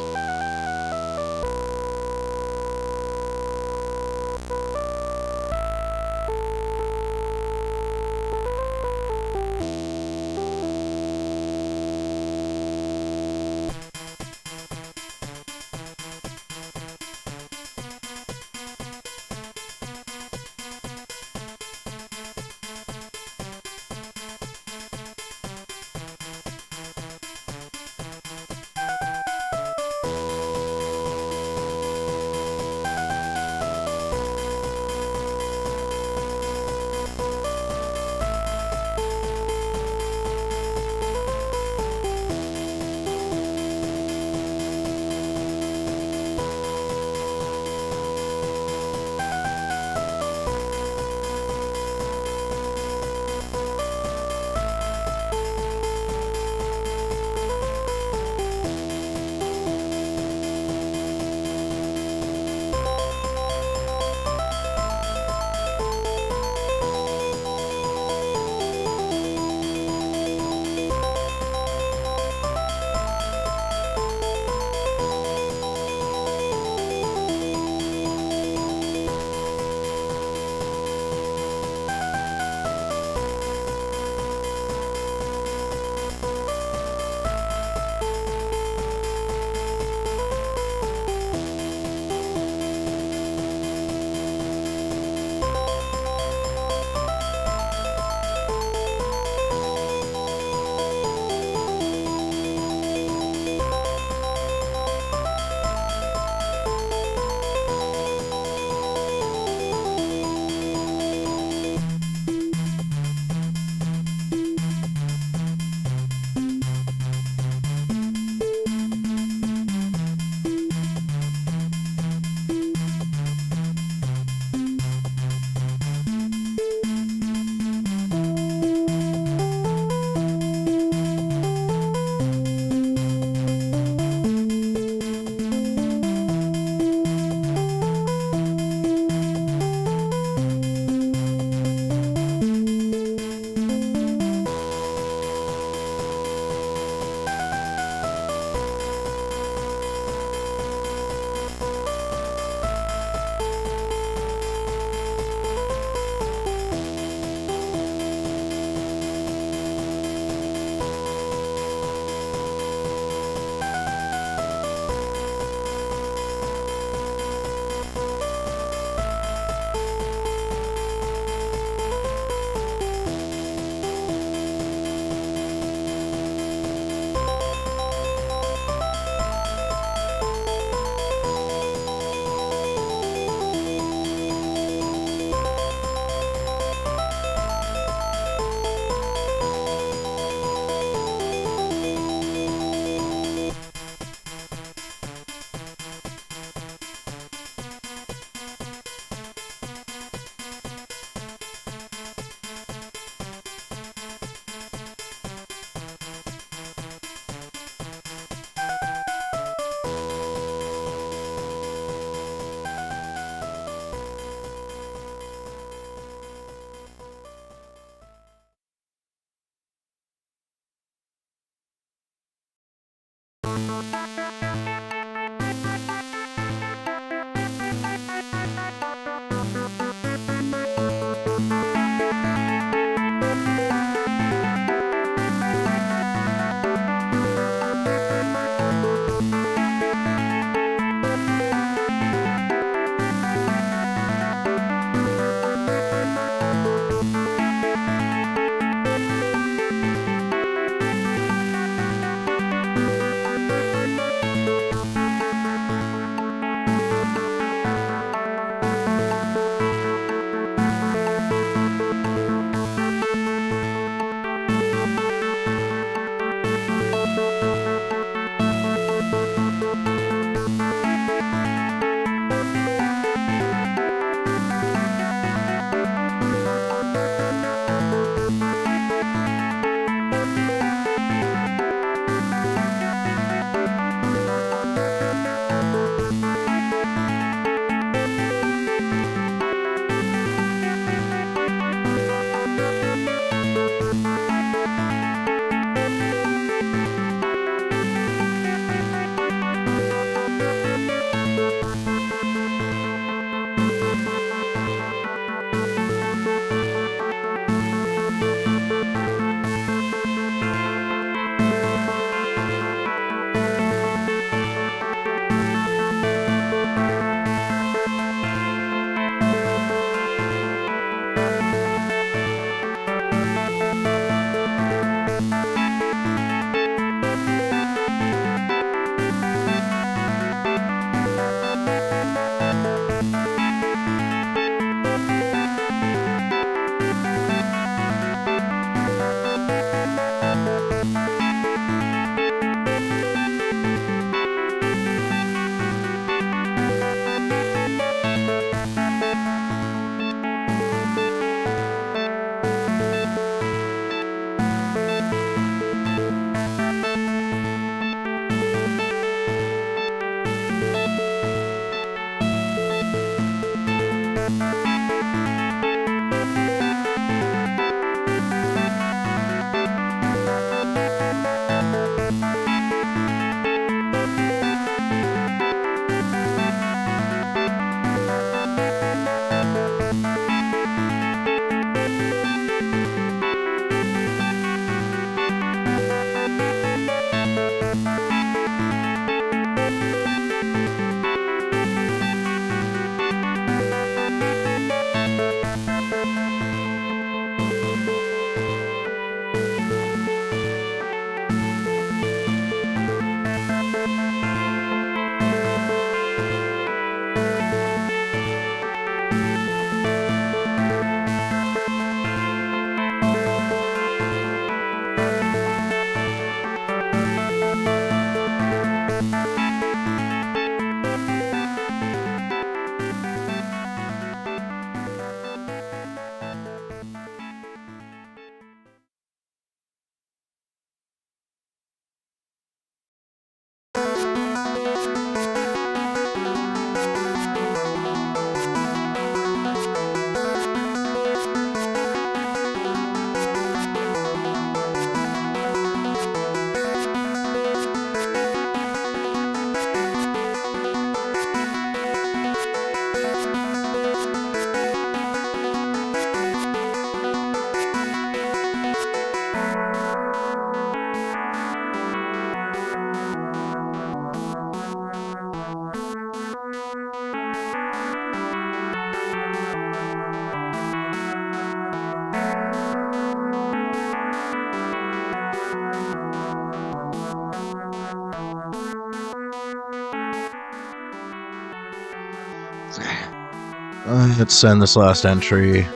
Let's send this last entry,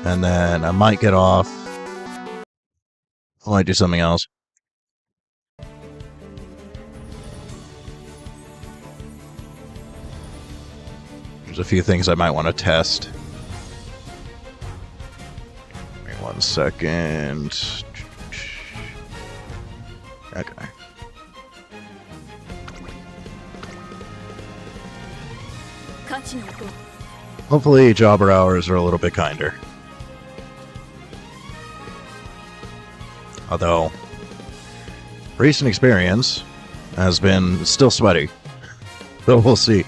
and then I might get off. I might do something else. There's a few things I might want to test. Give me 1 second. Okay. Hopefully, jobber hours are a little bit kinder. Although, recent experience has been still sweaty. So we'll see.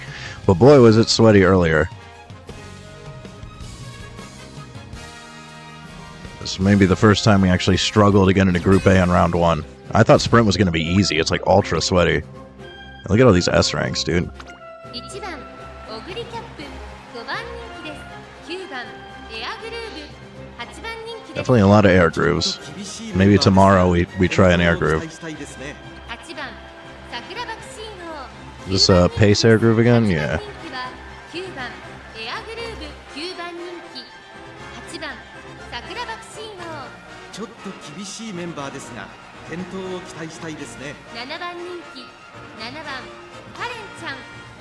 But boy, was it sweaty earlier. This may be the first time we actually struggled to get into Group A on round 1. I thought Sprint was going to be easy. It's like ultra sweaty. Look at all these S ranks, dude. Definitely a lot of air grooves. Maybe tomorrow we try an air groove. Is this a pace air groove again? Yeah. ちょっと厳しいメンバーですが健闘を期待したいですね。7番人気7番カレンちゃん。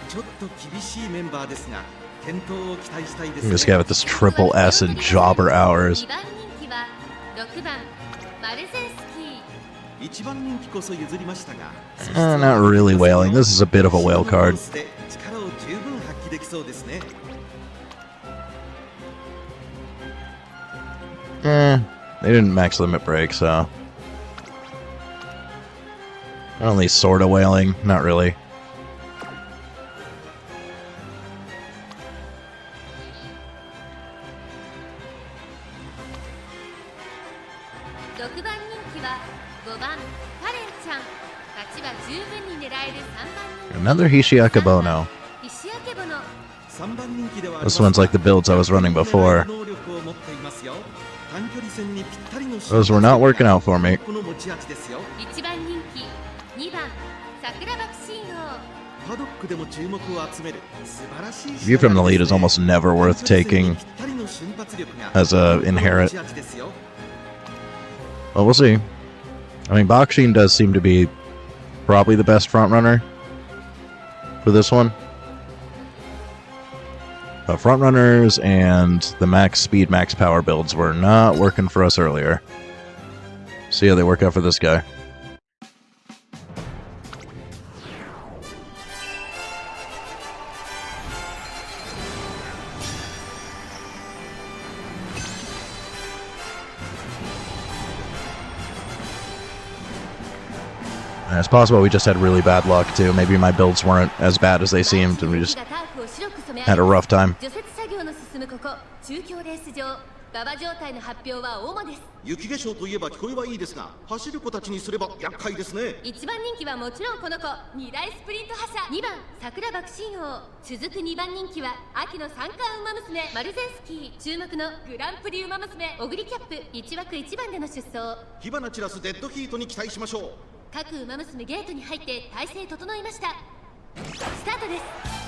ちょっと厳しいメンバーですが健闘を期待したいですね。This guy with this triple S and jobber hours. 2番人気は6番マルゼンスキー。1番人気こそ譲りましたが。Not really whaling. This is a bit of a whale card. 力を十分発揮できそうですね。They didn't max limit break, so... Only sorta whaling, not really. Another Hishiaka Bono. This one's like the builds I was running before. Those were not working out for me. View from the lead is almost never worth taking as a inherit. Well, we'll see. I mean, Bakshin does seem to be probably the best frontrunner for this one. But frontrunners and the max speed, max power builds were not working for us earlier. See how they work out for this guy. And it's possible we just had really bad luck too. Maybe my builds weren't as bad as they seemed, and we just had a rough time. 除雪作業の進むここ中京レース場馬場状態の発表は主です。雪化粧といえば聞こえはいいですが、走る子たちにすれば厄介ですね。1番人気はもちろんこの子2大スプリント覇者2番桜爆心王、続く2番人気は秋の三冠馬娘マルゼンスキー、注目のグランプリ馬娘オグリキャップ、1枠1番での出走。火花散らすデッドヒートに期待しましょう。各馬娘ゲートに入って体勢整いました。スタートです。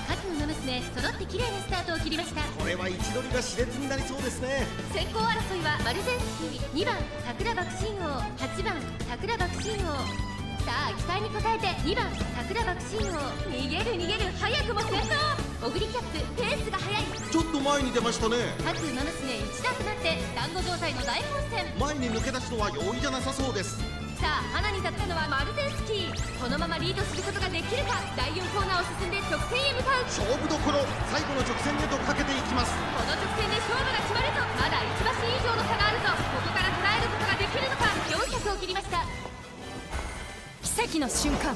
各馬娘揃って綺麗なスタートを切りました。これは位置取りが熾烈になりそうですね。先行争いはマルゼンスキー、2番桜爆心王、8番桜爆心王。さあ期待に応えて2番桜爆心王、逃げる逃げる、早くも先頭。オグリキャップペースが速い。ちょっと前に出ましたね。各馬娘一段となって団子状態の大混戦。前に抜け出すのは容易じゃなさそうです。さあ花に立ったのはマルゼンスキー、このままリードすることができるか。第4コーナーを進んで直線へ向かう。勝負どころ、最後の直線へとかけていきます。この直線で勝負が決まると、まだ1馬身以上の差があるぞ。ここから捉えることができるのか。400を切りました。奇跡の瞬間、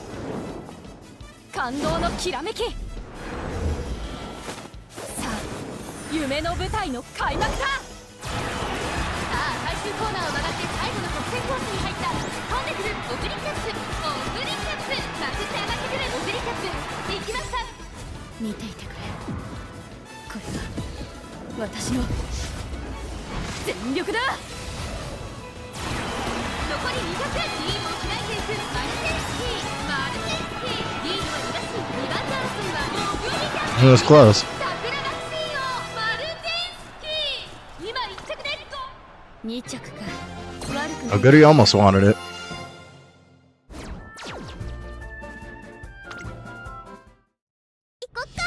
感動のきらめき。さあ夢の舞台の開幕だ。さあ最終コーナーを曲がって最後の直線コースに入った。飛んでくるオグリキャップ、オグリキャップ、まくって上がってくるオグリキャップ、行きました。見ていてくれ、これが私の全力だ。残り200、リードを開いていくマルゼンスキー、マルゼンスキー、リードは2馬身、2番手争いはオグリキャップ。It was close. 桜爆心王マルゼンスキー、今1着で2着か、悪くな Oh, い。 Goody almost wanted it. 行こっか。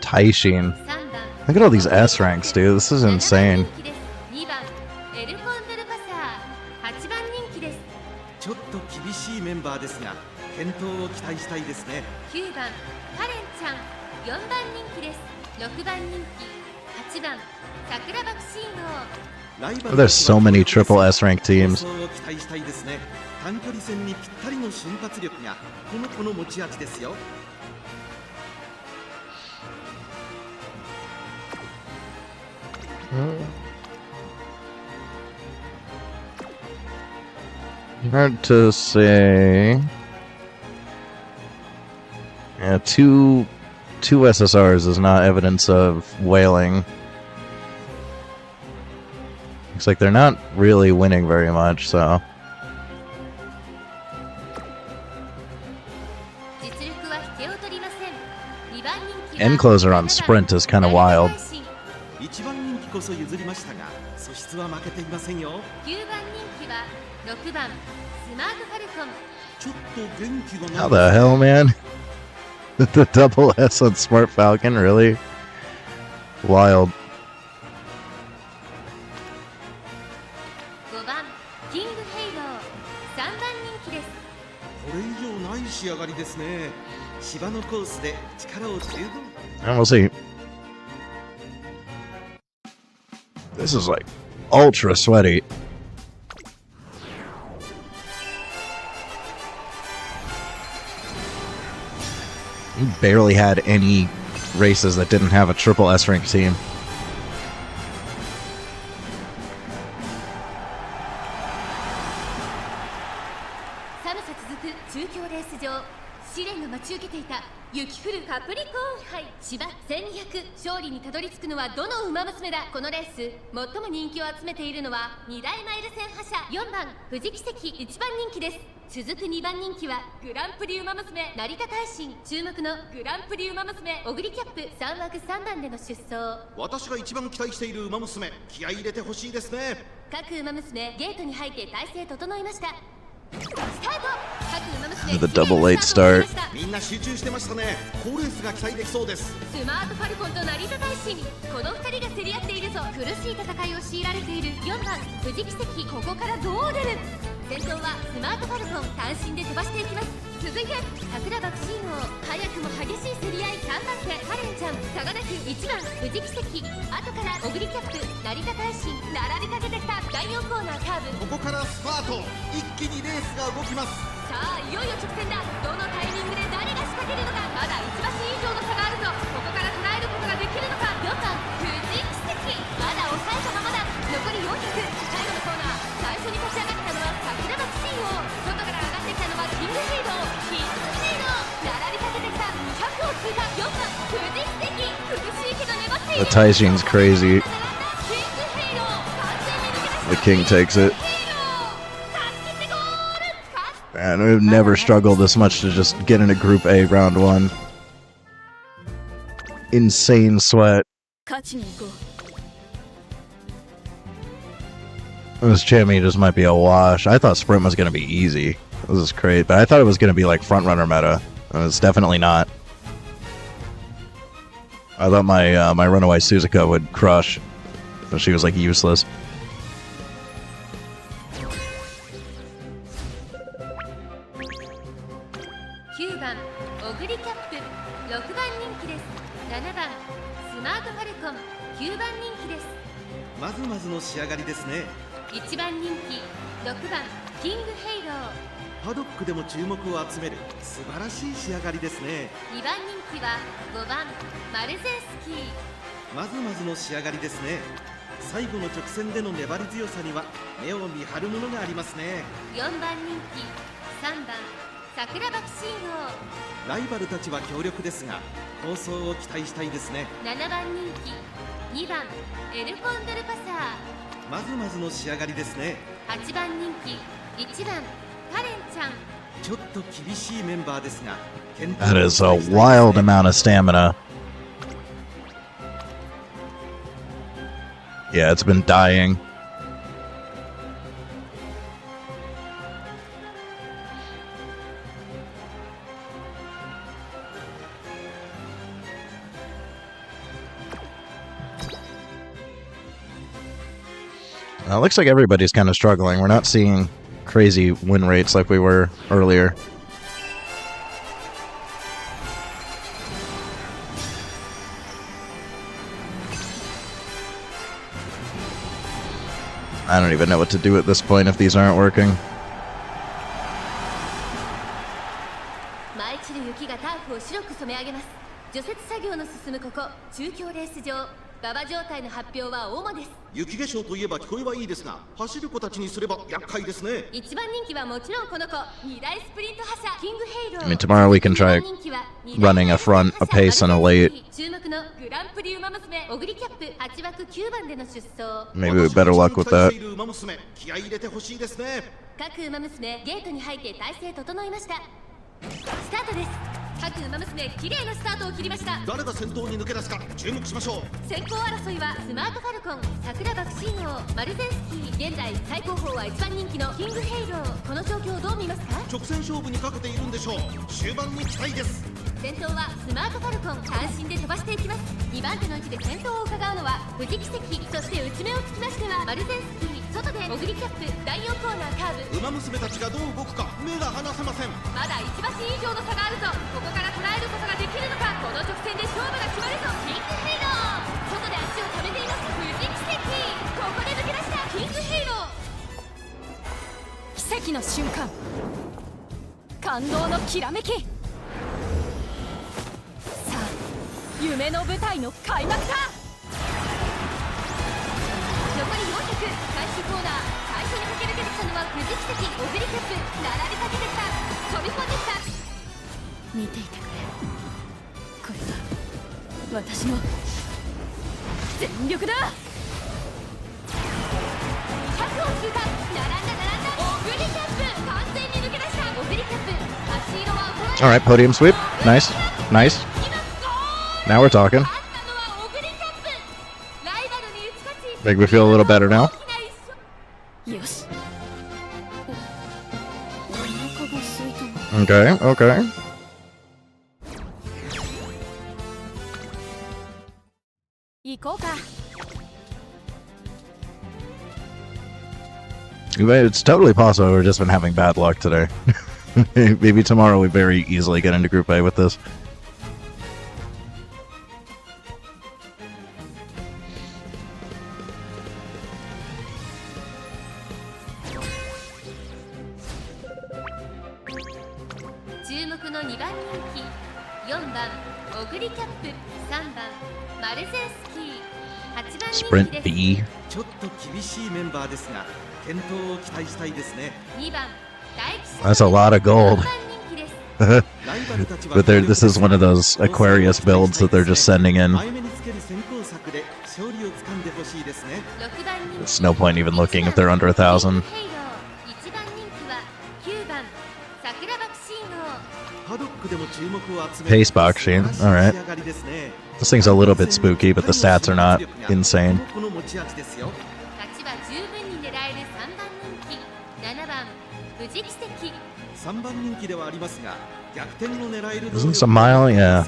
Taishin. 3番 Look at all these S ranks, dude. This is insane. 2番エルコンドルパサー、8番人気です。ちょっと厳しいメンバーですが、健闘を期待したいですね。9番カレンちゃん、4番人気です。6番人気8番桜爆心王。ライバル There's so many triple S rank teams. を期待したいですね。短距離戦にぴったりの瞬発力がこの子の持ち味ですよ。Hard to say. Yeah, two SSRs is not evidence of whaling. Looks like they're not really winning very much, so. 実力は引けを取りません。2番人気 End closer on sprint is kind of wild. 一番人気こそ譲りましたが、素質は負けていませんよ。9番人気は6番スマートファルコン。ちょっと元気が How ない。 the hell, man? The double S on Smart Falcon, really? Wild. 5番キングヘイロー、3番人気です。これ以上ない仕上がりですね。芝のコースで力を十分。 And we'll see. This is like ultra sweaty. We barely had any races that didn't have a triple S rank team. 寒さ続く中京レース場、試練が待ち受けていた雪降るカプリコーン杯芝1200、勝利にたどり着くのはどの馬娘だ。このレース最も人気を集めているのは2大マイル戦覇者4番富士奇跡、1番人気です。続く2番人気はグランプリ馬娘成田大臣、注目のグランプリ馬娘オグリキャップ、3枠3番での出走。私が一番期待している馬娘、気合い入れてほしいですね。各馬娘ゲートに入って体勢整いました。The double late start. みんな集中してましたね。好レースが期待できそうです。スマートファルコンと成田大臣、この2人が競り合っているぞ。苦しい戦いを強いられている4番富士奇跡、ここからどう出る。先頭はスマートファルコン、単身で飛ばしていきます。続いて桜爆心王、早くも激しい競り合い。3番手カレンちゃん、差がなく1番富士奇跡、後から小栗キャップ、成田大臣、並びかけてきた。第4コーナーカーブ、ここからスパート、一気にレースが動きます。さあいよいよ直線だ。どのタイミングで誰が仕掛けるのか。まだ1馬身以上の差があるぞ。ここから捉えることができるのか。4番富士奇跡、まだ抑えたままだ。残り400、最後のコーナー。最初に立ち上がったのは桜爆心王、外から上がってきたのはキングヘイロー。キングヘイロー、並びかけてきた。200を通過。4番富士奇跡、苦しいけど粘っている。 The Taishin's crazy. キングヘイロー、完全に抜け出した。 The king takes it. ヘイロー、差し切ってゴール。勝つ。 And we've never struggled this much to just get into Group A round 1. Insane sweat. 勝ちに行こう。 This Chammy just might be a wash. I thought Sprint was going to be easy. This is great, but I thought it was going to be like front runner meta. And it's definitely not. I thought my my runaway Suzuka would crush, but she was like useless. 9番オグリキャップ、6番人気です。7番スマートファルコン、9番人気です。まずまずの仕上がりですね。1番人気6番キングヘイロー、パドックでも注目を集める素晴らしい仕上がりですね。2番人気は5番マルゼンスキー。まずまずの仕上がりですね。最後の直線での粘り強さには目を見張るものがありますね。4番人気3番桜爆心王、ライバルたちは強力ですが構想を期待したいですね。7番人気2番エルコンドルパサまずまずの仕上がりですね。ー、8番人気1番カレンちゃん。ちょっと厳しいメンバーですが That is a wild amount of stamina. Yeah, it's been dying. It looks like everybody's kind of struggling. We're not seeing crazy win rates like we were earlier. I don't even know what to do at this point if these aren't working. 舞い散る雪がターフを白く染め上げます。除雪作業の進むここ中京レース場、馬場状態の発表は主です。雪化粧といえば聞こえはいいですが走る子たちにすれば厄介ですね。1番人気はもちろんこの子、2大スプリント覇者キングヘイロー。 I mean, tomorrow we can try running a front, a pace, and a late. 注目のグランプリウマ娘オグリキャップ、8枠9番での出走。 Maybe we better luck with that. 馬娘気合い入れてほしいですね。各馬娘ゲートに入って体勢整いました。スタートです。各馬娘綺麗なスタートを切りました。誰が先頭に抜け出すか注目しましょう。先行争いはスマートファルコン、桜爆心王、マルゼンスキー。現在最高峰は1番人気のキングヘイロー。この状況をどう見ますか。直線勝負にかけているんでしょう。終盤に期待です。先頭はスマートファルコン、単身で飛ばしていきます。2番手の位置で先頭を伺うのは富士奇跡、そして内目をつきましてはマルゼンスキー。外でオグリキャップ、第4コーナーカーブ。馬娘たちがどう動くか目が離せません。まだ1馬身以上の差があるぞ。ここから捉えることができるのか。この直線で勝負が決まるぞ。キングヘイロー、外で足を溜めています。富士奇跡、ここで抜け出したキングヘイロー。奇跡の瞬間、感動のきらめき。さあ夢の舞台の開幕だ。残り400、最終コーナー。最初に駆け抜けてきたのは富士奇跡、オグリキャップ。並びかけてきた、飛び込んできた。見ていてくれ、これが私の全力だ。100を通過、並んだオグリキャップ、完全に抜け出したオグリキャップ。足色は衰え All right, podium sweep. Nice, nice. 今ゴール。 Now we're talking. 勝ったのはオグリキャップ。ライバルに打ち勝ち、 Make me feel a little better now. よし、Okay, okay. It's totally possible we've just been having bad luck today. Maybe tomorrow we very easily get into Group A with this. Sprint B. That's a lot of gold. But this is one of those Aquarius builds that they're just sending in. There's no point even looking if they're under 1,000. Pace boxing, alright. This thing's a little bit spooky, but the stats are not insane. Isn't this a mile? Yeah.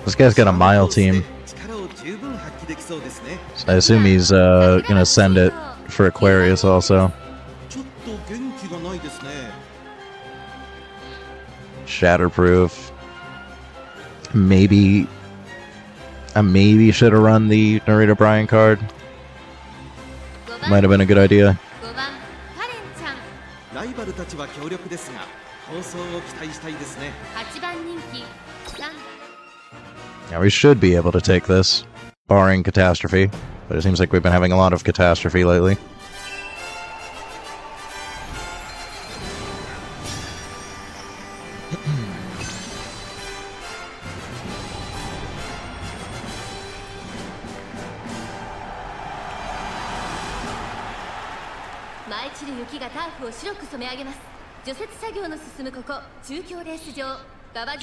This guy's got a mile team. So I assume he's gonna send it for Aquarius also. Shatterproof. Maybe I maybe should have run the Narita Bryan card. Might have been a good idea. Yeah, we should be able to take this, barring catastrophe. But it seems like we've been having a lot of catastrophe lately.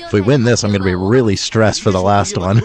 If we win this, I'm going to be really stressed for the last one.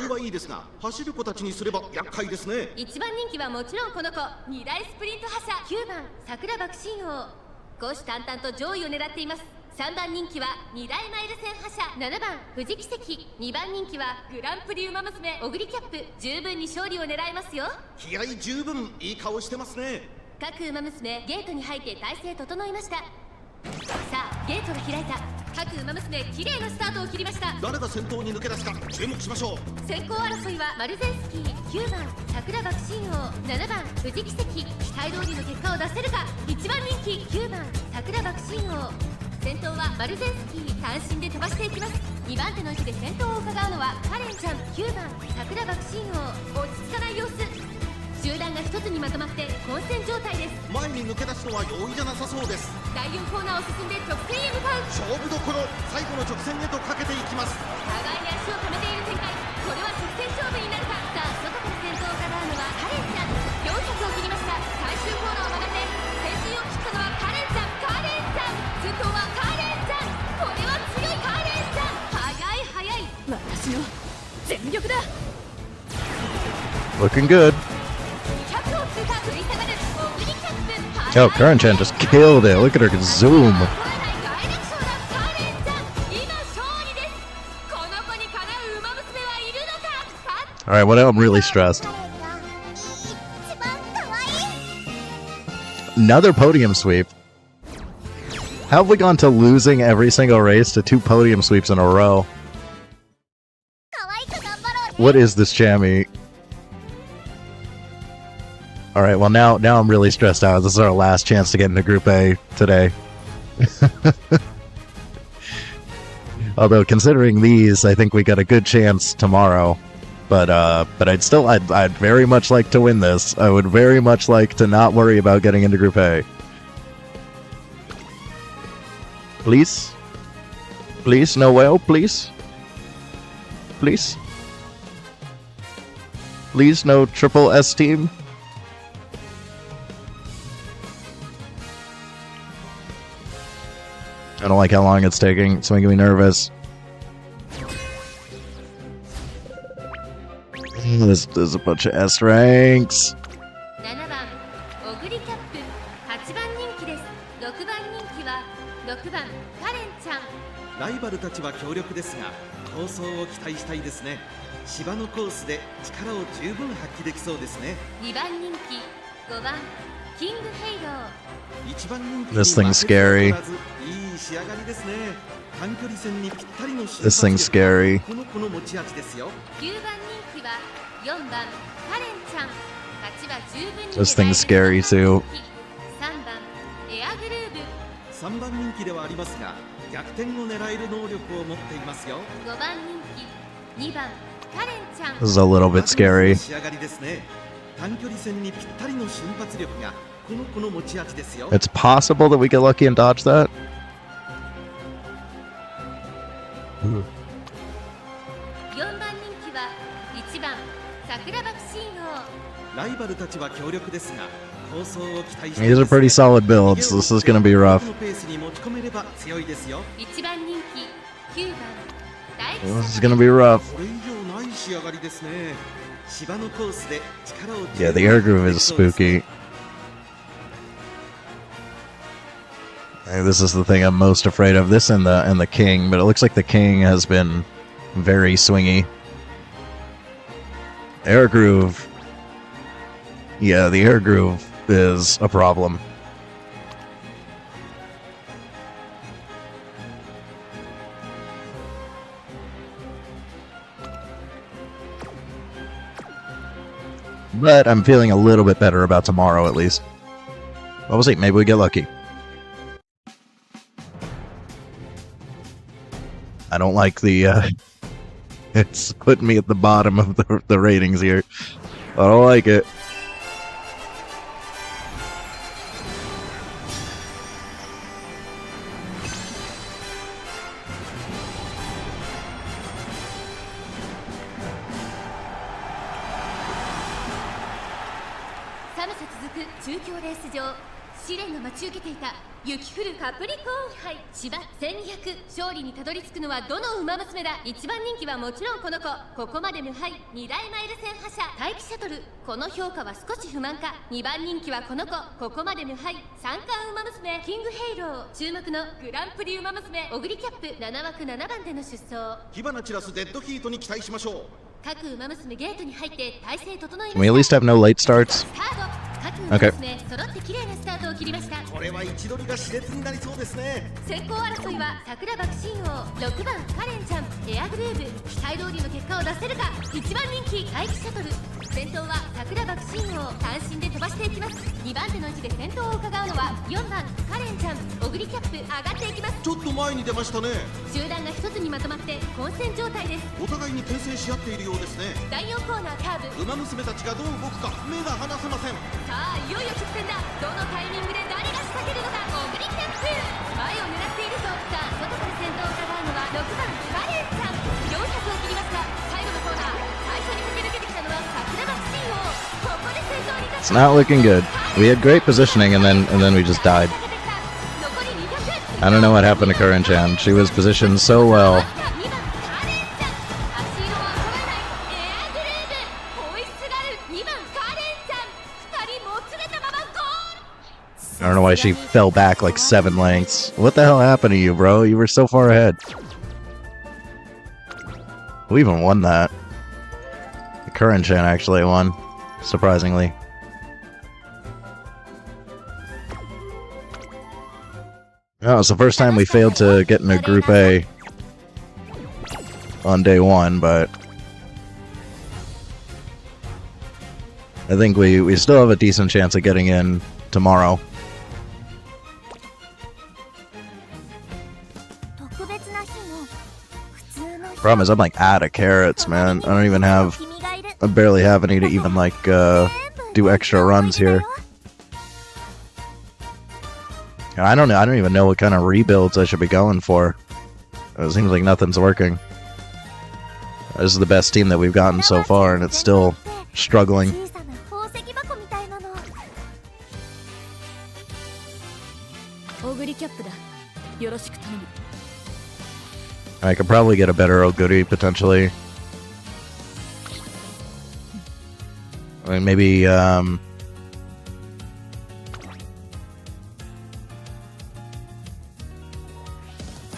Looking good. Oh, Current-chan just killed it. Look at her zoom. Alright, well now I'm really stressed. Another podium sweep. How have we gone to losing every single race to 2 podium sweeps in a row? What is this jammy? Alright, well now I'm really stressed out. This is our last chance to get into Group A today. Although considering these, I think we got a good chance tomorrow. But I'd very much like to win this. I would very much like to not worry about getting into Group A. Please? Please, no whale, please? Please? Please, no triple S team? I don't like how long it's taking. It's making me nervous. There's a bunch of S ranks. カレンちゃんライバルたちは強力ですが構想を期待したいですね。芝のコースで力を十分発揮できそうですね。2番人気5番キングヘイロー1番人気に This thing's scary. いい仕上がりですね。短距離戦にぴったりの瞬 This thing's scary. この子の持ち味ですよ。9番人気は4番カレンちゃん勝ちは十分に This thing's scary too. 3番エアグルーブ3番人気ではありますが逆転を狙える能力を持っていますよ。5番人気2番カレンちゃん This is a little bit scary. 仕上がりですね。短距離戦にぴったりの瞬発力がこの子の持ち味ですよ。 It's possible that we get lucky and dodge that. 4番人気は1番桜爆心王ライバルたちは強力ですが構想を期待してい These are ます。 pretty solid builds. This is going to be rough. このペースに持ち込めれば強いですよ。1番人気9番大 This is 吉 going to be rough. これ以上ない仕上がりですね。芝のコースで力を Yeah, the air groove is spooky. This is the thing I'm most afraid of. This and the king, but it looks like the king has been very swingy. Air groove. Yeah, the air groove is a problem. But I'm feeling a little bit better about tomorrow, at least. Well, we'll see. Maybe we get lucky. I don't like the, it's putting me at the bottom of the ratings here. I don't like it.場試練が待ち受けていた雪降るカプリコーン杯芝1200勝利にたどり着くのはどの馬娘だ。1番人気はもちろんこの子、ここまで無敗2大マイル戦覇者待機シャトル、この評価は少し不満か。2番人気はこの子、ここまで無敗三冠馬娘キングヘイロー、注目のグランプリ馬娘オグリキャップ7枠7番での出走。火花散らすデッドヒートに期待しましょう。各馬娘ゲートに入って体勢整いました。 Can we at least have no late starts? スタート。各馬娘揃って綺麗なスタートを切りました。これは位置取りが熾烈になりそうですね。先行争いは桜爆心王、6番カレンちゃん、エアグルーブ、期待通りの結果を出せるか。1番人気待機シャトル、先頭は桜爆心王、単身で飛ばしていきます。2番手の位置で先頭を伺うのは4番カレンちゃん、オグリキャップ上がっていきます。ちょっと前に出ましたね。集団が一つにまとまって混戦状態です。お互いに牽制し合っているようですね。第4コーナーカーブ、馬娘たちがどう動くか目が離せません。さあいよいよ直線だ。どのタイミングで誰が仕掛けるのか。オグリキャップ前を狙っているぞ。さあ外から先頭を伺うのは6番カレンちゃん、400を切りました。最後のコーナー、最初に駆け抜けてきたのは桜爆心王、ここで先頭に立つ。 It's not looking good. We had great positioning and then we just died. 残り200。 I don't know what happened to Curran-chan. She was positioned so well. 2番カレンちゃん、足色は揃えないエアグルーブ、ホイッスルある2番カレンちゃん、2人もつれたままゴール。 I don't know why she fell back like 7 lengths. What the hell happened to you, bro? You were so far ahead. Who even won that? Curran-chan actually won, surprisingly. Oh, it's the first time we failed to get into Group A on day 1, but I think we still have a decent chance of getting in tomorrow. Problem is, I'm like out of carrots, man. I barely have any to even like do extra runs here. I don't know. I don't even know what kind of rebuilds I should be going for. It seems like nothing's working. This is the best team that we've gotten so far, and it's still struggling. I could probably get a better Oguri, potentially. I mean, maybe,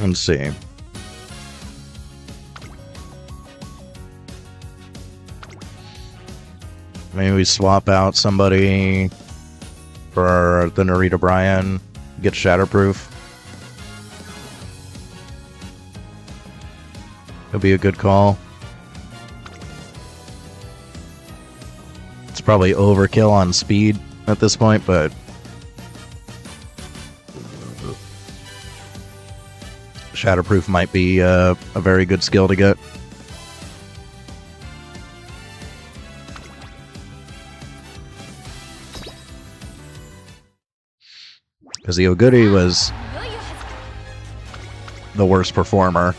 Let's see. Maybe we swap out somebody for the Narita Bryan, get Shatterproof. It'll be a good call. It's probably overkill on speed at this point, but Shatterproof might be a very good skill to get. Because the Oguri was the worst performer.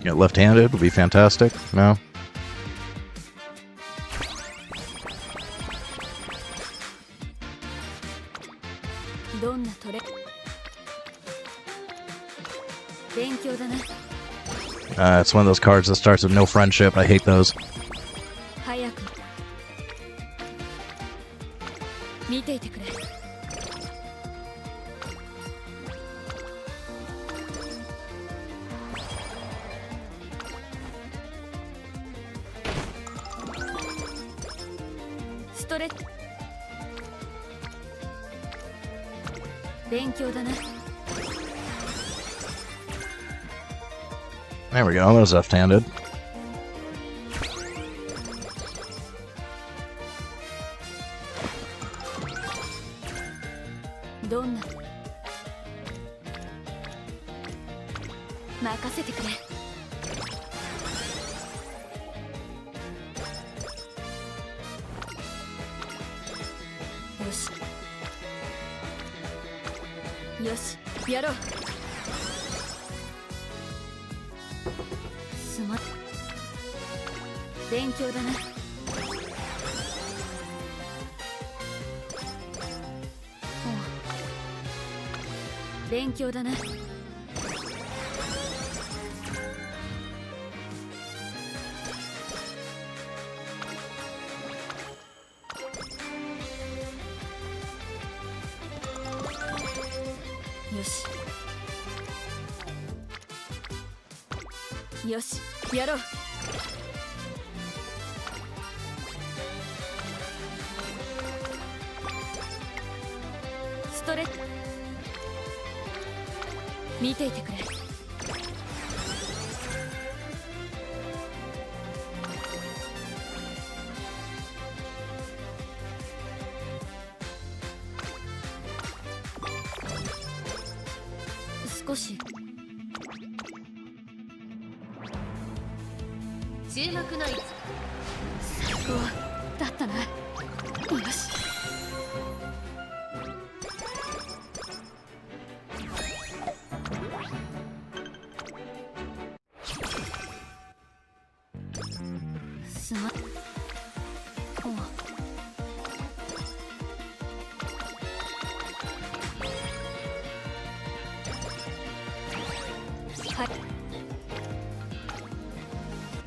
Yeah, left-handed would be fantastic. No. It's one of those cards that starts with no friendship. I hate those. There we go, that was left-handed.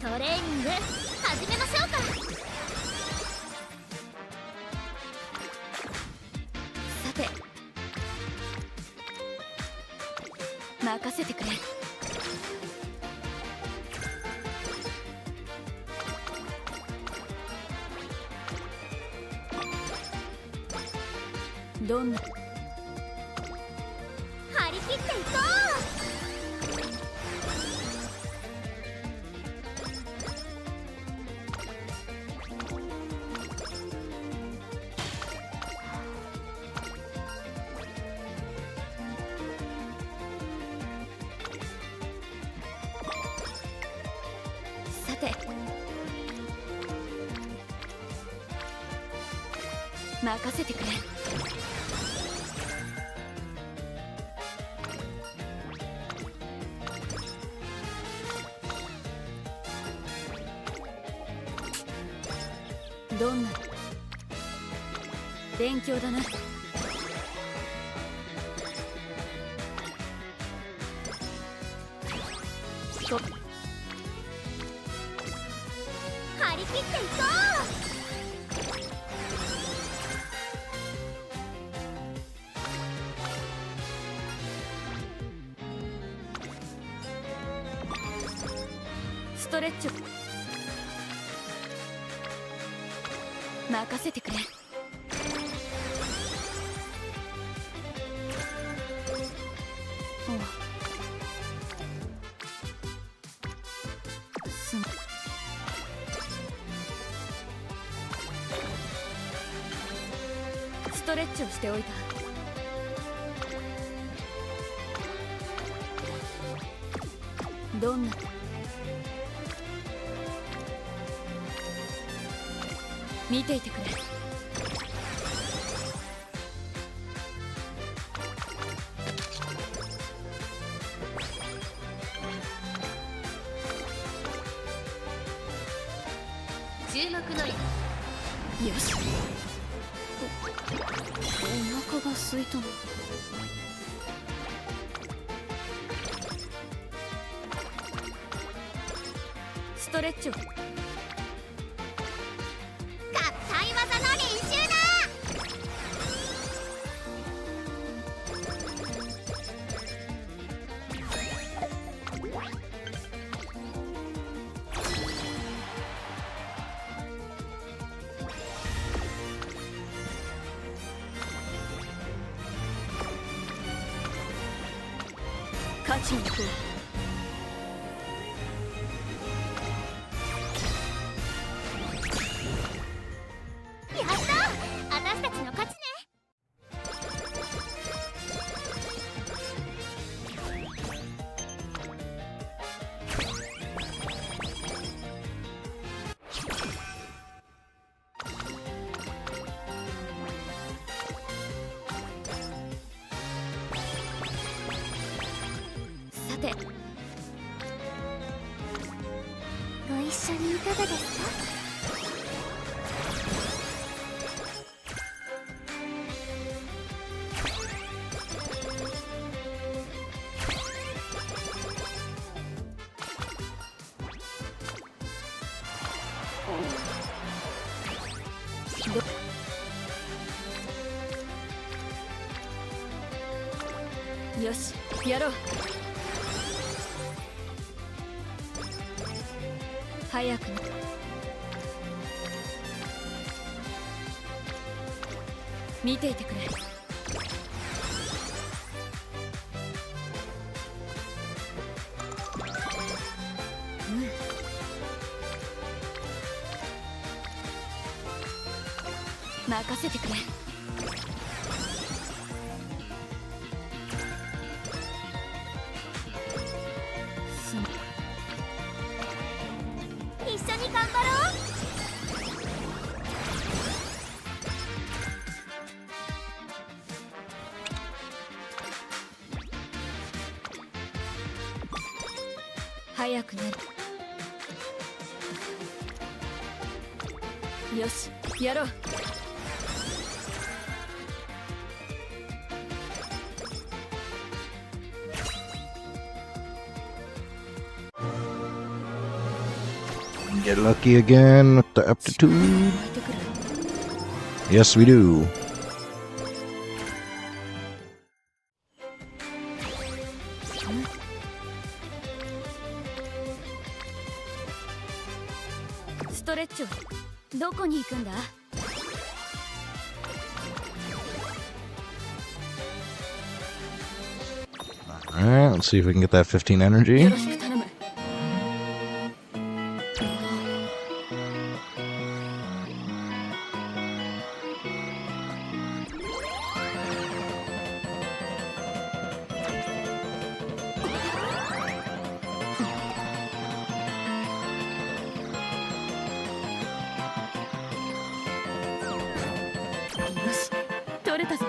トレーニング始めましょうか。さて、任せてくれ。どんな張り切っていこう。さて、任せてくれ。どんな勉強だな。張り切っていこストレッチを任せてくれ。おうストレッチをしておいた。どんな見ていてくれ。注目のよし。お腹が空いたの。ストレッチをう。合体技の練習だ。勝ちに行こう。やった私たちの勝ちね。さて、ご一緒にいかがですか。よし、やろう。早くな。見ていてくれ。任せてくれ。一緒に頑張ろう。早くなる。よし、やろう。Get lucky again with the aptitude. 湧いてくる。 Yes, we do. ストレッチをどこに行くんだ。 Alright, let's see if we can get that 15よ energy. ろしく頼む。よし、取れたぞ。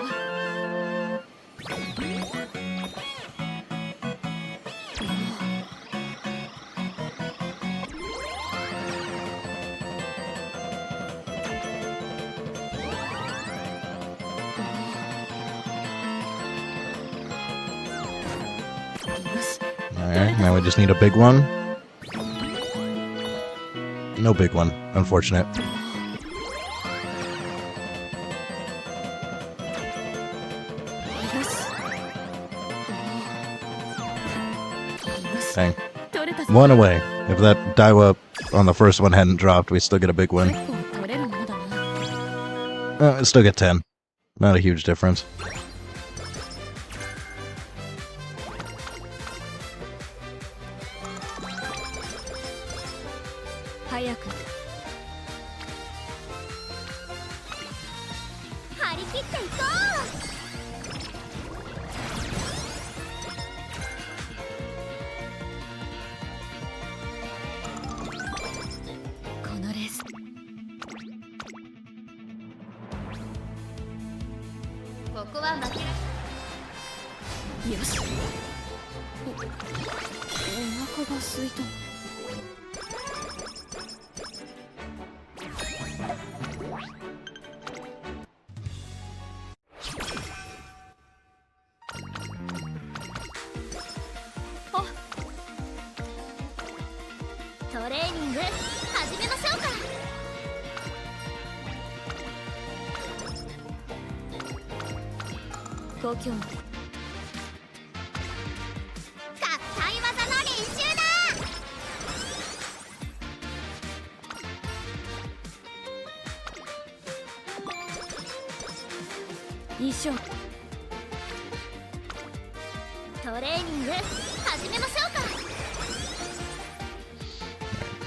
Alright, now we just need a big one. No big one. Unfortunate. Dang. One away. If that Daiwa on the first one hadn't dropped, we still get a big win. Still get 10. Not a huge difference.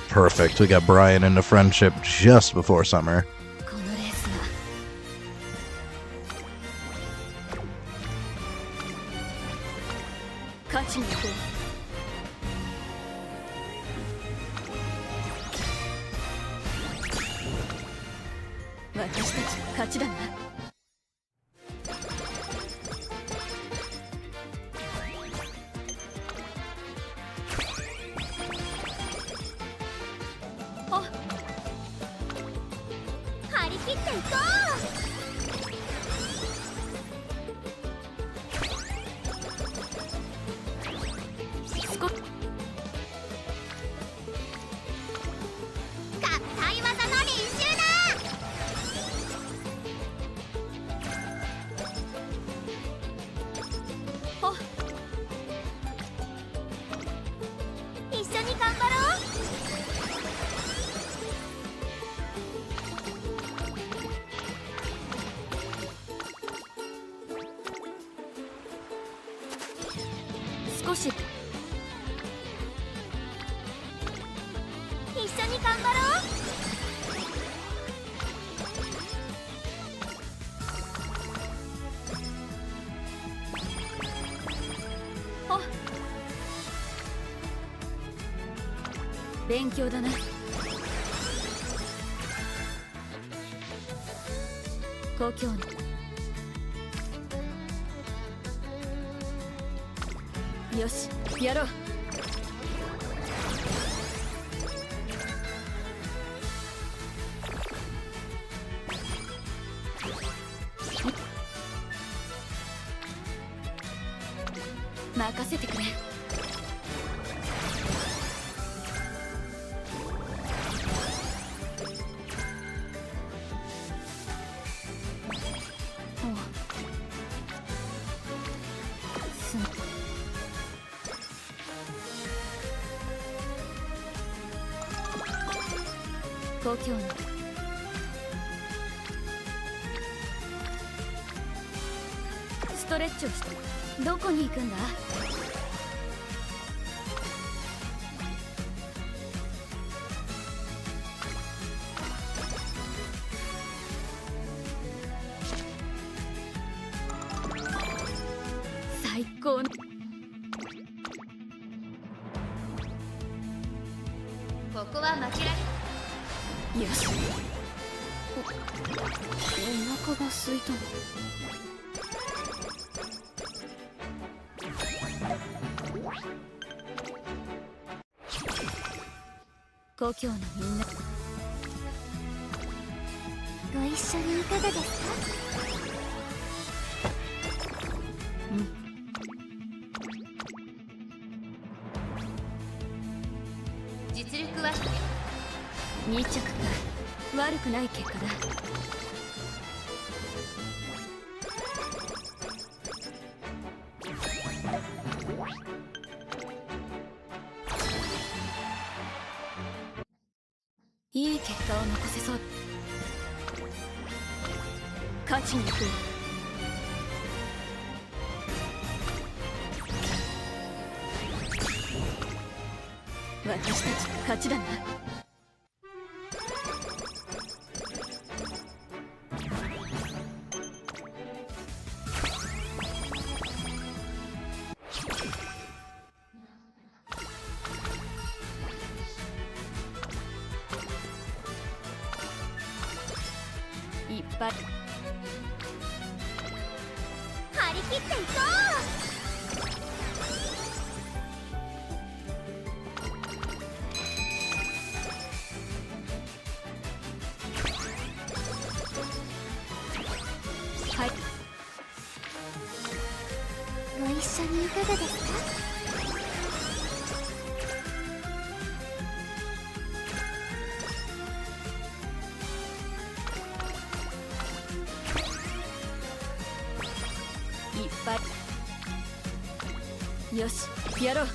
Perfect. We got Brian into friendship just before summer.ご一緒にいかがですか？ 2着か。悪くない結果だ。いい結果を残せそう。勝ちに行く。私たちの勝ちだな。いっぱい張り切っていこはい。う。ご一緒にいかがですか？いっぱい。よし、やろう。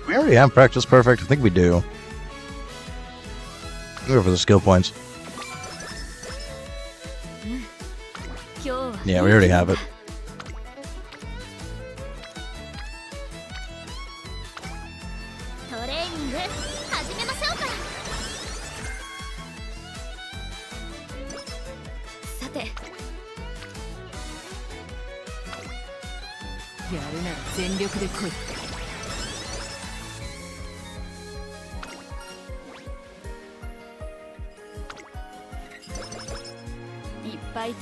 We already have practice perfect. I think we do. Go for the skill points. 今日は Yeah, we already have it. トレーニング始めましょうか。さて、やるなら全力で来い。いっぱいこ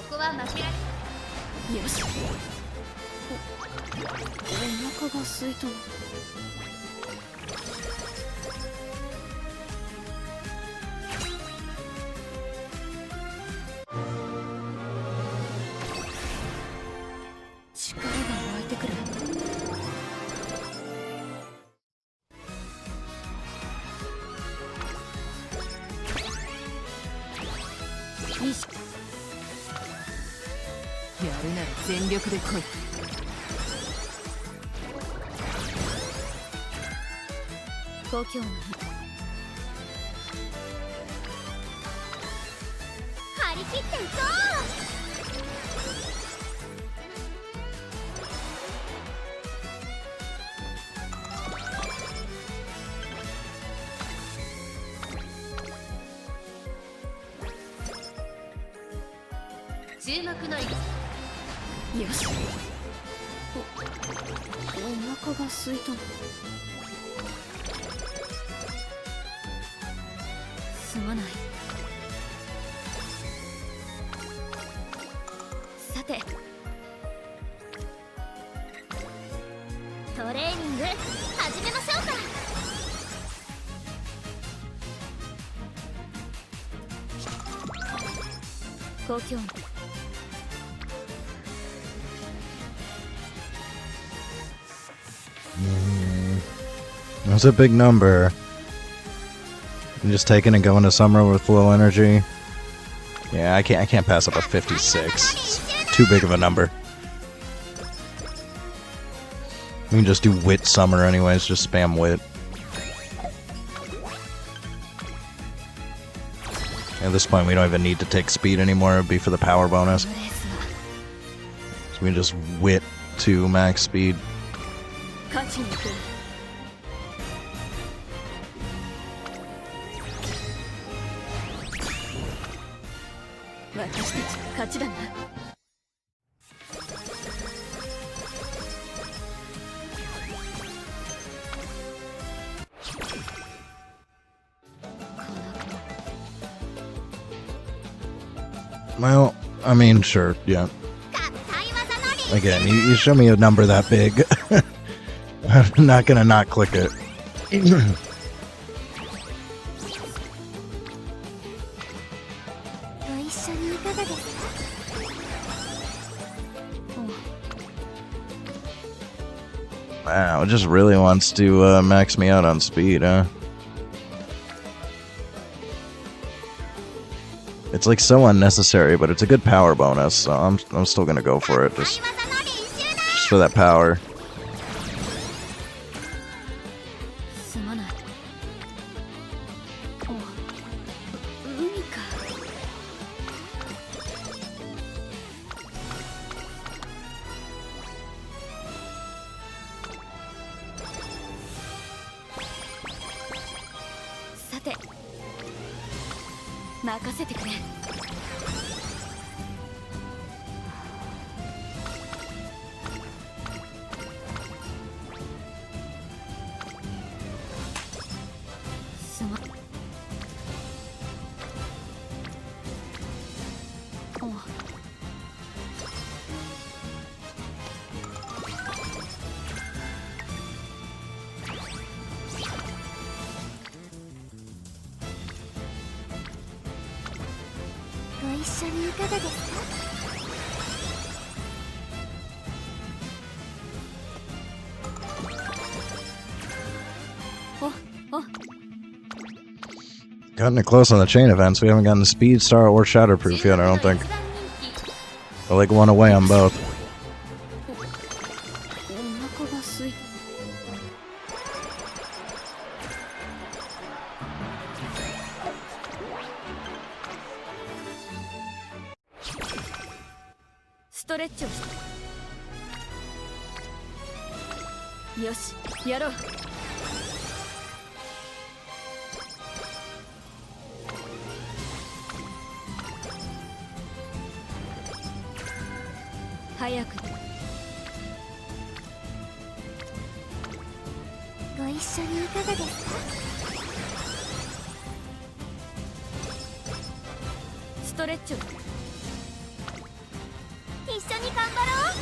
こは負けられよし。お腹が空いた。力が湧いてくる。いいし。やるなら全力で来い。故郷の張り切っていこ注目のよし。お腹が空いたの。すまない。さて、う。トレーニング始めましょうか。故郷のThat's a big number. I'm just taking and going to summer with low energy. Yeah, I can't pass up a 56. It's too big of a number. We can just do wit summer anyways, just spam wit. At this point we don't even need to take speed anymore, it'd be for the power bonus. So レースは we can just wit to max speed. 勝ちに行く。私たちの勝ちだな。Well, I mean, sure, yeah. 合体技の練 Again, you show me a number that big. I'm not gonna not click it. ご一緒にいかがですか？ Wow, it just really wants to max me out on speed, huh? It's like so unnecessary, but it's a good power bonus, so I'm still gonna go for it, just for that power. すまない。お、海か。さて、任せてくれ。すま。お。ご一緒にいかがですか？お、お。 Gotten it close on the chain events. We haven't gotten the Speed Star or Shatterproof yet, I don't think. I like one away on both. お腹が空いた。ストレッチをして。よし、やろう。早く。ご一緒にいかがですか？ストレッチを。一緒に頑張ろう。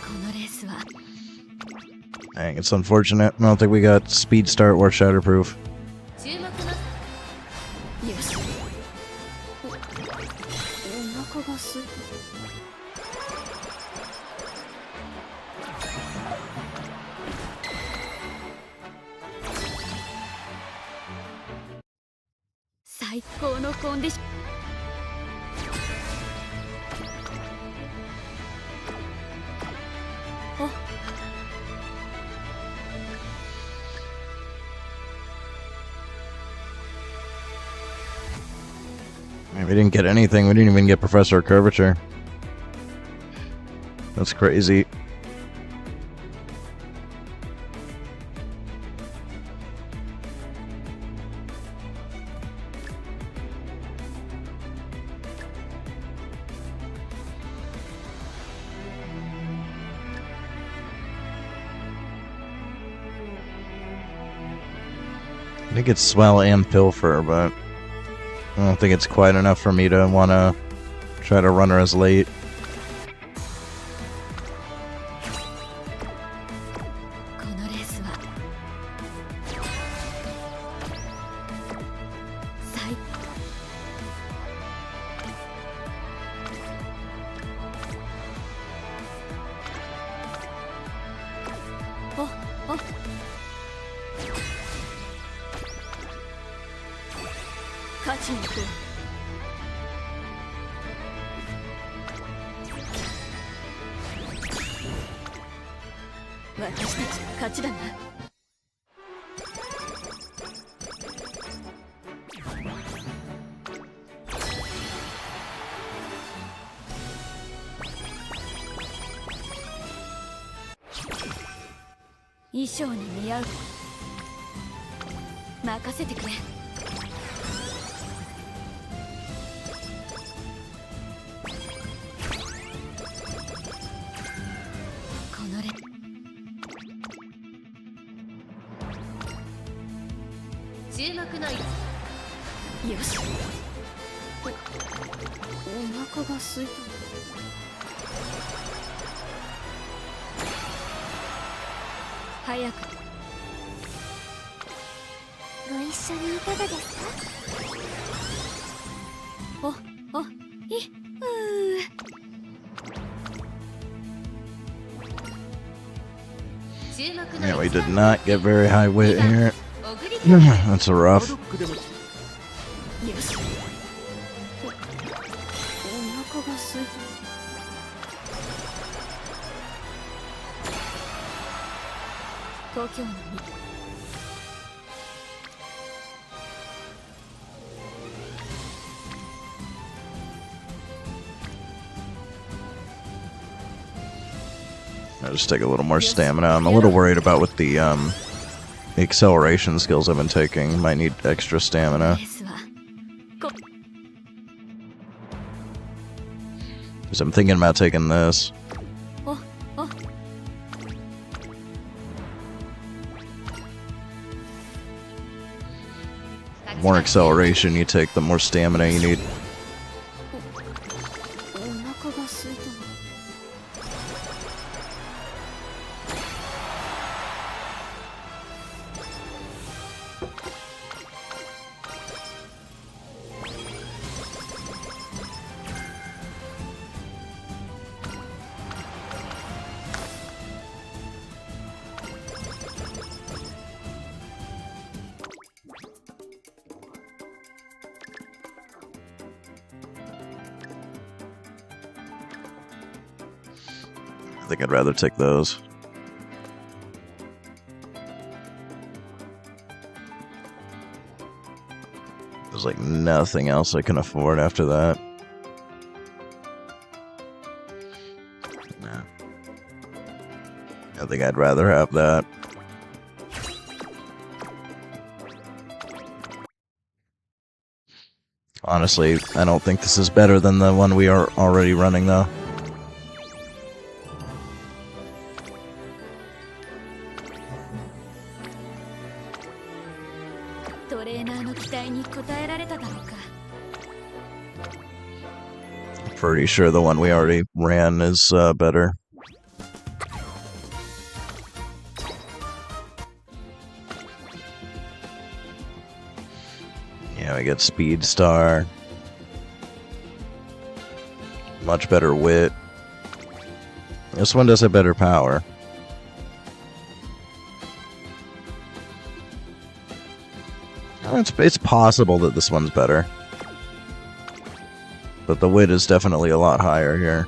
このレースは。 Dang, it's unfortunate. I don't think we got Speed Start or Shatterproof. 注目のよし。お腹がす。最高のコンディション。お。 We didn't get anything. We didn't even get Professor Curvature. That's crazy. I think it's Swell and Pilfer, but I don't think it's quite enough for me to want to try to run her as late. このレースは最おお勝ちに行こう。私たちの勝ちだな。衣装に似合う。任せてくれ。このレ注目の位置。よし。お腹が空いた。早く。ご一緒にいかがですか？お、Yeah, we did not get very high wit here. That's a rough. よし。お腹が空いた。東京の実。I'll just take a little more stamina. I'm a little worried about what the acceleration skills I've been taking. Might need extra stamina. ですわ。こ Because I'm thinking about taking this. お、お。 The more acceleration you take, the more stamina you need. お腹が空いたの。I think I'd rather take those. There's like nothing else I can afford after that. Nah. I think I'd rather have that. Honestly, I don't think this is better than the one we are already running, though. トレーナーの期待に応えられただろうか。 Pretty sure the one we already ran is better. Yeah, we get Speed Star. Much better wit. This one does have better power. It's possible that this one's better. But the wit is definitely a lot higher here.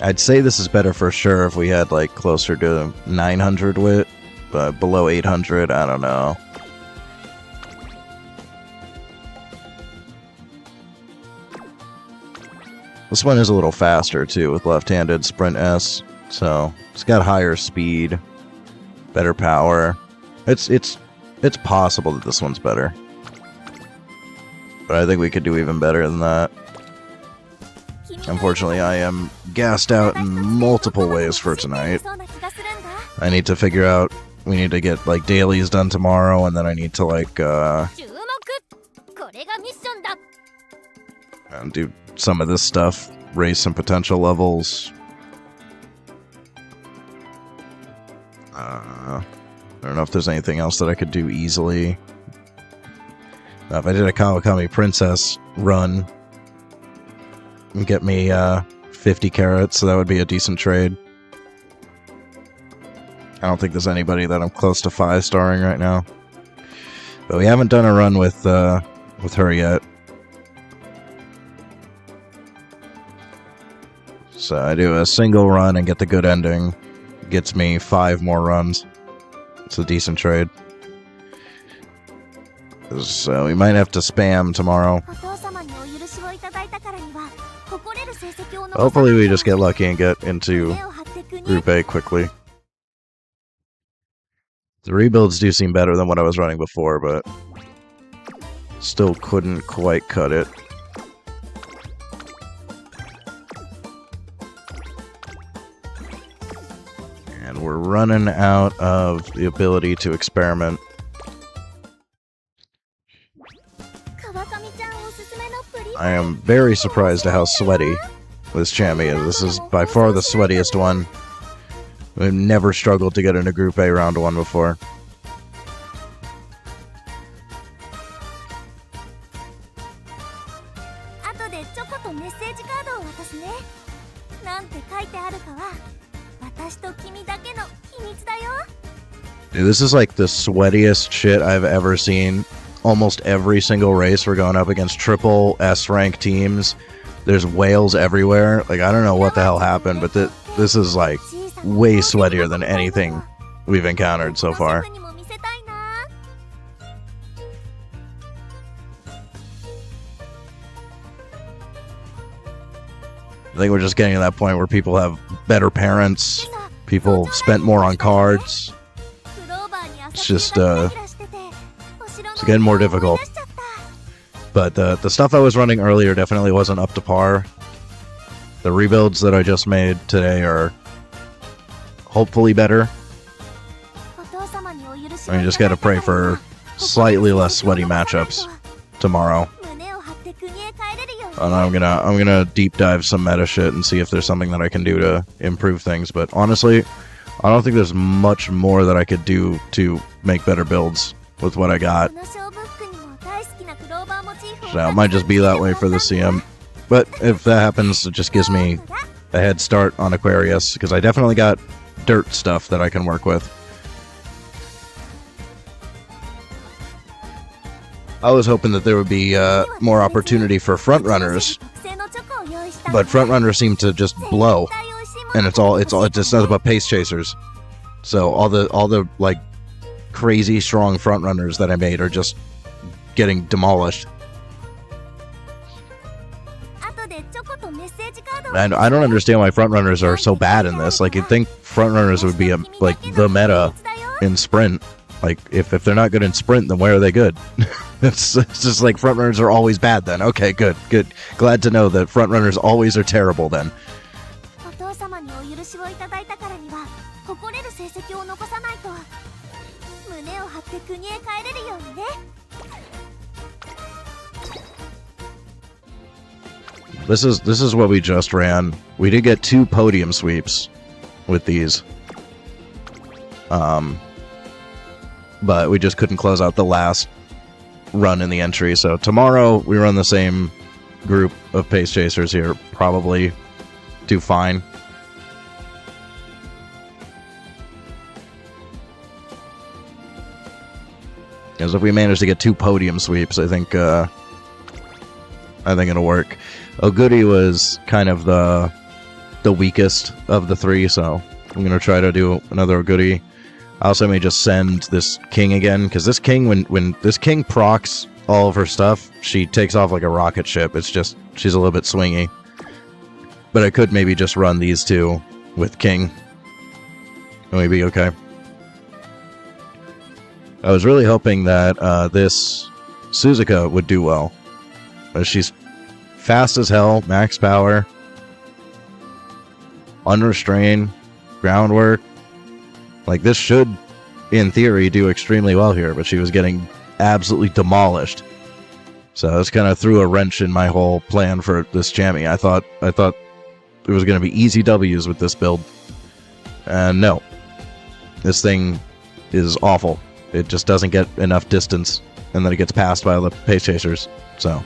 I'd say this is better for sure if we had like closer to 900 wit, but below 800, I don't know. This one is a little faster too with left-handed Sprint S, so it's got higher speed, better power. It's possible that this one's better. But I think we could do even better than that. Unfortunately, I am gassed out in multiple ways for tonight. I need to figure out... We need to get, like, dailies done tomorrow, and then I need to, like, do some of this stuff. Raise some potential levels. I don't know if there's anything else that I could do easily. If I did a Kawakami Princess run, and get me 50 carats, so that would be a decent trade. I don't think there's anybody that I'm close to 5-starring right now. But we haven't done a run with her yet. So I do a single run and get the good ending. Gets me 5 more runs. It's a decent trade. So we might have to spam tomorrow. Hopefully we just get lucky and get into Group A quickly. The rebuilds do seem better than what I was running before, but still couldn't quite cut it. And we're running out of the ability to experiment. I am very surprised at how sweaty this Chammy is. This is by far the sweatiest one. We've never struggled to get into Group A round 1 before. 後でチョコとメッセージカードを渡すね。なんて書いてあるかは私と君だけの秘密だよ。 Dude, this is like the sweatiest shit I've ever seen. Almost every single race we're going up against triple S rank teams. There's whales everywhere. Like, I don't know what the hell happened, but this is like way sweatier than anything we've encountered so far. I think we're just getting to that point where people have better parents, people spent more on cards. It's just it's getting more difficult. But the stuff I was running earlier definitely wasn't up to par. The rebuilds that I just made today are hopefully better. I mean, just gotta pray for slightly less sweaty matchups tomorrow. And I'm gonna deep dive some meta shit and see if there's something that I can do to improve things. But honestly, I don't think there's much more that I could do to make better builds with what I got. So it might just be that way for the CM. But if that happens, it just gives me a head start on Aquarius, because I definitely got dirt stuff that I can work with. I was hoping that there would be more opportunity for frontrunners, but frontrunners seem to just blow, and it's just nothing but pace chasers. So all the like crazy strong frontrunners that I made are just getting demolished. And I don't understand why frontrunners are so bad in this. Like, you'd think frontrunners would be like the meta in sprint. Like, if they're not good in sprint, then where are they good? It's just like frontrunners are always bad then. Okay, good. Glad to know that frontrunners always are terrible then. This is what we just ran. We did get 2 podium sweeps with these. But we just couldn't close out the last run in the entry. So tomorrow we run the same group of pace chasers here. Probably do fine. Because if we manage to get 2 podium sweeps, I think it'll work. Oguri was kind of the weakest of the 3, so I'm gonna try to do another Oguri. I also may just send this king again, because this king, when this king procs all of her stuff, she takes off like a rocket ship. It's just, she's a little bit swingy. But I could maybe just run these 2 with king. And we'd be okay. I was really hoping that this Suzuka would do well. She's fast as hell, max power, unrestrained, groundwork. Like, this should, in theory, do extremely well here, but she was getting absolutely demolished. So this kind of threw a wrench in my whole plan for this jammy. I thought it was going to be easy W's with this build. And no. This thing is awful. It just doesn't get enough distance, and then it gets passed by all the pace chasers. So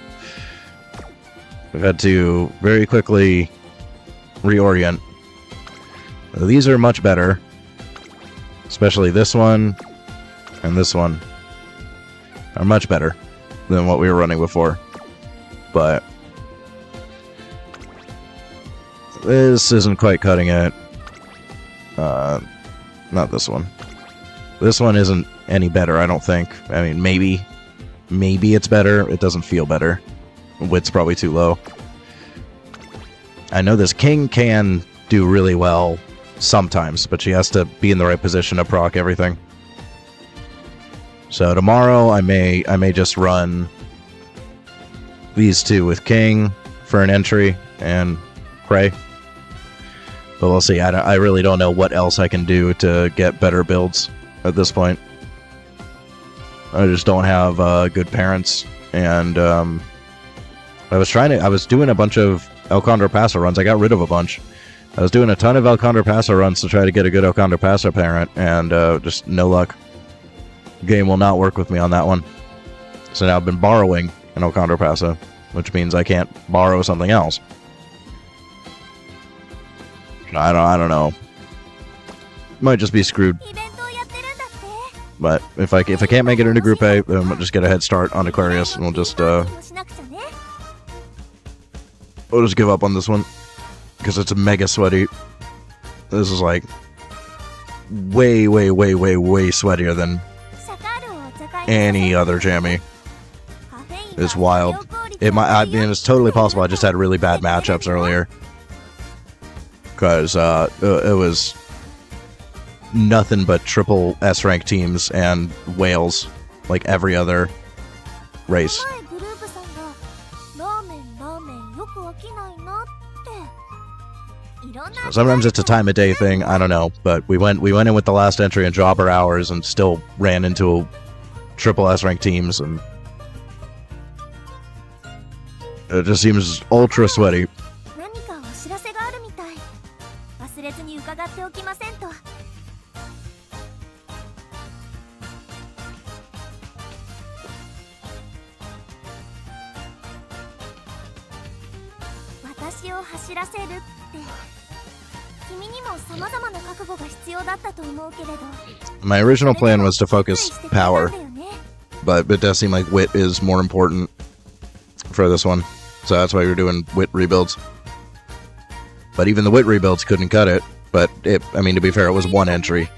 we've had to very quickly reorient. These are much better. Especially this one and this one are much better than what we were running before. But this isn't quite cutting it. Not this one. This one isn't any better, I don't think. I mean, maybe it's better. It doesn't feel better. Width's probably too low. I know this king can do really well sometimes, but she has to be in the right position to proc everything. So tomorrow I may just run these 2 with king for an entry and pray. But we'll see. I really don't know what else I can do to get better builds at this point. I just don't have good parents, and I was doing a bunch of El Condor-Paso runs. I got rid of a bunch. I was doing a ton of El Condor-Paso runs to try to get a good El Condor-Paso parent, and just no luck. Game will not work with me on that one. So now I've been borrowing an El Condor-Paso, which means I can't borrow something else. I don't know. Might just be screwed. イベントをやってるんだって But if I can't make it into Group A, then we'll just get a head start on Aquarius, and we'll just しなくちゃね give up on this one because it's mega sweaty. This is like way sweatier than シャカールをお茶会 any other jammy. カフェインは It's wild. 良好率 I mean, it's totally possible. I just had really bad matchups earlier because it was nothing but triple S rank teams and whales like every other race. 前グループさんがラーメンよく飽きないなっていろんな Sometimes it's a time of day thing. I don't know, but we went in with the last entry in jobber hours and still ran into triple S rank teams, and it just seems ultra sweaty. 何かお知らせがあるみたい忘れずに伺っておきませんと私を走らせるって君にも様々な覚悟が必要だったと思うけれど My original plan was to focus してくれたん power, だよね but it does seem like wit is more important for this one. So that's why we're doing wit rebuilds. But even the wit rebuilds couldn't cut it. But I mean, to be fair, it was one entry.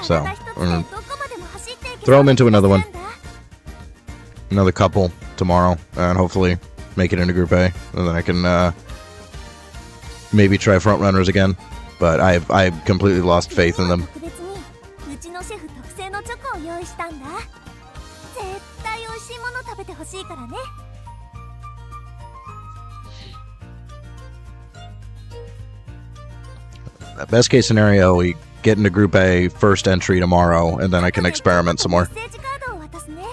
So, 体一つで we're gonna どこまでも走っていけ throw him into another one. なんだ Another couple tomorrow, and hopefully make it into Group A. And then I can maybe try front runners again. But I've completely lost faith in them. 特別にうちのシェフ特製のチョコを用意したんだ絶対美味しいもの食べてほしいからね Best case scenario, we get into Group A first entry tomorrow, and then I can experiment some more. メッセージカードを渡すね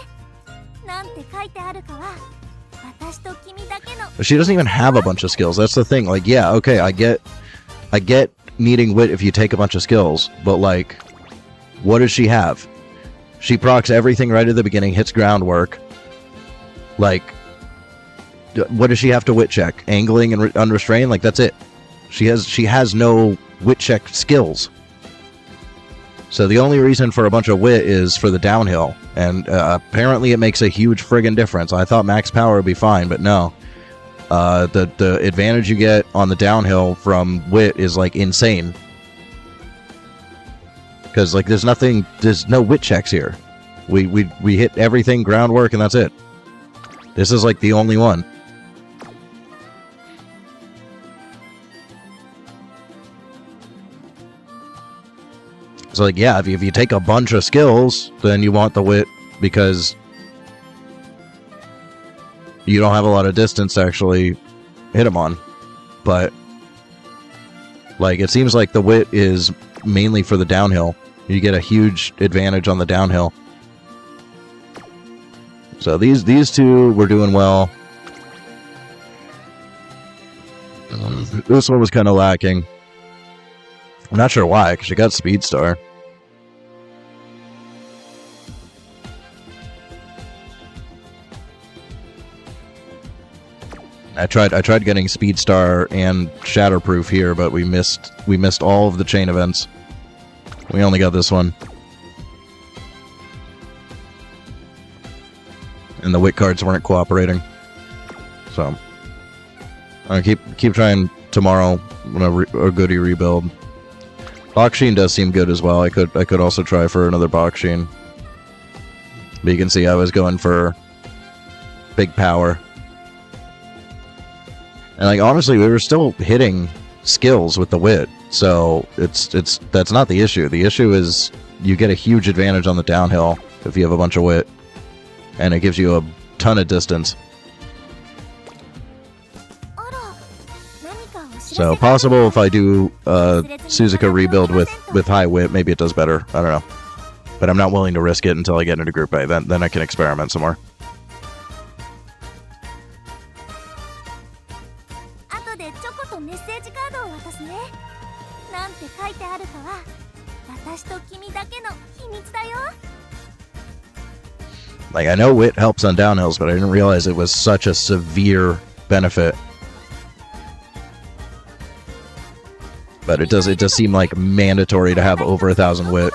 なんて書いてあるかは私と君だけの But she doesn't even have a bunch of skills. That's the thing. Like, yeah, okay, I get needing wit if you take a bunch of skills, but like, what does she have? She procs everything right at the beginning, hits groundwork. Like, what does she have to wit check? Angling and unrestrained? Like, that's it. She has no wit check skills. So the only reason for a bunch of wit is for the downhill, and apparently it makes a huge friggin' difference. I thought max power would be fine, but no. The advantage you get on the downhill from wit is like insane. Because like there's no wit checks here. We hit everything groundwork and that's it. This is like the only one. So like yeah, if you take a bunch of skills, then you want the wit because you don't have a lot of distance to actually hit him on. But like it seems like the wit is mainly for the downhill. You get a huge advantage on the downhill. So these two were doing well. This one was kind of lacking. I'm not sure why, because she got Speed Star. I tried getting Speed Star and Shatterproof here, but we missed all of the chain events. We only got this one. And the wit cards weren't cooperating. So I keep trying tomorrow when a goodie rebuild. Baksheen does seem good as well. I could also try for another Baksheen. But you can see I was going for big power. And like honestly, we were still hitting skills with the wit. So that's not the issue. The issue is you get a huge advantage on the downhill if you have a bunch of wit. And it gives you a ton of distance. So possible if I do Suzuka rebuild with high wit, maybe it does better. I don't know. But I'm not willing to risk it until I get into Group A. Then I can experiment some more. なんて書いてあるかは私と君だけの秘密だよ。 Like, I know wit helps on downhills, but I didn't realize it was such a severe benefit. But it does seem like mandatory to have over 1,000 wit,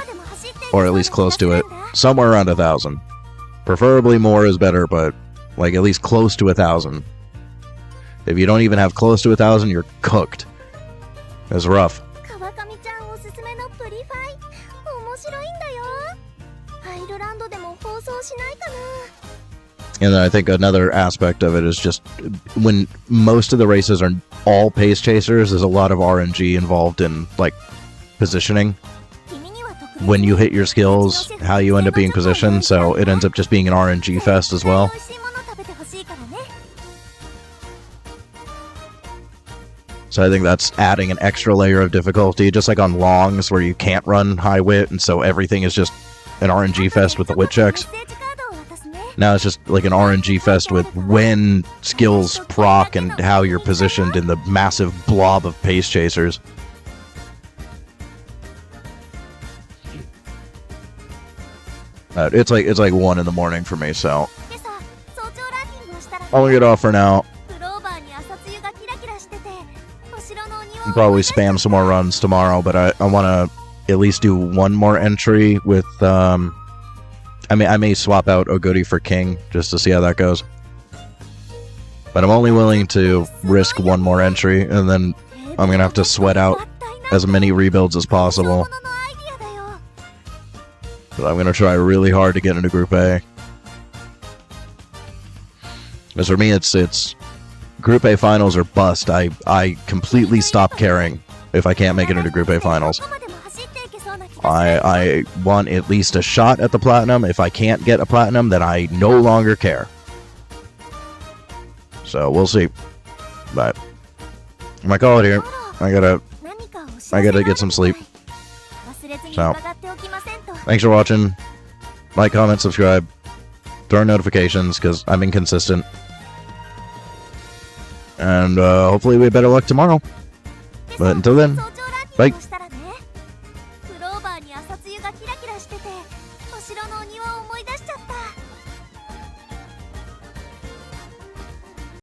or at least close to it. Somewhere around 1,000. Preferably more is better, but like at least close to 1,000. If you don't even have close to 1,000, you're cooked. It's rough. 川上ちゃんおすすめのプリファイ面白いんだよ。アイルランドでも放送しないかな。 And then I think another aspect of it is just when most of the races are all pace chasers, there's a lot of RNG involved in like positioning. When you hit your skills, how you end up being positioned, so it ends up just being an RNG fest as well. So I think that's adding an extra layer of difficulty, just like on longs where you can't run high wit, and so everything is just an RNG fest with the wit checks. Now it's just like an RNG fest with when skills proc and how you're positioned in the massive blob of pace chasers. It's like 1 in the morning for me, so I'll get off for now. I'll probably spam some more runs tomorrow, but I want to at least do one more entry with I may swap out Oguri for King just to see how that goes. But I'm only willing to risk one more entry, and then I'm gonna have to sweat out as many rebuilds as possible. But I'm gonna try really hard to get into Group A. Because for me, it's Group A finals or bust. I completely stop caring if I can't make it into Group A finals. I want at least a shot at the platinum. If I can't get a platinum, then I no longer care. So we'll see. But I'm gonna call it here. I gotta get some sleep. So thanks for watching. Like, comment, subscribe, turn on notifications because I'm inconsistent. And hopefully we have better luck tomorrow. But until then, bye. クローバーに朝露がキラキラしててお城のお庭を思い出しちゃった。